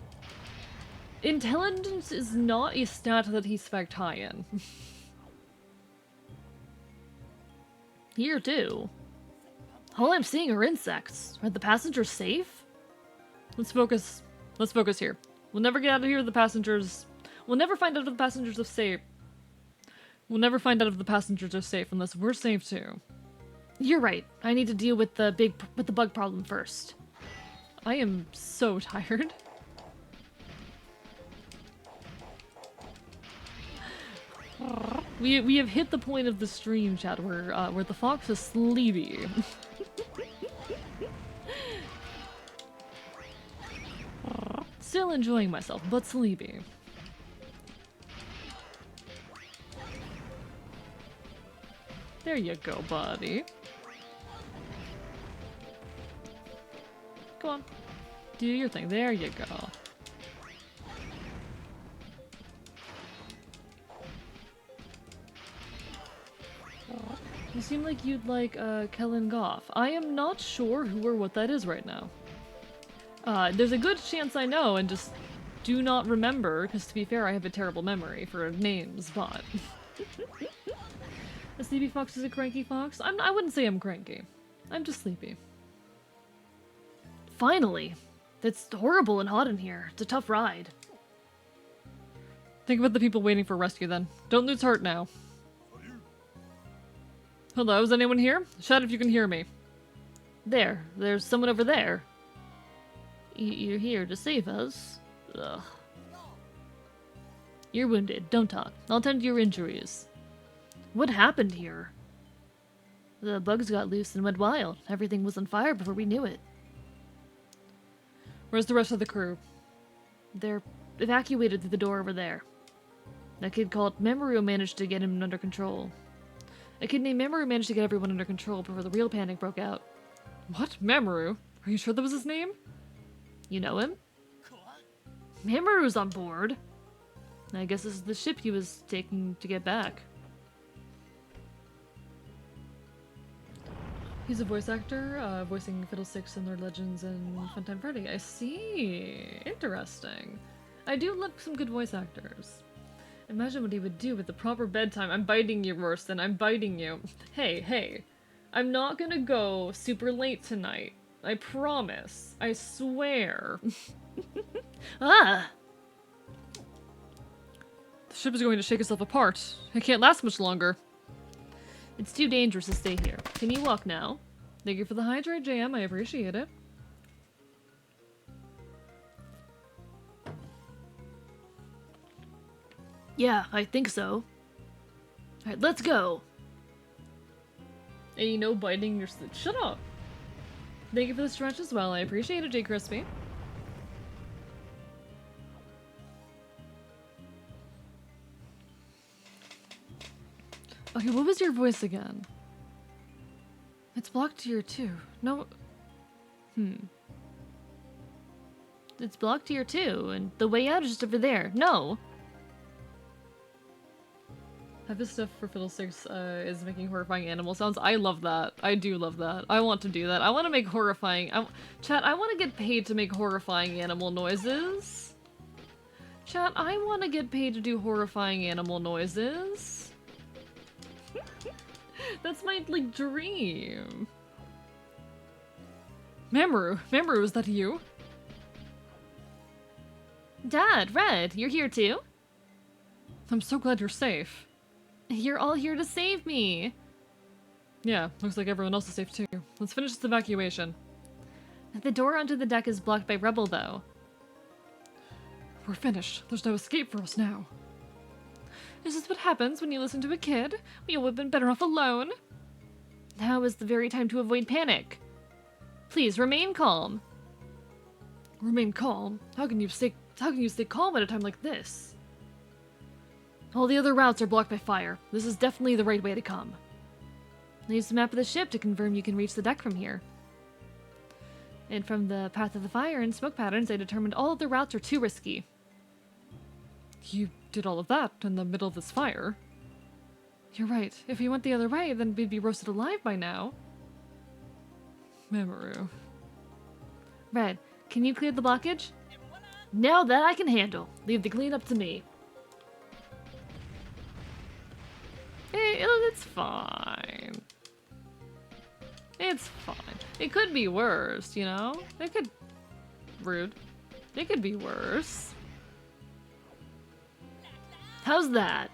Intelligence is not a stat that he's spec'd high in. Here too. All I'm seeing are insects. Are the passengers safe? Let's focus here. We'll never get out of here. The passengers. We'll never find out if the passengers are safe. We'll never find out if the passengers are safe unless we're safe too. You're right. I need to deal with the bug problem first. I am so tired. We have hit the point of the stream, chat, where the fox is sleepy. Still enjoying myself, but sleepy. There you go, buddy. Go on. Do your thing. There you go. You seem like you'd like Kellen Goff. I am not sure who or what that is right now. There's a good chance I know and just do not remember, because to be fair, I have a terrible memory for names, but... A sleepy fox is a cranky fox? I wouldn't say I'm cranky. I'm just sleepy. Finally! It's horrible and hot in here. It's a tough ride. Think about the people waiting for rescue then. Don't lose heart now. Hello, is anyone here? Shout if you can hear me. There's someone over there. You're here to save us? Ugh. You're wounded. Don't talk. I'll tend to your injuries. What happened here? The bugs got loose and went wild. Everything was on fire before we knew it. Where's the rest of the crew? They're evacuated through the door over there. A kid called Memoru managed to get him under control. A kid named Memoru managed to get everyone under control before the real panic broke out. What? Memoru? Are you sure that was his name? You know him? Memoru's on board. I guess this is the ship he was taking to get back. He's a voice actor, voicing Fiddlesticks and Lord Legends and Funtime Freddy. I see. Interesting. I do love some good voice actors. Imagine what he would do with the proper bedtime. I'm biting you, Rorston. I'm biting you. Hey, hey. I'm not gonna go super late tonight. I promise. I swear. Ah! The ship is going to shake itself apart. It can't last much longer. It's too dangerous to stay here. Can you walk now? Thank you for the hydrate, JM. I appreciate it. Yeah, I think so. Alright, let's go! And you know biting your shut up! Thank you for the stretch as well. I appreciate it, J Crispy. Okay, what was your voice again? It's blocked here too. No. It's blocked here too, and the way out is just over there. No! Have this stuff for Fiddlesticks is making horrifying animal sounds. I love that. I do love that. I want to do that. I want to make horrifying... Chat, I want to get paid to make horrifying animal noises. Chat, I want to get paid to do horrifying animal noises. That's my, like, dream. Memoru, is that you? Dad, Red, you're here too? I'm so glad you're safe. You're all here to save me. Yeah, looks like everyone else is safe too. Let's finish this evacuation. The door onto the deck is blocked by rubble, though. We're finished. There's no escape for us now. Is this what happens when you listen to a kid? We would have been better off alone. Now is the very time to avoid panic. Please remain calm. Remain calm? How can you stay calm at a time like this? All the other routes are blocked by fire. This is definitely the right way to come. I used the map of the ship to confirm you can reach the deck from here. And from the path of the fire and smoke patterns, I determined all of the routes are too risky. You did all of that in the middle of this fire? You're right. If we went the other way, then we'd be roasted alive by now. Memoru. Red, can you clear the blockage? Now that I can handle. Leave the cleanup to me. It's fine. It's fine. It could be worse, you know? It could... Rude. It could be worse. How's that?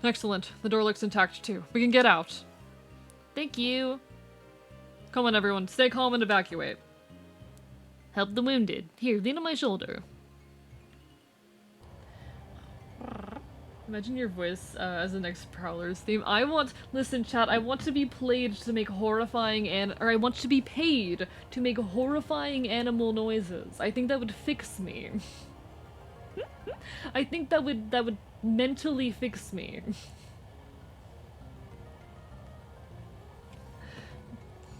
Excellent. The door looks intact too. We can get out. Thank you. Come on, everyone. Stay calm and evacuate. Help the wounded. Here, lean on my shoulder. Imagine your voice as the next Prowler's theme. Listen, chat, I want to be played to make I want to be paid to make horrifying animal noises. I think that would fix me. I think that would mentally fix me.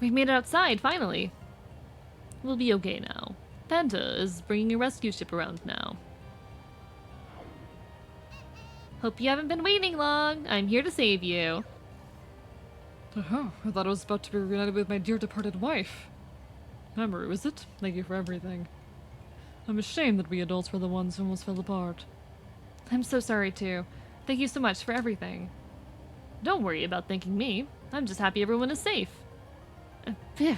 We made it outside, finally. We'll be okay now. Penta is bringing a rescue ship around now. Hope you haven't been waiting long. I'm here to save you. Oh, I thought I was about to be reunited with my dear departed wife. Memoru, is it? Thank you for everything. I'm ashamed that we adults were the ones who almost fell apart. I'm so sorry too. Thank you so much for everything. Don't worry about thanking me. I'm just happy everyone is safe. Phew.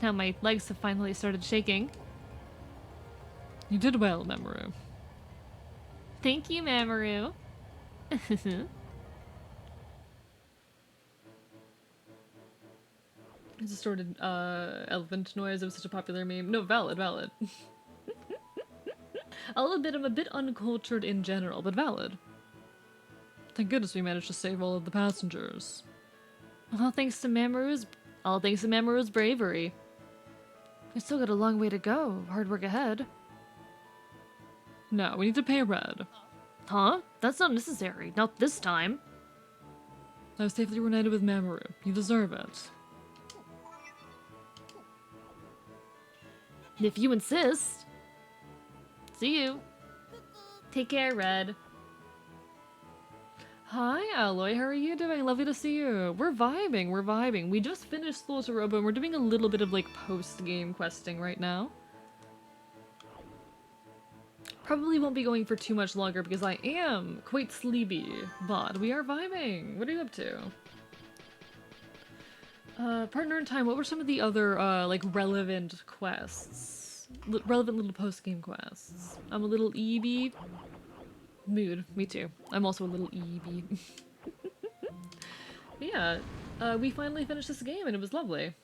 Now my legs have finally started shaking. You did well, Memoru. Thank you, Mamoru. It's a distorted elephant noise. It was such a popular meme. No, valid. I'll admit I'm a bit uncultured in general, but valid. Thank goodness we managed to save all of the passengers. All thanks to Mamoru's bravery. We still got a long way to go. Hard work ahead. No, we need to pay Red. Huh? That's not necessary. Not this time. I was safely reunited with Mamoru. You deserve it. If you insist. See you. Take care, Red. Hi, Alloy. How are you doing? Lovely to see you. We're vibing. We're vibing. We just finished Solatorobo and we're doing a little bit of like post-game questing right now. Probably won't be going for too much longer because I am quite sleepy, but we are vibing. What are you up to? Partner in Time, what were some of the other, like, relevant quests? Relevant little post-game quests. I'm a little EB. Mood. Me too. I'm also a little EB. Yeah, we finally finished this game and it was lovely.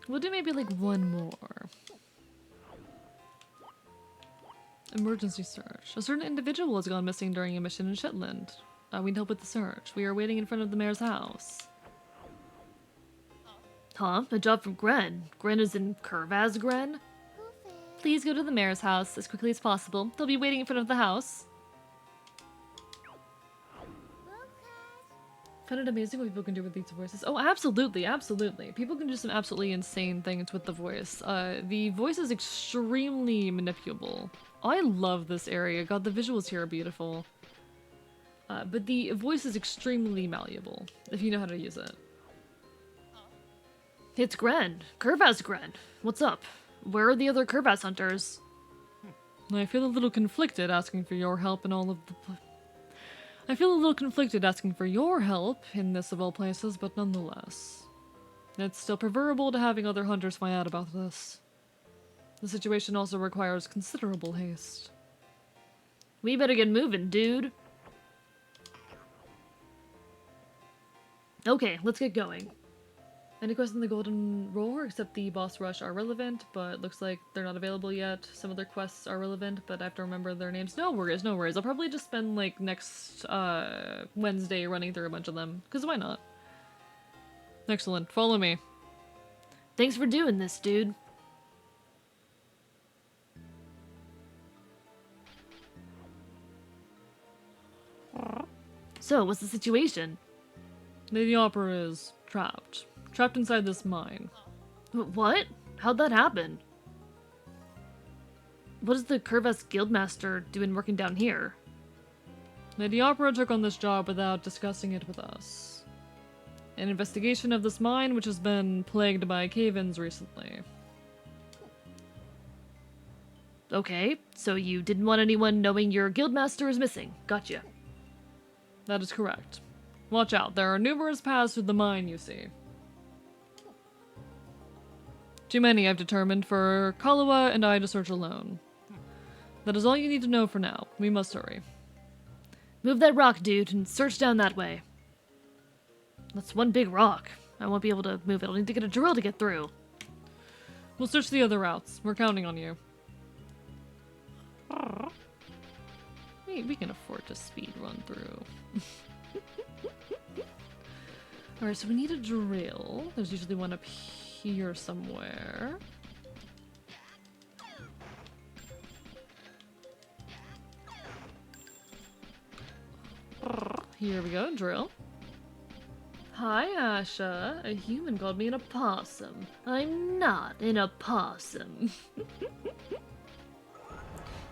We'll do maybe like one more. Emergency search. A certain individual has gone missing during a mission in Shetland. We need help with the search. We are waiting in front of the mayor's house. Huh? A job from Gren. Gren is in Curvaz Gren? Please go to the mayor's house as quickly as possible. They'll be waiting in front of the house. Find it amazing what people can do with these voices. Oh, absolutely, absolutely. People can do some absolutely insane things with the voice. The voice is extremely manipulable. I love this area. God, the visuals here are beautiful. But the voice is extremely malleable, if you know how to use it. It's Gren. Curvaz Gren. What's up? Where are the other Curvaz hunters? I feel a little conflicted asking for your help in all of the... I feel a little conflicted asking for your help in this of all places, but nonetheless. It's still preferable to having other hunters find out about this. The situation also requires considerable haste. We better get moving, dude. Okay, let's get going. Any quests in the Golden Roar except the boss rush are relevant, but looks like they're not available yet. Some other quests are relevant, but I have to remember their names. No worries, no worries. I'll probably just spend like next Wednesday running through a bunch of them, because why not? Excellent. Follow me. Thanks for doing this, dude. So, what's the situation? Lady Opera is trapped. Trapped inside this mine. What? How'd that happen? What is the Curvaz Guildmaster doing working down here? Lady Opera took on this job without discussing it with us. An investigation of this mine, which has been plagued by cave-ins recently. Okay, so you didn't want anyone knowing your Guildmaster is missing. Gotcha. That is correct. Watch out, there are numerous paths through the mine, you see. Too many, I've determined, for Kaluwa and I to search alone. That is all you need to know for now. We must hurry. Move that rock, dude, and search down that way. That's one big rock. I won't be able to move it. I'll need to get a drill to get through. We'll search the other routes. We're counting on you. We can afford to speed run through. Alright, so we need a drill. There's usually one up here somewhere. Here we go, drill. Hi, Asha. A human called me an opossum. I'm not an opossum.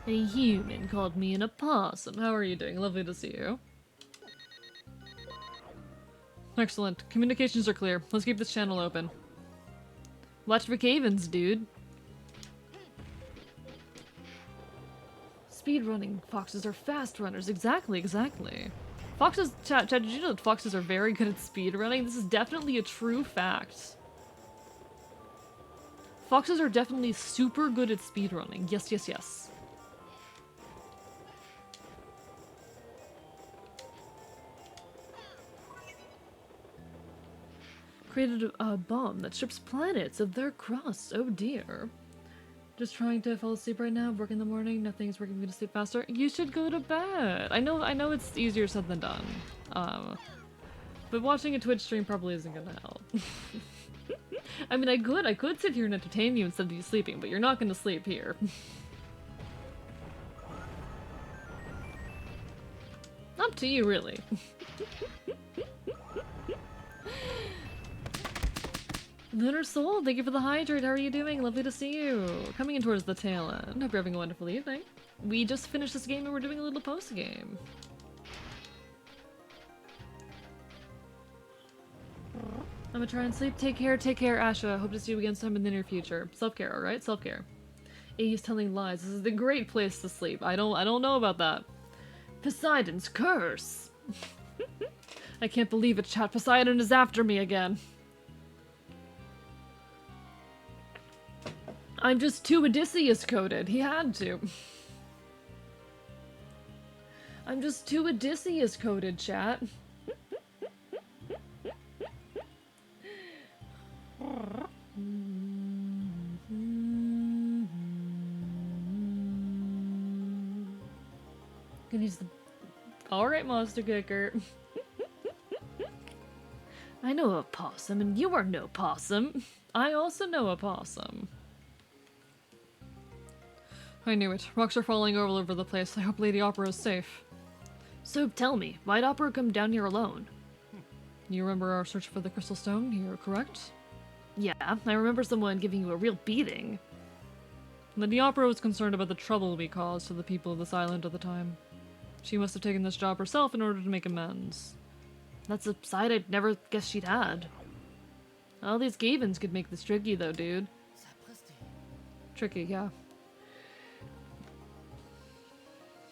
A human called me an opossum. How are you doing? Lovely to see you. Excellent. Communications are clear. Let's keep this channel open. Watch for cave-ins, dude. Speedrunning foxes are fast runners. Exactly, exactly. Foxes, Chad, did you know that foxes are very good at speedrunning? This is definitely a true fact. Foxes are definitely super good at speedrunning. Yes, yes, yes. Created a bomb that strips planets of their crusts. Oh dear. Just trying to fall asleep right now, work in the morning, nothing's working for me to sleep faster. You should go to bed. I know it's easier said than done. But watching a Twitch stream probably isn't gonna help. I mean, I could sit here and entertain you instead of you sleeping, but you're not gonna sleep here. Up to you, really. Lunar Soul, thank you for the hydrate. How are you doing? Lovely to see you. Coming in towards the tail end. Hope you're having a wonderful evening. We just finished this game and we're doing a little post-game. I'm gonna try and sleep. Take care, Asha. Hope to see you again sometime in the near future. Self-care, alright? Self-care. He's telling lies. This is the great place to sleep. I don't know about that. Poseidon's curse! I can't believe it, chat. Poseidon is after me again. I'm just too Odysseus coded. He had to. I'm just too Odysseus coded, chat. Can use the... Alright, monster kicker. I know a possum, and you are no possum. I also know a possum. I knew it. Rocks are falling all over the place. I hope Lady Opera is safe. So tell me, why'd Opera come down here alone? You remember our search for the crystal stone here, correct? Yeah, I remember someone giving you a real beating. Lady Opera was concerned about the trouble we caused to the people of this island at the time. She must have taken this job herself in order to make amends. That's a side I'd never guessed she'd had. All these Gavins could make this tricky though, dude. Tricky, yeah.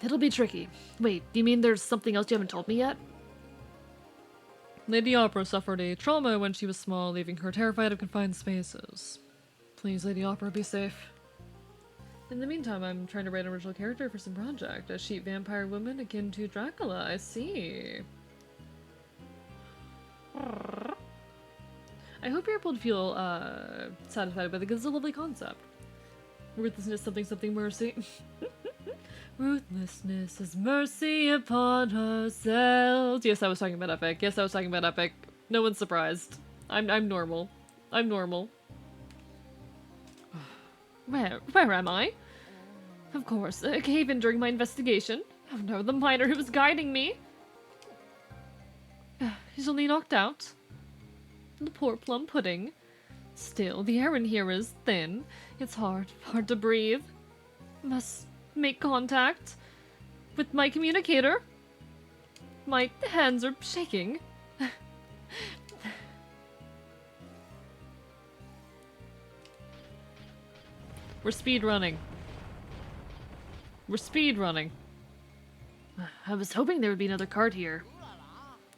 It'll be tricky. Wait, do you mean there's something else you haven't told me yet? Lady Opera suffered a trauma when she was small, leaving her terrified of confined spaces. Please, Lady Opera, be safe. In the meantime, I'm trying to write an original character for some project. A sheep vampire woman akin to Dracula, I see. I hope you're able to feel, satisfied by it, because it's a lovely concept. Ruthlessness, something, mercy. Ruthlessness is mercy upon ourselves. Yes, I was talking about Epic. Yes, I was talking about Epic. No one's surprised. I'm normal. I'm normal. Where am I? Of course, a cave-in during my investigation. Oh no, the miner who was guiding me. He's only knocked out. The poor plum pudding. Still, the air in here is thin. It's hard to breathe. Must make contact with my communicator. My hands are shaking. We're speed running. We're speed running. I was hoping there would be another cart here.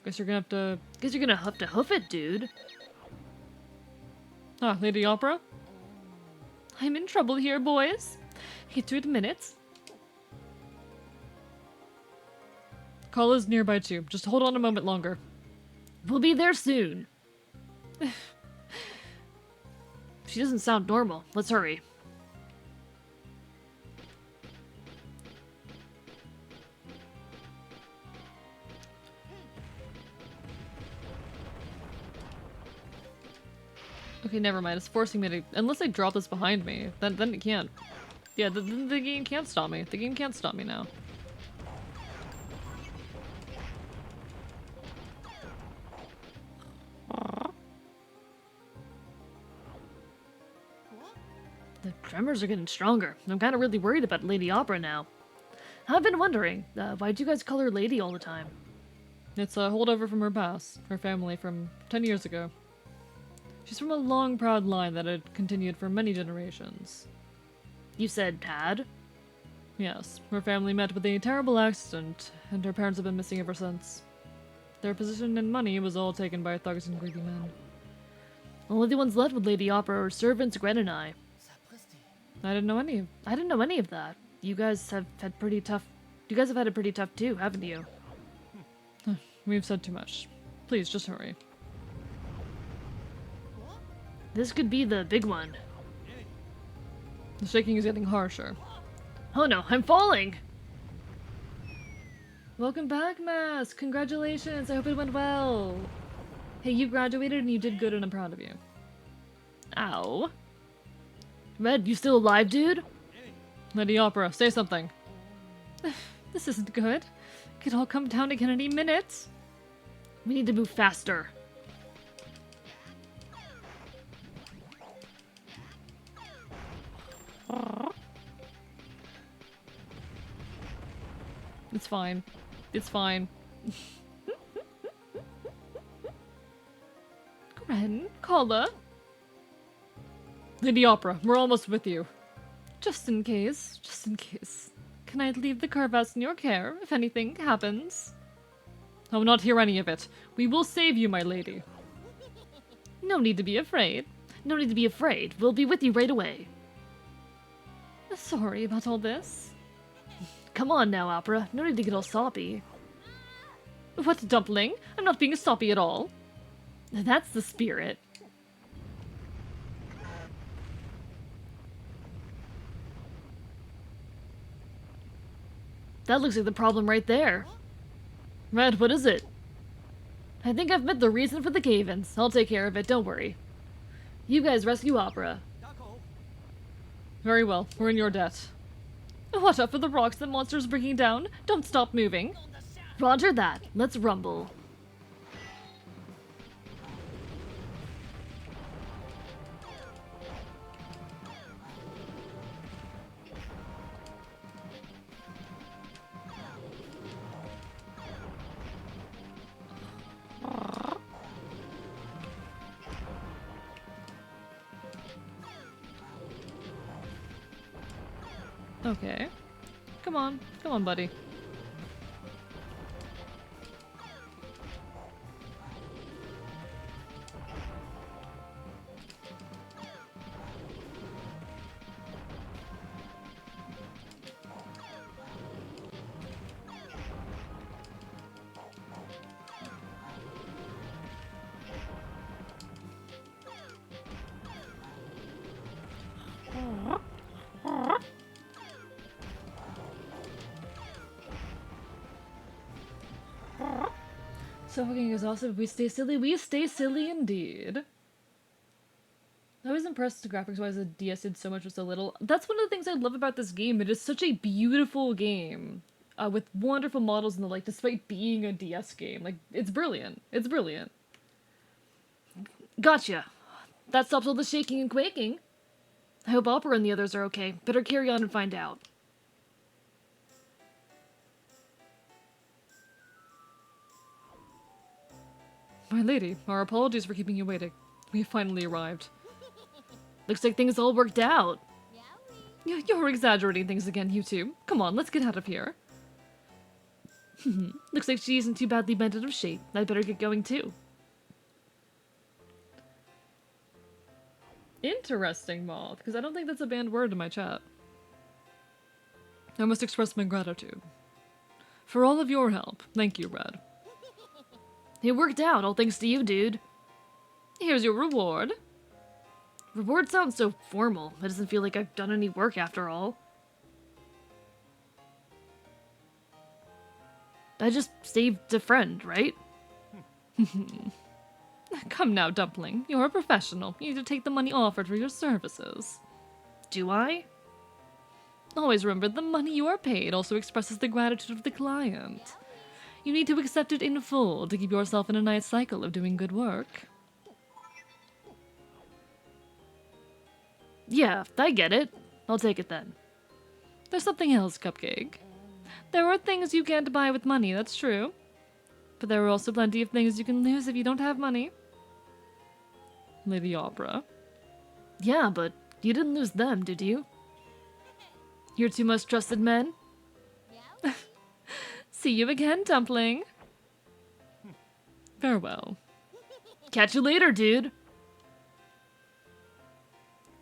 Guess you're gonna have to hoof it, dude. Ah, Lady Opera? I'm in trouble here, boys. Hate to admit it. Call is nearby too. Just hold on a moment longer. We'll be there soon. She doesn't sound normal. Let's hurry. Okay, never mind. It's forcing me to... Unless I drop this behind me, then it can't. Yeah, the game can't stop me. The game can't stop me now. The tremors are getting stronger. I'm kind of really worried about Lady Opera now. I've been wondering, why'd you guys call her Lady all the time? It's a holdover from her past, her family from 10 years ago. She's from a long, proud line that had continued for many generations. You said had? Yes, her family met with a terrible accident, and her parents have been missing ever since. Their position and money was all taken by thugs and greedy men. Only the ones left with Lady Opera are servants Gwen and I. I didn't know any of that. You guys have had pretty tough... You guys have had it pretty tough too, haven't you? We've said too much. Please, just hurry. This could be the big one. The shaking is getting harsher. Oh no, I'm falling! Welcome back, Mask! Congratulations, I hope it went well! Hey, you graduated and you did good and I'm proud of you. Ow. Red, you still alive, dude? Lady Opera, say something. This isn't good. Could all come down again any minute. We need to move faster. It's fine. It's fine. Gren, Kala. Lady Opera, we're almost with you. Just in case. Just in case. Can I leave the carve-outs in your care if anything happens? I will not hear any of it. We will save you, my lady. No need to be afraid. No need to be afraid. We'll be with you right away. Sorry about all this. Come on now, Opera. No need to get all soppy. What, Dumpling? I'm not being soppy at all. That's the spirit. That looks like the problem right there. Red, what is it? I think I've met the reason for the cave-ins. I'll take care of it, don't worry. You guys rescue Opera. Very well, we're in your debt. Watch out for the rocks that monster's bringing down. Don't stop moving. Roger that. Let's rumble. Okay. Come on. Come on, buddy. So fucking exhausted. We stay silly. We stay silly indeed. I was impressed graphics-wise that DS did so much with so little. That's one of the things I love about this game. It is such a beautiful game. With wonderful models and the like, despite being a DS game. Like, it's brilliant. It's brilliant. Gotcha. That stops all the shaking and quaking. I hope Opera and the others are okay. Better carry on and find out. My lady, our apologies for keeping you waiting. We have finally arrived. Looks like things all worked out. You're exaggerating things again, you two. Come on, let's get out of here. Looks like she isn't too badly bent out of shape. I'd better get going too. Interesting, Moth, because I don't think that's a banned word in my chat. I must express my gratitude. For all of your help. Thank you, Red. It worked out, all thanks to you, dude. Here's your reward. Reward sounds so formal. It doesn't feel like I've done any work after all. I just saved a friend, right? Come now, Dumpling. You're a professional. You need to take the money offered for your services. Do I? Always remember, the money you are paid also expresses the gratitude of the client. You need to accept it in full to keep yourself in a nice cycle of doing good work. Yeah, I get it. I'll take it then. There's something else, Cupcake. There are things you can't buy with money, that's true. But there are also plenty of things you can lose if you don't have money. Lady Opera. Yeah, but you didn't lose them, did you? You're two most trusted men? See you again, Dumpling. Farewell. Catch you later, dude.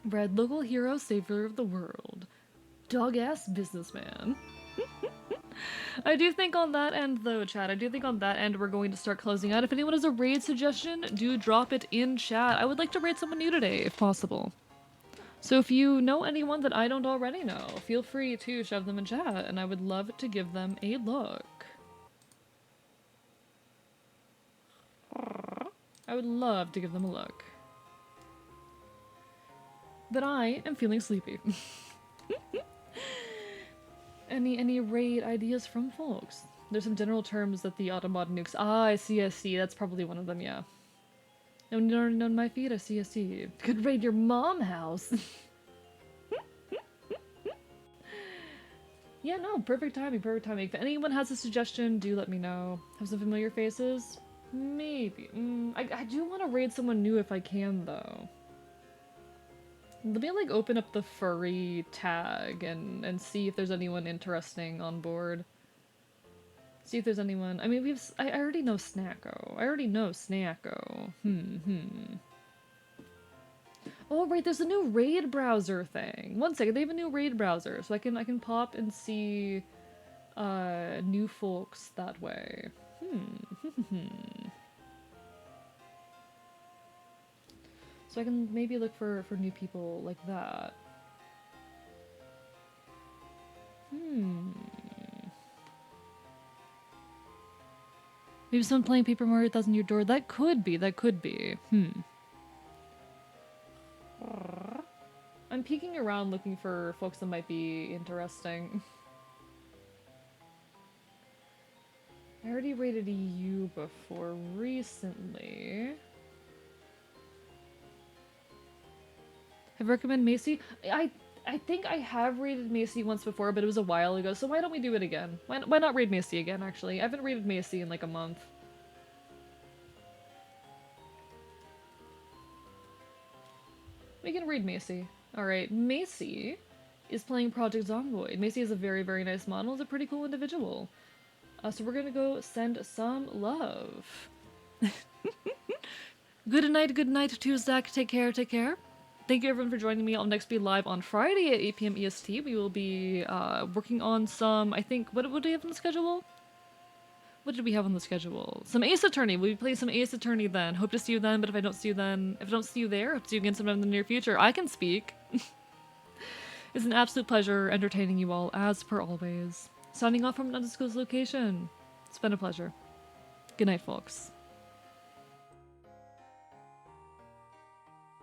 Red, local hero, savior of the world. Dog-ass businessman. I do think on that end, though, chat, I do think on that end we're going to start closing out. If anyone has a raid suggestion, do drop it in chat. I would like to raid someone new today, if possible. So if you know anyone that I don't already know, feel free to shove them in chat, and I would love to give them a look. I would love to give them a look. But I am feeling sleepy. Any raid ideas from folks? There's some general terms that the Automod nukes. Ah, I see, I see. That's probably one of them, yeah. No, no, on my feet, I see, I see. Could raid your mom house. Yeah, no, perfect timing, perfect timing. If anyone has a suggestion, do let me know. Have some familiar faces? Maybe. I do want to raid someone new if I can, though. Let me, like, open up the furry tag and see if there's anyone interesting on board. See if there's anyone. I mean, I already know Snacko. I already know Snacko. Oh, right, there's a new raid browser thing. One second, they have a new raid browser, so I can pop and see new folks that way. So I can maybe look for new people like that. Maybe someone playing Paper Mario 1000 Year Door. That could be, that could be. I'm peeking around looking for folks that might be interesting. I already rated you before recently. Have recommended Macy? I think I have rated Macy once before, but it was a while ago, so why don't we do it again? Why not raid Macy again, actually? I haven't raided Macy in like a month. We can raid Macy. Alright, Macy is playing Project Zomboid. Macy is a very, very nice model. Is a pretty cool individual. So we're gonna go send some love. Good night to Zach. Take care, take care. Thank you everyone for joining me. I'll next be live on Friday at 8 PM EST. We will be working on some, I think, what do we have on the schedule? What did we have on the schedule? Some Ace Attorney. We'll be playing some Ace Attorney then. Hope to see you then, but if I don't see you then, if I don't see you there, hope to see you again sometime in the near future. I can speak. It's an absolute pleasure entertaining you all, as per always. Signing off from an undisclosed location. It's been a pleasure. Good night, folks.